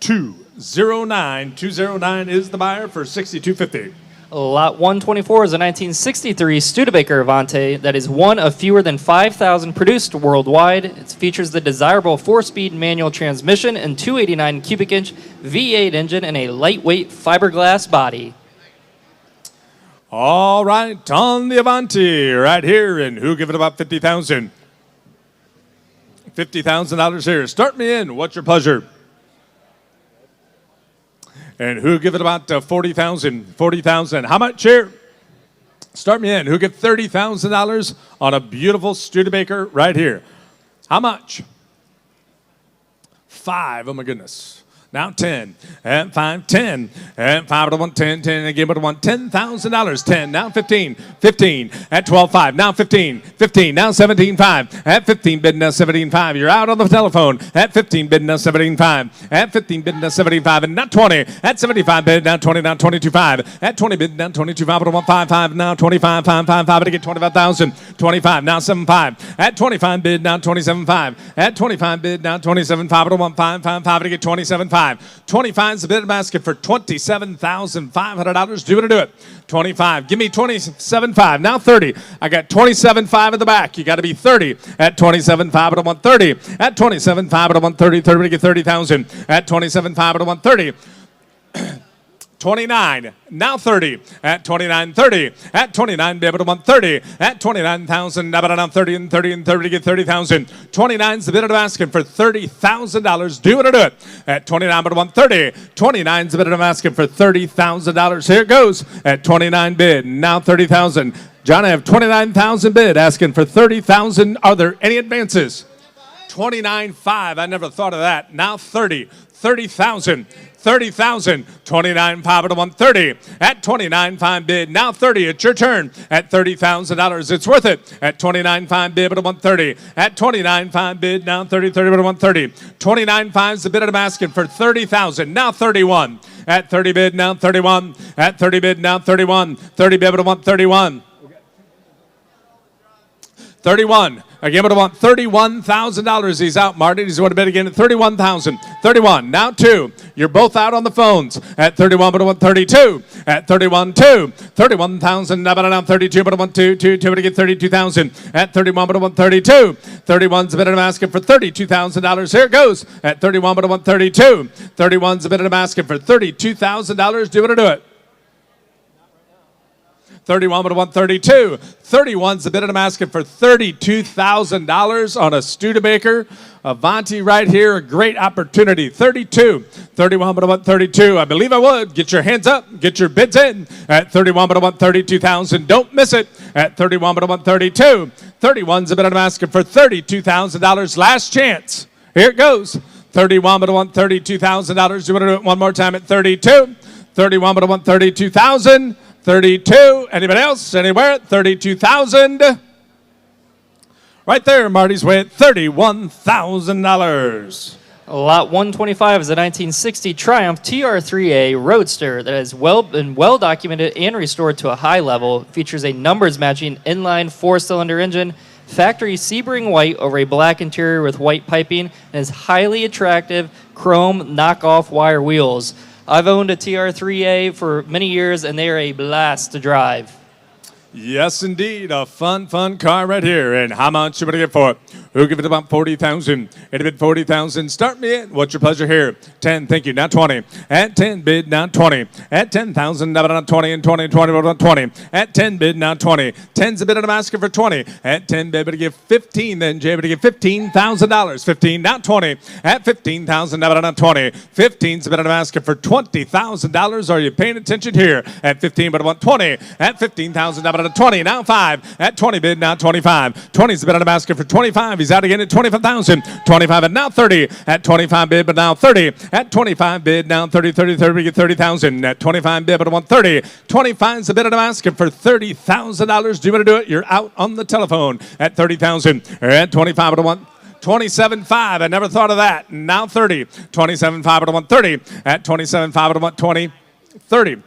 209. 209 is the buyer for $6,250. Lot 124 is a 1963 Studebaker Avante that is one of fewer than 5,000 produced worldwide. It features the desirable 4-speed manual transmission and 289 cubic inch V8 engine and a lightweight fiberglass body. All right, on the Avanti right here, and who give it about 50,000? $50,000 here. Start me in. What's your pleasure? And who give it about 40,000? 40,000. How much here? Start me in. Who give $30,000 on a beautiful Studebaker right here? How much? 5. Oh my goodness. Now 10. And 5, 10. And 5 to 1, 10, 10. And give it 1, $10,000. 10. Now 15. 15. At 12, 5. Now 15. 15. Now 17, 5. At 15 bid, now 17, 5. You're out on the telephone. At 15 bid, now 17, 5. At 15 bid, now 75. And not 20. At 75 bid, now 20, now 22, 5. At 20 bid, now 22, 5. To 1, 5, 5. Now 25, 5, 5, 5. To get 25,000. 25. Now 7, 5. At 25 bid, now 27, 5. At 25 bid, now 27, 5. To 1, 5, 5, 5. To get 27, 5. 25 is the bid basket for $27,500. Do you want to do it? 25. Give me 27.5. Now 30. I got 27.5 in the back. You got to be 30 at 27.5 at 130. At 27.5 at 130. 30 to get 30,000. At 27.5 at 130. 29, now 30, at 29, 30, at 29, be able to 130, at 29,000, now about 30 and 30 and 30 to get 30,000. 29 is the bid of asking for $30,000. Do you want to do it? At 29, but 130, 29 is the bid of asking for $30,000. Here it goes. At 29 bid, now 30,000. John, I have 29,000 bid asking for 30,000. Are there any advances? 29.5. I never thought of that. Now 30, 30,000. 30,000, 29.5 to 130. At 29.5 bid, now 30. It's your turn. At $30,000, it's worth it. At 29.5 bid to 130. At 29.5 bid, now 30, 30 to 130. 29.5 is the bid I'm asking for 30,000. Now 31. At 30 bid, now 31. At 30 bid, now 31. 30 bid to 131. 31. Again, but I want $31,000. He's out, Marty. He's going to bid again at $31,000. 31. Now 2. You're both out on the phones at 31, but I want 32. At 31, 2. 31,000. Now, but I want 32, but I want 2. 2, but I get 32,000. At 31, but I want 32. 31's a bid, and I'm asking for $32,000. Here it goes. At 31, but I want 32. 31's a bid, and I'm asking for $32,000. Do you want to do it? 31, but I want 32. 31's the bid, and I'm asking for $32,000 on a Studebaker. Avanti right here, a great opportunity. 32. 31, but I want 32. I believe I would. Get your hands up. Get your bids in. At 31, but I want 32,000. Don't miss it. At 31, but I want 32. 31's the bid, and I'm asking for $32,000. Last chance. Here it goes. 31, but I want $32,000. You want to do it one more time at 32? 31, but I want 32,000. 32. Anybody else? Anywhere? 32,000. Right there, Marty's way at $31,000. Lot 125 is a 1960 Triumph TR3A Roadster that has been well documented and restored to a high level. Features a numbers matching inline 4-cylinder engine, factory Sebring white over a black interior with white piping, and is highly attractive chrome knockoff wire wheels. I've owned a TR3A for many years, and they are a blast to drive. Yes, indeed. A fun car right here. And how much you going to get for it? Who'll give it about 40,000? It bid 40,000. Start me in. What's your pleasure here? 10. Thank you. Now 20. At 10 bid. Now 20. At 10,000. Now 20 and 20 and 20. 20. At 10 bid. Now 20. 10's the bid, and I'm asking for 20. At 10 bid, but to give 15. Then Jay, but to give $15,000. 15. Now 20. At 15,000. Now 20. 15's the bid, and I'm asking for $20,000. Are you paying attention here? At 15, but I want 20. At 15,000. Now 20. Now 5. At 20 bid. Now 25. 20's the bid, and I'm asking for 25. He's out again at 25,000. 25 and now 30. At 25 bid, but now 30. At 25 bid, now 30, 30, 30, we get 30,000. At 25 bid, but I want 30. 25's the bid, and I'm asking for $30,000. Do you want to do it? You're out on the telephone at 30,000. At 25, but I want 27.5. I never thought of that. Now 30. 27.5, but I want 30. At 27.5, but I want 20. 30.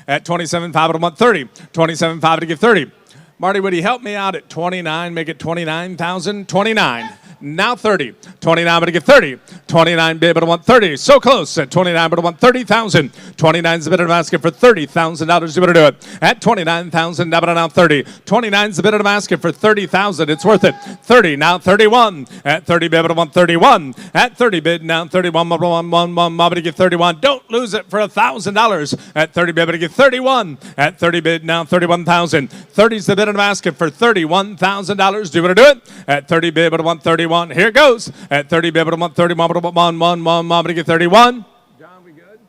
At 27.5, but I want 30. 27.5 to give 30. Marty, would he help me out at 29, make it 29,000? 29. Now 30. 29, but I get 30. 29 bid, but I want 30. So close. At 29, but I want 30,000. 29's the bid, and I'm asking for $30,000. You better do it. At 29,000, now but now 30. 29's the bid, and I'm asking for 30,000. It's worth it. 30, now 31. At 30 bid, but I want 31. At 30 bid, now 31, but I want 1, but I get 31. Don't lose it for $1,000. At 30 bid, but I get 31. At 30 bid, now 31,000. 30's the bid, and I'm asking for $31,000. Do you want to do it? At 30 bid, but I want 31. Here it goes. At 30 bid, but I want 31, but I want 1, but I get 31. John, we good?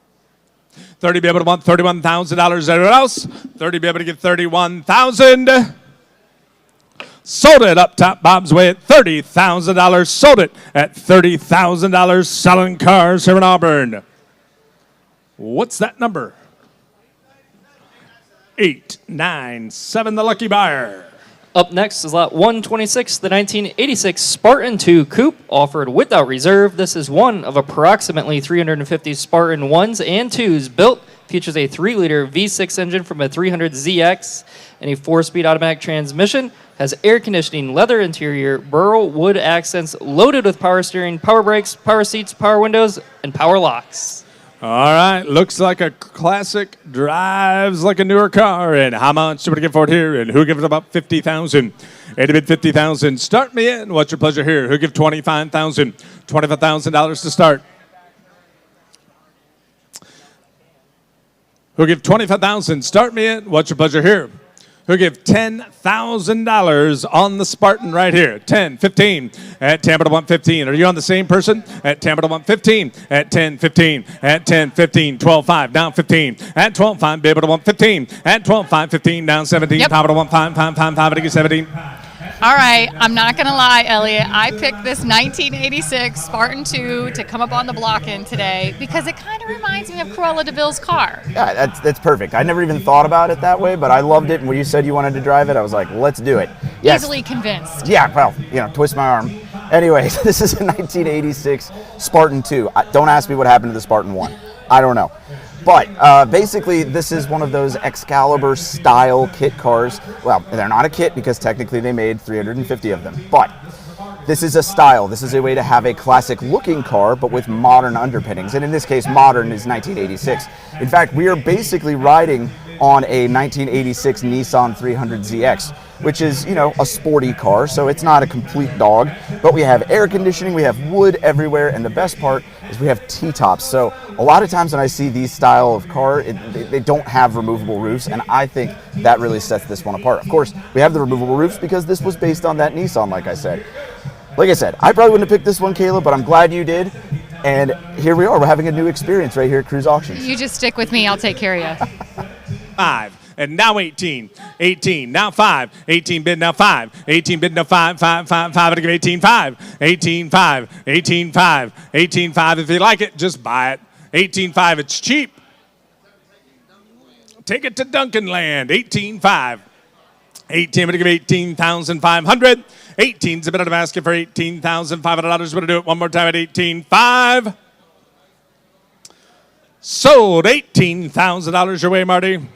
30 bid, but I want $31,000. Everyone else? 30 bid, but I get 31,000. Sold it up top, Bob's way at $30,000. Sold it at $30,000. Selling cars here in Auburn. What's that number? 897, the lucky buyer. Up next is lot 126, the 1986 Spartan 2 Coupe, offered without reserve. This is one of approximately 350 Spartan 1s and 2s built. Features a 3-liter V6 engine from a 300ZX and a 4-speed automatic transmission. Has air conditioning, leather interior, burl wood accents, loaded with power steering, power brakes, power seats, power windows, and power locks. All right, looks like a classic, drives like a newer car. And how much should we get for it here? And who gives it about 50,000? It bid 50,000. Start me in. What's your pleasure here? Who give 25,000? $25,000 to start. Who give 25,000? Start me in. What's your pleasure here? Who give $10,000 on the Spartan right here. 10, 15. At 10, but I want 15. Are you on the same person? At 10, but I want 15. At 10, 15. At 10, 15. 12, 5. Down 15. At 12, 5. Bid, but I want 15. At 12, 5. 15. Down 17. Yep. 5, but I want 5. 5, 5, 5. I get 17. All right, I'm not going to lie, Elliot. I picked this 1986 Spartan 2 to come up on the block in today because it kind of reminds me of Cruella de Vil's car. Yeah, that's perfect. I never even thought about it that way, but I loved it. And when you said you wanted to drive it, I was like, let's do it. Yes. Easily convinced. Yeah, well, twist my arm. Anyways, this is a 1986 Spartan 2. Don't ask me what happened to the Spartan 1. I don't know. But basically, this is one of those Excalibur style kit cars. Well, they're not a kit because technically they made 350 of them, but this is a style. This is a way to have a classic looking car, but with modern underpinnings. And in this case, modern is 1986. In fact, we are basically riding on a 1986 Nissan 300ZX, which is, you know, a sporty car, so it's not a complete dog, but we have air conditioning, we have wood everywhere, and the best part is we have T-tops. So a lot of times when I see these style of car, they don't have removable roofs, and I think that really sets this one apart. Of course, we have the removable roofs because this was based on that Nissan, like I said. Like I said, I probably wouldn't have picked this one, Caleb, but I'm glad you did. And here we are. We're having a new experience right here at Cruise Auctions. You just stick with me. I'll take care of you. 5, and now 18. 18, now 5. 18 bid, now 5. 18 bid, now 5. 5, 5, 5. I'll give 18, 5. 18, 5. 18, 5. 18, 5. If you like it, just buy it. 18, 5. It's cheap. Take it to Duncanland. 18, 5. 18, I'm going to give 18,500. 18's a bit of a basket for $18,500. We're going to do it one more time at 18,500. Sold $18,000 your way, Marty.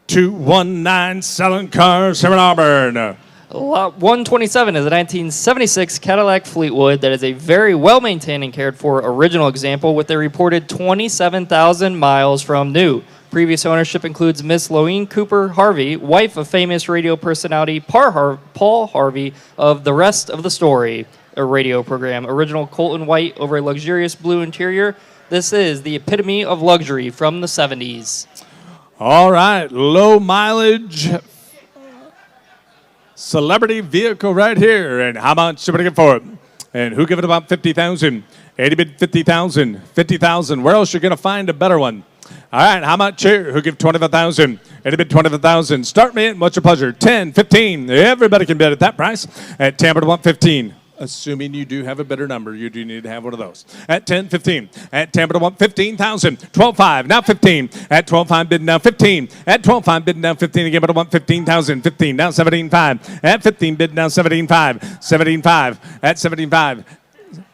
219 selling cars here in Auburn. Lot 127 is a 1976 Cadillac Fleetwood that is a very well-maintained and cared for original example with a reported 27,000 miles from new. Previous ownership includes Miss Loine Cooper Harvey, wife of famous radio personality Paul Harvey of The Rest of the Story, a radio program. Original Colton white over a luxurious blue interior. This is the epitome of luxury from the 70s. All right, low mileage celebrity vehicle right here. And how much should we get for it? And who give it about 50,000? 80 bid 50,000. 50,000. Where else are you going to find a better one? All right, how much here? Who give 25,000? 80 bid 25,000. Start me in. What's your pleasure? 10, 15. Everybody can bid at that price. At Tampa to 115. Assuming you do have a better number, you do need to have one of those. At 10, 15. At Tampa to 115,000. 12.5. Now 15. At 12.5 bid now 15. At 12.5 bid now 15 again, but 115,000. 15 now 17.5. At 15 bid now 17.5. 17.5. At 17.5.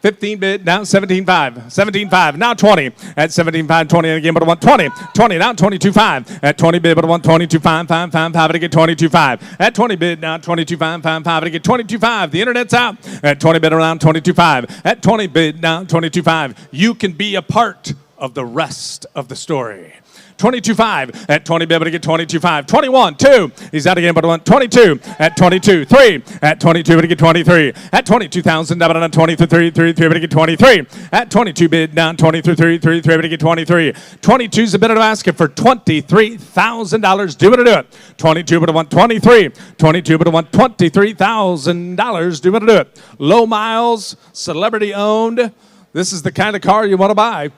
15 bid, now 17.5. 17.5, now 20. At 17.5, 20 again, but 120. 20, now 22.5. At 20 bid, but 122.5, 5, 5, 5, to get 22.5. At 20 bid, now 22.5, 5, 5, to get 22.5. The internet's out. At 20 bid, around 22.5. At 20 bid, now 22.5. You can be a part of the rest of the story. 22.5 at 20, be able to get 22.5. 21, 2. He's out again, but 1. 22 at 22, 3. At 22, able to get 23. At 22,000, down on 23, 3, able to get 23. At 22 bid, down 23, 3, able to get 23. 22's a bid of basket for $23,000. Do it or do it. 22, but 123. 22, but 123,000. Do it or do it. Low miles, celebrity owned. This is the kind of car you want to buy.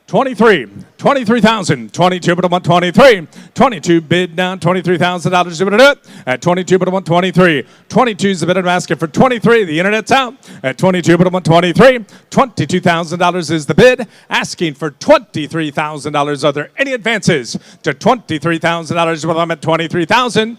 23,000. 22 but 123. 22 bid down $23,000. Do it. At 22 but 123. 22 is the bid and basket for 23. The internet's out. At 22 but 123. $22,000 is the bid. Asking for $23,000. Are there any advances to $23,000? Well, I'm at $23,000.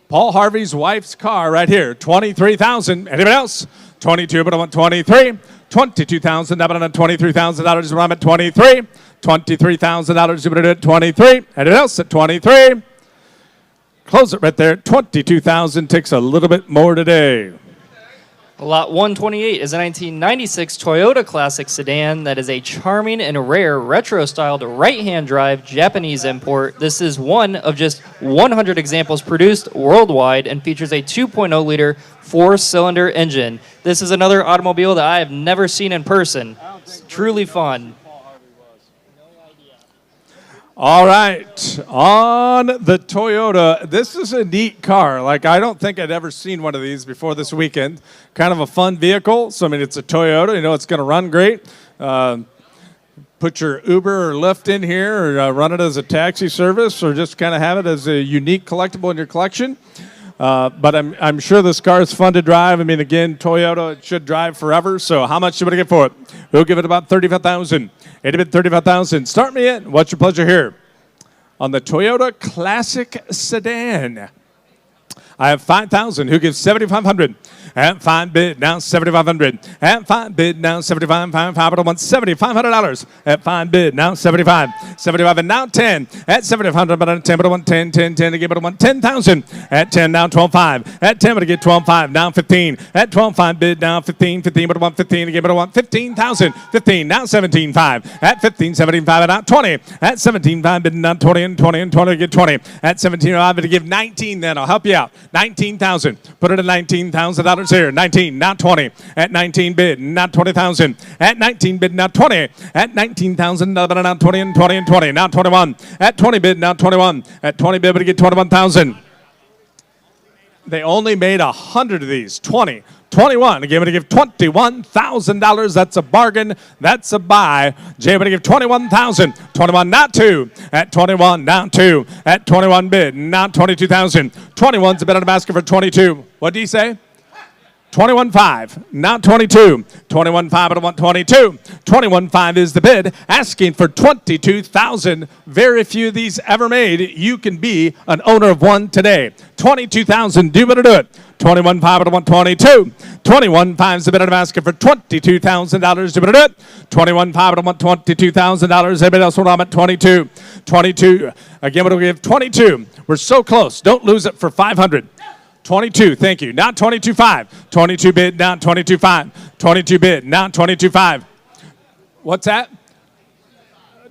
Paul Harvey's wife's car right here. $23,000. Anybody else? 22 but 123. $22,000, up on $23,000. I'm at 23. $23,000. You're at 23. Anyone else at 23? Close it right there. 22,000 takes a little bit more today. Lot 128 is a 1996 Toyota Classic sedan that is a charming and rare retro-styled right-hand drive Japanese import. This is one of just 100 examples produced worldwide and features a 2.0-liter four-cylinder engine. This is another automobile that I have never seen in person. It's truly fun. All right, on the Toyota, this is a neat car. Like, I don't think I'd ever seen one of these before this weekend. Kind of a fun vehicle. So, I mean, it's a Toyota. You know, it's going to run great. Put your Uber or Lyft in here or run it as a taxi service or just kind of have it as a unique collectible in your collection. But I'm sure this car is fun to drive. I mean, again, Toyota, it should drive forever. So how much should we get for it? We'll give it about $35,000. 80 bid $35,000. Start me in. What's your pleasure here? On the Toyota Classic Sedan, I have $5,000. Who gives $7,500? At 5 bid, now 7,500. At 5 bid, now 75. 5 $70. $500. At 5 bid, now 75. 75 and now 10. At 7,500, but at 10, but I want 10, 10, 10 to give it a 10,000. At 10, now 12.5. At 10, but I get 12.5. Now 15. At 12.5 bid, now 15. 15, but I want 15 to give it a 15,000. 15, now 17.5. At 15, 17.5 and out 20. At 17.5 bid, now 20 and 20 and 20 to get 20. At 17.5 to give 19. Then I'll help you out. 19,000. Put it at $19,000 here. 19, now 20. At 19 bid, now 20,000. At 19 bid, now 20. At 19,000, now 20 and 20 and 20. Now 21. At 20 bid, now 21. At 20 bid, but to get 21,000. They only made 100 of these. 20. 21. Again, to give $21,000. That's a bargain. That's a buy. Jay, to give 21,000. 21, not 2. At 21, now 2. At 21 bid, now 22,000. 21's a bid on the basket for 22. What did he say? 21.5, now 22. 21.5, but I want 22. 21.5 is the bid, asking for 22,000. Very few of these ever made. You can be an owner of one today. 22,000, do better do it. 21.5, but I want 22. 21.5 is the bid on the basket for $22,000. Do better do it. 21.5, but I want $22,000. Everybody else will at 22. 22, again, we'll give 22. We're so close. Don't lose it for 500. 22, thank you. Now 22.5. 22 bid, now 22.5. 22 bid, now 22.5. What's that?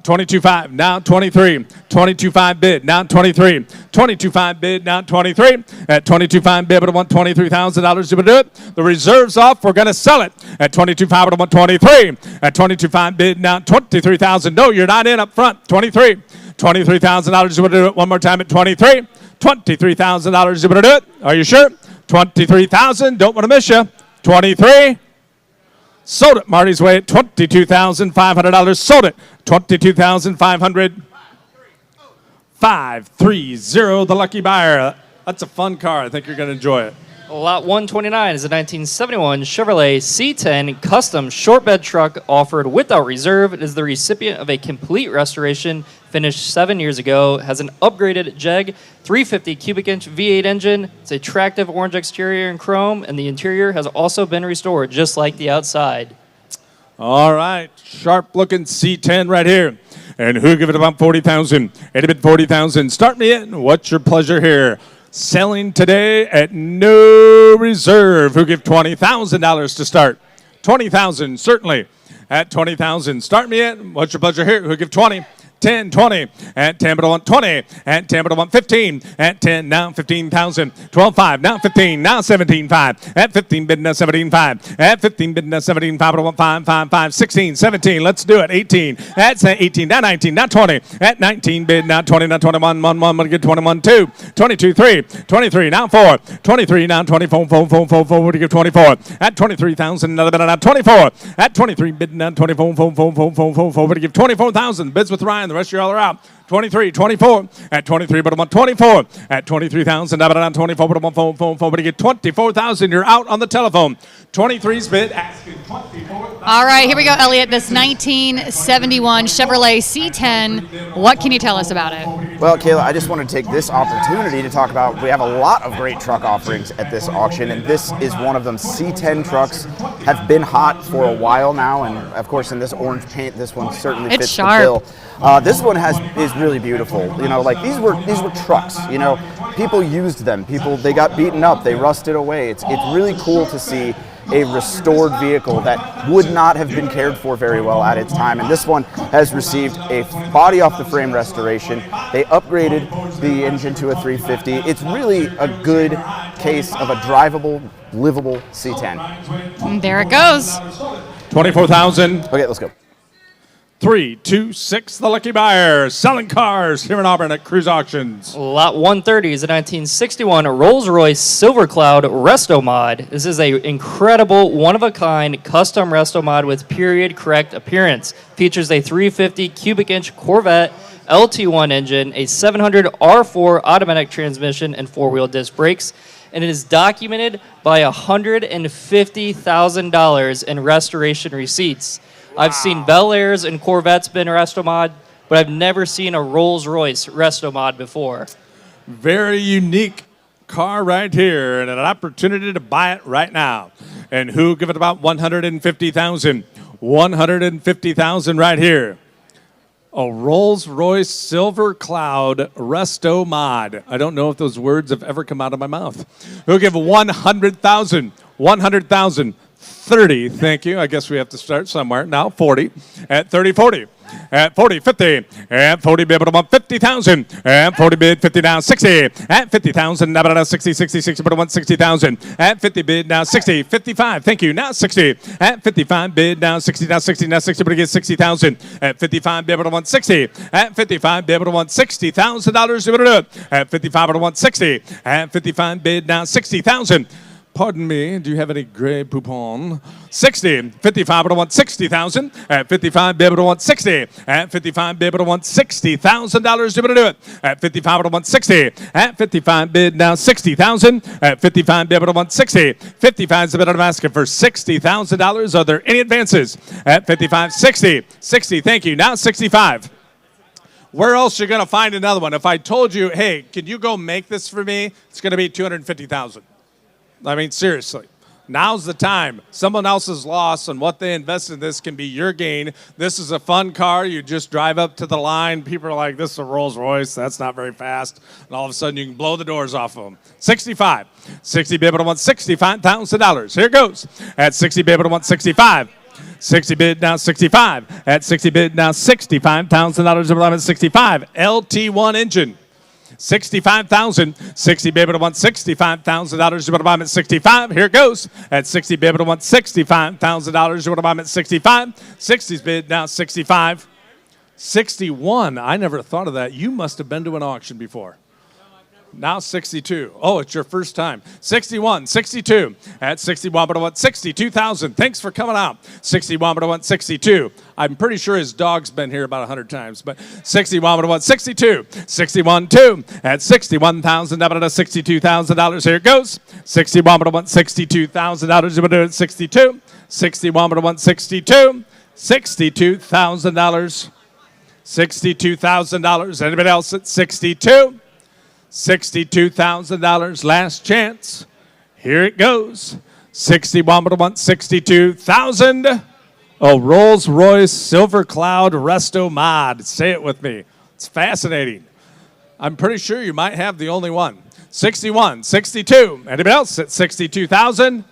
22.5, now 23. 22.5 bid, now 23. 22.5 bid, now 23. At 22.5 bid, but I want $23,000 to do it. The reserve's off, we're going to sell it. At 22.5, but I want 23. At 22.5 bid, now 23,000. No, you're not in up front. 23. $23,000 to do it. One more time at 23. $23,000 to do it. Are you sure? 23,000. Don't want to miss you. 23. Sold it Marty's way at $22,500. Sold it. 22,500. 530, the lucky buyer. That's a fun car. I think you're going to enjoy it. Lot 129 is a 1971 Chevrolet C10 custom short bed truck offered without reserve. It is the recipient of a complete restoration finished 7 years ago. Has an upgraded Jeg 350 cubic inch V8 engine. It's attractive orange exterior and chrome, and the interior has also been restored just like the outside. All right, sharp looking C10 right here. And who give it about 40,000? It bid 40,000. Start me in. What's your pleasure here? Selling today at no reserve. Who give $20,000 to start? 20,000, certainly. At 20,000, start me in. What's your pleasure here? Who give 20? 10, 20. At 10, but I want 20. At 10, but I want 15. At 10, now 15,000. 12.5, now 15, now 17.5. At 15, bid now 17.5. At 15, bid now 17.5, but I want 5, 5, 5, 16, 17. Let's do it. 18. At 18, now 19, now 20. At 19, bid now 20, now 21, 1, 1, but get 21, 2. 22, 3. 23, now 4. 23, now 24, 4, 4, 4, 4, to give 24. At 23,000, another bid now 24. At 23, bid now 24, 4, 4, 4, 4, 4, 4, to give 24,000. Bids with Ryan. The rest of you all are out. 23, 24. At 23, but I want 24. At 23,000, now but 24, but I want 4, but you get 24,000. You're out on the telephone. 23's bid asking 24,000. All right, here we go, Elliot. This 1971 Chevrolet C10. What can you tell us about it? Well, Kayla, I just wanted to take this opportunity to talk about, we have a lot of great truck offerings at this auction, and this is one of them. C10 trucks have been hot for a while now, and of course in this orange paint, this one certainly fits sharp. the bill. This one is really beautiful. You know, like these were trucks. You know, people used them. They got beaten up. They rusted away. It's really cool to see a restored vehicle that would not have been cared for very well at its time. And this one has received a body off the frame restoration. They upgraded the engine to a 350. It's really a good case of a drivable, livable C10. And there it goes. 24,000. Okay, let's go. 3, 2, 6, the lucky buyer. Selling cars here in Auburn at Cruise Auctions. Lot 130 is a 1961 Rolls-Royce Silver Cloud Resto Mod. This is an incredible, one-of-a-kind custom resto mod with period-correct appearance. Features a 350 cubic inch Corvette LT1 engine, a 700 R4 automatic transmission, and four-wheel disc brakes. And it is documented by $150,000 in restoration receipts. I've seen Bel Airs and Corvettes been resto mod, but I've never seen a Rolls-Royce resto mod before. Very unique car right here and an opportunity to buy it right now. And who give it about 150,000? 150,000 right here. A Rolls-Royce Silver Cloud Resto Mod. I don't know if those words have ever come out of my mouth. Who'll give 100,000? 100,000. 30, thank you. I guess we have to start somewhere. Now 40. At 30, 40. At 40, 50. At 40, bid about 50,000. At 40, bid 50 now 60. At 50,000, now 60, 60, 60, bid 160,000. At 50, bid now 60, 55. Thank you. Now 60. At 55, bid now 60, now 60, now 60, but again 60,000. At 55, bid 160. At 55, bid $160,000. You want to do it? At 55, bid 160. At 55, bid now 60,000. Pardon me, do you have any gray poupon? 60, 55, but I want 60,000. At 55, be able to want 60. At 55, be able to want $60,000. You're going to do it. At 55, but I want 60. At 55, bid now 60,000. At 55, be able to want 60. 55 is the bid I'm asking for $60,000. Are there any advances? At 55, 60. 60, thank you. Now 65. Where else are you going to find another one? If I told you, hey, can you go make this for me? It's going to be $250,000. I mean, seriously. Now's the time. Someone else's loss and what they invest in this can be your gain. This is a fun car. You just drive up to the line. People are like, this is a Rolls Royce. That's not very fast. And all of a sudden, you can blow the doors off of them. 65. 60 be able to want $65,000. Here it goes. At 60 be able to want 65. 60 bid now 65. At 60 bid now $65,000. At 65. LT1 engine. 65,000. 60 be able to want $65,000. You want to buy them at 65. Here it goes. At 60 be able to want $65,000. You want to buy them at 65. 60's bid now 65. 61. I never thought of that. You must have been to an auction before. Now 62. Oh, it's your first time. 61, 62. At 61, but I want 62,000. Thanks for coming out. 61, but I want 62. I'm pretty sure his dog's been here about 100 times, but 61, but I want 62. 61, 2. At 61,000, now but $62,000. Here it goes. 61, but I want $62,000. You want to do it 62. 61, but I want 62. $62,000. $62,000. Anybody else at 62? $62,000, last chance. Here it goes. 61, but I want 62,000. A Rolls-Royce Silver Cloud Resto Mod. Say it with me. It's fascinating. I'm pretty sure you might have the only one. 61, 62. Anybody else at 62,000?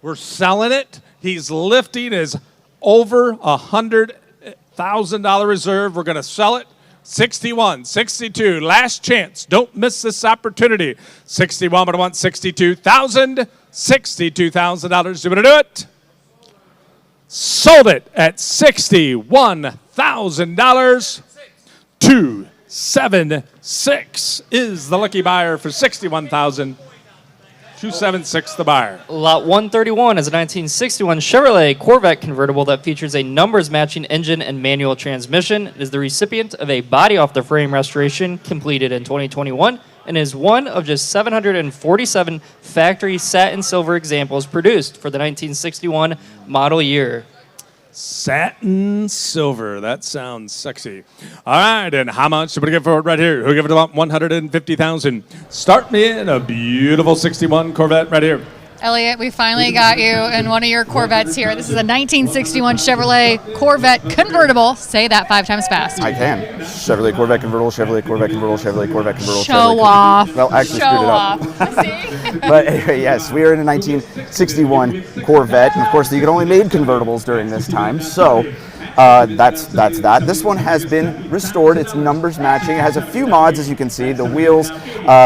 We're selling it. He's lifting his over $100,000 reserve. We're going to sell it. 61, 62, last chance. Don't miss this opportunity. 61, but I want $62,000. $62,000. You want to do it? Sold it at $61,000. 276 is the lucky buyer for $61,000. 276 the buyer. Lot 131 is a 1961 Chevrolet Corvette convertible that features a numbers-matching engine and manual transmission. It is the recipient of a body-off-the-frame restoration completed in 2021 and is one of just 747 factory satin silver examples produced for the 1961 model year. Satin silver. That sounds sexy. All right, and how much should we give for it right here? Who give it about 150,000? Start me in a beautiful 61 Corvette right here. Elliot, we finally got you in one of your Corvettes here. This is a 1961 Chevrolet Corvette convertible. Say that 5 times fast. I can. Chevrolet Corvette convertible, Chevrolet Corvette convertible, Chevrolet Corvette convertible. Show Chevrolet off. Well, actually Show screwed it off. up. See? But anyway, yes, we are in a 1961 Corvette. And of course, you could only made convertibles during this time. So that's that. This one has been restored. It's numbers matching. It has a few mods, as you can see. The wheels,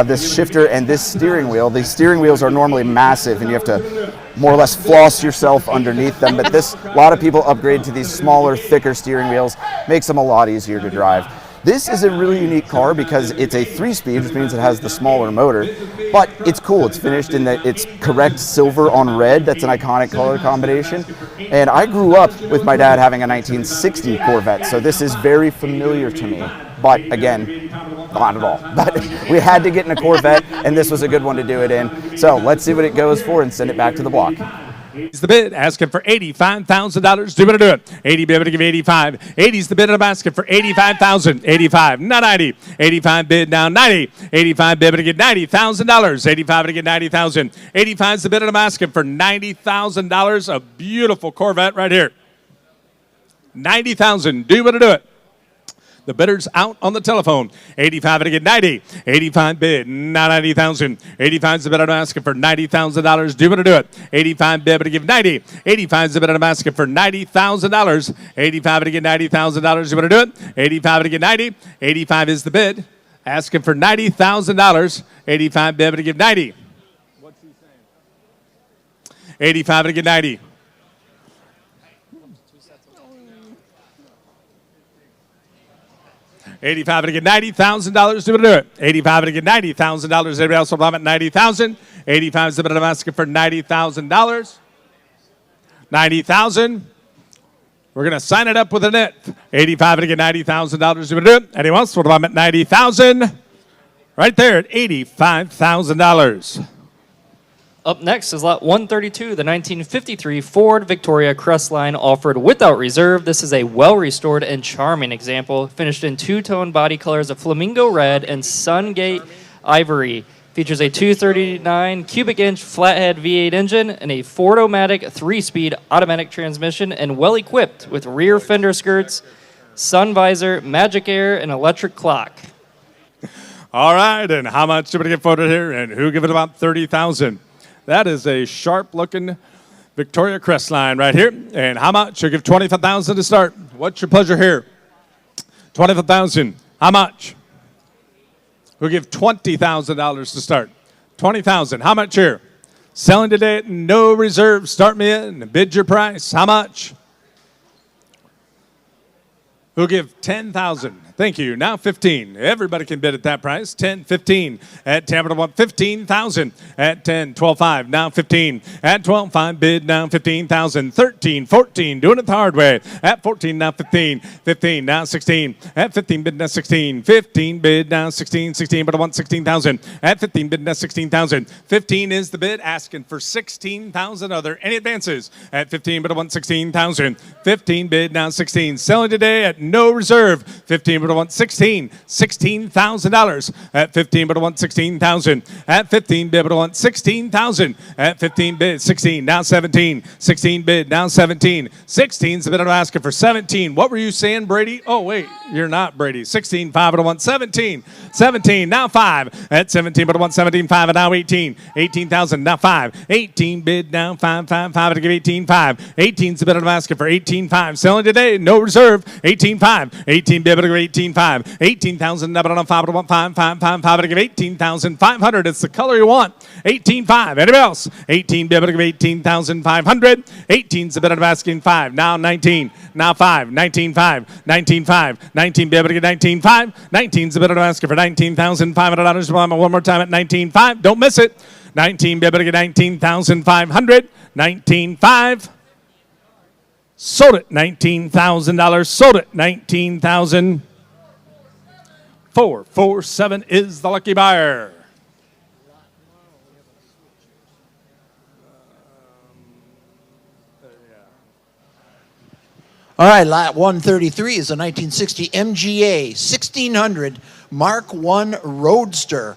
this shifter, and this steering wheel. The steering wheels are normally massive, and you have to more or less floss yourself underneath them. But a lot of people upgrade to these smaller, thicker steering wheels. Makes them a lot easier to drive. This is a really unique car because it's a 3-speed, which means it has the smaller motor, but it's cool. It's finished in that it's correct silver on red. That's an iconic color combination. And I grew up with my dad having a 1960 Corvette, so this is very familiar to me. But again, not at all. But we had to get in a Corvette, and this was a good one to do it in. So let's see what it goes for and send it back to the block. He's the bid, asking for $85,000. Do you want to do it? 80, be able to give 85. 80's the bid, and I'm asking for 85,000. 85, not 90. 85 bid now 90. 85 bid, able to get $90,000. 85 to get 90,000. 85's the bid, and I'm asking for $90,000. A beautiful Corvette right here. 90,000. Do you want to do it? The bidder's out on the telephone. 85 to get 90. 85 bid, not 90,000. 85's the bid, I'm asking for $90,000. Do you want to do it? 85 bid, to give 90. 85's the bid, I'm asking for $90,000. 85 to get $90,000. You want to do it? 85 to get 90. 85 is the bid, asking for $90,000. 85 bid, to give 90. What's he saying? 85 to get 90. 85 to get $90,000. Do we do it? 85 to get $90,000. Everybody else will have at 90,000. 85 is the bid, I'm asking for $90,000. 90,000. We're going to sign it up with a net. 85 to get $90,000. Do we do it? Anyone else? What about at 90,000? Right there at $85,000. Up next is lot 132, the 1953 Ford Victoria Crestline, offered without reserve. This is a well-restored and charming example, finished in two-tone body colors of flamingo red and Sungate ivory. Features a 239 cubic inch flathead V8 engine and a Ford-O-Matic 3-speed automatic transmission, and well-equipped with rear fender skirts, sun visor, magic air, and electric clock. All right, and how much are we going to get voted here, and who give it about $30,000? That is a sharp-looking Victoria Crestline right here. And how much? You'll give $25,000 to start. What's your pleasure here? $25,000. How much? We'll give $20,000 to start. $20,000. How much here? Selling today at no reserve. Start me in. Bid your price. How much? We'll give $10,000. Thank you. Now 15. Everybody can bid at that price. 10, 15. At 10, 15,000. At 10, 12.5. Now 15. At 12.5. Bid now 15,000. 13, 14. Doing it the hard way. At 14, now 15. 15, now 16. At 15, bid now 16. 15, bid now 16. 16, but I want 16,000. At 15, bid now 16,000. 15 is the bid, asking for 16,000. Are there any advances? At 15, but I want 16,000. 15, bid now 16. Selling today at no reserve. 15, but I want 16. $16,000. At 15, but I want 16,000. At 15, bid, but I want 16,000. At 15, bid, 16, now 17. 16, bid, now 17. 16's the bid, I'm asking for 17. What were you saying, Brady? Oh, wait, you're not Brady. 16, 5, but I want 17. 17, now 5. At 17, but I want 17, 5, and now 18. 18,000, now 5. 18, bid, now 5, 5, 5, to give 18, 5. 18's the bid, I'm asking for 18, 5. Selling today, no reserve. 18, 5. 18, bid, but I give 18, 5. 18,000, but I want 5, but I want 5, 5, 5, 5, to give 18,500. It's the color you want. 18, 5. Anybody else? 18, bid, but I give 18,500. 18's the bid, I'm asking 5. Now 19. Now 5. 19, 5. 19, 5. 19, bid, but I give 19, 5. 19's the bid, I'm asking for $19,500. One more time at 19, 5. Don't miss it. 19, bid, but I give 19,500. 19, 5. Sold it, $19,000. Sold it, $19,000. 447 is the lucky buyer. All right, lot 133 is a 1960 MGA 1600 Mark I Roadster.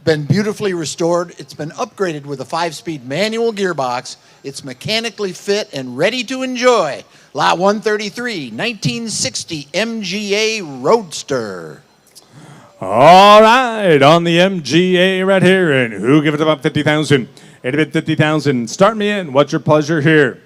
Been beautifully restored. It's been upgraded with a 5-speed manual gearbox. It's mechanically fit and ready to enjoy. Lot 133, 1960 MGA Roadster. All right, on the MGA right here, and who give it about 50,000? It bid 50,000. Start me in. What's your pleasure here?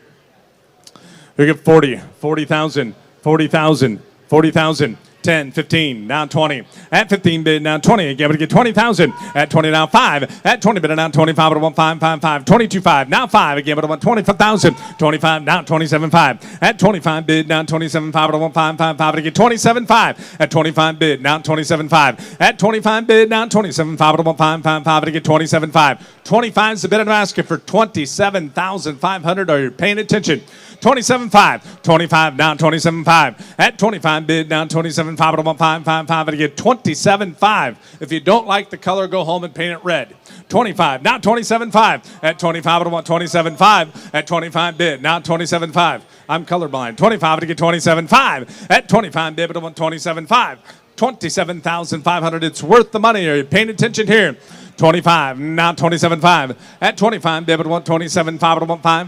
Who give 40? 40,000. 40,000. 40,000. 10, 15, now 20. At 15 bid, now 20. Again, we get 20,000. At 20, now 5. At 20 bid, now 25, but I want 5, 5, 5. 22, 5, now 5. Again, but I want 25,000. 25, now 27, 5. At 25 bid, now 27, 5, but I want 5, 5, 5. To get 27, 5. At 25 bid, now 27, 5. At 25 bid, now 27, 5, but I want 5, 5, 5. To get 27, 5. 25 is the bid I'm asking for $27,500. Are you paying attention? 27.5. 25 down, 27.5. At 25 bid down, 27.5 at 1.555 and again 27.5. If you don't like the color, go home and paint it red. 25 now 27.5 at 25 at 1.27.5 at 25 bid now 27.5. I'm colorblind. 25 to get 27.5 at 25 bid at 1.27.5. 27,500. It's worth the money. Are you paying attention here? 25, now 27.5. At 25, bid at 127.5 at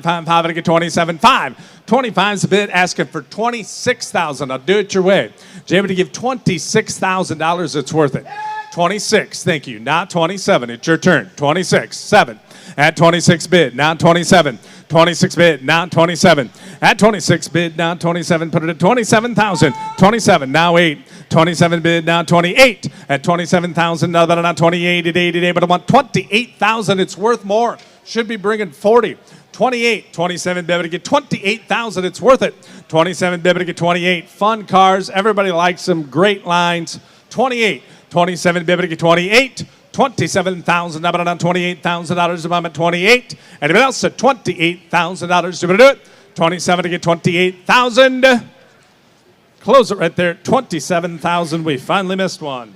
1.555 to get 27.5. 25's a bid, asking for 26,000. I'll do it your way. You're able to give $26,000. It's worth it. 26, thank you. Not 27. It's your turn. 26, 7. At 26 bid, now 27. 26 bid, now 27. At 26 bid, now 27. Put it at 27,000. 27, now 8. 27 bid, now 28. At 27,000, now 28. At 88, but I want 28,000. It's worth more. Should be bringing 40. 28, 27 bid to get 28,000. It's worth it. 27 bid to get 28. Fun cars. Everybody likes them. Great lines. 28, 27 bid to get 28. $27,000, now about $28,000. If I'm at 28, anybody else at $28,000? Do you want to do it? 27 to get 28,000. Close it right there. 27,000. We finally missed one.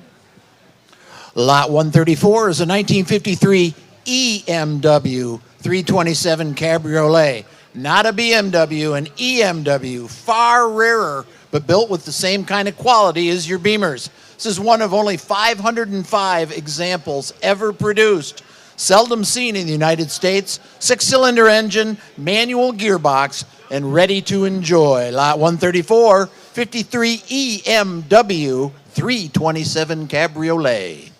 Lot 134 is a 1953 EMW 327 Cabriolet. Not a BMW, an EMW. Far rarer, but built with the same kind of quality as your Beamers. This is one of only 505 examples ever produced. Seldom seen in the United States. 6-cylinder engine, manual gearbox, and ready to enjoy. Lot 134, 53 EMW 327 Cabriolet.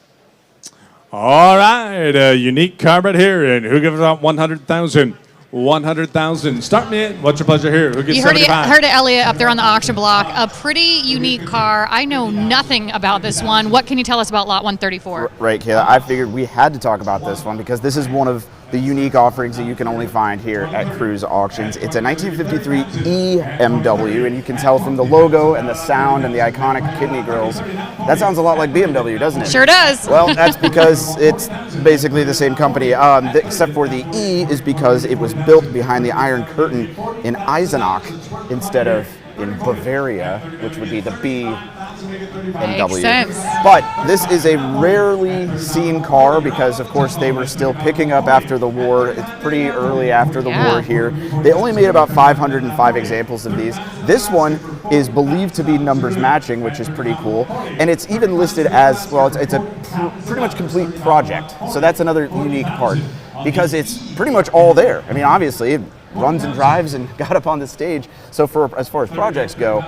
All right, a unique car right here. And who gives out 100,000? 100,000. Start me in. What's your pleasure here? Who gets You 75? heard it, Elliot, up there on the auction block. A pretty unique car. I know nothing about this one. What can you tell us about Lot 134? Right, Kayla. I figured we had to talk about this one because this is one of the unique offerings that you can only find here at Cruise Auctions. It's a 1953 EMW, and you can tell from the logo and the sound and the iconic kidney grills. That sounds a lot like BMW, doesn't it? Sure does. Well, that's because it's basically the same company, except for the E is because it was built behind the Iron Curtain in Eisenach instead of in Bavaria, which would be the BMW. Makes sense. But this is a rarely seen car because, of course, they were still picking up after the war. It's pretty early after the war here. They only made about 505 examples of these. This one is believed to be numbers matching, which is pretty cool. And it's even listed as, well, it's a pretty much complete project. So that's another unique part because it's pretty much all there. I mean, obviously, it runs and drives and got up on the stage. So as far as projects go,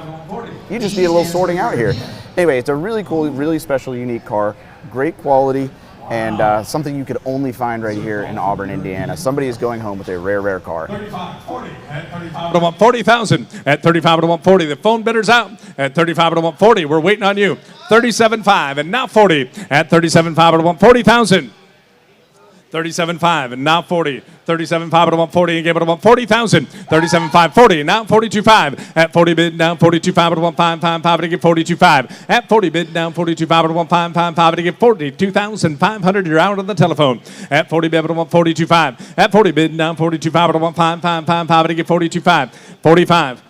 you just need a little sorting out here. Anyway, it's a really cool, really special, unique car, great quality, and something you could only find right here in Auburn, Indiana. Somebody is going home with a rare, rare car. I want 40,000 at 35 to 140. The phone bidder's out at 35 to 140. We're waiting on you. 37.5 and now 40 at 37.5 to 140,000. 37.5 and now 40. 37.5 at 140 and gave it 140,000. 37.5, 40 now 42.5 at 40 bid down 42.5 at 1.555 to get 42.5 at 40 bid down 42.5 at 1.555 to get 42,500. You're out on the telephone at 40 bid at 142.5 at 40 bid down 42.5 at 1.555 to get 42.5 45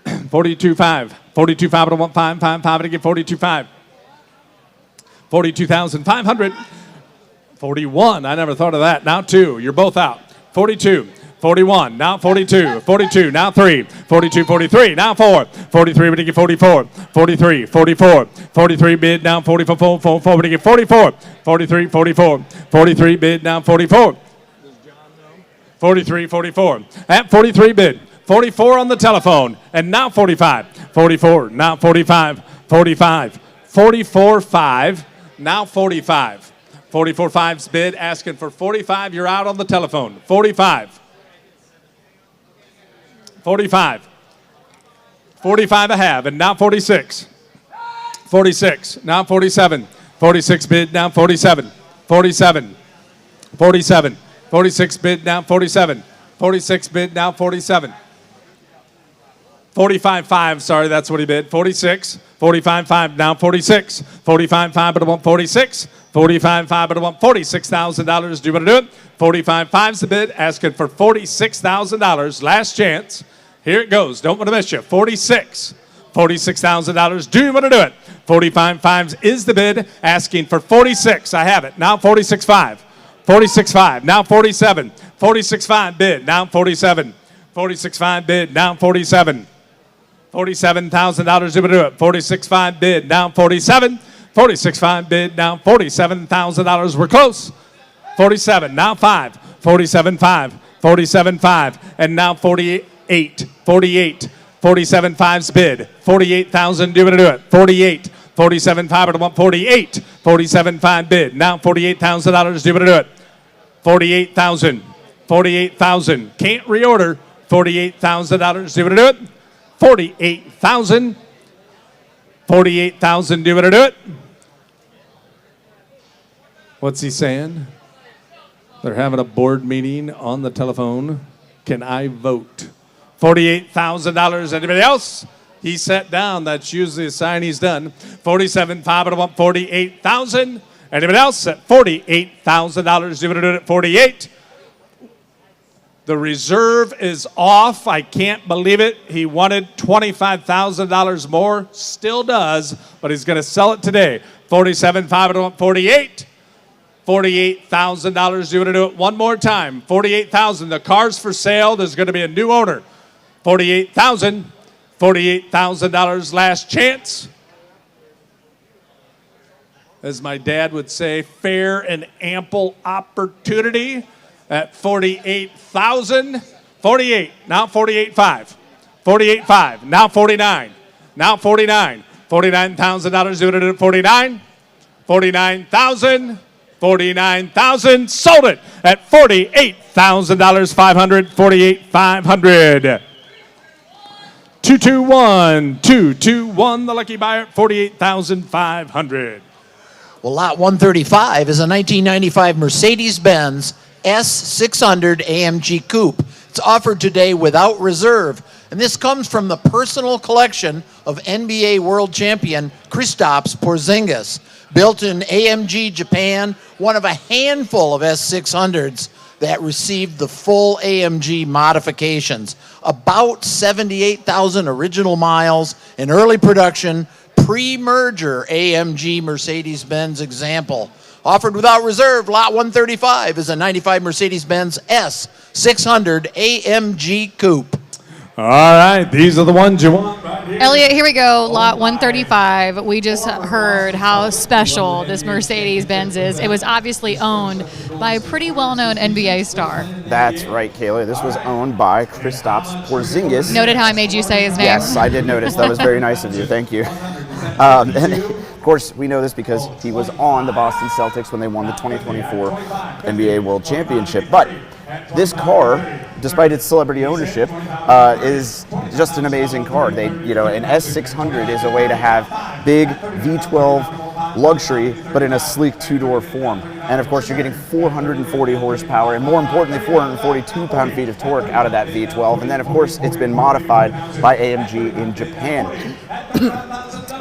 42.5 42.5 at 1.555 to get 42.5 42,500. 41. I never thought of that. Now 2. You're both out. 42. 41. Now 42. 42. Now 3. 42. 43. Now 4. 43. We get 44. 43. 44. 43 bid down 44. 44. We get 44. 43. 44. 43 bid down 44. 43. 44. At 43 bid. 44 on the telephone. And now 45. 44. Now 45. 45. 44. 5. Now 45. 44.5's bid, asking for 45. You're out on the telephone. 45. 45. 45 a half, and now 46. 46. Now 47. 46 bid, down 47. 47. 47. 46 bid, down 47. 46 bid, now 47. 45.5, sorry, that's what he bid. 46. 45.5, now 46. 45.5, but I want 46. 45.5, but I want $46,000. Do you want to do it? 45.5's the bid, asking for $46,000. Last chance. Here it goes. Don't want to miss you. 46. $46,000. Do you want to do it? 45.5 is the bid. Asking for 46. I have it. Now 46.5. 46.5. Now 47. 46.5 bid. Now 47. 46.5 bid. Now 47. $47,000 to do it. 46.5 bid. Now 47. 46.5 bid. Now $47,000. We're close. 47. Now 5. 47.5. 47.5. And now 48. 48. 47.5's bid. 48,000. Do it. Do it. 48. 47.5 to 148. 47.5 bid. Now $48,000. Do it. Do it. 48,000. 48,000. Can't reorder. $48,000. Do it. Do it. 48,000. 48,000. Do it. Do it. What's he saying? They're having a board meeting on the telephone. Can I vote? $48,000. Anybody else? He sat down. That's usually a sign he's done. 47.5 and 148,000. Anybody else at $48,000? Do it at 48. The reserve is off. I can't believe it. He wanted $25,000 more. Still does, but he's going to sell it today. 47.5 and 148. $48,000. Do you want to do it one more time? 48,000. The car's for sale. There's going to be a new owner. 48,000. $48,000 last chance. As my dad would say, fair and ample opportunity at 48,000. 48. Now 48.5. 48.5. Now 49. Now 49. $49,000. Do it at 49. 49,000. 49,000. Sold it at $48,000. 500. 48,500. 221. 221. The lucky buyer at 48,500. Well, lot 135 is a 1995 Mercedes-Benz S600 AMG Coupe. It's offered today without reserve. And this comes from the personal collection of NBA World Champion Kristaps Porzingis. Built in AMG Japan, one of a handful of S600s that received the full AMG modifications. About 78,000 original miles in early production, pre-merger AMG Mercedes-Benz example. Offered without reserve, lot 135 is a 95 Mercedes-Benz S600 AMG Coupe. All right, these are the ones you want. Elliot, here we go, lot 135. We just heard how special this Mercedes-Benz is. It was obviously owned by a pretty well-known NBA star. That's right, Kayla. This was owned by Kristaps Porzingis. Noted how I made you say his name? Yes, I did notice. That was very nice of you. Thank you. And of course, we know this because he was on the Boston Celtics when they won the 2024 NBA World Championship. But this car, despite its celebrity ownership, is just an amazing car. An S600 is a way to have big V12 luxury, but in a sleek two-door form. And of course, you're getting 440 horsepower, and more importantly, 442 pound-feet of torque out of that V12. And then, of course, it's been modified by AMG in Japan.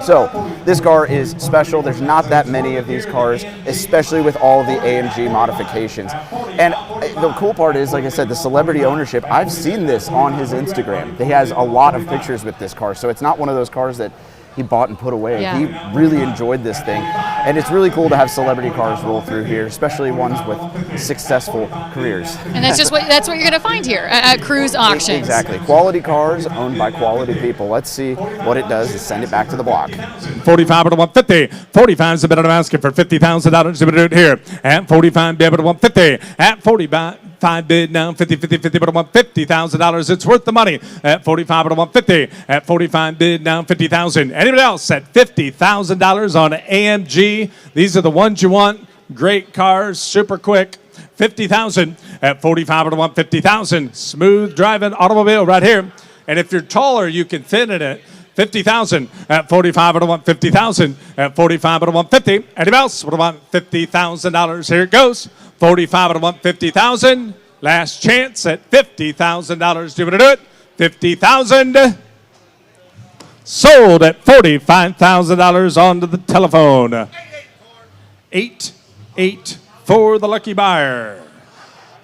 So this car is special. There's not that many of these cars, especially with all of the AMG modifications. And the cool part is, like I said, the celebrity ownership. I've seen this on his Instagram. He has a lot of pictures with this car. So it's not one of those cars that he bought and put away. Yeah. He really enjoyed this thing. And it's really cool to have celebrity cars roll through here, especially ones with successful careers. And that's what you're going to find here at Cruise Auctions. Exactly. Quality cars owned by quality people. Let's see what it does to send it back to the block. 45 to 150. 45 is the bid I'm asking for $50,000 to do it here. At 45 bid to 150. At 45 bid now 50 bid to $50,000. It's worth the money. At 45 to 150. At 45 bid now 50,000. Anybody else at $50,000 on AMG? These are the ones you want. Great cars, super quick. 50,000 at 45 to 150,000. Smooth driving automobile right here. And if you're taller, you can fit in it. 50,000 at 45 to 150,000 at 45 to 150. Anybody else? What about $50,000? Here it goes. 45 to 150,000. Last chance at $50,000. Do you want to do it? 50,000. Sold at $45,000 onto the telephone. 8 for the lucky buyer.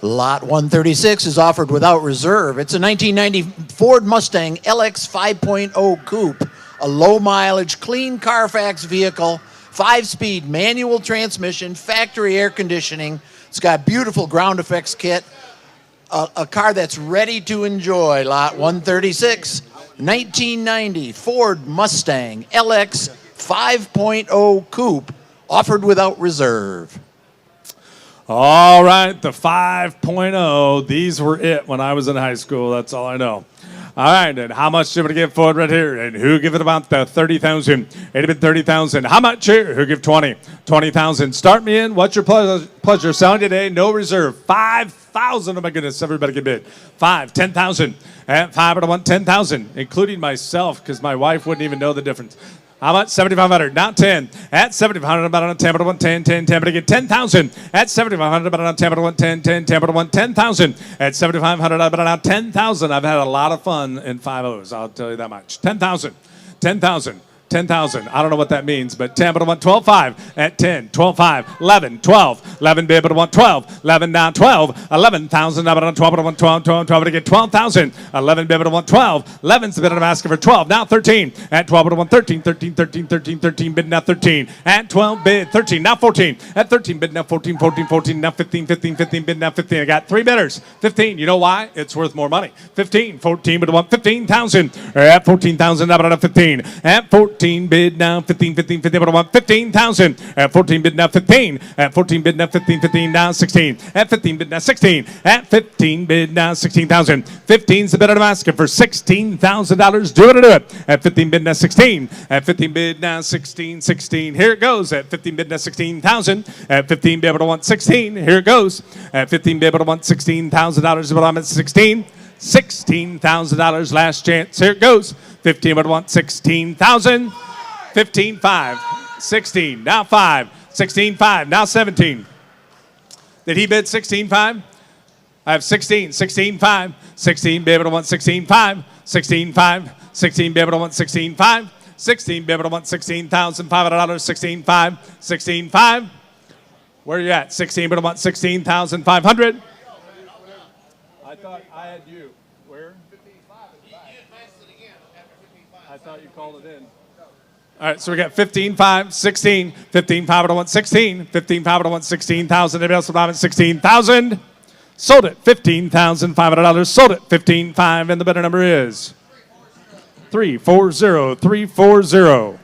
Lot 136 is offered without reserve. It's a 1990 Ford Mustang LX 5.0 Coupe, a low-mileage, clean Carfax vehicle, 5-speed manual transmission, factory air conditioning. It's got beautiful ground effects kit, a car that's ready to enjoy. Lot 136, 1990 Ford Mustang LX 5.0 Coupe, offered without reserve. All right, the 5.0. These were it when I was in high school. That's all I know. All right, and how much did we give for it right here? And who give it about the 30,000? It'd been 30,000. How much here? Who give 20? 20,000. Start me in. What's your pleasure? Selling today, no reserve. 5,000. Oh my goodness, everybody can bid. 5, 10,000. At 5, I want 10,000, including myself, because my wife wouldn't even know the difference. How much? 7,500. Now 10. At 7,500, about on 10, but I want 10, 10, 10, but I get 10,000. At 7,500, about on 10, but I want 10, 10, 10, but I want 10,000. At 7,500, about on 10,000. I've had a lot of fun in 5-0s, I'll tell you that much. 10,000. 10,000. 10,000. I don't know what that means, but 10, but I want 12.5 at 10, 12.5, 11, 12, 11 bid, but I want 12, 11 down 12, 11,000, now but I want 12, but I want 12, 12, 12, but I get 12,000, 11 bid, but I want 12, 11's the bid, I'm asking for 12, now 13, at 12, but I want 13, 13, 13, 13, 13 bid, now 13, at 12 bid, 13, now 14, at 13 bid, now 14, 14, 14, now 15, 15, 15 bid, now 15, I got 3 bidders, 15, you know why? It's worth more money, 15, 14, but I want 15,000, at 14,000, now but I want 15, at 14 bid now 15, 15, 15, but I want 15,000. At 14 bid now 15. At 14 bid now 15, 15 now 16. At 15 bid now 16. At 15 bid now 16,000. 15's the bid I'm asking for $16,000. Do it or do it. At 15 bid now 16. At 15 bid now 16, 16. Here it goes. At 15 bid now 16,000. At 15 bid but I want 16. Here it goes. At 15 bid but I want $16,000, but I'm at 16. $16,000 last chance. Here it goes. 15 but I want 16,000. 15, 5, 16, now 5, 16, 5, now 17. Did he bid 16, 5? I have 16, 16, 5, 16, be able to want 16, 5, 16, 5, 16, be able to want 16, 5, 16, be able to want $16,500, 16, 5, 16, 5. Where are you at? 16, but I want 16,500. I thought I had you. Where? 15.5 is back. You advanced it again after 15.5. I thought you called it in. All right, so we got 15, 5, 16, 15, 5, but I want 16, 15, 5, but I want 16,000. Anybody else want 16,000? Sold it, $15,500. Sold it, 15, 5, and the better number is 340, 340.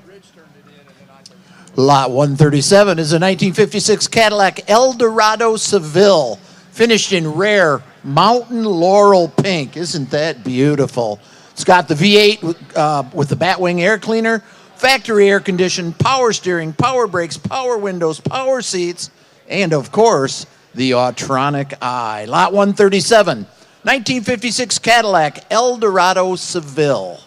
Lot 137 is a 1956 Cadillac Eldorado Seville, finished in rare mountain laurel pink. Isn't that beautiful? It's got the V8 with the Batwing air cleaner, factory air conditioned, power steering, power brakes, power windows, power seats, and of course, the Autronic Eye. Lot 137, 1956 Cadillac Eldorado Seville.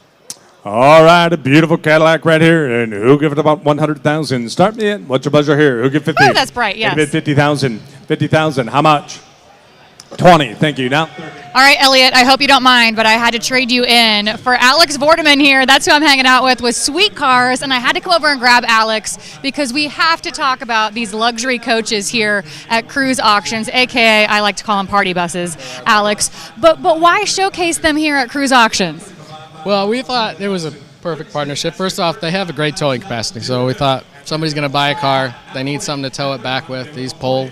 All right, a beautiful Cadillac right here. And who give it about 100,000? Start me in. What's your pleasure here? Who give 50? Oh, that's bright, yes. Who bid 50,000? 50,000. How much? 20. Thank you. Now. All right, Elliot, I hope you don't mind, but I had to trade you in for Alex Vorderman here. That's who I'm hanging out with Sweet Cars, and I had to come over and grab Alex because we have to talk about these luxury coaches here at Cruise Auctions, a.k.a. I like to call them party buses, Alex. But why showcase them here at Cruise Auctions? Well, we thought it was a perfect partnership. First off, they have a great towing capacity, so we thought somebody's going to buy a car, they need something to tow it back with. These pull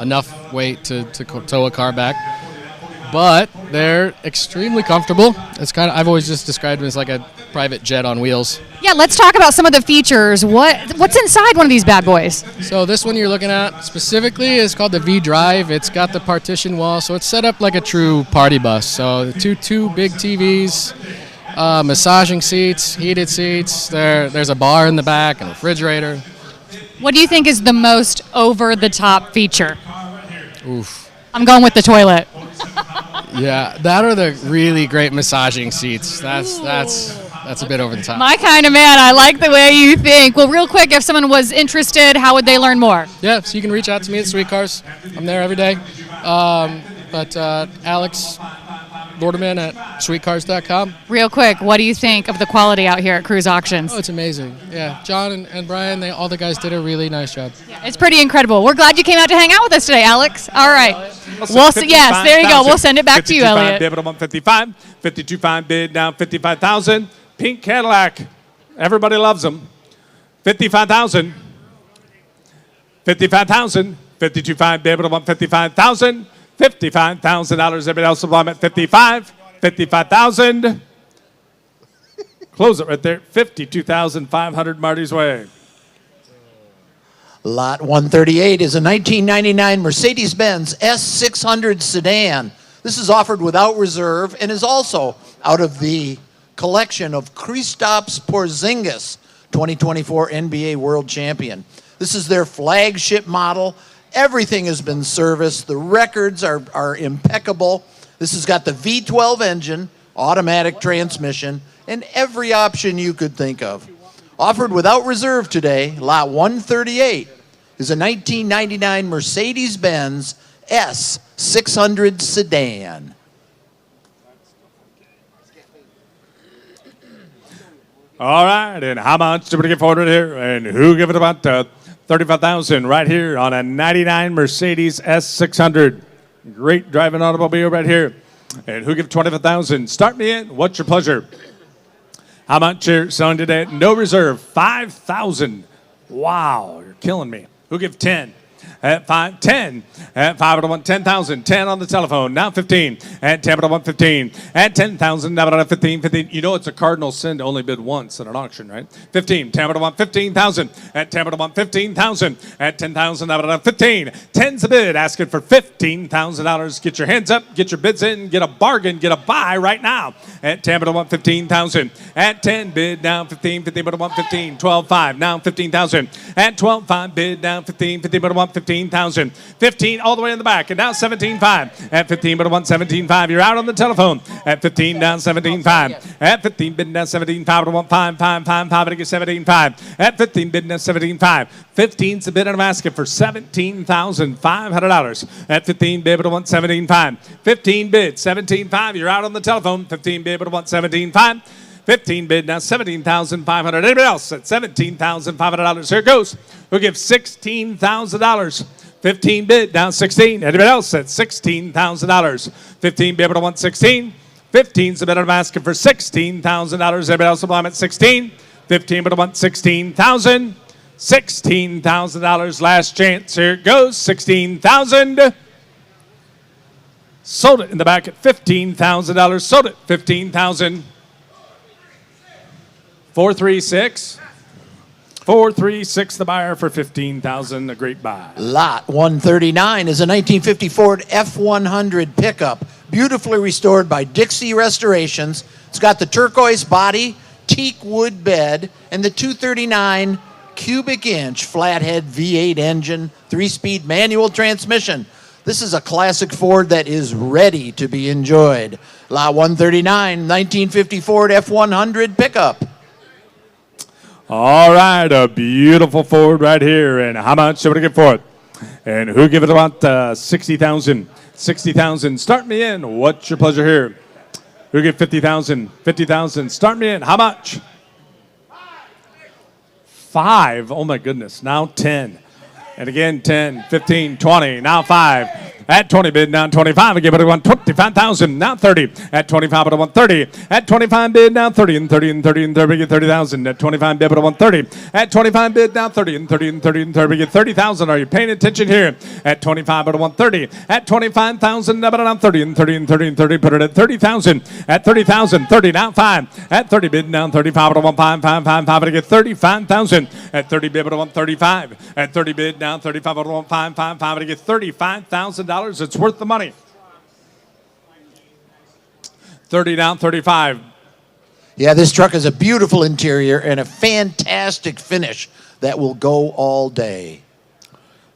enough weight to tow a car back. But they're extremely comfortable. It's kind of, I've always just described them as like a private jet on wheels. Yeah, let's talk about some of the features. What's inside one of these bad boys? So this one you're looking at specifically is called the V-Drive. It's got the partition wall, so it's set up like a true party bus. So two big TVs, massaging seats, heated seats. There's a bar in the back, and a refrigerator. What do you think is the most over-the-top feature? Oof. I'm going with the toilet. Yeah, that are the really great massaging seats. That's a bit over the top. My kind of man. I like the way you think. Well, real quick, if someone was interested, how would they learn more? Yeah, so you can reach out to me at Sweet Cars. I'm there every day. But Alex, Vorderman at sweetcars.com. Real quick, what do you think of the quality out here at Cruise Auctions? Oh, it's amazing. Yeah, John and Brian, all the guys did a really nice job. It's pretty incredible. We're glad you came out to hang out with us today, Alex. All right. Yes, there you go. We'll send it back to you, Elliot. Bid at 155. 52.5 bid down 55,000. Pink Cadillac. Everybody loves them. 55,000. 55,000. 52.5 bid at 155,000. $55,000. Everybody else will at 55. 55,000. Close it right there. 52,500 Marty's way. Lot 138 is a 1999 Mercedes-Benz S600 sedan. This is offered without reserve and is also out of the collection of Kristaps Porzingis, 2024 NBA World Champion. This is their flagship model. Everything has been serviced. The records are impeccable. This has got the V12 engine, automatic transmission, and every option you could think of. Offered without reserve today, lot 138 is a 1999 Mercedes-Benz S600 sedan. All right, and how much do we get for it here? And who give it about 35,000 right here on a 99 Mercedes S600. Great driving automobile right here. And who give 25,000? Start me in. What's your pleasure? How much you're selling today? No reserve. 5,000. Wow, you're killing me. Who give 10? At 5, 10. At 5 to 1, 10,000. 10 on the telephone. Now 15. At 10 to 1, 15. At 10,000. Now to 15. 15. You know it's a cardinal sin to only bid once at an auction, right? 15. 10 to 1, 15,000. At 10 to 1, 15,000. At 10,000. Now to 15. 10's a bid. Asking for $15,000. Get your hands up. Get your bids in. Get a bargain. Get a buy right now. At 10 to 1, 15,000. At 10 bid down 15. 15 to 1, 15. 12, 5. Now 15,000. At 12, 5 bid down 15. 15 to 1, 15,000. 15 all the way in the back. And now 17.5. At 15 but 1, 17.5. You're out on the telephone. At 15 down 17.5. At 15 bidding down 17.5 to 1, 5, 5, 5, 5, and get 17.5. At 15 bidding down 17.5. 15's the bid and I'm asking for $17,500. At 15 bid but 1, 17.5. 15 bid 17.5. You're out on the telephone. 15 bid but 1, 17.5. 15 bid now $17,500. Anybody else at $17,500? Here it goes. Who gives $16,000? 15 bid down 16. Anybody else at $16,000? 15 bid but 116. 15's the bid I'm asking for $16,000. Everybody else will at 16. 15 but 116,000. $16,000. Last chance. Here it goes. 16,000. Sold it in the back at $15,000. Sold it. 15,000. 436. 436 the buyer for 15,000. A great buy. Lot 139 is a 1950 Ford F100 pickup, beautifully restored by Dixie Restorations. It's got the turquoise body, teak wood bed, and the 239 cubic inch flathead V8 engine, 3-speed manual transmission. This is a classic Ford that is ready to be enjoyed. Lot 139, 1950 Ford F100 pickup. All right, a beautiful Ford right here. And how much should we get for it? And who give it about 60,000? 60,000. Start me in. What's your pleasure here? Who give 50,000? 50,000. Start me in. How much? 5. Oh my goodness. Now 10. And again 10, 15, 20. Now 5. At 20 bid, now 25. I give it a 25,000. Now 30. At 25 at a 130. At 25 bid, now 30 and 30 and 30 and 30. Get 30,000. At 25 bid at a 130. At 25 bid, now 30 and 30 and 30 and 30. Get 30,000. Are you paying attention here? At 25 at a 130. At 25,000. Now 30 and 30 and 30 and 30. Put it at 30,000. At 30,000. 30 now 5. At 30 bid, now 35 at a 155. I get 35,000. At 30 bid at a 135. At 30 bid, now 35 at a 155. I get $35,000. It's worth the money. 30 down, 35. Yeah, this truck has a beautiful interior and a fantastic finish that will go all day.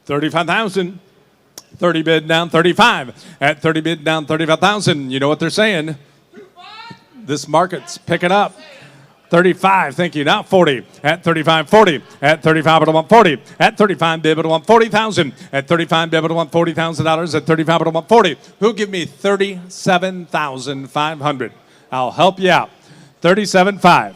35,000. 30 bid down, 35. At 30 bid down, 35,000. You know what they're saying? This market's picking up. 35, thank you. Now 40. At 35, 40. At 35, it'll want 40. At 35, bib, it'll want 40,000. At 35, bib, it'll want $40,000. At 35, it'll want 40. Who'll give me 37,500? I'll help you out. 37.5.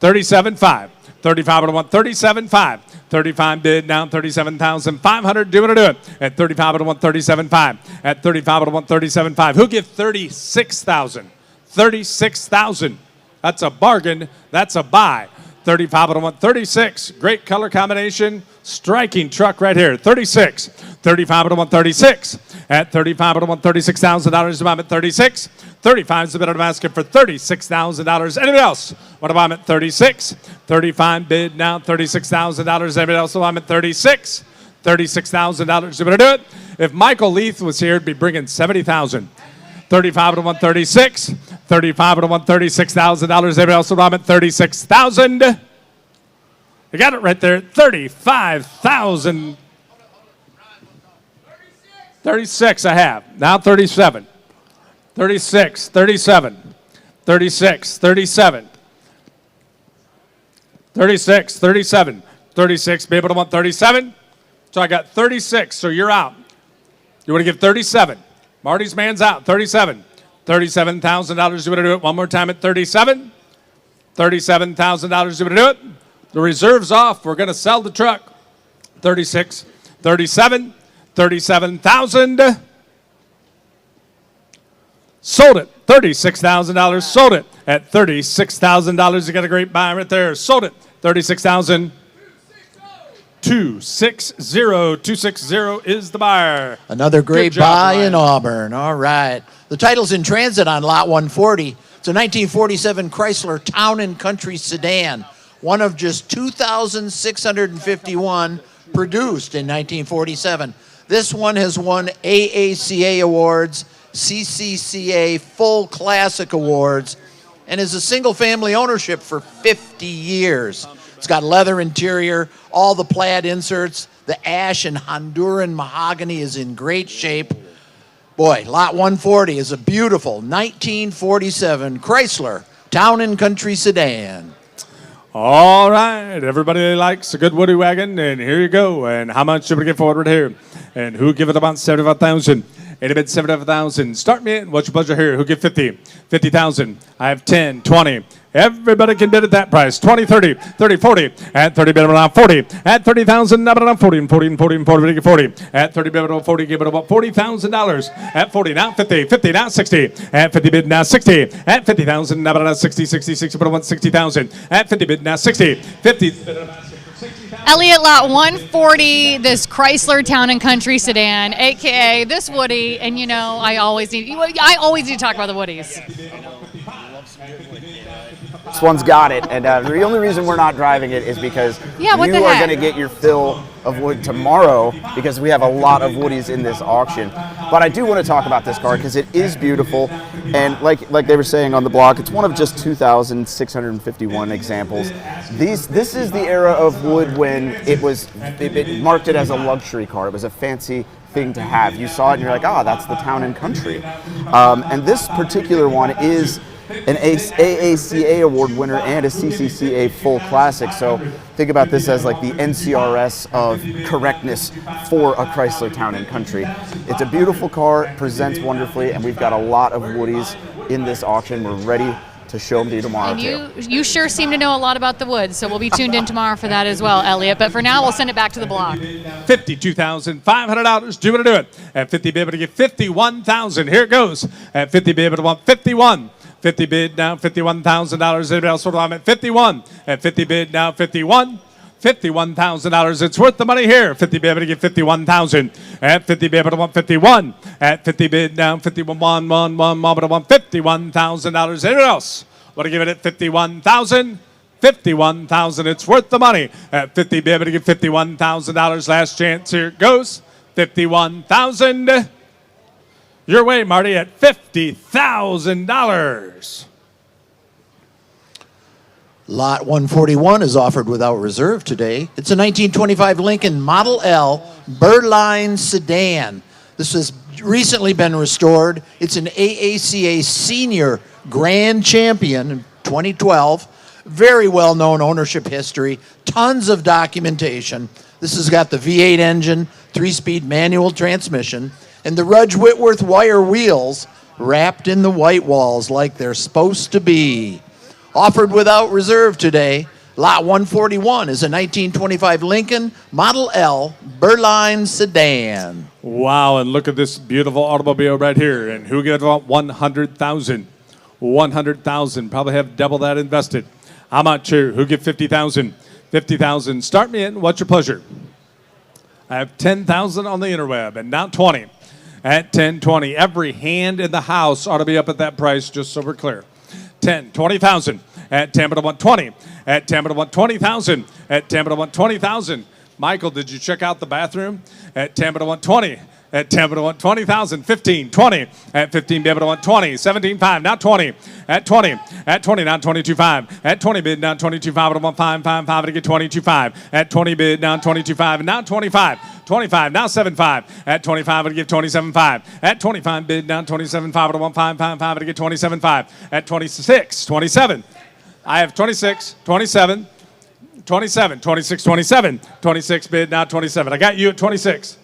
37.5. 35, it'll want 37.5. 35 bid now 37,500. Do it. At 35, it'll want 37.5. At 35, it'll want 37.5. Who'll give 36,000? 36,000. That's a bargain. That's a buy. 35, it'll want 36. Great color combination. Striking truck right here. 36. 35, it'll want 36. At 35, it'll want $36,000. I'm at 36. 35 is the bid I'm asking for $36,000. Anybody else? What about I'm at 36? 35 bid now $36,000. Anybody else? I'm at 36. $36,000. You better do it. If Michael Leith was here, it'd be bringing 70,000. 35 to 136. 35 to 136,000. Everybody else, I'm at 36,000. You got it right there. 35,000. 36 I have. Now 37. 36, 37. 36, 37. 36, 37. 36, be able to want 37. So I got 36, so you're out. You want to give 37. Marty's man's out, 37. $37,000, you want to do it one more time at 37. $37,000, you want to do it. The reserve's off, we're going to sell the truck. 36, 37, 37,000. Sold it, $36,000, sold it. At $36,000, you got a great buy right there. Sold it, 36,000. 260 is the buyer. Another great Good job, buy Ryan. in Auburn. All right. The title's in transit on lot 140. It's a 1947 Chrysler Town and Country sedan, one of just 2,651 produced in 1947. This one has won AACA awards, CCCA Full Classic awards, and is a single-family ownership for 50 years. It's got leather interior, all the plaid inserts. The ash and Honduran mahogany is in great shape. Boy, lot 140 is a beautiful 1947 Chrysler Town and Country sedan. All right, everybody likes a good woody wagon, and here you go. And how much should we get forward here? And who give it about 75,000? 80 bid 75,000. Start me in. What's your budget here? Who give 50? 50,000. I have 10, 20. Everybody can bid at that price. 20, 30, 30, 40. At 30 bid around 40. At 30,000, now around 40 and 40 and 40 and 40. 40. At 30 bid around 40, give it about $40,000. At 40, now 50. 50, now 60. At 50 bid, now 60. At 50,000, now around 60, 60, 60, but about 60,000. At 50 bid, now 60. 50 bid around 60. Elliott, lot 140, this Chrysler Town and Country sedan, aka this Woody, and you know I always need to talk about the Woodies. This one's got it, and the only reason we're not driving it is because Yeah, what you the are heck? going to get your fill of wood tomorrow because we have a lot of Woodies in this auction. But I do want to talk about this car because it is beautiful, and like they were saying on the block, it's one of just 2,651 examples. This is the era of wood when it marked it as a luxury car. It was a fancy thing to have. You saw it and you're like, that's the Town and Country. And this particular one is an AACA award winner and a CCCA Full Classic. So think about this as like the NCRS of correctness for a Chrysler Town and Country. It's a beautiful car, presents wonderfully, and we've got a lot of Woodies in this auction. We're ready to show them to you tomorrow, And too. you sure seem to know a lot about the woods, so we'll be tuned in tomorrow for that as well, Elliott. But for now, we'll send it back to the block. $52,500. Do you want to do it? At 50, be able to get 51,000. Here it goes. At 50, be able to want 51. 50 bid now, $51,000. Anybody else? I'm at 51. At 50 bid now, 51. $51,000. It's worth the money here. 50 be able to get 51,000. At 50 be able to want 51. At 50 bid now, 51, one, to want $51,000. Anyone else? Want to give it at 51,000? 51,000. It's worth the money. At 50 be able to get $51,000. Last chance. Here it goes. 51,000. Your way, Marty, at $50,000. Lot 141 is offered without reserve today. It's a 1925 Lincoln Model L Birdline sedan. This has recently been restored. It's an AACA Senior Grand Champion in 2012. Very well-known ownership history, tons of documentation. This has got the V8 engine, 3-speed manual transmission, and the Rudge Whitworth wire wheels wrapped in the white walls like they're supposed to be. Offered without reserve today, Lot 141 is a 1925 Lincoln Model L Berline sedan. Wow, and look at this beautiful automobile right here. And who gets about 100,000? 100,000. Probably have double that invested. How much here? Who get 50,000? 50,000. Start me in. What's your pleasure? I have 10,000 on the interweb, and now 20. At 10, 20. Every hand in the house ought to be up at that price, just so we're clear. 10, 20,000. At 10 but I want 20. At 10 but I want 20,000. At 10 but I want 20,000. Michael, did you check out the bathroom? At 10 but I want 20. At 10 but I want 20,000. 15, 20. At 15 bid but I want 20. 17, 5. Now 20. At 20. At 20 now 22, 5. At 20 bid now 22, 5 but I want 5, 5, 5 to get 22, 5. At 20 bid now 22, 5 and now 25. 25 now 7, 5. At 25 to give 27, 5. At 25 bid now 27, 5 but I want 5, 5, 5 to get 27, 5. At 26, 27. I have 26, 27, 27, 26, 27. 26 bid now 27. I got you at 26.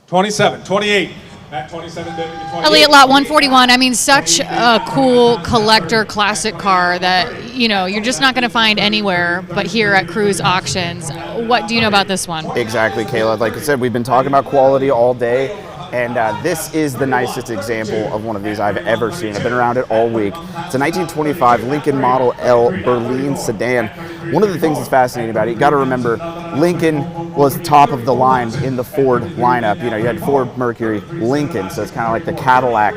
27, 28. At 27 bid, 28. Elliot, lot 141. I mean, such a cool collector classic car that, you know, you're just not going to find anywhere but here at Cruise Auctions. What do you know about this one? Exactly, Kayla. Like I said, we've been talking about quality all day, and this is the nicest example of one of these I've ever seen. I've been around it all week. It's a 1925 Lincoln Model L Berline sedan. One of the things that's fascinating about it, you got to remember, Lincoln was top of the line in the Ford lineup. You know, you had Ford, Mercury, Lincoln, so it's kind of like the Cadillac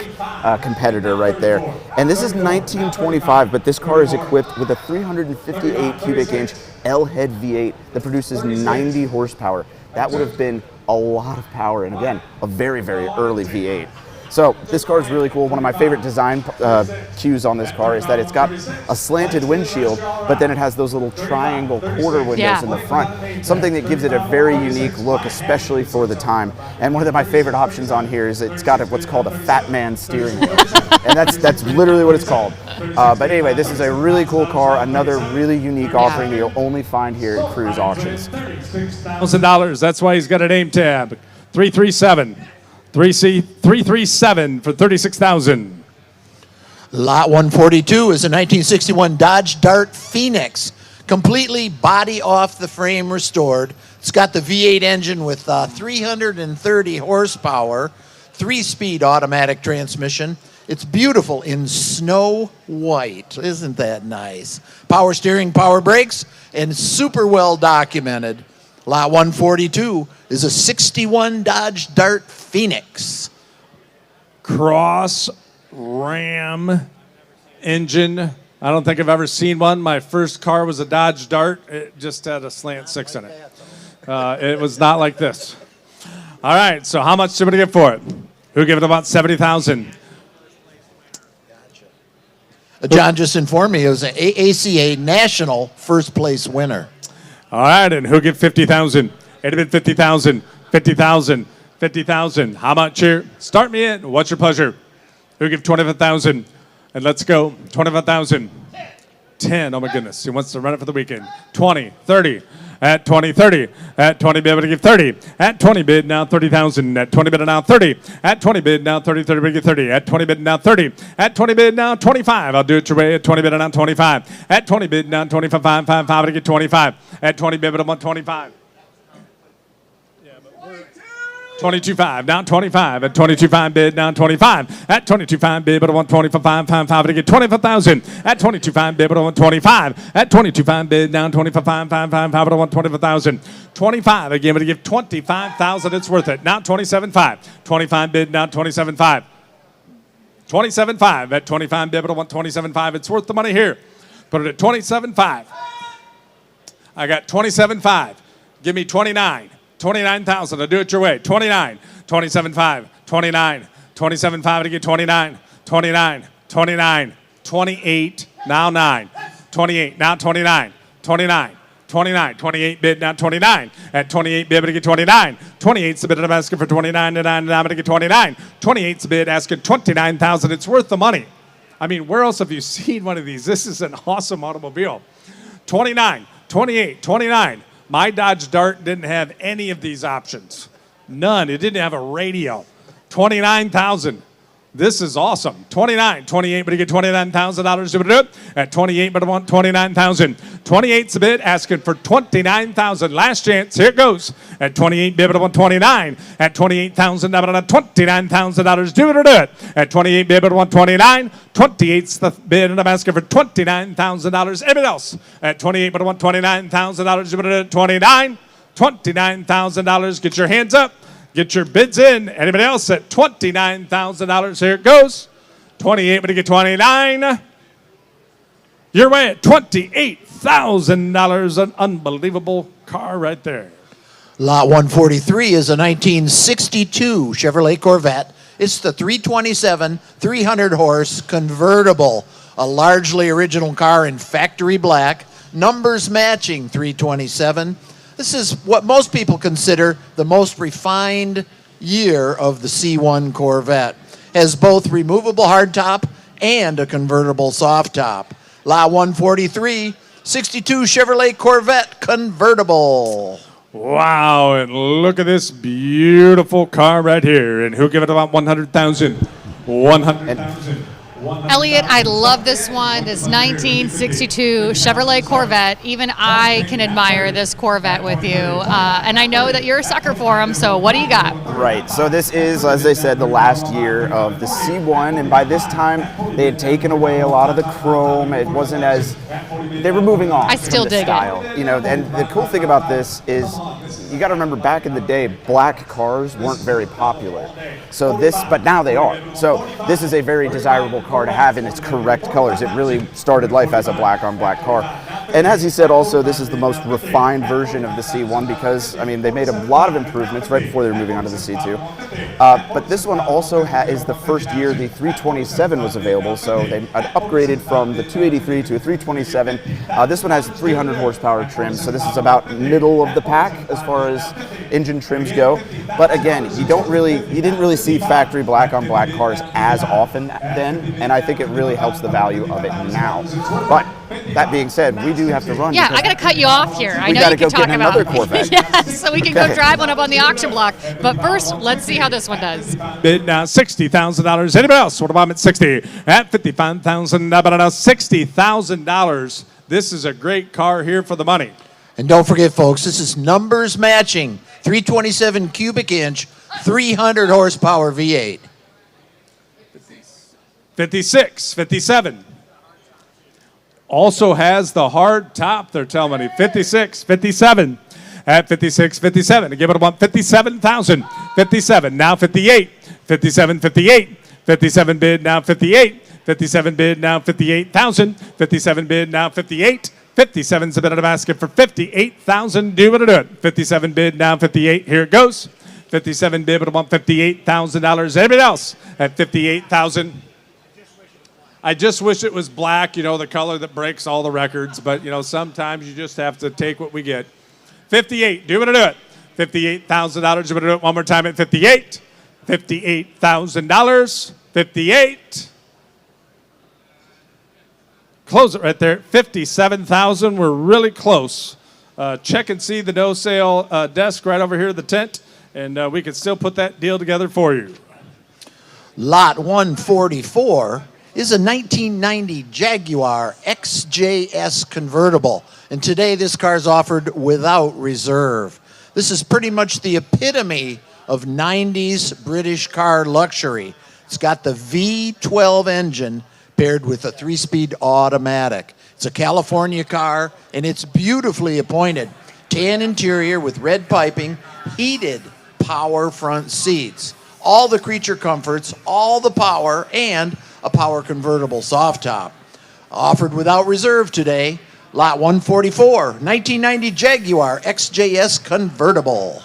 competitor right there. And this is 1925, but this car is equipped with a 358 cubic inch L-head V8 that produces 90 horsepower. That would have been a lot of power, and again, a very, very early V8. So this car is really cool. One of my favorite design cues on this car is that it's got a slanted windshield, but then it has those little triangle quarter windows in the front. Something that gives it a very unique look, especially for the time. And one of my favorite options on here is it's got what's called a fat man steering wheel. And that's literally what it's called. But anyway, this is a really cool car, another really unique offering that you'll only find here at Cruise Auctions. $1,000. That's why he's got a name tab. 337. 337 for 36,000. Lot 142 is a 1961 Dodge Dart Phoenix, completely body off the frame restored. It's got the V8 engine with 330 horsepower, 3-speed automatic transmission. It's beautiful in snow white. Isn't that nice? Power steering, power brakes, and super well documented. Lot 142 is a 61 Dodge Dart Phoenix. Cross Ram engine. I don't think I've ever seen one. My first car was a Dodge Dart. It just had a slant 6 in it. It was not like this. All right, so how much did we get for it? Who gave it about 70,000? John just informed me it was an AACA national first place winner. All right, and who give 50,000? It'd have been 50,000, 50,000, 50,000. How much here? Start me in. What's your pleasure? Who give 25,000? And let's go. 25,000. 10. Oh my goodness. He wants to run it for the weekend. 20, 30. At 20, 30. At 20, be able to give 30. At 20 bid, now 30,000. At 20 bid, now 30. At 20 bid, now 30, 30 bid, get 30. At 20 bid, now 30. At 20 bid, now 25. I'll do it your way. At 20 bid, now 25. At 20 bid, now 25, 5, 5, 5, to get 25. At 20 bid, I want 25. 22.5, down 25. At 22.5 bid, down 25. At 22.5 bid, but I want 25, 5, 5 to get 25,000. At 22.5 bid, but I want 25. At 22.5 bid, down 25, 5, 5, but I want 25,000. 25 again, but to give 25,000, it's worth it. Now 27.5. 25 bid, down 27.5. 27.5 at 25 bid, but I want 27.5. It's worth the money here. Put it at 27.5. I got 27.5. Give me 29. 29,000. I'll do it your way. 29, 27.5, 29, 27.5 to get 29, 29, 29, 28, now 9, 28, now 29, 29, 29, 28 bid, now 29. At 28 bid, to get 29. 28's the bid I'm asking for 29, and I'm going to get 29. 28's the bid asking 29,000. It's worth the money. I mean, where else have you seen one of these? This is an awesome automobile. 29, 28, 29. My Dodge Dart didn't have any of these options. None. It didn't have a radio. 29,000. This is awesome. 29, 28, but you get $29,000 at 28, but I want 29,000. 28's the bid, asking for 29,000. Last chance, here it goes. At 28, bid, but I want 29. At 28,000, $29,000. Do it. At 28, bid, but I want 29. 28's the bid, and I'm asking for $29,000. Everybody else at 28, but I want $29,000. Do it at 29. $29,000. Get your hands up. Get your bids in. Anybody else at $29,000? Here it goes. 28, but you get 29. You're way at $28,000. An unbelievable car right there. Lot 143 is a 1962 Chevrolet Corvette. It's the 327 300-horse convertible, a largely original car in factory black, numbers matching 327. This is what most people consider the most refined year of the C1 Corvette. Has both removable hardtop and a convertible soft top. Lot 143, 62 Chevrolet Corvette convertible. Wow, and look at this beautiful car right here. And who'll give it about 100,000? 100,000. Elliot, I love this one, this 1962 Chevrolet Corvette. Even I can admire this Corvette with you. And I know that you're a sucker for them, so what do you got? Right, so this is, as they said, the last year of the C1, and by this time, they had taken away a lot of the chrome. It wasn't as, they were moving on. I still from the dig style. it. You know, and the cool thing about this is, you got to remember back in the day, black cars weren't very popular. So this, but now they are. So this is a very desirable car to have in its correct colors. It really started life as a black on black car. And as he said also, this is the most refined version of the C1 because, I mean, they made a lot of improvements right before they were moving on to the C2. But this one also is the first year the 327 was available, so they upgraded from the 283 to a 327. This one has 300 horsepower trim, so this is about middle of the pack as far as engine trims go. But again, you didn't really see factory black on black cars as often then, and I think it really helps the value of it now. But that being said, we do have to run. Yeah, I got to cut you off here. I know you can talk about another Corvette. Yes, so we can go drive one up on the auction block. But first, let's see how this one does. Bid now $60,000. Anybody else? What about at 60? At $55,000. $60,000. This is a great car here for the money. And don't forget, folks, this is numbers matching 327 cubic inch, 300 horsepower V8. 56, 57. Also has the hard top, they're telling me. 56, 57. At 56, 57. To give it about 57,000. 57, now 58. 57, 58. 57 bid, now 58. 57 bid, now 58,000. 57 bid, now 58. 57's the bid I'm asking for 58,000. Do it. 57 bid, now 58. Here it goes. 57 bid, but I want $58,000. Anybody else at 58,000? I just wish it was black, you know, the color that breaks all the records. But, you know, sometimes you just have to take what we get. 58, do it. $58,000. Do it one more time at 58. $58,000. 58. Close it right there. 57,000. We're really close. Check and see the no sale desk right over here at the tent, and we can still put that deal together for you. Lot 144 is a 1990 Jaguar XJS convertible, and today this car is offered without reserve. This is pretty much the epitome of 90s British car luxury. It's got the V12 engine paired with a 3-speed automatic. It's a California car, and it's beautifully appointed. Tan interior with red piping, heated power front seats. All the creature comforts, all the power, and a power convertible soft top. Offered without reserve today. Lot 144, 1990 Jaguar XJS convertible.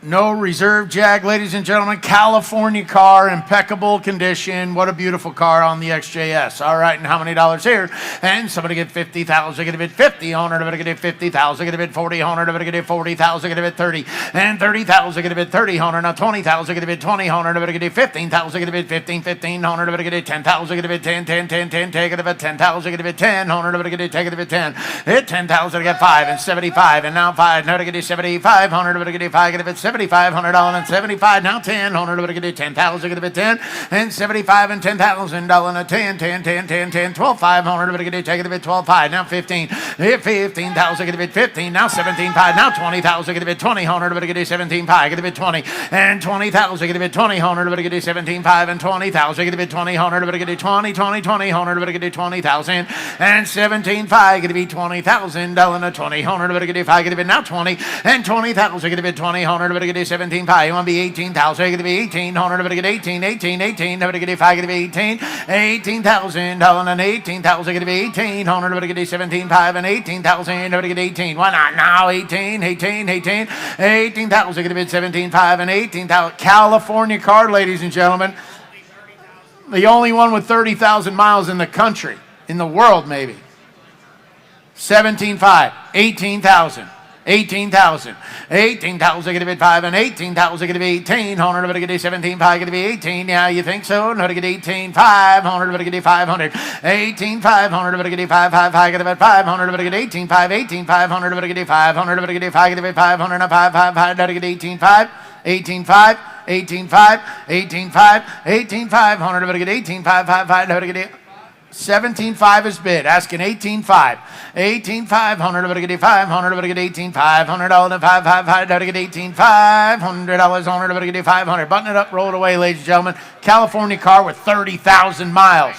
No reserve Jag, ladies and gentlemen. California car, impeccable condition. What a beautiful car on the XJS. All right, and how many dollars here? And somebody get 50,000, get a bid 50, owner to get 50,000, get a bid 40, owner to get 40,000, get a bid 30, and 30,000, get a bid 30, owner now 20,000, get a bid 20, owner to get 15,000, get a bid 15, 15, owner to get 10,000, get a bid 10, 10, 10, 10, take it a bid 10,000, get a bid 10, owner to get take it a bid 10, hit 10,000, get 5, and 75, and now 5, now to get 75, owner to get 5, get a bid 7,500 and 75 now 10 100 to get 10,000 get a bit 10 and 75 and 10,000 and 10 10 10 10 10 12 500 to get take it a bit 12 5 now 15 15,000 get a bit 15 now 17 5 now 20,000 get a bit 20 100 to get 17 5 get a bit 20 and 20,000 get a bit 20 100 to get 17 5 and 20,000 get a bit 20 100 to get 20 20 20 100 to get 20,000 and 17 5 get a bit 20,000 and 20 100 to get 5 get a bit now 20 and 20,000 get a bit 20 100 to get 17 5 you want to be 18,000 get to be 18 100 to get 18 18 18 to get 5 get to be 18 18,000 and 18,000 get to be 18 100 to get 17 5 and 18,000 to get 18 why not now 18 18 18 18,000 get to be 17 5 and 18,000 California car, ladies and gentlemen, the only one with 30,000 miles in the country, in the world maybe. 17.5, 18,000. 18,000. 18,000 get to be 5 and 18,000 get to be 18. 100 get to 17 5 get to be 18. Yeah, you think so? No to get 18 5. 100 get to 500. 18 500 get to 5 5 5 get to 500 get 18 5 18 500 get to 500 get to 5 get to 500 5 5 5 to get 18 5 18 5 18 5 18 5 18 500 to get 18 5 5 5 to get 17.5 is bid. Asking 18.5. 18.500 to get 500 to get 18.500 to 5 to get 18.500 $100 to get 500. Button it up, roll it away, ladies and gentlemen. California car with 30,000 miles.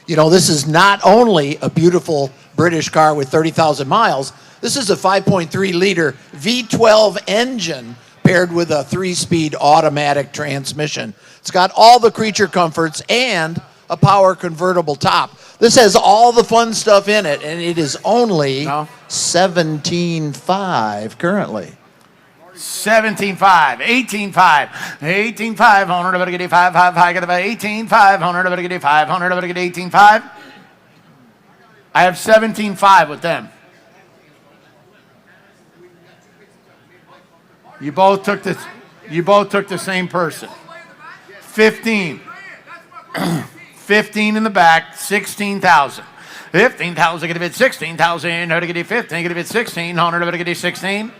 You know, this is not only a beautiful British car with 30,000 miles. This is a 5.3 liter V12 engine paired with a 3-speed automatic transmission. It's got all the creature comforts and a power convertible top. This has all the fun stuff in it, and it is only $17,500 currently. 17.5, 18.5, 18.5, 100 to get 5 5 5 get about 18.5, 100 to get 500 to get 18.5. I have 17.5 with them. You both took the same person. 15. 15 in the back, 16,000. 15,000 get a bit 16,000. No to get 15, get a bit 16. 100 to get 16.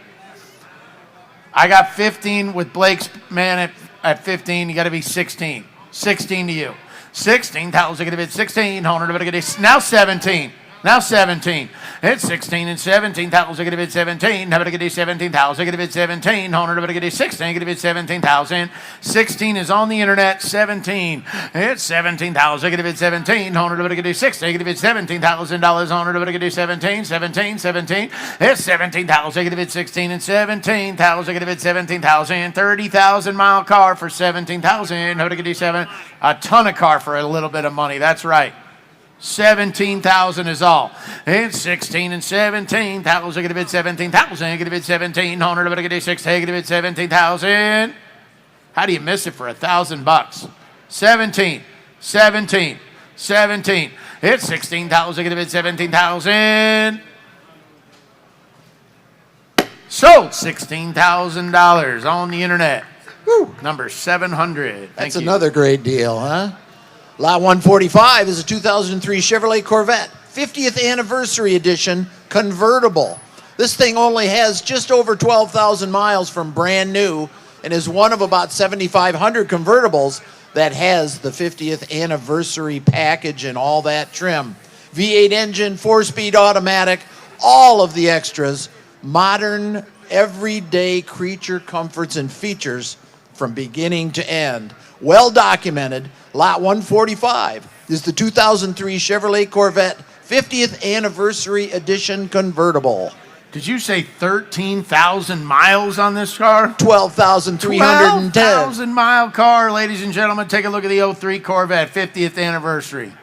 I got 15 with Blake's man at 15. You got to be 16. 16 to you. 16,000 get a bit 16. 100 to get now 17. Now 17. It's 16 and 17,000 get a bit 17. Never to get 17,000 get a bit 17. 100 to get 16 get a bit 17,000. 16 is on the internet. 17. It's 17,000 get a bit 17. 100 to get 16 get a bit $17,000. 100 to get 17. 17. 17. It's 17,000 get a bit 16 and 17,000 get a bit 17,000. 30,000 mile car for 17,000. Never to get 7. A ton of car for a little bit of money. That's right. 17,000 is all. It's 16 and 17,000 get a bit 17,000 get a bit 1,700 get a bit 16 get a bit 17,000. How do you miss it for $1,000? 17, 17, 17. It's 16,000 get a bit 17,000. Sold $16,000 on the internet. Woo. Number 700. That's another great deal, huh? Lot 145 is a 2003 Chevrolet Corvette, 50th Anniversary Edition convertible. This thing only has just over 12,000 miles from brand new and is one of about 7,500 convertibles that has the 50th Anniversary package and all that trim. V8 engine, 4-speed automatic, all of the extras, modern, everyday creature comforts and features from beginning to end. Well documented. Lot 145 is the 2003 Chevrolet Corvette 50th Anniversary Edition convertible. Did you say 13,000 miles on this car? 12,310. 12,000 mile car, ladies and gentlemen. Take a look at the 03 Corvette 50th Anniversary.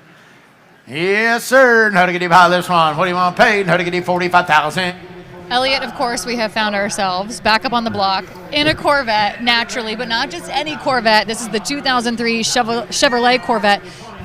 Yes, sir. How to get you buy this one? What do you want to pay? How to get you 45,000? Elliot, of course, we have found ourselves back up on the block in a Corvette, naturally, but not just any Corvette. This is the 2003 Chevrolet Corvette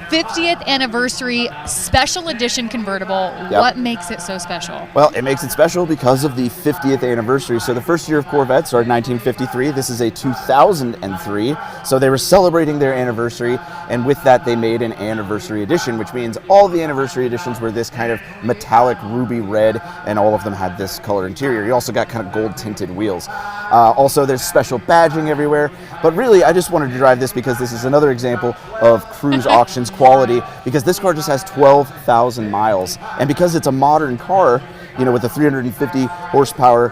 50th anniversary special edition convertible. Yep. What makes it so special? Well, it makes it special because of the 50th anniversary. So the first year of Corvette started 1953. This is a 2003. So they were celebrating their anniversary, and with that they made an anniversary edition, which means all the anniversary editions were this kind of metallic ruby red, and all of them had this color interior. You also got kind of gold tinted wheels. Also, there's special badging everywhere. But really, I just wanted to drive this because this is another example of Cruise Auctions quality, because this car just has 12,000 miles. And because it's a modern car, you know, with a 350 horsepower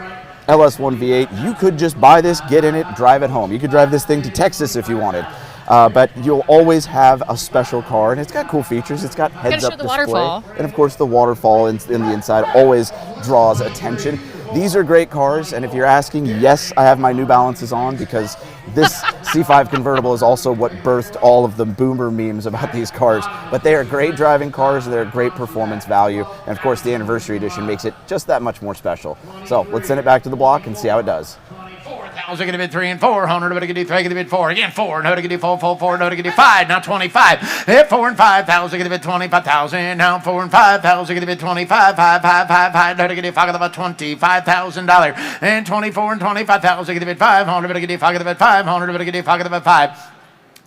LS1 V8, you could just buy this, get in it, drive it home. You could drive this thing to Texas if you wanted. But you'll always have a special car, and it's got cool features. It's got heads-up display. Waterfall. And of course, the waterfall in the inside always draws attention. These are great cars, and if you're asking, yes, I have my New Balances on because this C5 convertible is also what birthed all of the boomer memes about these cars. But they are great driving cars, they're great performance value, and of course the anniversary edition makes it just that much more special. So let's send it back to the block and see how it does. 4,000, going to bid 3 and 4. 100, going to do 3, going to bid 4. Again, 4. No, to get 4, 4, 4. No, to get 5. Now 25. Hit 4 and 5,000, going to bid 25,000. Now 4 and 5,000, going to bid 25. 5, 5, 5, 5. No, to get 5, about $25,000. And 24 and 25,000, going to bid 500. Going to get 5, about 500. Going to get 5, about 5.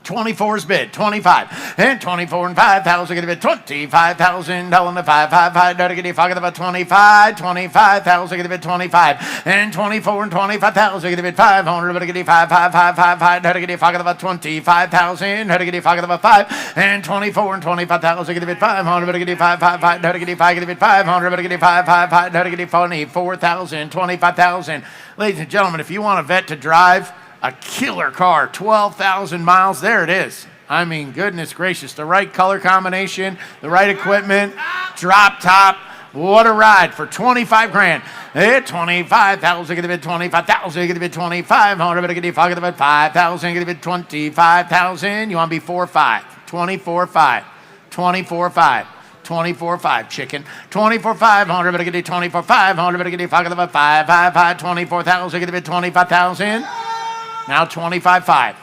24's bid, 25, and 24 and 5,000, going to bid 25,000, down to 5, 5, 5, no, to get 5, about 25, 25,000, going to bid 25, and 24 and 25,000, going to bid 500, but to get 5, 5, 5, 5, 5, no, to get 5, about 25,000, no, to get 5, about 5, and 24 and 25,000, going to bid 500, but to get 5, 5, 5, no, to get 5, going to bid 500, but to get 5, 5, 5, no, to get 24,000, 25,000. Ladies and gentlemen, if you want a vet to drive, a killer car, 12,000 miles, there it is. I mean, goodness gracious, the right color combination, the right equipment, drop top, what a ride for 25 grand. 25,000, get a bid 25,000, get a bid 2,500, but get a bid 5,000, get a bid 25,000. You want to be 4-5, 24-5, 24-5. 24-5 chicken, 24,500, but I get it 24,500, but I get it 5, 5, 5, 5, 24,000, get a bid 25,000. Now 25.5,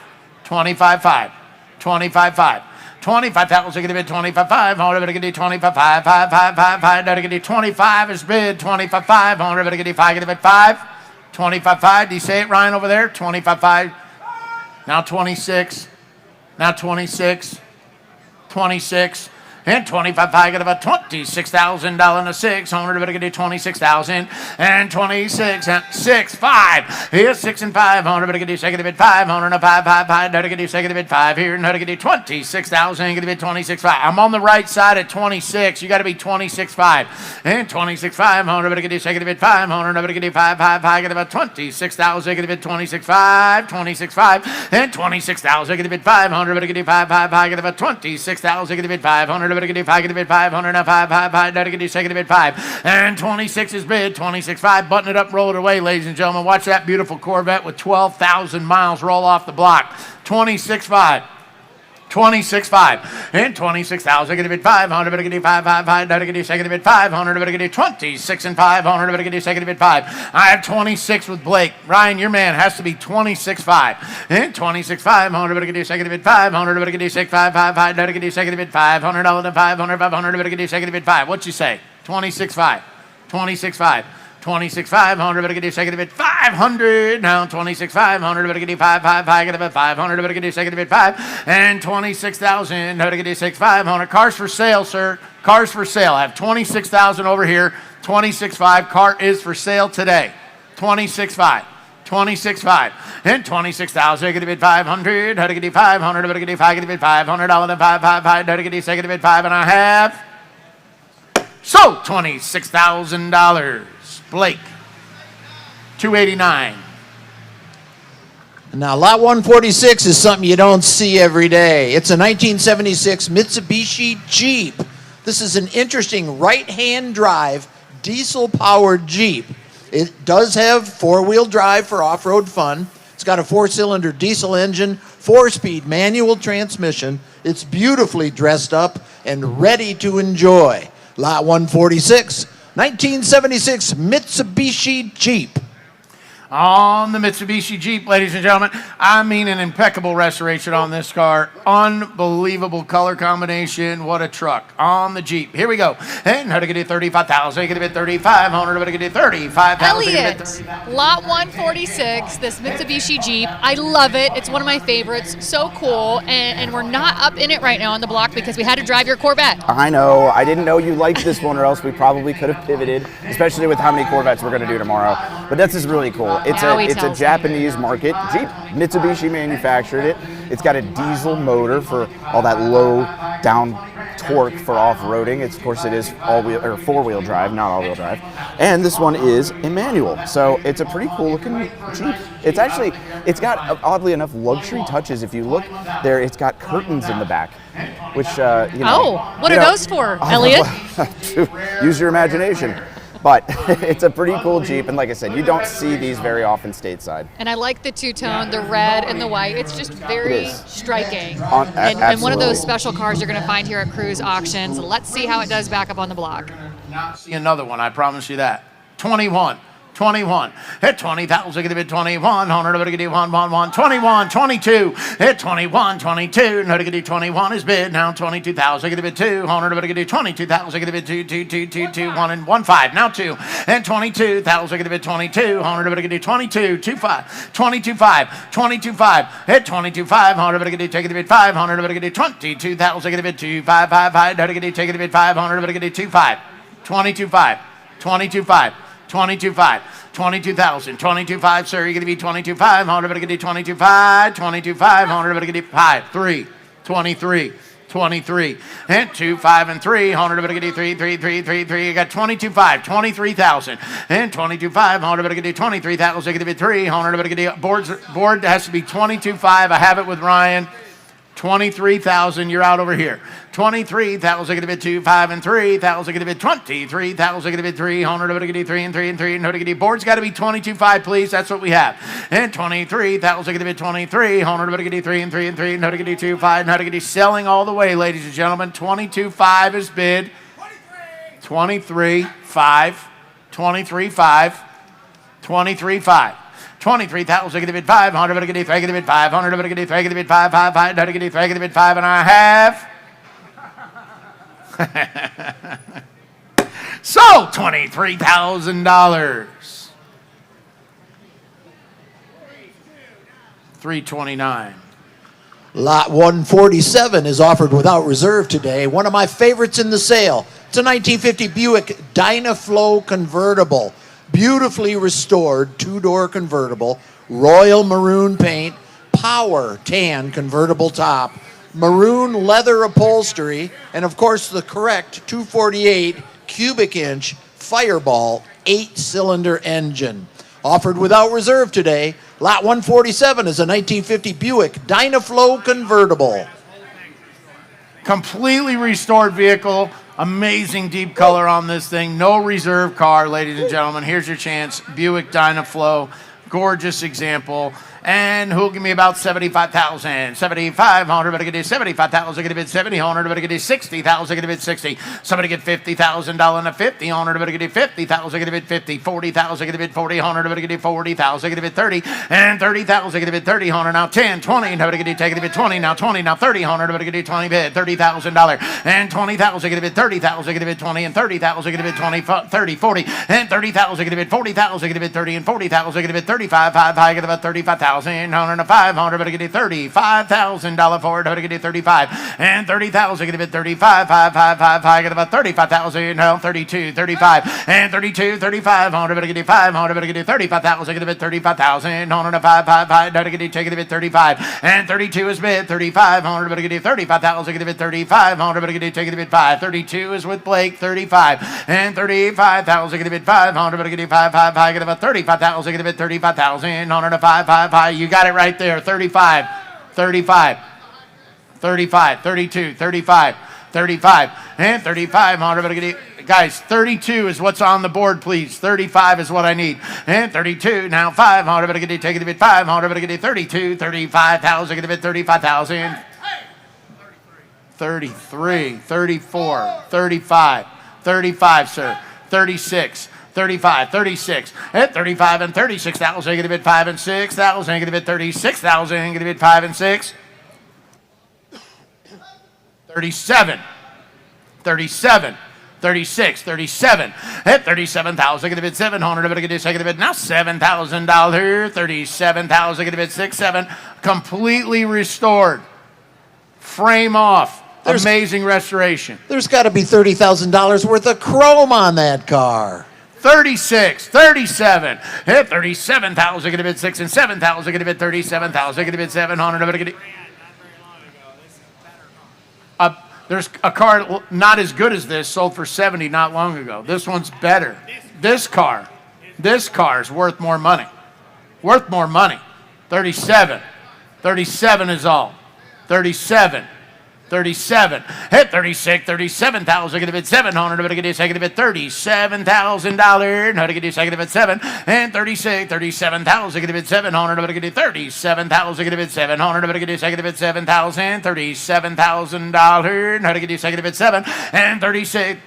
25.5, 25.5, 25,000, get a bid 25,500, but I get it 25,5, 5, 5, 5, 5, I get it 25 is bid 25,500, but I get it 5, get a bid 5, 25.5. Do you say it, Ryan, over there? 25.5. Now 26, now 26, 26. And 25, get about $26,000 to 600, but I get it 26,000 and 26 and 6, 5. Here's 6 and 500, but I get it second bid 500 and 5, 5, 5. Now to get it second bid 5 here, now to get it 26,000, get it 26,5. I'm on the right side at 26. You got to be 26,5 and 26,500, but I get it second bid 500, but I get it 5, 5, 5. Get about 26,000, get it 26,5, 26,5 and 26,000, get it 500, but I get it 5, 5, 5. Get about 26,000, get it 500. Get it 5, get it 500, now 5, 5, 5, now to get it second bid 5. And 26 is bid, 26.5. Button it up, roll it away, ladies and gentlemen. Watch that beautiful Corvette with 12,000 miles roll off the block. 26.5. 26.5 and 26,000. Get a bid 500, but I get it 5, 5, 5. Now to get it second bid 500, but I get it 26 and 500, but I get it second bid 5. I have 26 with Blake. Ryan, your man has to be 26.5 and 26,500, but I get it second bid 500, but I get it 6, 5, 5, 5. Now to get it second bid $500 to 500, 500, but I get it second bid 5. What'd you say? 26.5, 26.5. 26,500, but I get a second bid 500. Now 26,500, but I get a 5, 5, 5. Get a bid 500, but I get a second bid 5. And 26,000, but I get a 6,500. Cars for sale, sir. Cars for sale. I have 26,000 over here. 26,500. Car is for sale today. 26,500. 26.5 and 26,000. Get a bid 500. How to get a 500, but I get a 5. Get a bid $500 and 5, 5, 5. How to get a second bid 5, and I have so $26,000. Blake, 289. Now, lot 146 is something you don't see every day. It's a 1976 Mitsubishi Jeep. This is an interesting right-hand drive, diesel-powered Jeep. It does have four-wheel drive for off-road fun. It's got a four-cylinder diesel engine, four-speed manual transmission. It's beautifully dressed up and ready to enjoy. Lot 146. 1976 Mitsubishi Jeep. On the Mitsubishi Jeep, ladies and gentlemen. I mean, an impeccable restoration on this car. Unbelievable color combination. What a truck. On the Jeep. Here we go. And how to get it 35,000. You get it 3,500. How to get it 35,000. Elliot, lot 146, this Mitsubishi Jeep. I love it. It's one of my favorites. So cool. And we're not up in it right now on the block because we had to drive your Corvette. I know. I didn't know you liked this one, or else we probably could have pivoted, especially with how many Corvettes we're going to do tomorrow. But this is really cool. It's a Japanese market Jeep. Mitsubishi manufactured it. It's got a diesel motor for all that low down torque for off-roading. Of course, it is all-wheel or four-wheel drive, not all-wheel drive. And this one is a manual, so it's a pretty cool-looking Jeep. It's got oddly enough luxury touches. If you look there, it's got curtains in the back, which what are those for, Elliot? Use your imagination. But it's a pretty cool Jeep, and like I said, you don't see these very often stateside. And I like the two-tone, the red and the white. It's just very striking. And one of those special cars you're going to find here at Cruise Auctions. Let's see how it does back up on the block. See another one, I promise you that. 21. Hit 20,000, get a bit 21. 100, get it 1, 21, 22. Hit 21, 22. No, get it 21 is bid. Now 22,000, get a bit 2. 100, get it 22,000, get a bit 2, 1 and 1, 5. Now 2. And 22,000, get a bit 22. 100, get it 22, 2, 5. 22, 5. 22, 5. Hit 22, 5. 100, get it take it a bit 5. 100, get it 22,000, get a bit 2, 5, 5, 5. Get it take it a bit 5. 100, get it 2, 5. 22, 5. 22, 5. 22,500, 22,000, 22,500, sir. You're going to be 22,500. 100, better get you 22,500, 22,500, better get you 5, 3, 23, 23, and 2, 5, and 3. 100, better get you 3, 3, 3, 3, 3. You got 22,500, 23,000, and 22,500. 100, better get you 23,000. Get it 3. 100, better get you board has to be 22,500. I have it with Ryan. 23,000, you're out over here. 23,000, get a bit 2, 5, and 3,000, get a bit 23,000, get a bit 3, 100, get a 3 and 3 and 3, and get a board's got to be 22,500, please. That's what we have. And 23,000, get a bit 23, 100, get a 3 and 3 and 3, and get a 2, 5, and get a selling all the way, ladies and gentlemen. 22,500 is bid. 23,500, 23,500, 23,500. 23,000, get a bit 500, get a bit 3, get a bit 500, get a bit 3, get a bit 5, 5, 5, get a bit 3, get a bit 5, and I have. So, $23,000. 329. Lot 147 is offered without reserve today. One of my favorites in the sale. It's a 1950 Buick Dynaflow convertible. Beautifully restored, two-door convertible, royal maroon paint, power tan convertible top, maroon leather upholstery, and of course the correct 248 cubic inch Fireball 8-cylinder engine. Offered without reserve today. Lot 147 is a 1950 Buick Dynaflow convertible. Completely restored vehicle. Amazing deep color on this thing. No reserve car, ladies and gentlemen. Here's your chance. Buick Dynaflow. Gorgeous example. And who'll give me about 75,000? 7,500, better get you 75,000, get a bit 70,000, better get you 60,000, get a bit 60. Somebody get $50,000 to 50,000, better get you 50,000, get a bit 50. 40,000, get a bit 40,000, better get you 40,000, get a bit 30. And 30,000, get a bit 30,000. Now 10, 20, better get you take it a bit 20. Now 20, now 30,000, better get you 20 bit $30,000. And 20,000, get a bit 30,000, get a bit 20. And 30,000, get a bit 20, 30, 40. And 30,000, get a bit 40,000, get a bit 30. And 40,000, get a bit 35, 5, high, get about 35,000. 500, better get you $35,000 for it, better get you 35, and 30,000, get a bit 35, 5, 5, 5, 5, get about 35,000, now 32, 35, and 32, 3500, better get you 500, better get you 35,000, get a bit 35,000, 100, 5, 5, 5, better get you take it a bit 35, and 32 is bid, 3,500, better get you 35,000, get a bit 3,500, better get you take it a bit 5, 32 is with Blake, 35, and 35,000, get a bit 500, better get you 5, 5, 5, get about 35,000, get a bit 35,000, 100, 5, 5, 5. You got it right there. 35, 35, 35, 32, 35, 35, and 3,500. Guys, 32 is what's on the board, please. 35 is what I need. And 32, now 500. Better get it, take it a bit 500. Better get it 32, 35,000. Get a bit 35,000. 33, 34, 35, 35, sir. 36, 35, 36. At 35 and 36,000, going to bid 5 and 6,000, going to bid 36,000, going to bid 5 and 6. 37, 37, 36, 37. At 37,000, going to bid 700. I'm going to second bid now $7,000. 37,000, going to bid 6, 7. Completely restored. Frame off. Amazing restoration. There's got to be $30,000 worth of chrome on that car. 36, 37. At 37,000, going to bid 6 and 7,000, going to bid 37,000, going to bid 700. I'm going to there's a car not as good as this sold for 70 not long ago. This one's better. This car is worth more money. Worth more money. 37. 37 is all. 37. 37. Hit 36, 37,000. Going to bid 700. Going to get a second bid $37,000. How to get a second bid 7 and 36, 37,000. Going to bid 700. Going to get 37,000. Going to bid 700. Going to get a second bid 7,000. $37,000. How to get a second bid 7 and 36.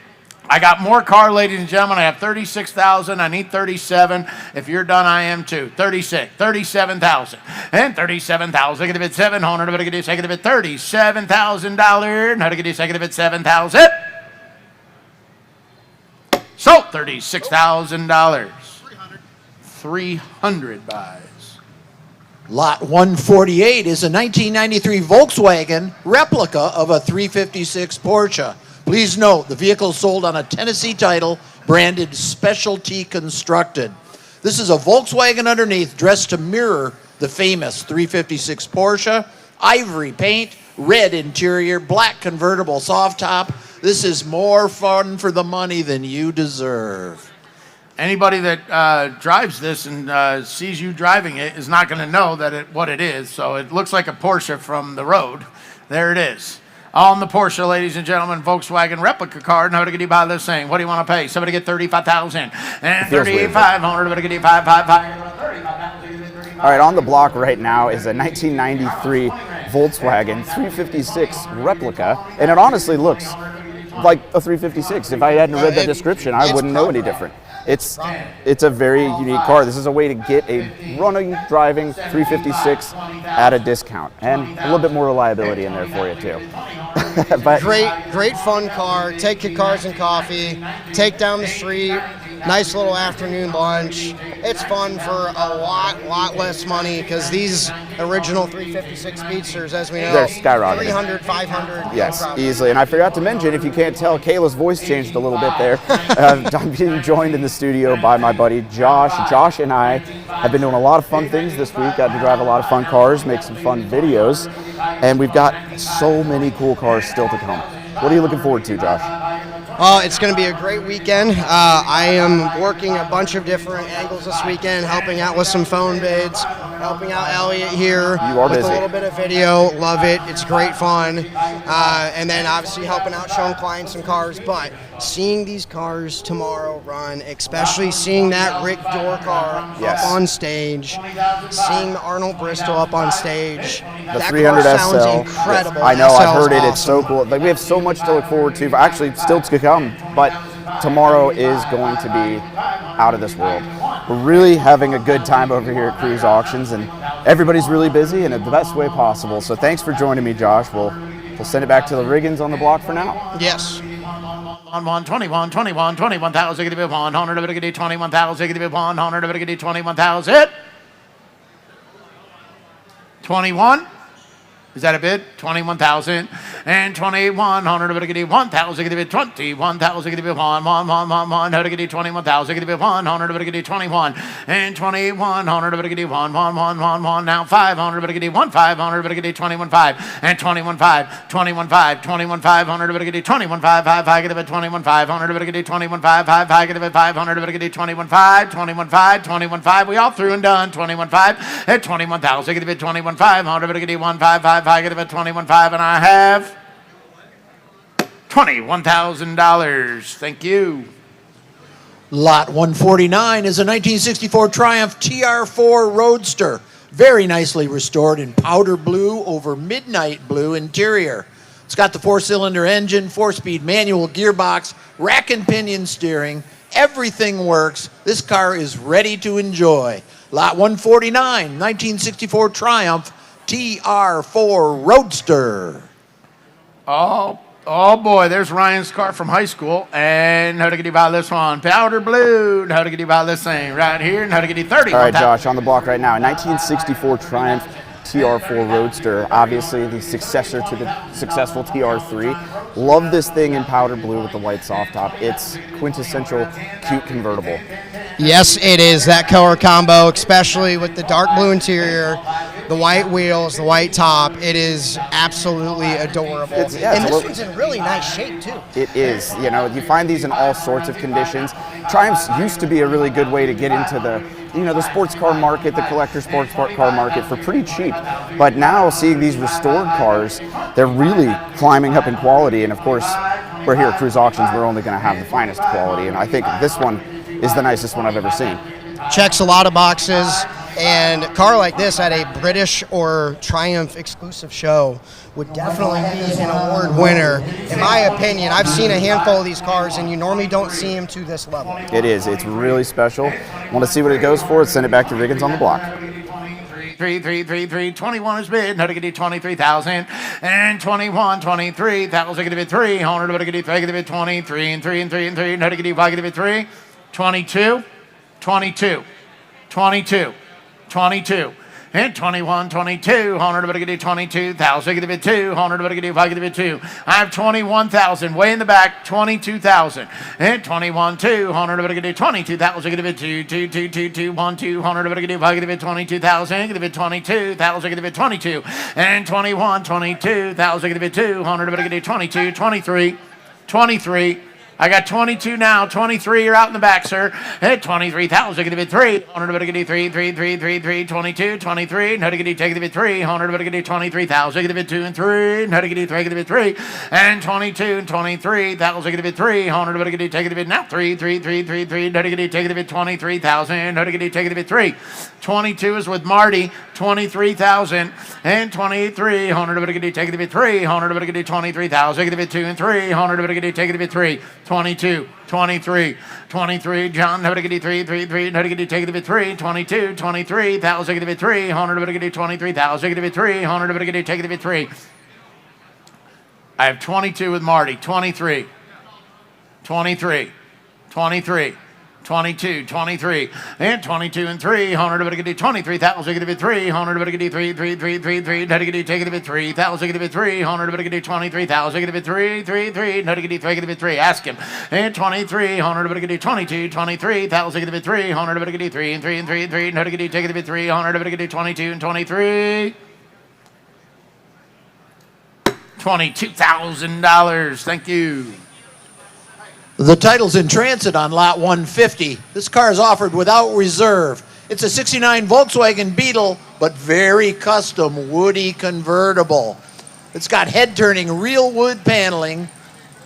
I got more car, ladies and gentlemen. I have 36,000. I need 37. If you're done, I am too. 36, 37,000, and 37,000. Going to bid 700. I'm going to get a second bid $37,000. How to get a second bid 7,000? So $36,000. 300 buys. Lot 148 is a 1993 Volkswagen replica of a 356 Porsche. Please note, the vehicle is sold on a Tennessee title, branded Specialty Constructed. This is a Volkswagen underneath, dressed to mirror the famous 356 Porsche. Ivory paint, red interior, black convertible soft top. This is more fun for the money than you deserve. Anybody that drives this and sees you driving it is not going to know what it is. So it looks like a Porsche from the road. There it is. On the Porsche, ladies and gentlemen, Volkswagen replica card. Now to get you by this thing. What do you want to pay? Somebody get 35,000 and 38,500. Somebody get 5,500. All right, on the block right now is a 1993 Volkswagen 356 replica, and it honestly looks like a 356. If I hadn't read the description, I wouldn't know any different. It's a very unique car. This is a way to get a running, driving 356 at a discount, and a little bit more reliability in there for you too. But great fun car. Take your cars and coffee, take down the street, nice little afternoon lunch. It's fun for a lot less money because these original 356 Speedsters, as we know, they're skyrocketing. 300, 500. Yes, easily. And I forgot to mention, if you can't tell, Kayla's voice changed a little bit there. I'm being joined in the studio by my buddy Josh. Josh and I have been doing a lot of fun things this week. Got to drive a lot of fun cars, make some fun videos, and we've got so many cool cars still to come. What are you looking forward to, Josh? It's going to be a great weekend. I am working a bunch of different angles this weekend, helping out with some phone bids, helping out Elliot here with busy. a little bit of video. Love it. It's great fun. And then obviously helping out, showing clients some cars. But seeing these cars tomorrow run, especially seeing that Rick Dorr car up on stage, seeing the Arnold Bristol up on stage. The that 300 car sounds SL. incredible. I know, SL I've heard is it. It's so cool. Like, we have so much to look forward to. Actually, still to come. But tomorrow is going to be out of this world. We're really having a good time over here at Cruise Auctions, and everybody's really busy and in the best way possible. So thanks for joining me, Josh. We'll send it back to the Riggins on the block for now. Yes. 21,000, 21,000, give it 100, give it 21,000, give it 100, give it 21,000. 21. Is that a bid? 21,000 and 2,100. But get it 1,000. Get it 21,000. Get it 1. How to get it 21,000? Get it 100. But get it 21 and 2,100. But get it 1. Now 500. But get it 1,500. But get it 21,500 and 21,500. 21,500. 21,500. But get it 21,500. 5 get it 21,500. But get it 21,500. 5 get it 500. But get it 21,500. 21,500. 21,500. We all through and done. 21,500 at 21,000. Get it 21,500. But get it 1,500. I get it at 21,500, and I have $21,000. Thank you. Lot 149 is a 1964 Triumph TR4 Roadster. Very nicely restored in powder blue over midnight blue interior. It's got the 4-cylinder engine, 4-speed manual gearbox, rack and pinion steering, Everything works. This car is ready to enjoy. Lot 149, 1964 Triumph TR4 Roadster. Oh boy, there's Ryan's car from high school. And how to get you buy this one? Powder blue. And how to get you buy this thing right here? And how to get you 30. All right, Josh, on the block right now. 1964 Triumph TR4 Roadster, obviously the successor to the successful TR3. Love this thing in powder blue with the white soft top. It's quintessential cute convertible. Yes, it is that color combo, especially with the dark blue interior, the white wheels, the white top. It is absolutely adorable. And this one's in really nice shape, too. It is. You know, you find these in all sorts of conditions. Triumphs used to be a really good way to get into the sports car market, the collector sports car market for pretty cheap. But now seeing these restored cars, they're really climbing up in quality. And of course, we're here at Cruise Auctions. We're only going to have the finest quality. And I think this one is the nicest one I've ever seen. Checks a lot of boxes, and a car like this at a British or Triumph exclusive show would definitely be an award winner. In my opinion, I've seen a handful of these cars, and you normally don't see them to this level. It is. It's really special. Want to see what it goes for? Send it back to Riggins on the block. 3, 21 is bid. How to get you 23,000 and 21, 23. That was a good bid 300. How to get you 23 and 3 and 3 and 3. How to get you 5 get 3. 22, 22, 22, 22. And 21, 22, 100, but I get you 22,000, get it 200, but I get you 5, get it 2. I have 21,000, way in the back, 22,000. And 21, 200, but I get you 22,000, get it 2, 1, 200, but I get you 5, get it 22,000, get it 22,000, get it 22. And 21, 22,000, get it 200, but I get you 22, 23, 23. I got 22 now. 23, you're out in the back, sir. At 23,000, get it 300, but I get it 3, 22, 23. How to get it, take it 300, but I get it 23,000, get it 2 and 3. How to get it, take it 3. And 22 and 23,000, get it 300, but I get it, take it now 3. How to get it, take it 23,000. How to get it, take it 3. 22 is with Marty. 23,000 and 2300, but I get it, take it 300, but I get it 23,000, get it 2 and 300, but I get it, take it 3. 22, 23, 23, John, how to get it 3, how to get it, take it 3, 22, 23,000, get it 300, but I get it 23,000, get it 300, but I get it, take it 3. I have 22 with Marty, 23, 23, 23. 22, 23, and 22 and 300, but I get it 23,000, get it 300, but I get it 3, how to get it, take it 3,000, get it 300, but I get it 23,000, get it 3, how to get it, take it 3, ask him, and 2300, but I get it 22, 23,000, get it 300, but I get it 3, and 3, how to get it, take it 300, but I get it 22 and 23. $22,000, thank you. The title's in transit on lot 150. This car is offered without reserve. It's a 69 Volkswagen Beetle, but very custom woody convertible. It's got head-turning real wood paneling.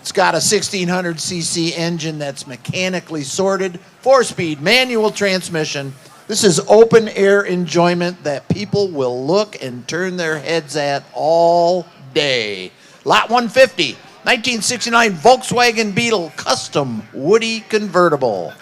It's got a 1600cc engine that's mechanically sorted, 4-speed manual transmission. This is open air enjoyment that people will look and turn their heads at all day. Lot 150. 1969 Volkswagen Beetle custom woody convertible.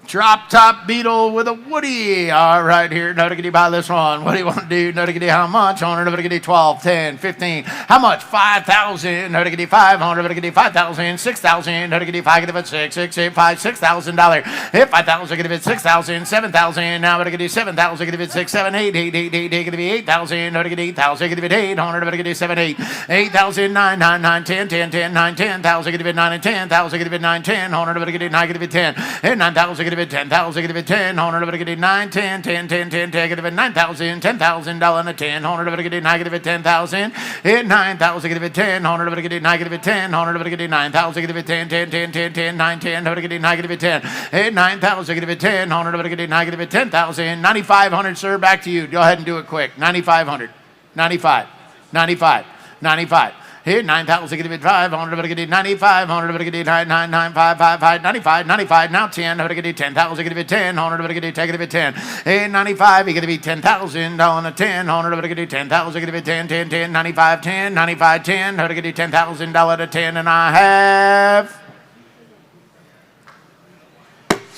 Drop top Beetle with a Woody. All right, here. Now to get you buy this one. What do you want to do? Now to get you how much? 100. Now to get you 12, 10, 15. How much? 5,000. Now to get you 500. Now to get you 5,000. 6,000. Now to get you 5. Get it 6, 6, 6, 5, $6,000. Hit 5,000. Get it 6,000. 7,000. Now to get you 7,000. Get it 6, 7, 8, 8, 8, 8, 8. Get it 8,000. Now to get 8,000. Get it 800. Now to get you 7, 8, 8,000. 9, 9, 9, 10, 10, 10, 9, 10,000. Get it 9 and 10,000. Get it 9, 10. 100. Now to get it 9. Get it 10. And 9,000. Get it 10,000, get it 10, 100, get it 9, 10, 10, 10, 10, 10, get it 9,000, $10,000 and a 10, 100, get it 9, get it 10,000, hit 9,000, get it 10, 100, get it 9, get it 10, 100, get it 9,000, get it 10, 10, 10, 10, 10, 9, 10, 100, get it 9, get it 10, hit 9,000, get it 10, 100, get it 9, get it 10,000, 9,500, sir, back to you. Go ahead and do it quick. 9,500, 95, 95, 95. Here, 9,000, get it 500, but I get it 9,500, but I get it 9,995, 95, 95, now 10, but I get it 10,000, get it 10, 100, but I get it, take it 10. Hey, 95, you get it $10,000 on a 10, 100, but I get it 10,000, get it 10, 10, 10, 95, 10, 95, 10, but I get it $10,000 to 10, and I have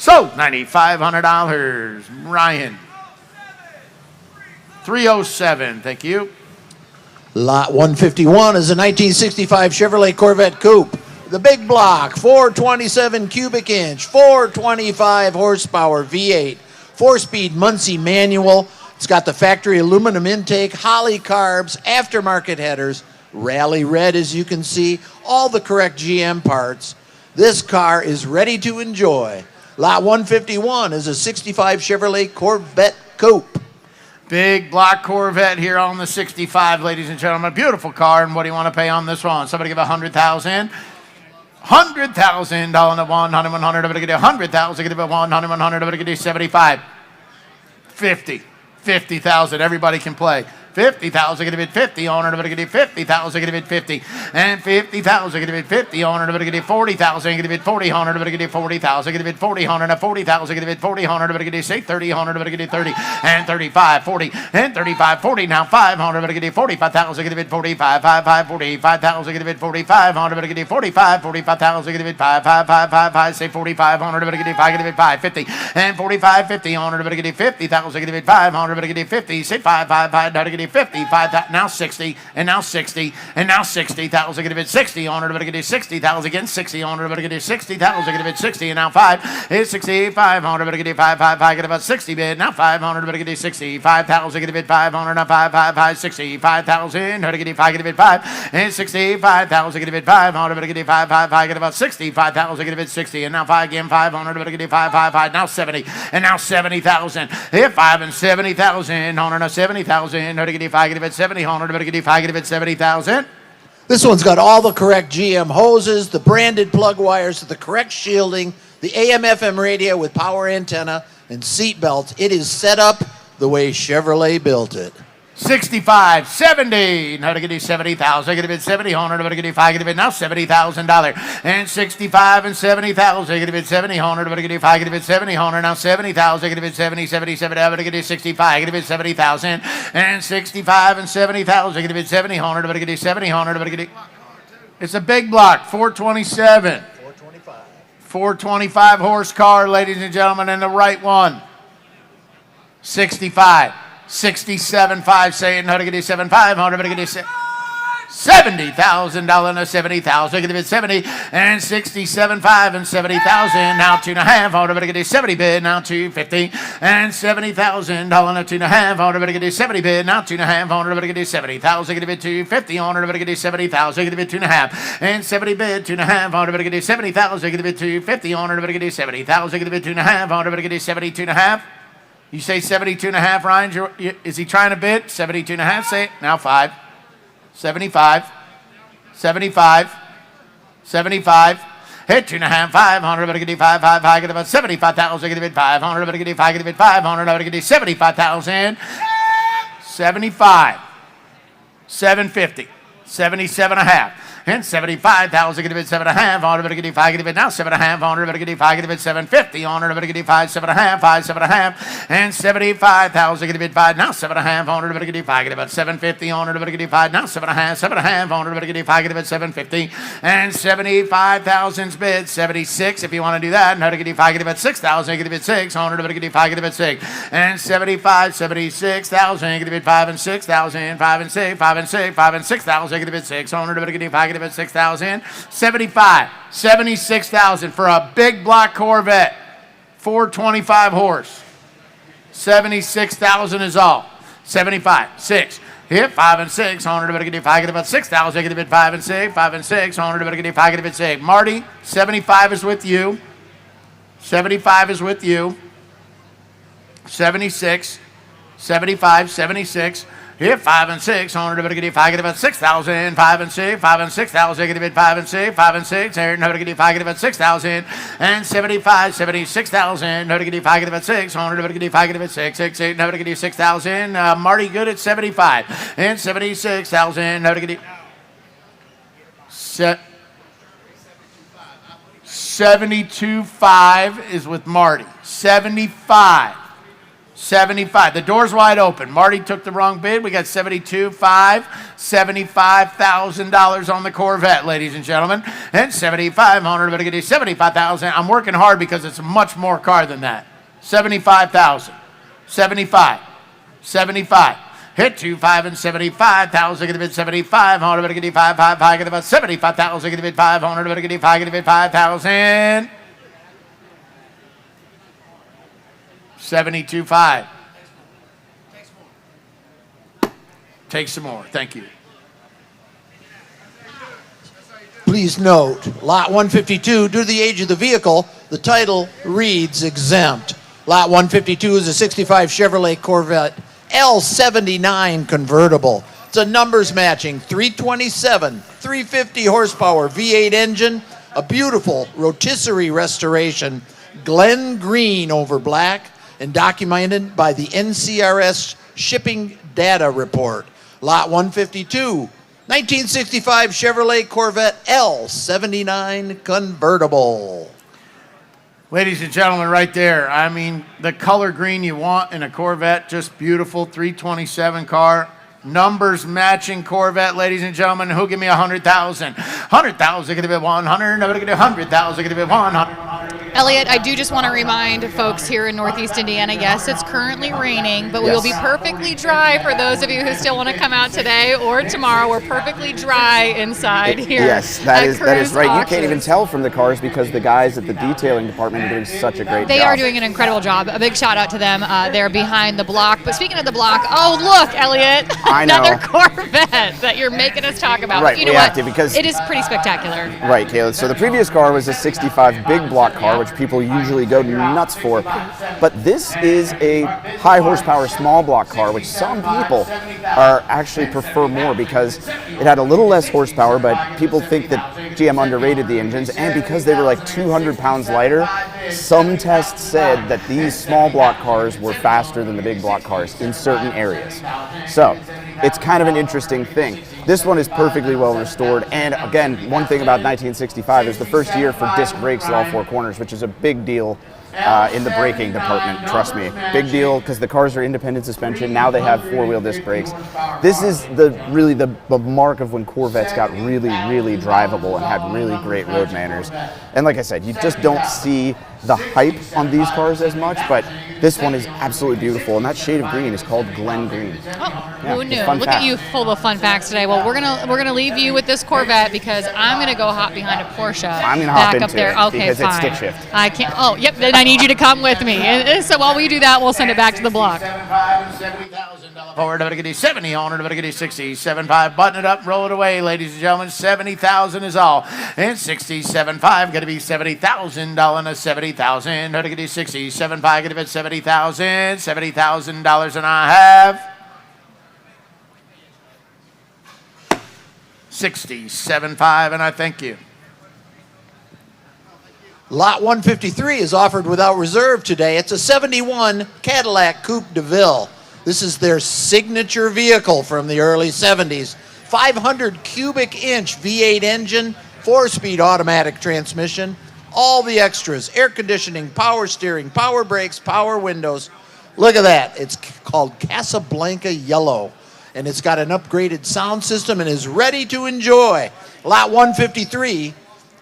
So, $9,500. Ryan. 307, thank you. Lot 151 is a 1965 Chevrolet Corvette Coupe. The big block, 427 cubic inch, 425 horsepower V8, 4-speed Muncie manual. It's got the factory aluminum intake, Holley carbs, aftermarket headers, rally red as you can see, all the correct GM parts. This car is ready to enjoy. Lot 151 is a 65 Chevrolet Corvette Coupe. Big block Corvette here on the 65, ladies and gentlemen. Beautiful car, and what do you want to pay on this one? Somebody give $100,000. $100,000 on the 100, 100, everybody get $100,000, give it 100, 100, everybody get 75. 50. 50,000, everybody can play. 50,000, give it 50 on it, everybody get 50,000, give it 50. And 50,000, give it 50 on it, everybody get 40,000, give it 40 on it, everybody get 40,000, give it 40 on it, 40,000, give it 40 on it, everybody get say 30 on it, everybody get 30. And 35, 40, and 35, 40, now 500, everybody get 45,000, give it 45, 5, 45,000, give it 45 on it, everybody get 45, 45,000, give it 5, 5, say 45 on it, everybody get 5, give it 5, 50. And 45, 50 on it, everybody get 50,000, give it 500, everybody get 50, say 5, now to get 55, now 60, and now 60, and now 60,000, give it 60 on it, everybody get 60,000 again, 60 on it, everybody get 60,000, give it 60, and now 5 is 65 on it, everybody get 5, get about 60 bid, now 500, everybody get 65,000, give it 500, now 5, 65,000, how to get 5, give it 5, and 65,000, give it 500, everybody get 5, get about 65,000, give it 60, and now 5 again, 500, everybody get 5, now 70, and now 70,000, hit 5 and 70,000, on now 70,000, how to get 5, give it 70, 100, everybody get 5, give it 70,000. This one's got all the correct GM hoses, the branded plug wires, the correct shielding, the AM/FM radio with power antenna and seat belts. It is set up the way Chevrolet built it. 65, 70, now to get 70,000, get it 70, 100, to get 5, get it now $70,000, and 65 and 70,000, get it 70, 100, to get 5, get it 70, 100, now 70,000, get it 70, 77, to get 65, get it 70,000, and 65 and 70,000, get it 70, 100, to get 70, 100, to get it's a big block, 427. 425 horse car, ladies and gentlemen, and the right one. 65. 67.5, saying how to get 7,500, how to get $70,000 and 70,000, give it 70 and 67.5 and 70,000. Now 2.5, how to get 70 bid, now 250 and $70,000 and 2.5, how to get 70 bid, now 2.5, how to get 70,000, give it 250 on to get 70,000, give it 2.5 and 70 bid, 2.5, how to get 70,000, give it 250 on to get 70,000, give it 2.5, how to get 72.5. You say 72.5, Ryan? Is he trying to bid? 72.5, say it. Now 5. 75. 75. 75. Hit 2.5, 500, but get 5, get about 75,000, get 500, but get 5, get 500, but get 75,000. 75. 750. 77.5. And 75,000, get it 7.5, on it, get 5, get it now 7.5, on it, get 5, get it 750, on it, get 5, 7.5, 7.5, and 75,000, get it 5, now 7.5, on it, get 5, get about 750, on it, get 5, now 7.5, on it, get 5, get it 750, and 75,000's bid, 76, if you want to do that, now to get 5, get about 6,000, get it 6, on it, get 5, get it 6, and 75, 76,000, get it 5 and 6,000, 5 and 6, 5 and 6, 5 and 6,000, get it 6, on it, get 5, get it 6,000, 75, 76,000 for a big block Corvette, 425 horse. 76,000 is all. 75, 6. Hit 5 and 6, 100, get 5, get about 6,000, get a bit 5 and 6, 5 and 6, 100, get 5, get a bit 6. Marty, 75 is with you. 75 is with you. 76, 75, 76. Hit 5 and 6, 100, get 5, get about 6,000, 5 and 6, 5 and 6,000, get a bit 5 and 6, 5 and 6, and how to get 5, get about 6,000, and 75, 76,000, how to get 5, get about 6, 100, get 5, get about 6, 6, 8, how to get 6,000, Marty good at 75, and 76,000, how to get 72.5 is with Marty, 75. 75. The door's wide open. Marty took the wrong bid. We got 72.5, $75,000 on the Corvette, ladies and gentlemen. And 7,500. Better get you 75,000. I'm working hard because it's a much more car than that. 75,000. 75. 75. Hit 25 and 75,000. Get a bid 7,500. Better get you 5. Get about 75,000. Get a bid 500. Better get you 5. Get a bid 5,000. 72.5. Take some more. Thank you. Please note, lot 152, due to the age of the vehicle, the title reads exempt. Lot 152 is a 65 Chevrolet Corvette L79 convertible. It's a numbers matching 327, 350 horsepower V8 engine, a beautiful rotisserie restoration, Glen Green over black, and documented by the NCRS Shipping Data Report. Lot 152, 1965 Chevrolet Corvette L79 convertible. Ladies and gentlemen, right there, I mean, the color green you want in a Corvette, just beautiful, 327 car. Numbers matching Corvette, ladies and gentlemen. Who give me 100,000? 100,000, give me 100. Nobody give me 100,000, give me 100. Elliot, I do just want to remind folks here in Northeast Indiana, yes, it's currently raining, but we will be perfectly dry for those of you who still want to come out today or tomorrow. We're perfectly dry inside here. Yes, that is right. Auctions. You can't even tell from the cars because the guys at the detailing department are doing such a great job. They are doing an incredible job. A big shout out to them. They're behind the block. But speaking of the block, oh, look, Elliot, I know. another Corvette that you're making us talk about. Right, you know we what? have to because it is pretty spectacular. Right, Caleb. So the previous car was a 65 big block car, which people usually go nuts for. But this is a high horsepower small block car, which some people are actually prefer more because it had a little less horsepower, but people think that GM underrated the engines, and because they were like 200 pounds lighter, some tests said that these small block cars were faster than the big block cars in certain areas. So it's kind of an interesting thing. This one is perfectly well restored, and again, one thing about 1965 is the first year for disc brakes at all four corners, which is a big deal in the braking department, trust me. Big deal because the cars are independent suspension. Now they have four-wheel disc brakes. This is really the mark of when Corvettes got really, really drivable and had really great road manners. And like I said, you just don't see the hype on these cars as much, but this one is absolutely beautiful, and that shade of green is called Glen Green. Oh, Yeah, who knew? fun Look fact. at you, full of fun facts today. Well, we're gonna leave you with this Corvette because I'm gonna go hop behind a Porsche. I'm gonna hop back up into there. it Okay, because it's fine. stick shift. I can't. Oh, yep. Then I need you to come with me. And so while we do that, we'll send it back to the block. Forward, I'm going to get you 70 on it, I'm going to get you 67.5. Button it up, roll it away, ladies and gentlemen. 70,000 is all. And 67.5, going to be $70,000 and a 70,000. I'm going to get you 67.5, going to be $70,000. $70,000 and I have 67.5, and I thank you. Lot 153 is offered without reserve today. It's a 71 Cadillac Coupe de Ville. This is their signature vehicle from the early 70s. 500 cubic inch V8 engine, 4-speed automatic transmission, all the extras, air conditioning, power steering, power brakes, power windows. Look at that. It's called Casablanca Yellow, and it's got an upgraded sound system and is ready to enjoy. Lot 153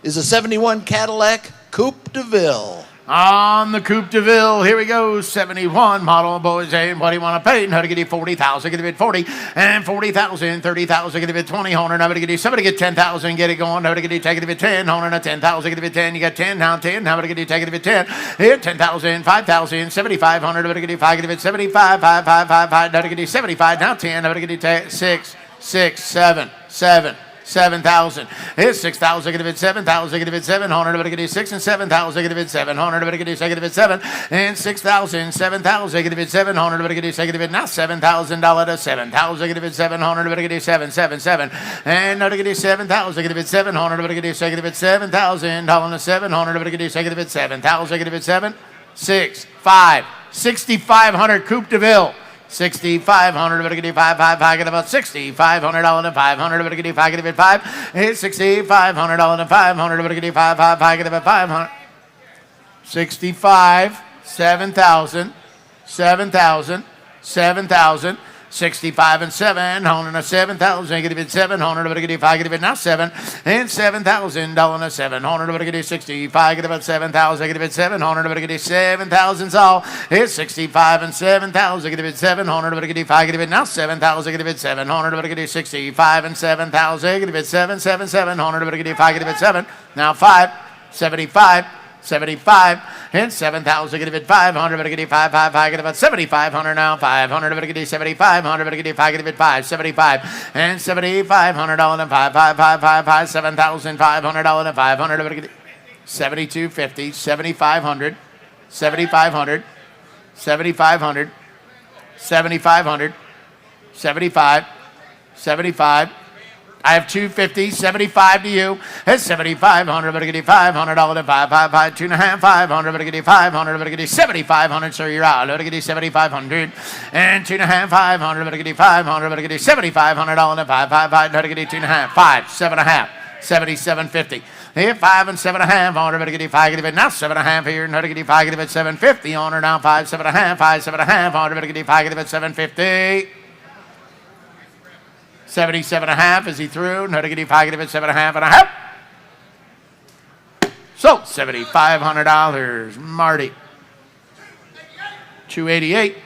is a 71 Cadillac Coupe de Ville. On the Coupe de Ville, here we go, 71 model, boys, and what do you want to pay? How to get you 40,000, get a bid 40, and 40,000, 30,000, get a bid 20, owner, now to get you, somebody get 10,000, get it going, how to get you, take it a bid 10, owner, now 10,000, get a bid 10, you got 10, now 10, how to get you, take it a bid 10, here, 10,000, 5,000, 7,500, how to get you 5, get a bid 75, 5, 5, 5, 5, how to get you 75, now 10, how to get you 6, 7, 7,000. Here's 6,000. Get a bid 7,000. Get a bid 700. Get a bid 6 and 7,000. Get a bid 700. Get a bid 7 and 6,000. 7,000. Get a bid 700. Get a bid now $7,000 to 7,000. Get a bid 700. Get a bid 7 and now to get a 7,000. Get a bid 700. Get a bid 7,000 to 700. Get a bid 7,000. Get a bid 7, 6, 5, 6,500 Coupe de Ville. 6,500, better get you 5, 5, 5, get about $6,500 and 500, better get you 5, get a bid 5. It's $6,500 and 500, better get you 5, 5, 5, get about 500. 65, 7,000. 7,000, 7,000, 65 and 7, on a 7,000, get it 700, but get it 5, get it now 7, and 7,000, on a 700, but get it 65, get it 7,000, get it 700, but get it 7,000's all, it's 65 and 7,000, get it 700, but get it 5, get it now 7,000, get it 700, but get it 65 and 7,000, get it 700, but get it 5, get it 7, now 5, 75, 75 and 7,000, get it 500, but get it 5, 5, 5, get it 7,500 now, 500, but get it 7,500, but get it 5, get it 5, 75 and 7,500 dollars and 5, 5, 5, 5, 5, 7,500 dollars and 500, but get it 7,250, 7,500, 7,500, 7,500, 7,500, 75, 75. I have 250, 75 to you. That's 7,500, but I get you $500 and 5, 5, 5, 2.5, 500, but I get you 500, but I get you 7,500, sir, you're out. But I get you 7,500 and 2.5, 500, but I get you 500, but I get you $7,500 and 5, 5, 5, but I get you 2.5, 5, 7.5, 7,750. Here, 5 and 7.5 on her, but I get you 5, get it now 7.5 here, and I get you 5, get it 750 on her now, 5, 7.5, 5, 7.5 on her, but I get you 5, get it 750. 77.5 is he through? No, to get 5, get 7.5. So $7,500, Marty. 288.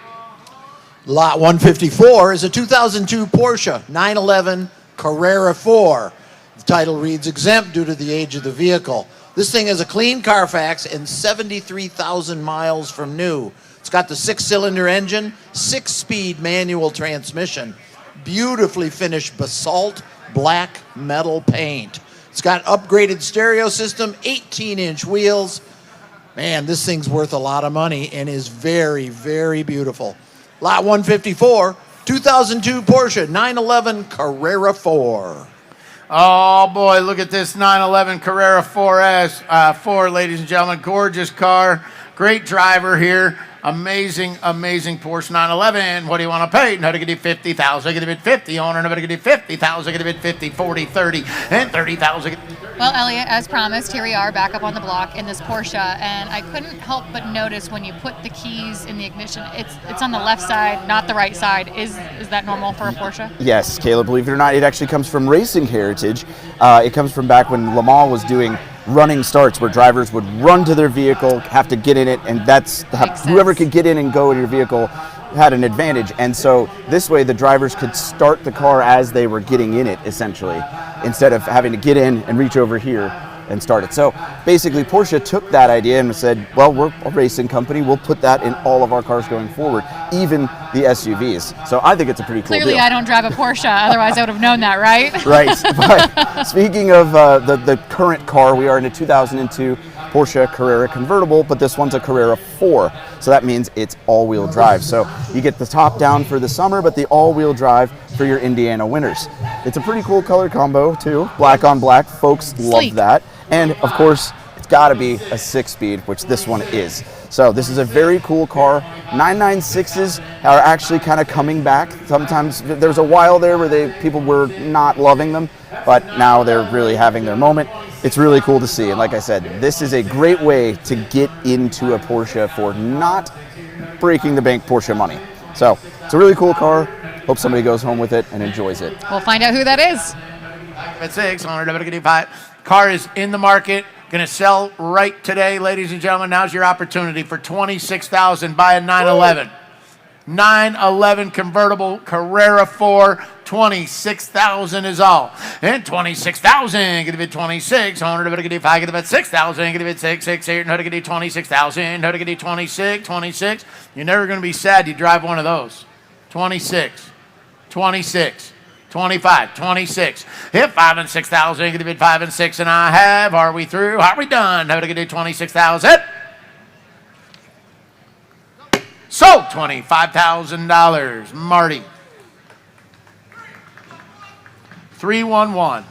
Lot 154 is a 2002 Porsche 911 Carrera 4. The title reads exempt due to the age of the vehicle. This thing has a clean Carfax and 73,000 miles from new. It's got the 6-cylinder engine, 6-speed manual transmission, beautifully finished basalt black metal paint. It's got upgraded stereo system, 18-inch wheels. Man, this thing's worth a lot of money and is very, very beautiful. Lot 154, 2002 Porsche 911 Carrera 4. Oh boy, look at this 911 Carrera 4S, ladies and gentlemen. Gorgeous car, great driver here. Amazing, amazing Porsche 911. What do you want to pay? No, to get you 50,000. Get it 50 on her. No, to get you 50,000. Get it 50, 40, 30, and 30,000. Well, Elliot, as promised, here we are back up on the block in this Porsche, and I couldn't help but notice when you put the keys in the ignition, it's on the left side, not the right side. Is that normal for a Porsche? Yes, Caleb, believe it or not, it actually comes from racing heritage. It comes from back when Le Mans was doing running starts where drivers would run to their vehicle, have to get in it, and whoever could get in and go in your vehicle had an advantage. And so this way the drivers could start the car as they were getting in it, essentially, instead of having to get in and reach over here and start it. So basically Porsche took that idea and said, well, we're a racing company, we'll put that in all of our cars going forward, even the SUVs. So I think it's a pretty cool Clearly deal. I don't drive a Porsche, otherwise I would have known that, right? Right. But speaking of the current car, we are in a 2002 Porsche Carrera convertible, but this one's a Carrera 4. So that means it's all-wheel drive. So you get the top down for the summer, but the all-wheel drive for your Indiana winters. It's a pretty cool color combo too. Black on black, folks love that. And of course, it's gotta be a 6-speed, which this one is. So this is a very cool car. 996s are actually kind of coming back. Sometimes there's a while there where people were not loving them, but now they're really having their moment. It's really cool to see. And like I said, this is a great way to get into a Porsche for not breaking the bank Porsche money. So it's a really cool car. Hope somebody goes home with it and enjoys it. We'll find out who that is. At 600, car is in the market. Going to sell right today, ladies and gentlemen. Now's your opportunity for $26,000. Buy a 911. 911 convertible Carrera 4. $26,000 is all. And $26,000. Get a bit 2600. But get it 5. Get a bit 6,000. Get a bit 6, 6, 8. How to get it 26,000. How to get it 26, 26. You're never going to be sad you drive one of those. 26, 26. 25, 26. Hit 5 and 6,000. Get a bid 5 and 6, and I have. Are we through? Are we done? How to get it 26,000? So $25,000. Marty. 311.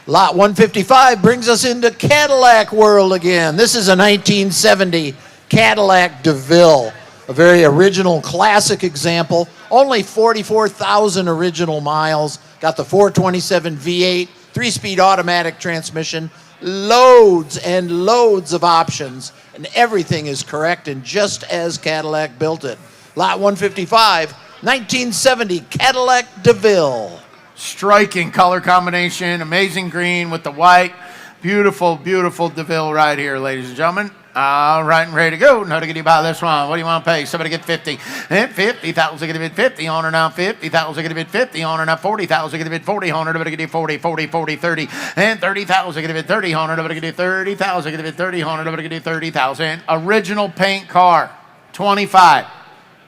Lot 155 brings us into Cadillac world again. This is a 1970 Cadillac DeVille. A very original classic example. Only 44,000 original miles. Got the 427 V8, 3-speed automatic transmission, loads and loads of options, and everything is correct and just as Cadillac built it. Lot 155, 1970 Cadillac DeVille. Striking color combination, amazing green with the white. Beautiful, beautiful DeVille right here, ladies and gentlemen. All right, and ready to go. Now to get you by this one. What do you want to pay? Somebody get 50. And 50,000, get a bid 50 on her now. 50,000, get a bid 50 on her now. 40,000, get a bid 40 on her. Nobody get you 40, 40, 40, 30. And 30,000, get a bid 30 on her. Nobody get you 30,000, get a bid 30 on her. Nobody get you 30,000. Original paint car, 25.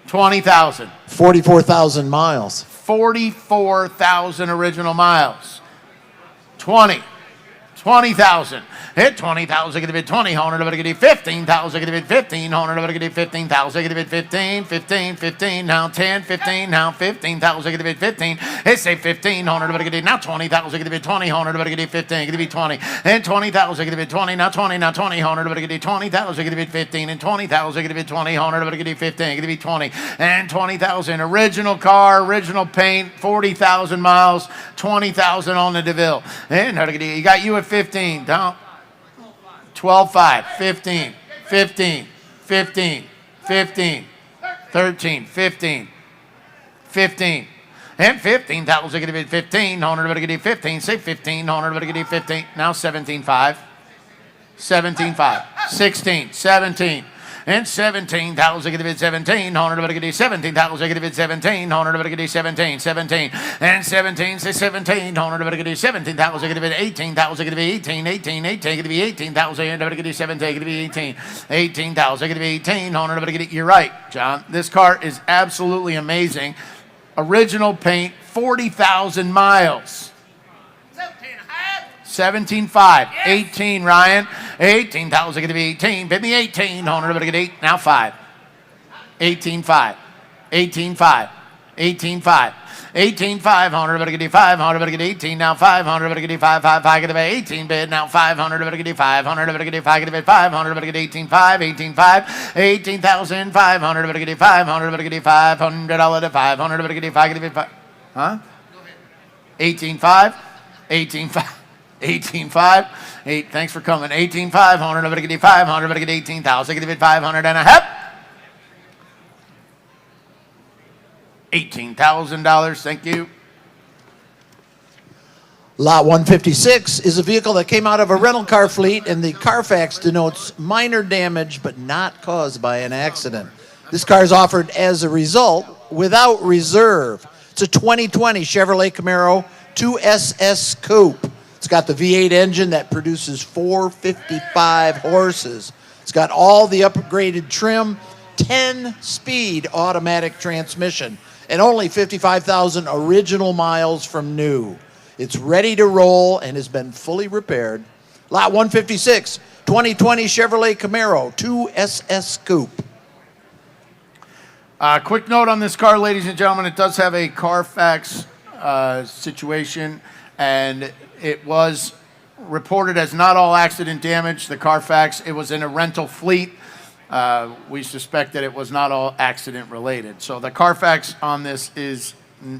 20,000. 44,000 miles. 44,000 original miles. 20,000. Hit 20,000, get a bid 20, honor, nobody get a 15,000, get a bid 15, honor, nobody get a 15,000, get a bid 15, 15, 15, now 10, 15, now 15,000, get a bid 15. Hit say 15, honor, nobody get a now 20,000, get a bid 20, honor, nobody get a 15, get a bid 20, and 20,000, get a bid 20, now 20, now 20, honor, nobody get a 20,000, get a bid 15, and 20,000, get a bid 20, honor, nobody get a 15, get a bid 20, and 20,000. Original car, original paint, 40,000 miles, 20,000 on the DeVille. And you got you at 15, down. 12, 5, 15, 15, 15, 15, 13, 15, 15, and 15,000, get a bid 15, honor, nobody get a 15, say 15, honor, nobody get a 15, now 17, 5, 17, 5, 16, 17, and 17,000, get a bid 17, honor, nobody get a 17,000, get a bid 17, honor, nobody get a 17, 17, and 17, say 17, honor, nobody get a 17,000, get a bid 18,000, get a bid 18, 18, 18, get a bid 18,000, nobody get a 17, get a bid 18, 18,000, get a bid 18, honor, nobody get it. You're right, John. This car is absolutely amazing. Original paint, 40,000 miles. 17.5, 18, Ryan. 18,000, going to be 18. Bid me 18, honor, nobody get 8, now 5. 18.5, 18.5, 18.5. 18.5, honor, nobody get 5, honor, nobody get 18, now 5, honor, nobody get 5, 5, 5, get a 18 bid, now 5, honor, nobody get 5, honor, nobody get 5, get a 5, honor, nobody get 18.5, 18.5, 18,000, 5, honor, nobody get 5, honor, nobody get $500 to 5, honor, nobody get 5, get a 5, huh? 18.5, 18.5. 18.5, 8, thanks for coming. 18.5, honor, nobody get 5, honor, nobody get 18,000, get a bid 500 and a half. $18,000, thank you. Lot 156 is a vehicle that came out of a rental car fleet, and the Carfax denotes minor damage but not caused by an accident. This car is offered as a result without reserve. It's a 2020 Chevrolet Camaro 2SS Coupe. It's got the V8 engine that produces 455 horses. It's got all the upgraded trim, 10-speed automatic transmission, and only 55,000 original miles from new. It's ready to roll and has been fully repaired. Lot 156, 2020 Chevrolet Camaro 2SS Coupe. Quick note on this car, ladies and gentlemen, it does have a Carfax situation, and it was reported as not all accident damage. The Carfax, it was in a rental fleet. We suspect that it was not all accident related. So the Carfax on this is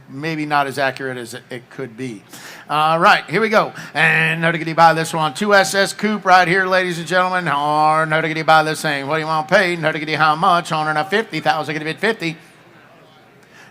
maybe not as accurate as it could be. All right, here we go. And how to get you by this one? 2SS Coupe right here, ladies and gentlemen. Or how to get you by this thing? What do you want to pay? How to get you how much? On now 50,000, get a bid 50.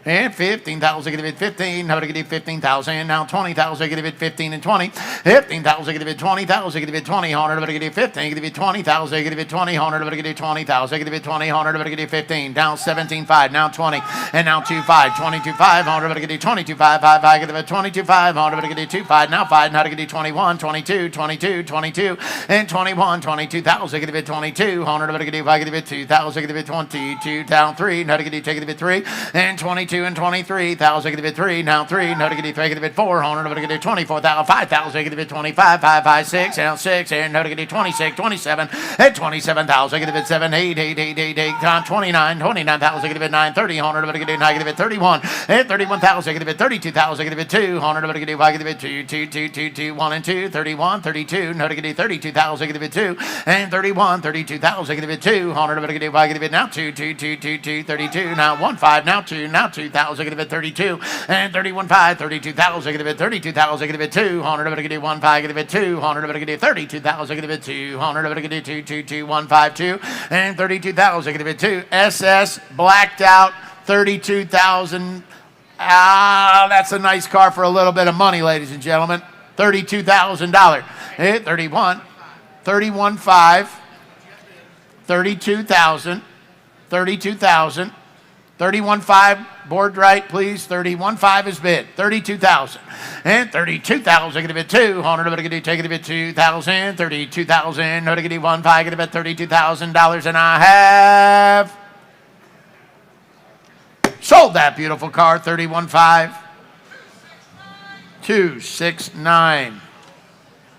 And 15,000, get a bid 15. How to get you 15,000? Now 20,000, get a bid 15 and 20. 15,000, get a bid 20,000, get a bid 20. 100, get a bid 15, get a bid 20,000, get a bid 20. 100, get a bid 20,000, get a bid 20. 100, get a bid 15. Down 17.5, now 20, and now 2.5, 22.5. 100, get a 22.5, 5, get a bid 22.5. 100, get a 2.5, now 5. Now to get a 21, 22, 22, 22, and 21, 22,000, get a bid 22. 100, get a 5, get a bid 2,000, get a bid 22, down 3. Now to get a take a bid 3, and 22 and 23,000, get a bid 3, now 3. Now to get a 3, get a bid 4. 100, get a 24,000, 5,000, get a bid 25, 5, 5, 6, now 6, and now to get a 26, 27, and 27,000, get a bid 7, 8, 8, 8, 8, 8, down 29, 29,000, get a bid 9, 30, 100, get a 9, get a bid 31, and 31,000, get a bid 32,000, get a bid 2, 100, get a 5, get a bid 2, 2, 2, 2, 2, 1 and 2, 31, 32, now to get a 32,000, get a bid 2, and 31, 32,000, get a bid 2, 100, get a 5, get a bid now 2, 2, 2, 2, 2, 32, now 1, 5, now 2, now 2, 32,000, get a bid 32, and 31.5, 32,000, get a bid 32,000, get a bid 200, get a bid 1.5, get a bid 200, get a bid 32,000, get a bid 200, get a bid 222,152, and 32,000, get a bid 2. SS blacked out 32,000. That's a nice car for a little bit of money, ladies and gentlemen. $32,000. 31, 31.5, 32,000, 32,000, 31.5, board right, please. 31.5 is bid. 32,000. And 32,000, get a bid 200, take it a bid 2,000, 32,000, no, get a 1.5, get a bid $32,000, and I have sold that beautiful car. 31.5, 269.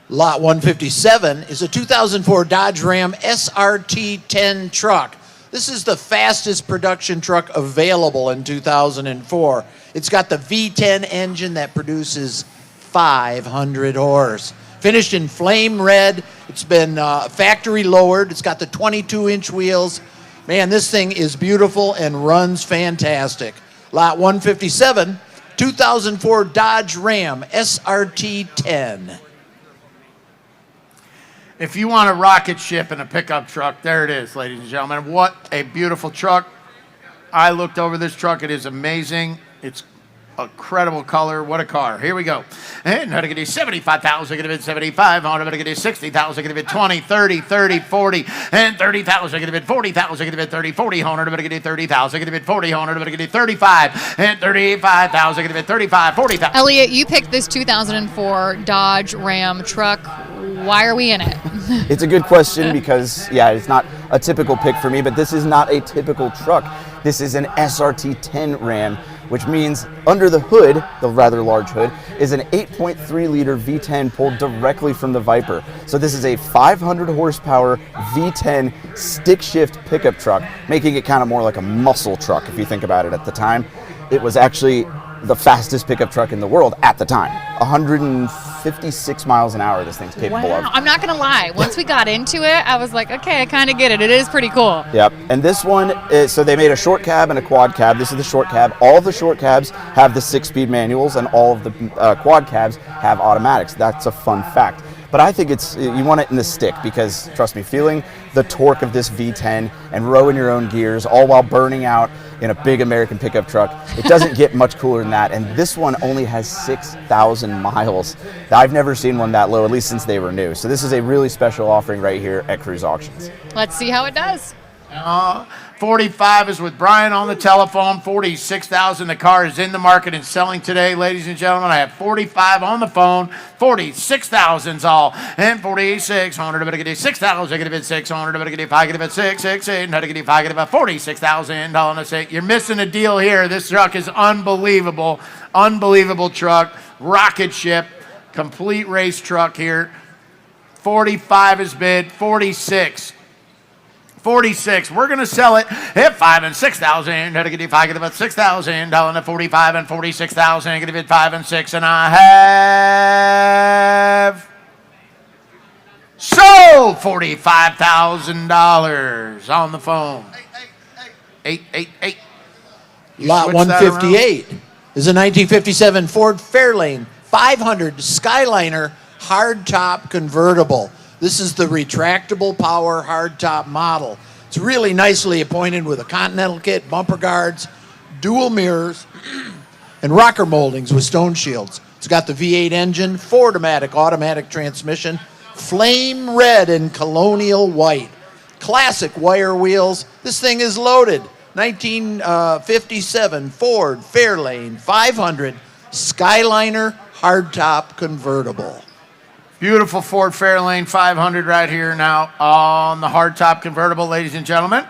Lot 157 is a 2004 Dodge Ram SRT 10 truck. This is the fastest production truck available in 2004. It's got the V10 engine that produces 500 horse. Finished in flame red. It's been factory lowered. It's got the 22-inch wheels. Man, this thing is beautiful and runs fantastic. Lot 157, 2004 Dodge Ram SRT 10. If you want a rocket ship and a pickup truck, there it is, ladies and gentlemen. What a beautiful truck. I looked over this truck. It is amazing. It's a credible color. What a car. Here we go. And how to get 75,000, get a bid 75, how to get 60,000, get a bid 20, 30, 30, 40, and 30,000, get a bid 40,000, get a bid 30, 40, how to get 30,000, get a bid 40, how to get 35, and 35,000, get a bid 35, 40,000. Elliot, you picked this 2004 Dodge Ram truck. Why are we in it? It's a good question because, yeah, it's not a typical pick for me, but this is not a typical truck. This is an SRT 10 Ram, which means under the hood, the rather large hood, is an 8.3 liter V10 pulled directly from the Viper. So this is a 500 horsepower V10 stick shift pickup truck, making it kind of more like a muscle truck if you think about it at the time. It was actually the fastest pickup truck in the world at the time. 156 miles an hour this thing's capable of. I'm not going to lie. Once we got into it, I was like, okay, I kind of get it. It is pretty cool. Yep. And this one, so they made a short cab and a quad cab. This is the short cab. All of the short cabs have the 6-speed manuals, and all of the quad cabs have automatics. That's a fun fact. But I think you want it in the stick because, trust me, feeling the torque of this V10 and rowing your own gears, all while burning out in a big American pickup truck, it doesn't get much cooler than that. And this one only has 6,000 miles. I've never seen one that low, at least since they were new. So this is a really special offering right here at Cruise Auctions. Let's see how it does. 45 is with Brian on the telephone. 46,000. The car is in the market and selling today, ladies and gentlemen. I have 45 on the phone. 46,000's all. And 4600. Better get 6,000. Get a bit 600. Better get 5. Get a bit 668. Better get 5. Get about 46,000. You're missing a deal here. This truck is unbelievable. Unbelievable truck. Rocket ship. Complete race truck here. 45 is bid. 46. 46. We're going to sell it at 5 and 6,000. How to get 5, get about 6,000. Down to 45 and 46,000. Get a bid 5 and 6, and I have sold $45,000 on the phone. 888. Lot 158 is a 1957 Ford Fairlane 500 Skyliner hardtop convertible. This is the retractable power hardtop model. It's really nicely appointed with a Continental kit, bumper guards, dual mirrors, and rocker moldings with stone shields. It's got the V8 engine, Ford-O-Matic automatic transmission, flame red and colonial white. Classic wire wheels. This thing is loaded. 1957 Ford Fairlane 500 Skyliner hardtop convertible. Beautiful Ford Fairlane 500 right here now on the hardtop convertible, ladies and gentlemen.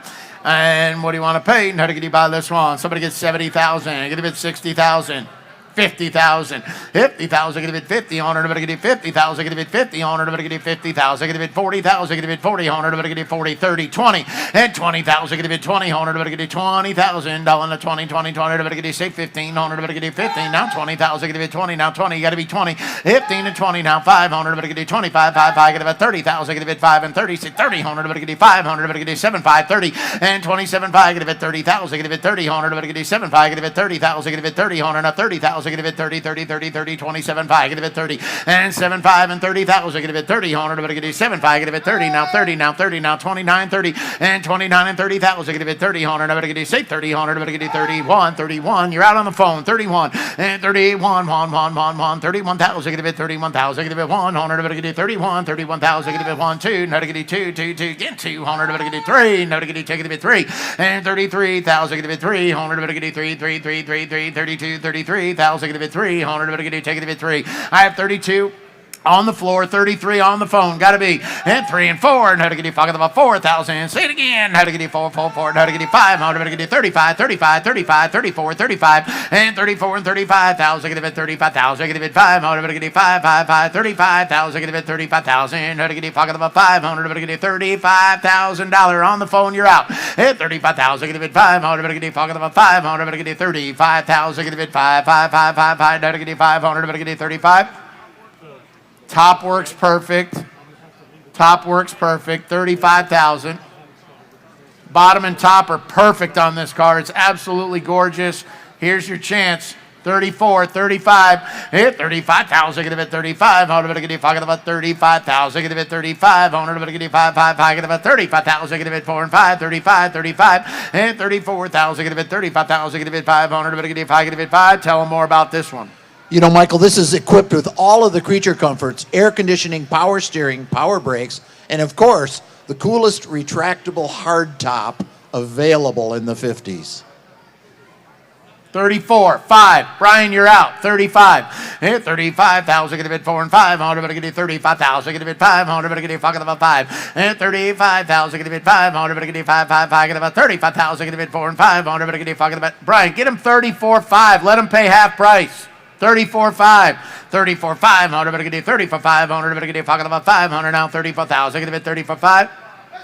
And what do you want to pay? How to get you buy this one? Somebody gets 70,000. Get a bit 60,000. 50,000. 50,000, give it 50, 100, but give it 50,000, give it 50, 100, but give it 50,000, give it 40,000, give it 40, 100, but give it 40, 30, 20, and 20,000, give it 20, 100, but give it 20,000, down to 20, 20, 20, but give it say 15, 100, but give it 15, now 20,000, give it 20, now 20, you got to be 20, 15 and 20, now 500, but give it 25, 5, 5, give it 30,000, give it 5 and 30, 30, 100, but give it 500, but give it 7, 5, 30, and 27, 5, give it 30,000, give it 30, 100, but give it 7, 5, give it 30,000, give it 30, 100, now 30,000, give it 30, 30, 30, 30, 27, 5, give it 30, and 7, 5, and 30,000, give it 30, 100, but give it 7, 5, give it 30, now 30, now 30, now 29, 30, and 29 and 30,000, give it 30, 100, but give it say 30, 100, but give it 31, 31, you're out on the phone, 31, and 31, 1, 31,000, give it 31,000, give it 100, but give it 31, 31,000, give it 1, 2, no, give it 2, 2, 2, get 200, but give it 3, no, give it 3, and 33,000, give it 300, but give it 3, 3, 3, 3, 3, 32, 33,000, give it 300, but give it 3. I have 32. On the floor, 33 on the phone, gotta be, and 3 and 4, and how to get you fucking about 4,000, say it again, how to get you 4, 4, 4, and how to get you 500, how to get you 35, 35, 35, 34, 35, and 34 and 35,000, get it 35,000, get it 500, how to get you 5, 5, 5, 35,000, get it 35,000, how to get you fucking about 500, how to get you $35,000 on the phone, you're out, and 35,000, get it 500, how to get you fucking about 500, how to get you 35,000, get it 5, 5, 5, 5, 5, how to get you 500, how to get you 35. Top works perfect. Top works perfect. 35,000. Bottom and top are perfect on this car. It's absolutely gorgeous. Here's your chance. 34, 35, hit 35,000, get it 35, how to get you talking about 35,000, get it 35, how to get you 5, 5, 5, get it 35,000, get it 4 and 5, 35, 35, and 34,000, get it 35,000, get it 500, get it 5, get it 5. Tell them more about this one. You know, Michael, this is equipped with all of the creature comforts, air conditioning, power steering, power brakes, and of course, the coolest retractable hardtop available in the 50s. 34, 5. Brian, you're out. 35. Hit 35,000, get a bit 4 and 5. 100, get you 35,000, get a bit 5. 100, get you fucking about 5. And 35,000, get a bit 5. 100, get you 5, 5, 5, get about 35,000, get a bit 4 and 5. 100, get you fucking about. Brian, get him 34, 5. Let him pay half price. 34.5, 34.5, 100, get you 34.5, 100, get you fucking about 500 now, 34,000, get a bit 34.5.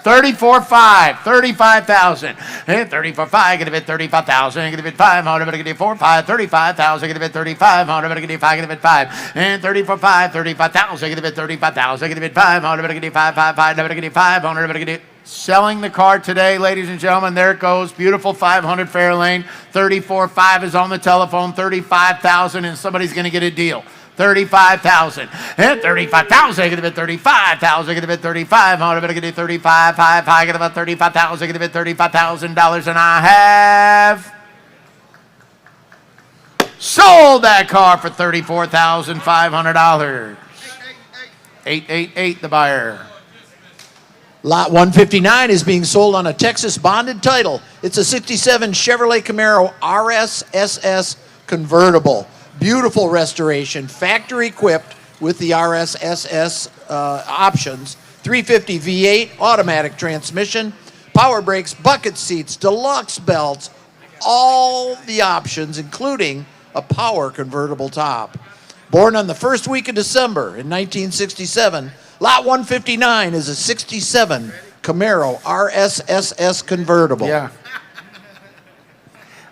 34.5, 35,000, and 34.5, get a bit 35,000, get a bit 500, get a 4, 5, 35,000, get a bit 3500, get a 5, get a bit 5, and 34.5, 35,000, get a bit 35,000, get a bit 500, get a 5, 5, 5, get a 500, get a. Selling the car today, ladies and gentlemen. There it goes. Beautiful 500 Fairlane. 34.5 is on the telephone. 35,000, and somebody's going to get a deal. 35,000 and 35,000. Get a bit 35,000. Get a bit 3,500. Get a 35, 5, 5. Get about 35,000. Get a bit $35,000, and I have sold that car for $34,500. 888, the buyer. Lot 159 is being sold on a Texas bonded title. It's a 67 Chevrolet Camaro RSSS convertible. Beautiful restoration, factory equipped with the RSSS options. 350 V8, automatic transmission, power brakes, bucket seats, deluxe belts, all the options, including a power convertible top. Born on the first week of December in 1967, Lot 159 is a 67 Camaro RSSS convertible. Yeah.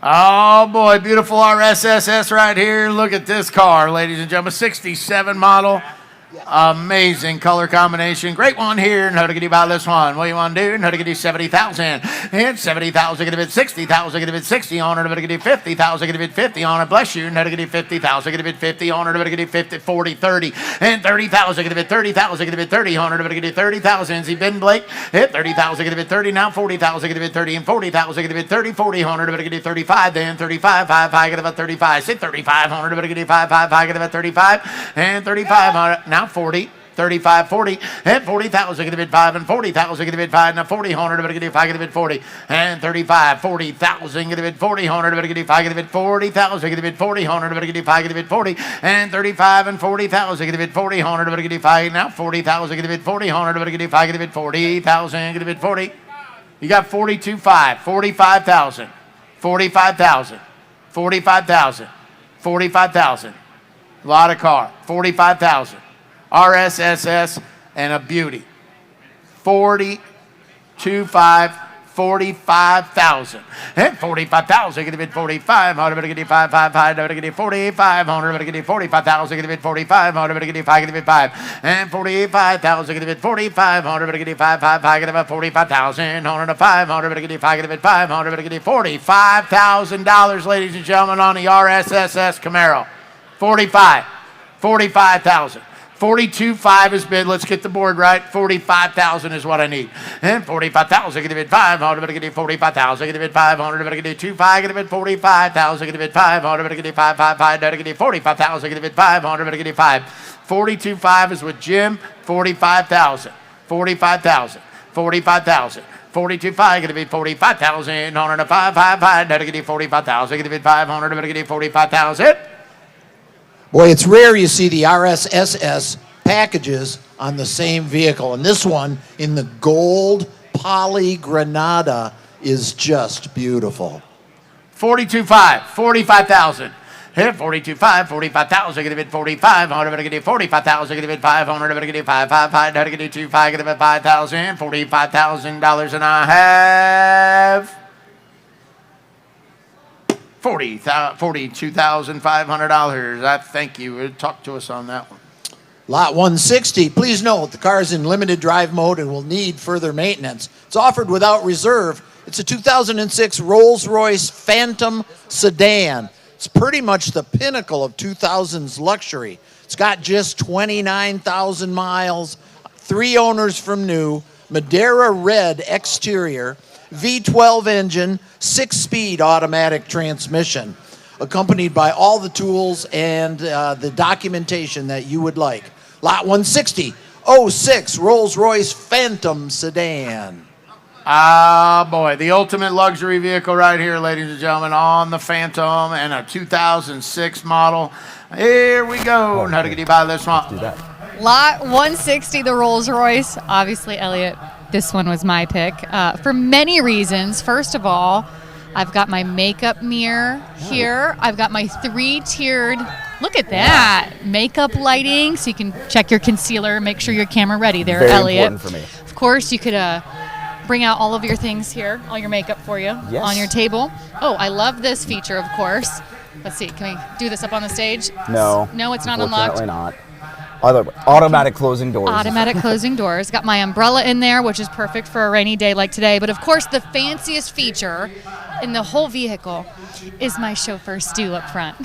Oh, boy, beautiful RSSS right here. Look at this car, ladies and gentlemen. 67 model. Amazing color combination. Great one here. And how to get you about this one? What do you want to do? And how to get you 70,000. And 70,000, get a bit 60,000, get a bit 60 on it. How to get you 50,000, get a bit 50 on it. Bless you. And how to get you 50,000, get a bit 50 on it. How to get you 50, 40, 30. And 30,000, get a bit 30,000, get a bit 30 on it. How to get you 30,000. See Ben Blake? Hit 30,000, get a bit 30. Now 40,000, get a bit 30. And 40,000, get a bit 30, 40, 100. How to get you 35. Then 35, 5, 5, get about 35. Say 3,500. How to get you 5, 5, 5, get about 35. And 35, now 40, 35, 40, and 40,000, get a bit 5, and 40,000, get a bit 5, now 40,100, but get a 5, get a bit 40, and 35, 40,000, get a bit 40,100, but get a 5, get a bit 40,000, get a bit 40,100, but get a 5, get a bit 40, and 35 and 40,000, get a bit 40,100, but get a 5, now 40,000, get a bit 40,100, but get a 5, get a bit 40,000, get a bit 40. You got 42.5, 45,000, 45,000, 45,000. 45,000. A lot of car. 45,000. RSSS and a beauty. 40,25, 45,000. And 45,000, get a bid 45, get a 5, 5, 5, get a 4,500, get a 45,000, get a bid 4500, get a 5, get a bid 5. And 45,000, get a bid 4,500, get a 5, 5, 5, get a 45,000, 500, get a 5, get a bid 500, get a $45,000, ladies and gentlemen, on the RSSS Camaro. 45,000. 42.5 is bid. Let's get the board right. 45,000 is what I need. And 45,000. Get a bid 500. Get a 45,000. Get a bid 500. Get a 25. Get a bid 45,000. Get a bid 500. Get a 555. Get a 45,000. Get a bid 500. Get a 5. 42.5 is with Jim. 45,000. 45,000. 45,000. 42.5, get a bid 45,000. 555. Get a 45,000. Get a bid 500. Get a 45,000. Boy, it's rare you see the RSSS packages on the same vehicle. And this one in the gold poly granada is just beautiful. 42.5, 45,000. Hit 42.5, 45,000, get a bid 4500, get a 45,000, get a bid 500, get a 555, get a 25, get a bid 5,000, $45,000, and I have $42,500. I thank you. Talk to us on that one. Lot 160, please note the car is in limited drive mode and will need further maintenance. It's offered without reserve. It's a 2006 Rolls-Royce Phantom sedan. It's pretty much the pinnacle of 2000s luxury. It's got just 29,000 miles, 3 owners from new, Madeira red exterior, V12 engine, 6-speed automatic transmission, accompanied by all the tools and the documentation that you would like. Lot 160, 06 Rolls-Royce Phantom sedan. Ah, boy, the ultimate luxury vehicle right here, ladies and gentlemen, on the Phantom and a 2006 model. Here we go. How to get you by this one? Do that. Lot 160, the Rolls-Royce. Obviously, Elliot, this one was my pick for many reasons. First of all, I've got my makeup mirror here. I've got my 3-tiered, look at that, makeup lighting, so you can check your concealer, make sure your camera ready there, Very Elliot. important for me. Of course, you could bring out all of your things here, all your makeup for you on your table. Oh, I love this feature, of course. Let's see, can we do this up on the stage? No. No, it's not unlocked? Unfortunately not. Automatic closing doors. Automatic closing doors. Got my umbrella in there, which is perfect for a rainy day like today. But of course, the fanciest feature in the whole vehicle is my chauffeur Stu up front.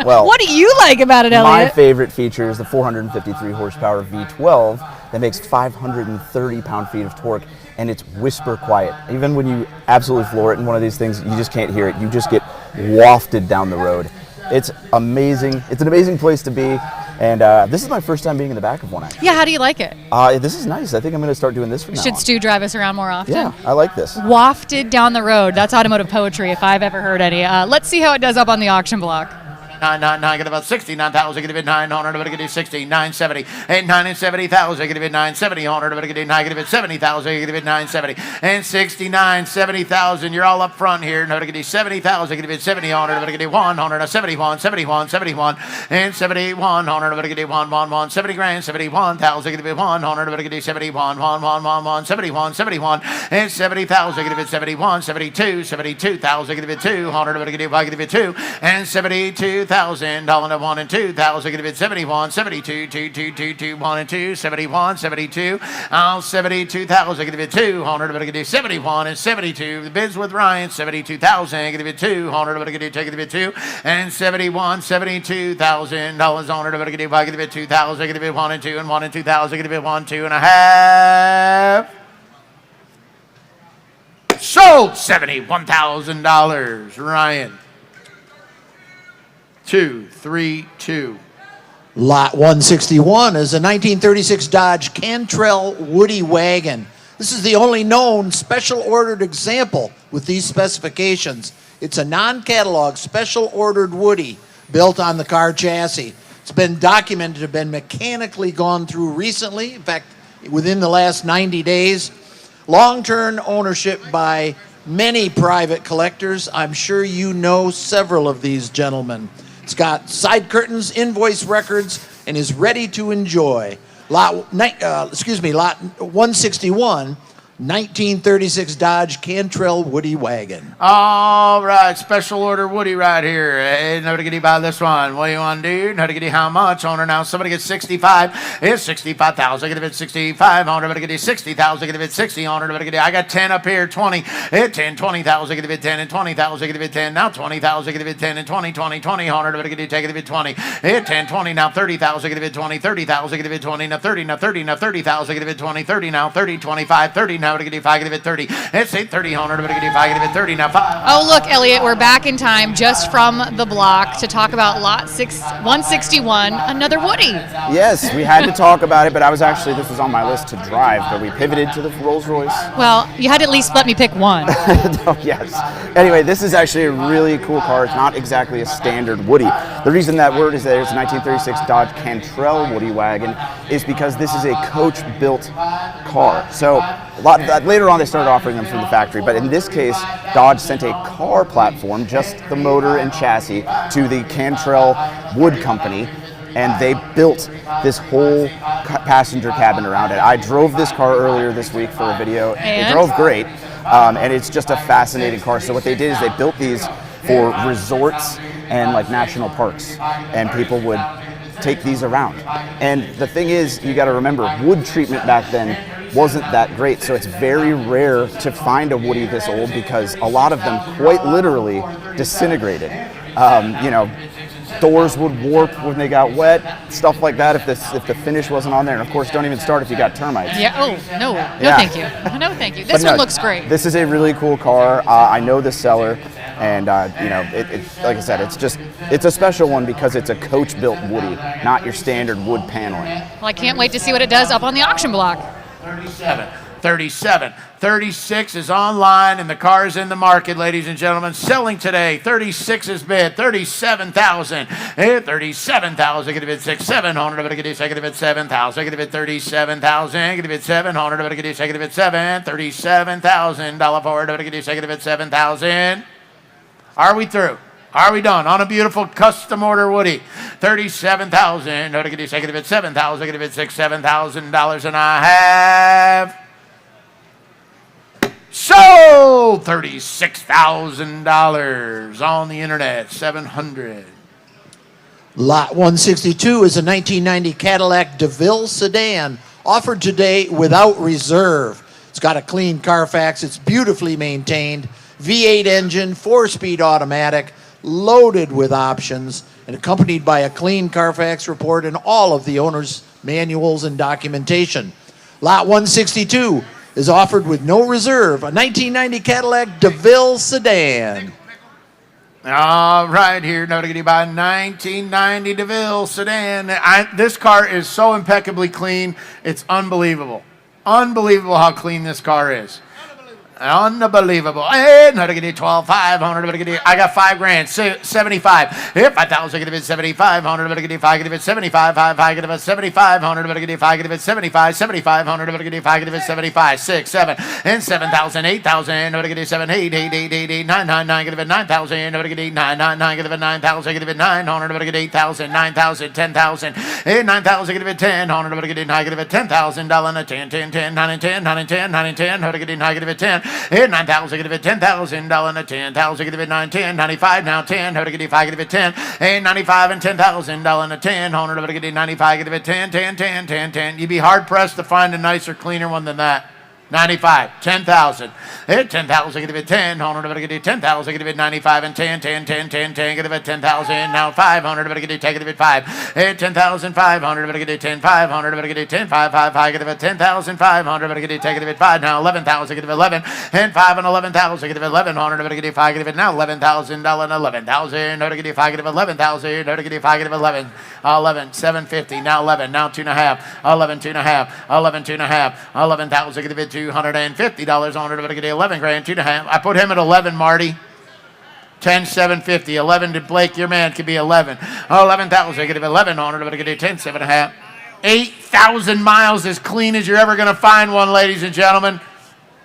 Well, what do you like about it, Elliot? My favorite feature is the 453 horsepower V12 that makes 530 pound-feet of torque, and it's whisper quiet. Even when you absolutely floor it in one of these things, you just can't hear it. You just get wafted down the road. It's amazing. It's an amazing place to be. And this is my first time being in the back of one, actually. Yeah, how do you like it? This is nice. I think I'm going to start doing this from now on. Should Stu drive us around more often? Yeah, I like this. Wafted down the road. That's automotive poetry if I've ever heard any. Let's see how it does up on the auction block. 999, get about 69,000, get a bid 900, but get a 60, 970, and 970,000, get a bid 970, 100, but get a 9, get a bid 70,000, get a bid 970, and 69, 70,000. You're all up front here. No, get a 70,000, get a bid 70, 100, but get a 100, 71, 71, 71, and 7100, but get a 1, 70 grand, 71,000, get a bid 100, but get a 71, 1, 71, 71, and 70,000, get a bid 71, 72, 72,000, get a bid 200, but get a bid 2, and 72,000. All in a 1 and 2,000, get a bid 71, 72, 2, 2, 2, 2, 1 and 2, 71, 72, 72,000, get a bid 200, but get a 71 and 72. The bids with Ryan, 72,000, get a bid 200, but get a bid 2, and 71, 72,000 dollars on it, but get a bid 2,000, get a bid 1 and 2, and 1 and 2,000, get a bid 1, 2.5. Sold $71,000. Ryan. 232. Lot 161 is a 1936 Dodge Cantrell Woody wagon. This is the only known special ordered example with these specifications. It's a non-catalog special ordered Woody built on the car chassis. It's been documented to have been mechanically gone through recently, in fact, within the last 90 days. Long-term ownership by many private collectors. I'm sure you know several of these gentlemen. It's got side curtains, invoice records, and is ready to enjoy. Lot 161, 1936 Dodge Cantrell Woody Wagon. All right, special order Woody right here. Hey, nobody get buy this one. What do you want to do? Nobody get how much? Owner now. Somebody gets 65. It's 65,000. Get it 65. Owner, nobody get 60,000. Get it 60. Owner, nobody get. I got 10 up here. 20. It 10. 20,000. Get it 10 and 20,000. Get it 10. Now 20,000. Get it 10 and 20. 20. 20. Owner, nobody get. Take it 20. It 10. 20. Now 30,000. Get it 20. 30,000. Get it 20. Now 30. Now 30. Now 30,000. Get it 20. 30. Now 30. 25. 30. Now to get 5. Get it 30. It's 30. Owner, nobody get 5. Get it 30. Now 5. Oh, look, Elliot, we're back in time just from the block to talk about lot 161, another Woody. Yes, we had to talk about it, but this was on my list to drive, but we pivoted to the Rolls Royce. Well, you had to at least let me pick one. Oh, yes. Anyway, this is actually a really cool car. It's not exactly a standard Woody. The reason that word is there is a 1936 Dodge Cantrell Woody wagon is because this is a coach-built car. So later on they started offering them from the factory, but in this case, Dodge sent a car platform, just the motor and chassis, to the Cantrell Wood Company, and they built this whole passenger cabin around it. I drove this car earlier this week for a video. And? It drove great, and it's just a fascinating car. So what they did is they built these for resorts and like national parks, and people would take these around. And the thing is, you got to remember, wood treatment back then wasn't that great, so it's very rare to find a Woody this old because a lot of them quite literally disintegrated. Doors would warp when they got wet, stuff like that if the finish wasn't on there. And of course, don't even start if you got termites. Yeah. Oh, no. No, Yeah. thank you. No, thank you. This one looks great. This is a really cool car. I know the seller, and like I said, it's a special one because it's a coach-built Woody, not your standard wood paneling. Well, I can't wait to see what it does up on the auction block. 37. 36 is online, and the car is in the market, ladies and gentlemen. Selling today. 36 is bid. 37,000. 37,000. Get a bid 6, 700. Get a second bid 7,000. Get a bid 37,000. Get a bid 700. Get a second bid 7. $37,000 for it. Get a second bid 7,000. Are we through? Are we done? On a beautiful custom order Woody. 37,000. No, to get a second bid 7,000. Get a bid $7,000, and I have sold $36,000 on the internet. 700. Lot 162 is a 1990 Cadillac DeVille sedan, offered today without reserve. It's got a clean Carfax. It's beautifully maintained. V8 engine, 4-speed automatic, loaded with options, and accompanied by a clean Carfax report and all of the owner's manuals and documentation. Lot 162 is offered with no reserve, a 1990 Cadillac DeVille sedan. All right, here, no diggity by 1990 DeVille sedan. This car is so impeccably clean, it's unbelievable. Unbelievable how clean this car is. Unbelievable. Hey, no, to get it 12,500. I got $5,000. 75. If 5,000, get it 7,500. But get it 5, get it 75. 5, get it 7,500. But get it 5, get it 75. 7,500. But get it 5, get it 75. 6, 7, and 7,000. 8,000. But get it 7, 8, 8, 8, 8, 8, 9, 9, 9. Get it 9,000. But get it 9, 9, 9. Get it 9,000. Get it 900. But get it 8,000. 9,000. 10,000. 9,000. Get it 10. But get it 9. Get it $10,000. 10, 10, 10, 9, and 10, 9, and 10, 9, and 10. But get it 9. Get it 10. 9,000, get it $10,000, 10,000, get it 9, 10, 95, now 10, how to get it 5, get it 10, and 95 and $10,000, 10, 100, get it 95, get it 10, 10, 10, 10, 10. You'd be hard pressed to find a nicer, cleaner one than that. 95, 10,000. 10,000, get it 10, 100, get it 10,000, get it 95 and 10, 10, 10, 10, 10, get it 10,000, now 500, but get it, take it at 5. 10,500, but get it 10, 500, but get it 10, 5, 5, 5, get it 10,500, but get it, take it at 5, now 11,000, get it 11, and 5 and 11,000, get it 1,100, but get it 5, get it now $11,000, 11,000, no to get it 5, get it 11,000, no to get it 5, get it 11, 11, 750, now 11, now 2.5, 11, 2.5, 11, 2.5, 11,000, get it $250 on it, but get it 11 grand, 2.5. I put him at 11, Marty. 10, 750, 11 to Blake, your man could be 11. 11,000, get it 11 on it, but get it 10, 7.5. 8,000 miles as clean as you're ever going to find one, ladies and gentlemen.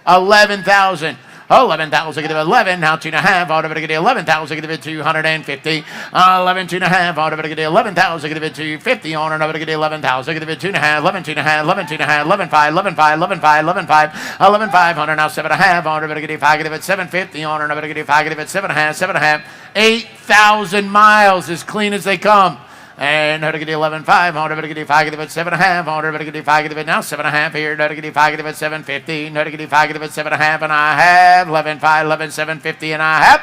11,000. 11,000, give it 11, now 2.5, automatic get 11,000, give it 250, 11, 2.5, automatic get 11,000, give it 250, on another get 11,000, give it 2.5, 11, 2.5, 11, 2.5, 11, 5, 11, 5, 11, 5, 11, 5, 11, 500, now 7.5, automatic get 5, give it 750, on another get 5, give it 7.5, 7.5, 8,000 miles as clean as they come. And how to get 11.5, how to get 5, give it 7.5, how to get 5, give it now 7.5 here, how to get 5, give it 750, how to get 5, give it 7.5, and I have 11.5, 11,750, and I have.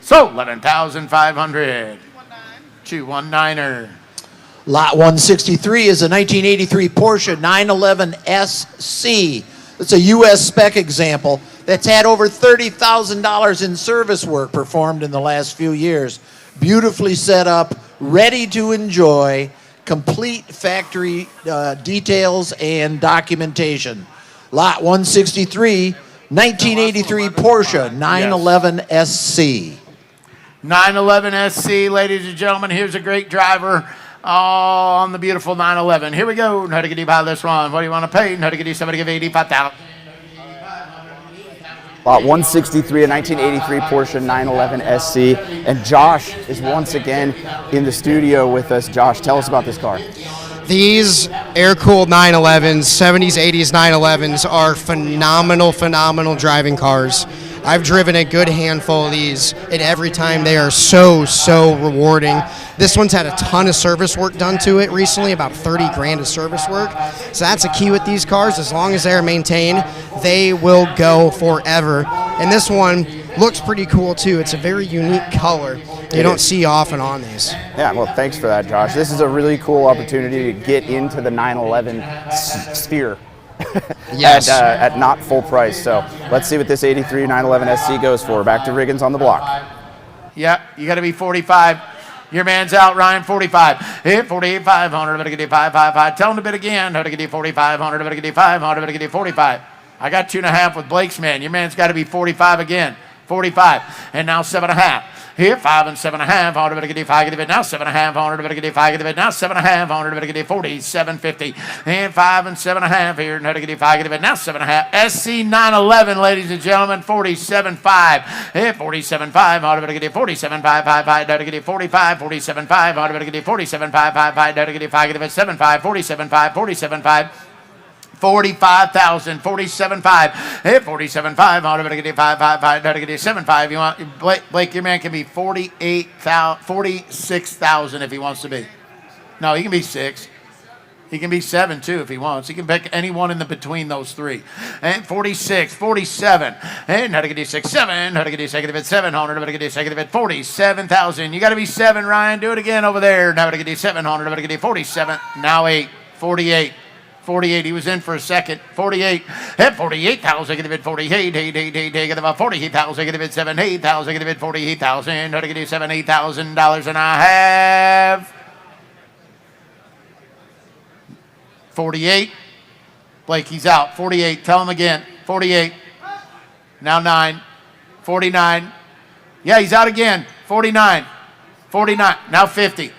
So 11,500. 219er. Lot 163 is a 1983 Porsche 911 SC. It's a U.S. spec example that's had over $30,000 in service work performed in the last few years. Beautifully set up, ready to enjoy, complete factory details and documentation. Lot 163, 1983 Porsche 911 SC. 911 SC, ladies and gentlemen, here's a great driver on the beautiful 911. Here we go. How to get you by this one? What do you want to pay? How to get you somebody give 85,000. Lot 163, a 1983 Porsche 911 SC. And Josh is once again in the studio with us. Josh, tell us about this car. These air-cooled 911s, 70s, 80s 911s are phenomenal driving cars. I've driven a good handful of these, and every time they are so rewarding. This one's had a ton of service work done to it recently, about 30 grand of service work. So that's a key with these cars. As long as they're maintained, they will go forever. And this one looks pretty cool too. It's a very unique color. You don't see often on these. Yeah, well, thanks for that, Josh. This is a really cool opportunity to get into the 911 sphere. Yes. at not full price. So let's see what this 83 911 SC goes for. Back to Riggins on the block. Yeah, you got to be 45. Your man's out, Ryan, 45. Hit 48,500. Better get you 555. Tell him to bid again. How to get you 4,500. Better get you 500. Better get you 45. I got 2.5 with Blake's man. Your man's got to be 45 again. 45. And now 7.5. Here, 5 and 7.5. Honor better get you 5. Get it now 7.5. Honor better get you 5. Get it now 7.5. Honor better get you 47.50. And 5 and 7.5 here. And how to get you 5. Get it now 7.5. SC 911, ladies and gentlemen, 47.5. Here, 47.5. Honor better get you 47.5. How to get you 45. 47.5. Honor better get you 47.5. How to get you 5. Get it 7.5. 47.5. 47.5. 45,000, 47.5. Hey, 47.5. I'm going to get you 5.5. Got to get you 7.5. You want Blake? Your man can be 48,000, 46,000 if he wants to be. No, he can be 6. He can be 7 too if he wants. He can pick any one in the between those three. And 46, 47. And how to get you 6, 7. How to get you second of it 700. How to get you second of it 47,000. You got to be 7, Ryan. Do it again over there. Now to get you 700. How to get you 47. Now 8, 48. 48, he was in for a second. 48, at 48,000, get a bid 48, get about 48,000, get a bid 7, 8,000, get a bid 48,000, how to get you $7,000, $8,000, and I have 48. Blake, he's out. 48, tell him again. 48, now 9, 49. Yeah, he's out again. 49, 49, now 50,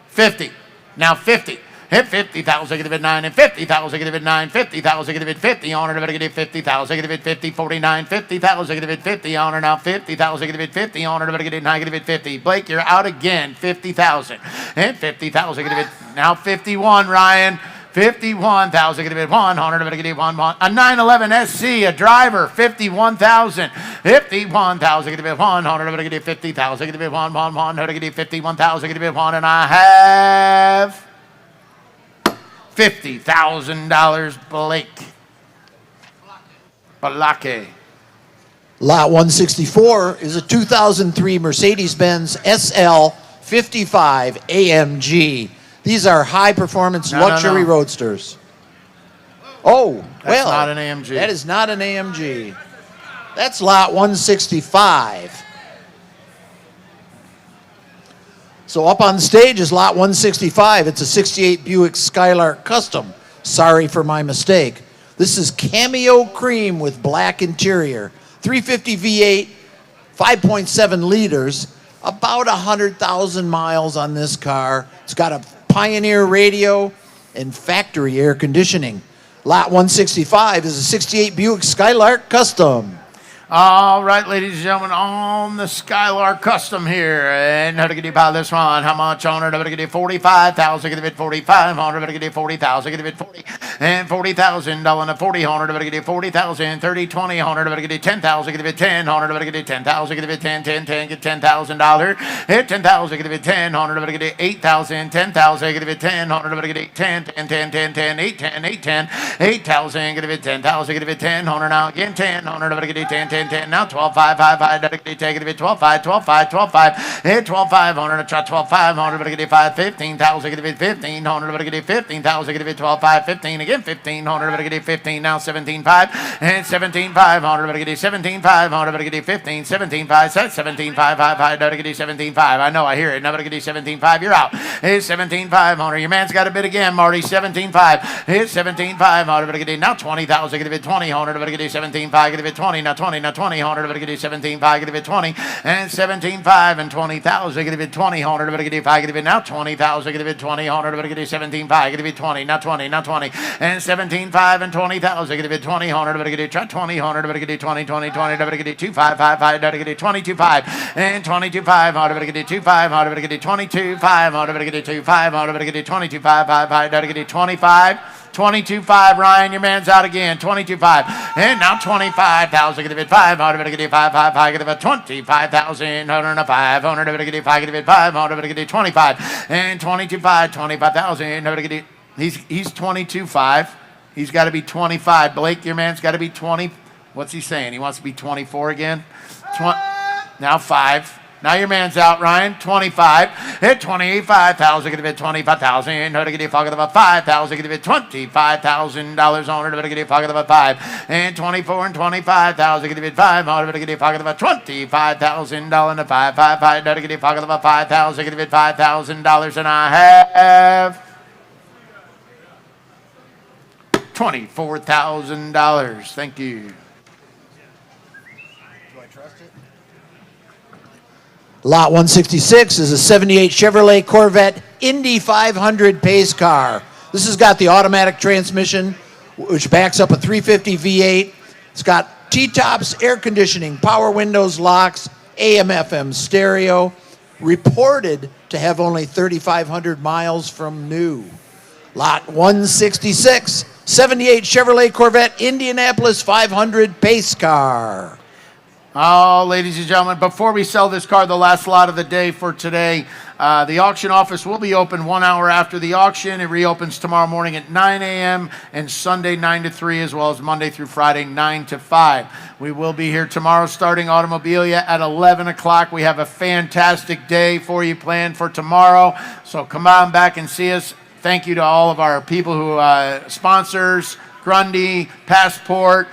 50, now 50. Hit 50,000, get a bid 9, and 50,000, get a bid 9, 50,000, get a bid 50, on her, get a bid 50,000, get a bid 50, 49, 50,000, get a bid 50, on her, now 50,000, get a bid 50, on her, get a bid 9, get a bid 50. Blake, you're out again, 50,000, and 50,000, get a bid, now 51, Ryan. 51,000, get a bid 100, get a bid 1, a 911 SC, a driver, 51,000, 51,000, get a bid 100, get a bid 50,000, get a bid 100, get a bid 51,000, get a bid 1, and I have $50,000, Blake. Balake. Lot 164 is a 2003 Mercedes-Benz SL 55 AMG. These are high-performance luxury roadsters. Oh, That's not an AMG. That is not an AMG. That's lot 165. So up on stage is lot 165. It's a 68 Buick Skylark Custom. Sorry for my mistake. This is cameo cream with black interior. 350 V8, 5.7 liters, about 100,000 miles on this car. It's got a Pioneer radio and factory air conditioning. Lot 165 is a 68 Buick Skylark Custom. All right, ladies and gentlemen, on the Skylark Custom here. And how to get by this one? How much on it? I'm going to get 45,000. Get it 45. I'm going to get 40,000. Get it 40 and 40,000. Down to 40. I'm going to get 40,000. 30, 20. I'm going to get 10,000. Get it 10. I'm going to get 10,000. Get it 10, 10, 10. Get $10,000. Hit 10,000. Get it 10. I'm going to get 8,000. 10,000. Get it 10. I'm going to get 10, 10, 10, 10, 10, 8, 10, 8, 10, 8,000. Get it 10,000. Get it 10. I'm now again 10. I'm going to get 10, 10, 10. Now 12, 5, 5, 5. Take it 12, 5, 12, 5, 12, 5. Hit 12, 5. 100. Try 12, 5. 100. Get it 5, 15,000. Get it 15. 100. Get it 15,000. Get it 12, 5, 15. Again 15. 100. Get it 15. Now 17, 5. And 17, 5. 100. Get it 17, 5. 100. Get it 15. 17, 5. Set 17, 5, 5, 5. Get it 17, 5. I know. I hear it. Now get it 17, 5. You're out. It's 17, 5. 100. Your man's got a bid again, Marty. 17, 5. It's 17, 5. 100. Get it now 20,000. Get it 20. 100. Get it 17, 5. Get it 20. Now 20. Now 20. 100. Get it 17, 5. Get it 20. And 17, 5. And 20,000. Get it 20. 100. Get it 5. Get it now 20,000. Get it 20. 100. Get it 17, 5. Get it 20. Now 20. Now 20. And 17, 5. And 20,000. Get it 20. 100. Get it try 20. 100. Get it 20. 20. 20. Get it 2, 5, 5, 5. Get it 22, 5. And 22, 5. 100. Get it 2, 5. 100. Get it 22, 5. 100. Get it 2, 5. 100. Get it 22, 5, 5, 5. Get it 25. 22.5, Ryan, your man's out again. 22.5, and now 25,000. Get it 5. 100. Get it 5, 5, 5. Get it 25,000. 105. 100. Get it 5. Get it 5. 100. Get it 25, and 22.5. 25,000. Get it. He's 22.5. He's got to be 25. Blake, your man's got to be 20. What's he saying? He wants to be 24 again. Now 5. Now your man's out, Ryan. 25. Hit 25,000. Get it 25,000. How to get it? Fuck about 5,000. Get it $25,000 on it. Get it fuck about 5. And 24 and 25,000. Get it 5. How to get it? Fuck about $25,000 to 5, 5, 5. How to get it? Fuck about 5,000. Get it $5,000, and I have $24,000. Thank you. Lot 166 is a 78 Chevrolet Corvette Indy 500 pace car. This has got the automatic transmission, which backs up a 350 V8. It's got T-tops, air conditioning, power windows, locks, AM/FM stereo. Reported to have only 3,500 miles from new. Lot 166, 78 Chevrolet Corvette Indianapolis 500 pace car. Oh, ladies and gentlemen, before we sell this car, the last lot of the day for today, the auction office will be open 1 hour after the auction. It reopens tomorrow morning at 9 a.m. and Sunday 9 to 3, as well as Monday through Friday 9 to 5. We will be here tomorrow starting Automobilia at 11 o'clock. We have a fantastic day for you planned for tomorrow, so come on back and see us. Thank you to all of our people who sponsors, Grundy, Passport.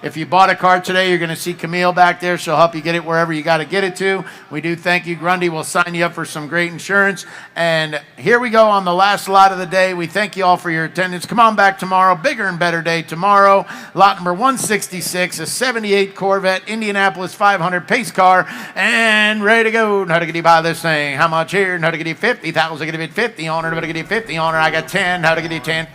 If you bought a car today, you're going to see Camille back there. She'll help you get it wherever you got to get it to. We do thank you. Grundy will sign you up for some great insurance. And here we go on the last lot of the day. We thank you all for your attendance. Come on back tomorrow. Bigger and better day tomorrow. Lot number 166, a 78 Corvette Indianapolis 500 pace car. And ready to go. How to get you buy this thing? How much here? How to get you 50,000? Get it 50 on her. How to get you 50 on her? I got 10. How to get you 10?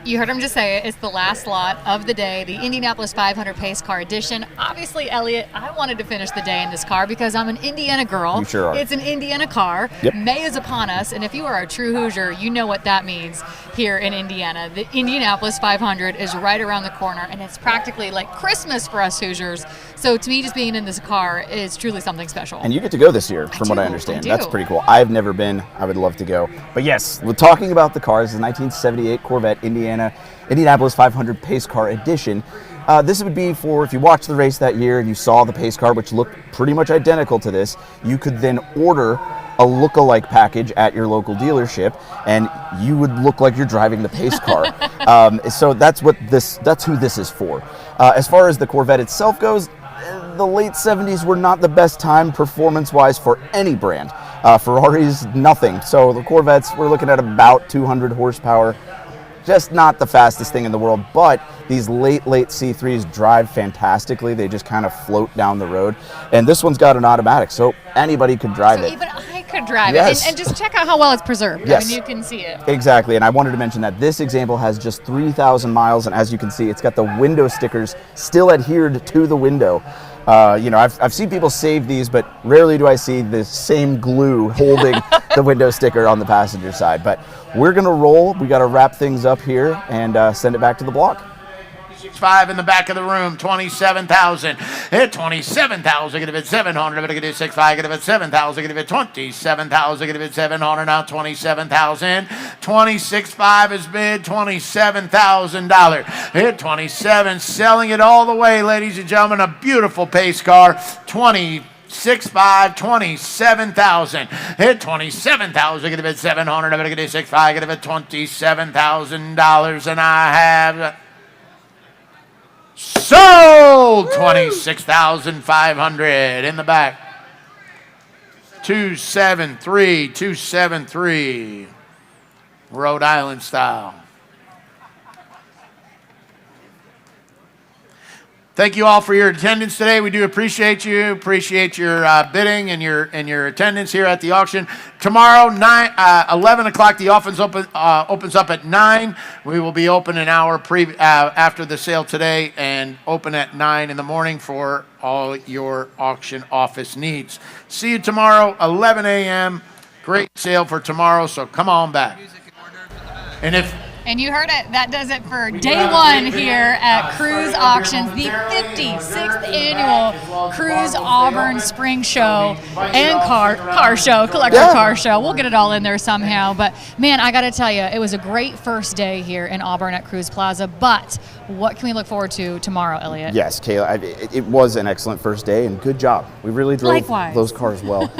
You heard him just say it. It's the last lot of the day, the Indianapolis 500 Pace Car Edition. Obviously, Elliot, I wanted to finish the day in this car because I'm an Indiana girl. You sure are. It's an Indiana car. Yep. May is upon us, and if you are a true Hoosier, you know what that means here in Indiana. The Indianapolis 500 is right around the corner, and it's practically like Christmas for us Hoosiers. So to me, just being in this car is truly something special. And you get to go this year, from what I understand. do. That's pretty cool. I've never been. I would love to go. But yes, we're talking about the cars. The 1978 Corvette Indianapolis 500 Pace Car Edition. This would be for, if you watched the race that year and you saw the pace car, which looked pretty much identical to this, you could then order a look-alike package at your local dealership, and you would look like you're driving the pace car. So that's who this is for. As far as the Corvette itself goes, the late 70s were not the best time performance-wise for any brand. Ferraris, nothing. So the Corvettes, we're looking at about 200 horsepower. Just not the fastest thing in the world, but these late C3s drive fantastically. They just kind of float down the road. And this one's got an automatic, so anybody could drive it. Even I could drive Yes. it. And just check out how well it's preserved. Yes. I mean, you can see it. Exactly, and I wanted to mention that this example has just 3,000 miles, and as you can see, it's got the window stickers still adhered to the window. I've seen people save these, but rarely do I see the same glue holding the window sticker on the passenger side. But we're gonna roll. We got to wrap things up here and send it back to the block. 5 in the back of the room, 27,000. Hit 27,000. Get a bit 700. But get a 6.5. Get a bit 7,000. Get a bit 27,000. Get a bit 700. Now 27,000. 26.5 is bid. $27,000. Hit 27. Selling it all the way, ladies and gentlemen. A beautiful pace car. 26.5, 27,000. Hit 27,000. Get a bit 700. But get a 6.5. Get a bit $27,000. And I have sold 26,500 in the back. 273, Rhode Island style. Thank you all for your attendance today. We do appreciate you. Appreciate your bidding and your attendance here at the auction. Tomorrow, 11 o'clock, the office opens up at 9. We will be open an hour after the sale today and open at 9 in the morning for all your auction office needs. See you tomorrow, 11 a.m. Great sale for tomorrow, so come on back. And you heard it. That does it for day one here at Cruise Auctions, the 56th annual Cruise Auburn Spring Show and car show, collector car show. We'll get it all in there somehow. But man, I got to tell you, it was a great first day here in Auburn at Cruise Plaza. But what can we look forward to tomorrow, Elliot? Yes, Kayla, it was an excellent first day, and good job. We really drove those cars well.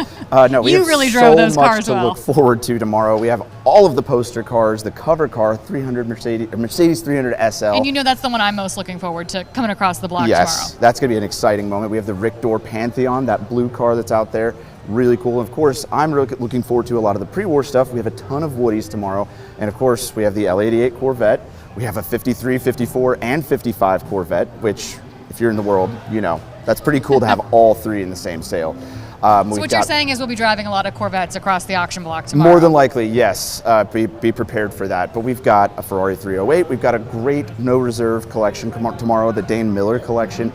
We have really drove those so cars much to well. look forward to tomorrow. We have all of the poster cars, the cover car, Mercedes 300 SL. And you know that's the one I'm most looking forward to coming across the block tomorrow. Yes, that's going to be an exciting moment. We have the Rick Door Pantheon, that blue car that's out there. Really cool. Of course, I'm really looking forward to a lot of the pre-war stuff. We have a ton of Woodies tomorrow. And of course, we have the L88 Corvette. We have a 53, 54, and 55 Corvette, which, if you're in the world, you know, that's pretty cool to have all three in the same sale. So what you're saying is we'll be driving a lot of Corvettes across the auction block tomorrow. More than likely, yes. Be prepared for that. But we've got a Ferrari 308. We've got a great no reserve collection tomorrow, the Dane Miller collection.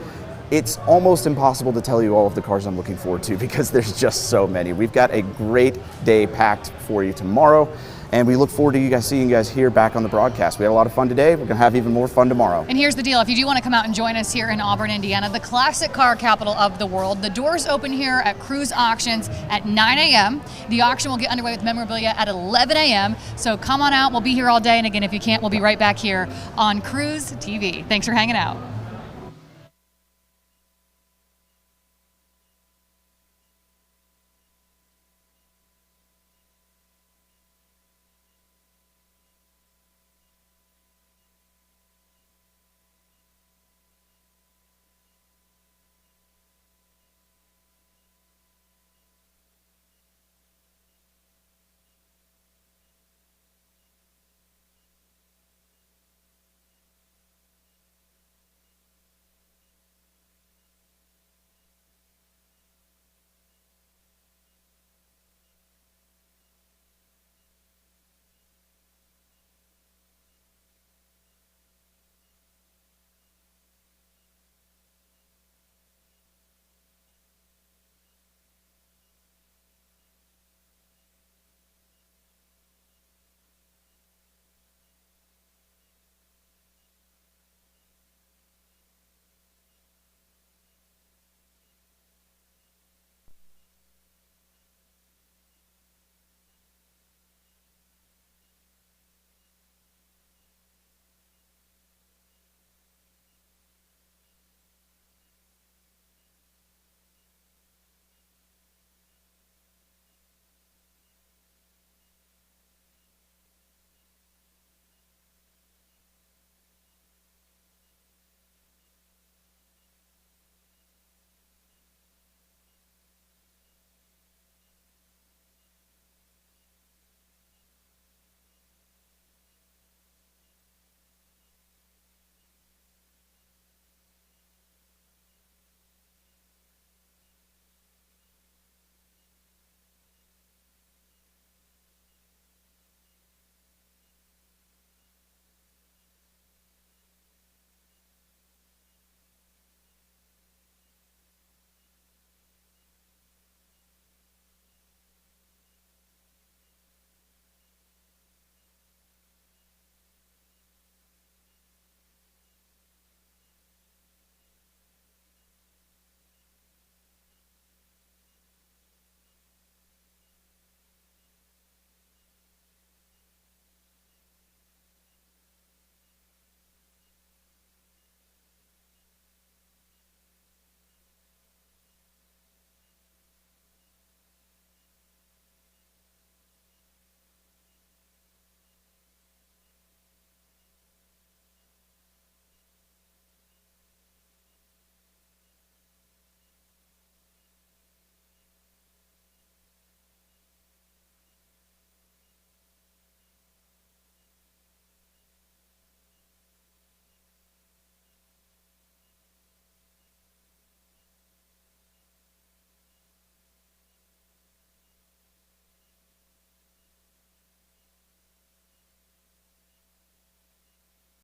It's almost impossible to tell you all of the cars I'm looking forward to because there's just so many. We've got a great day packed for you tomorrow. And we look forward to seeing you guys here back on the broadcast. We had a lot of fun today. We're going to have even more fun tomorrow. And here's the deal. If you do want to come out and join us here in Auburn, Indiana, the classic car capital of the world, the doors open here at Cruise Auctions at 9 a.m. The auction will get underway with Memorabilia at 11 a.m. So come on out. We'll be here all day. And again, if you can't, we'll be right back here on Cruise TV. Thanks for hanging out.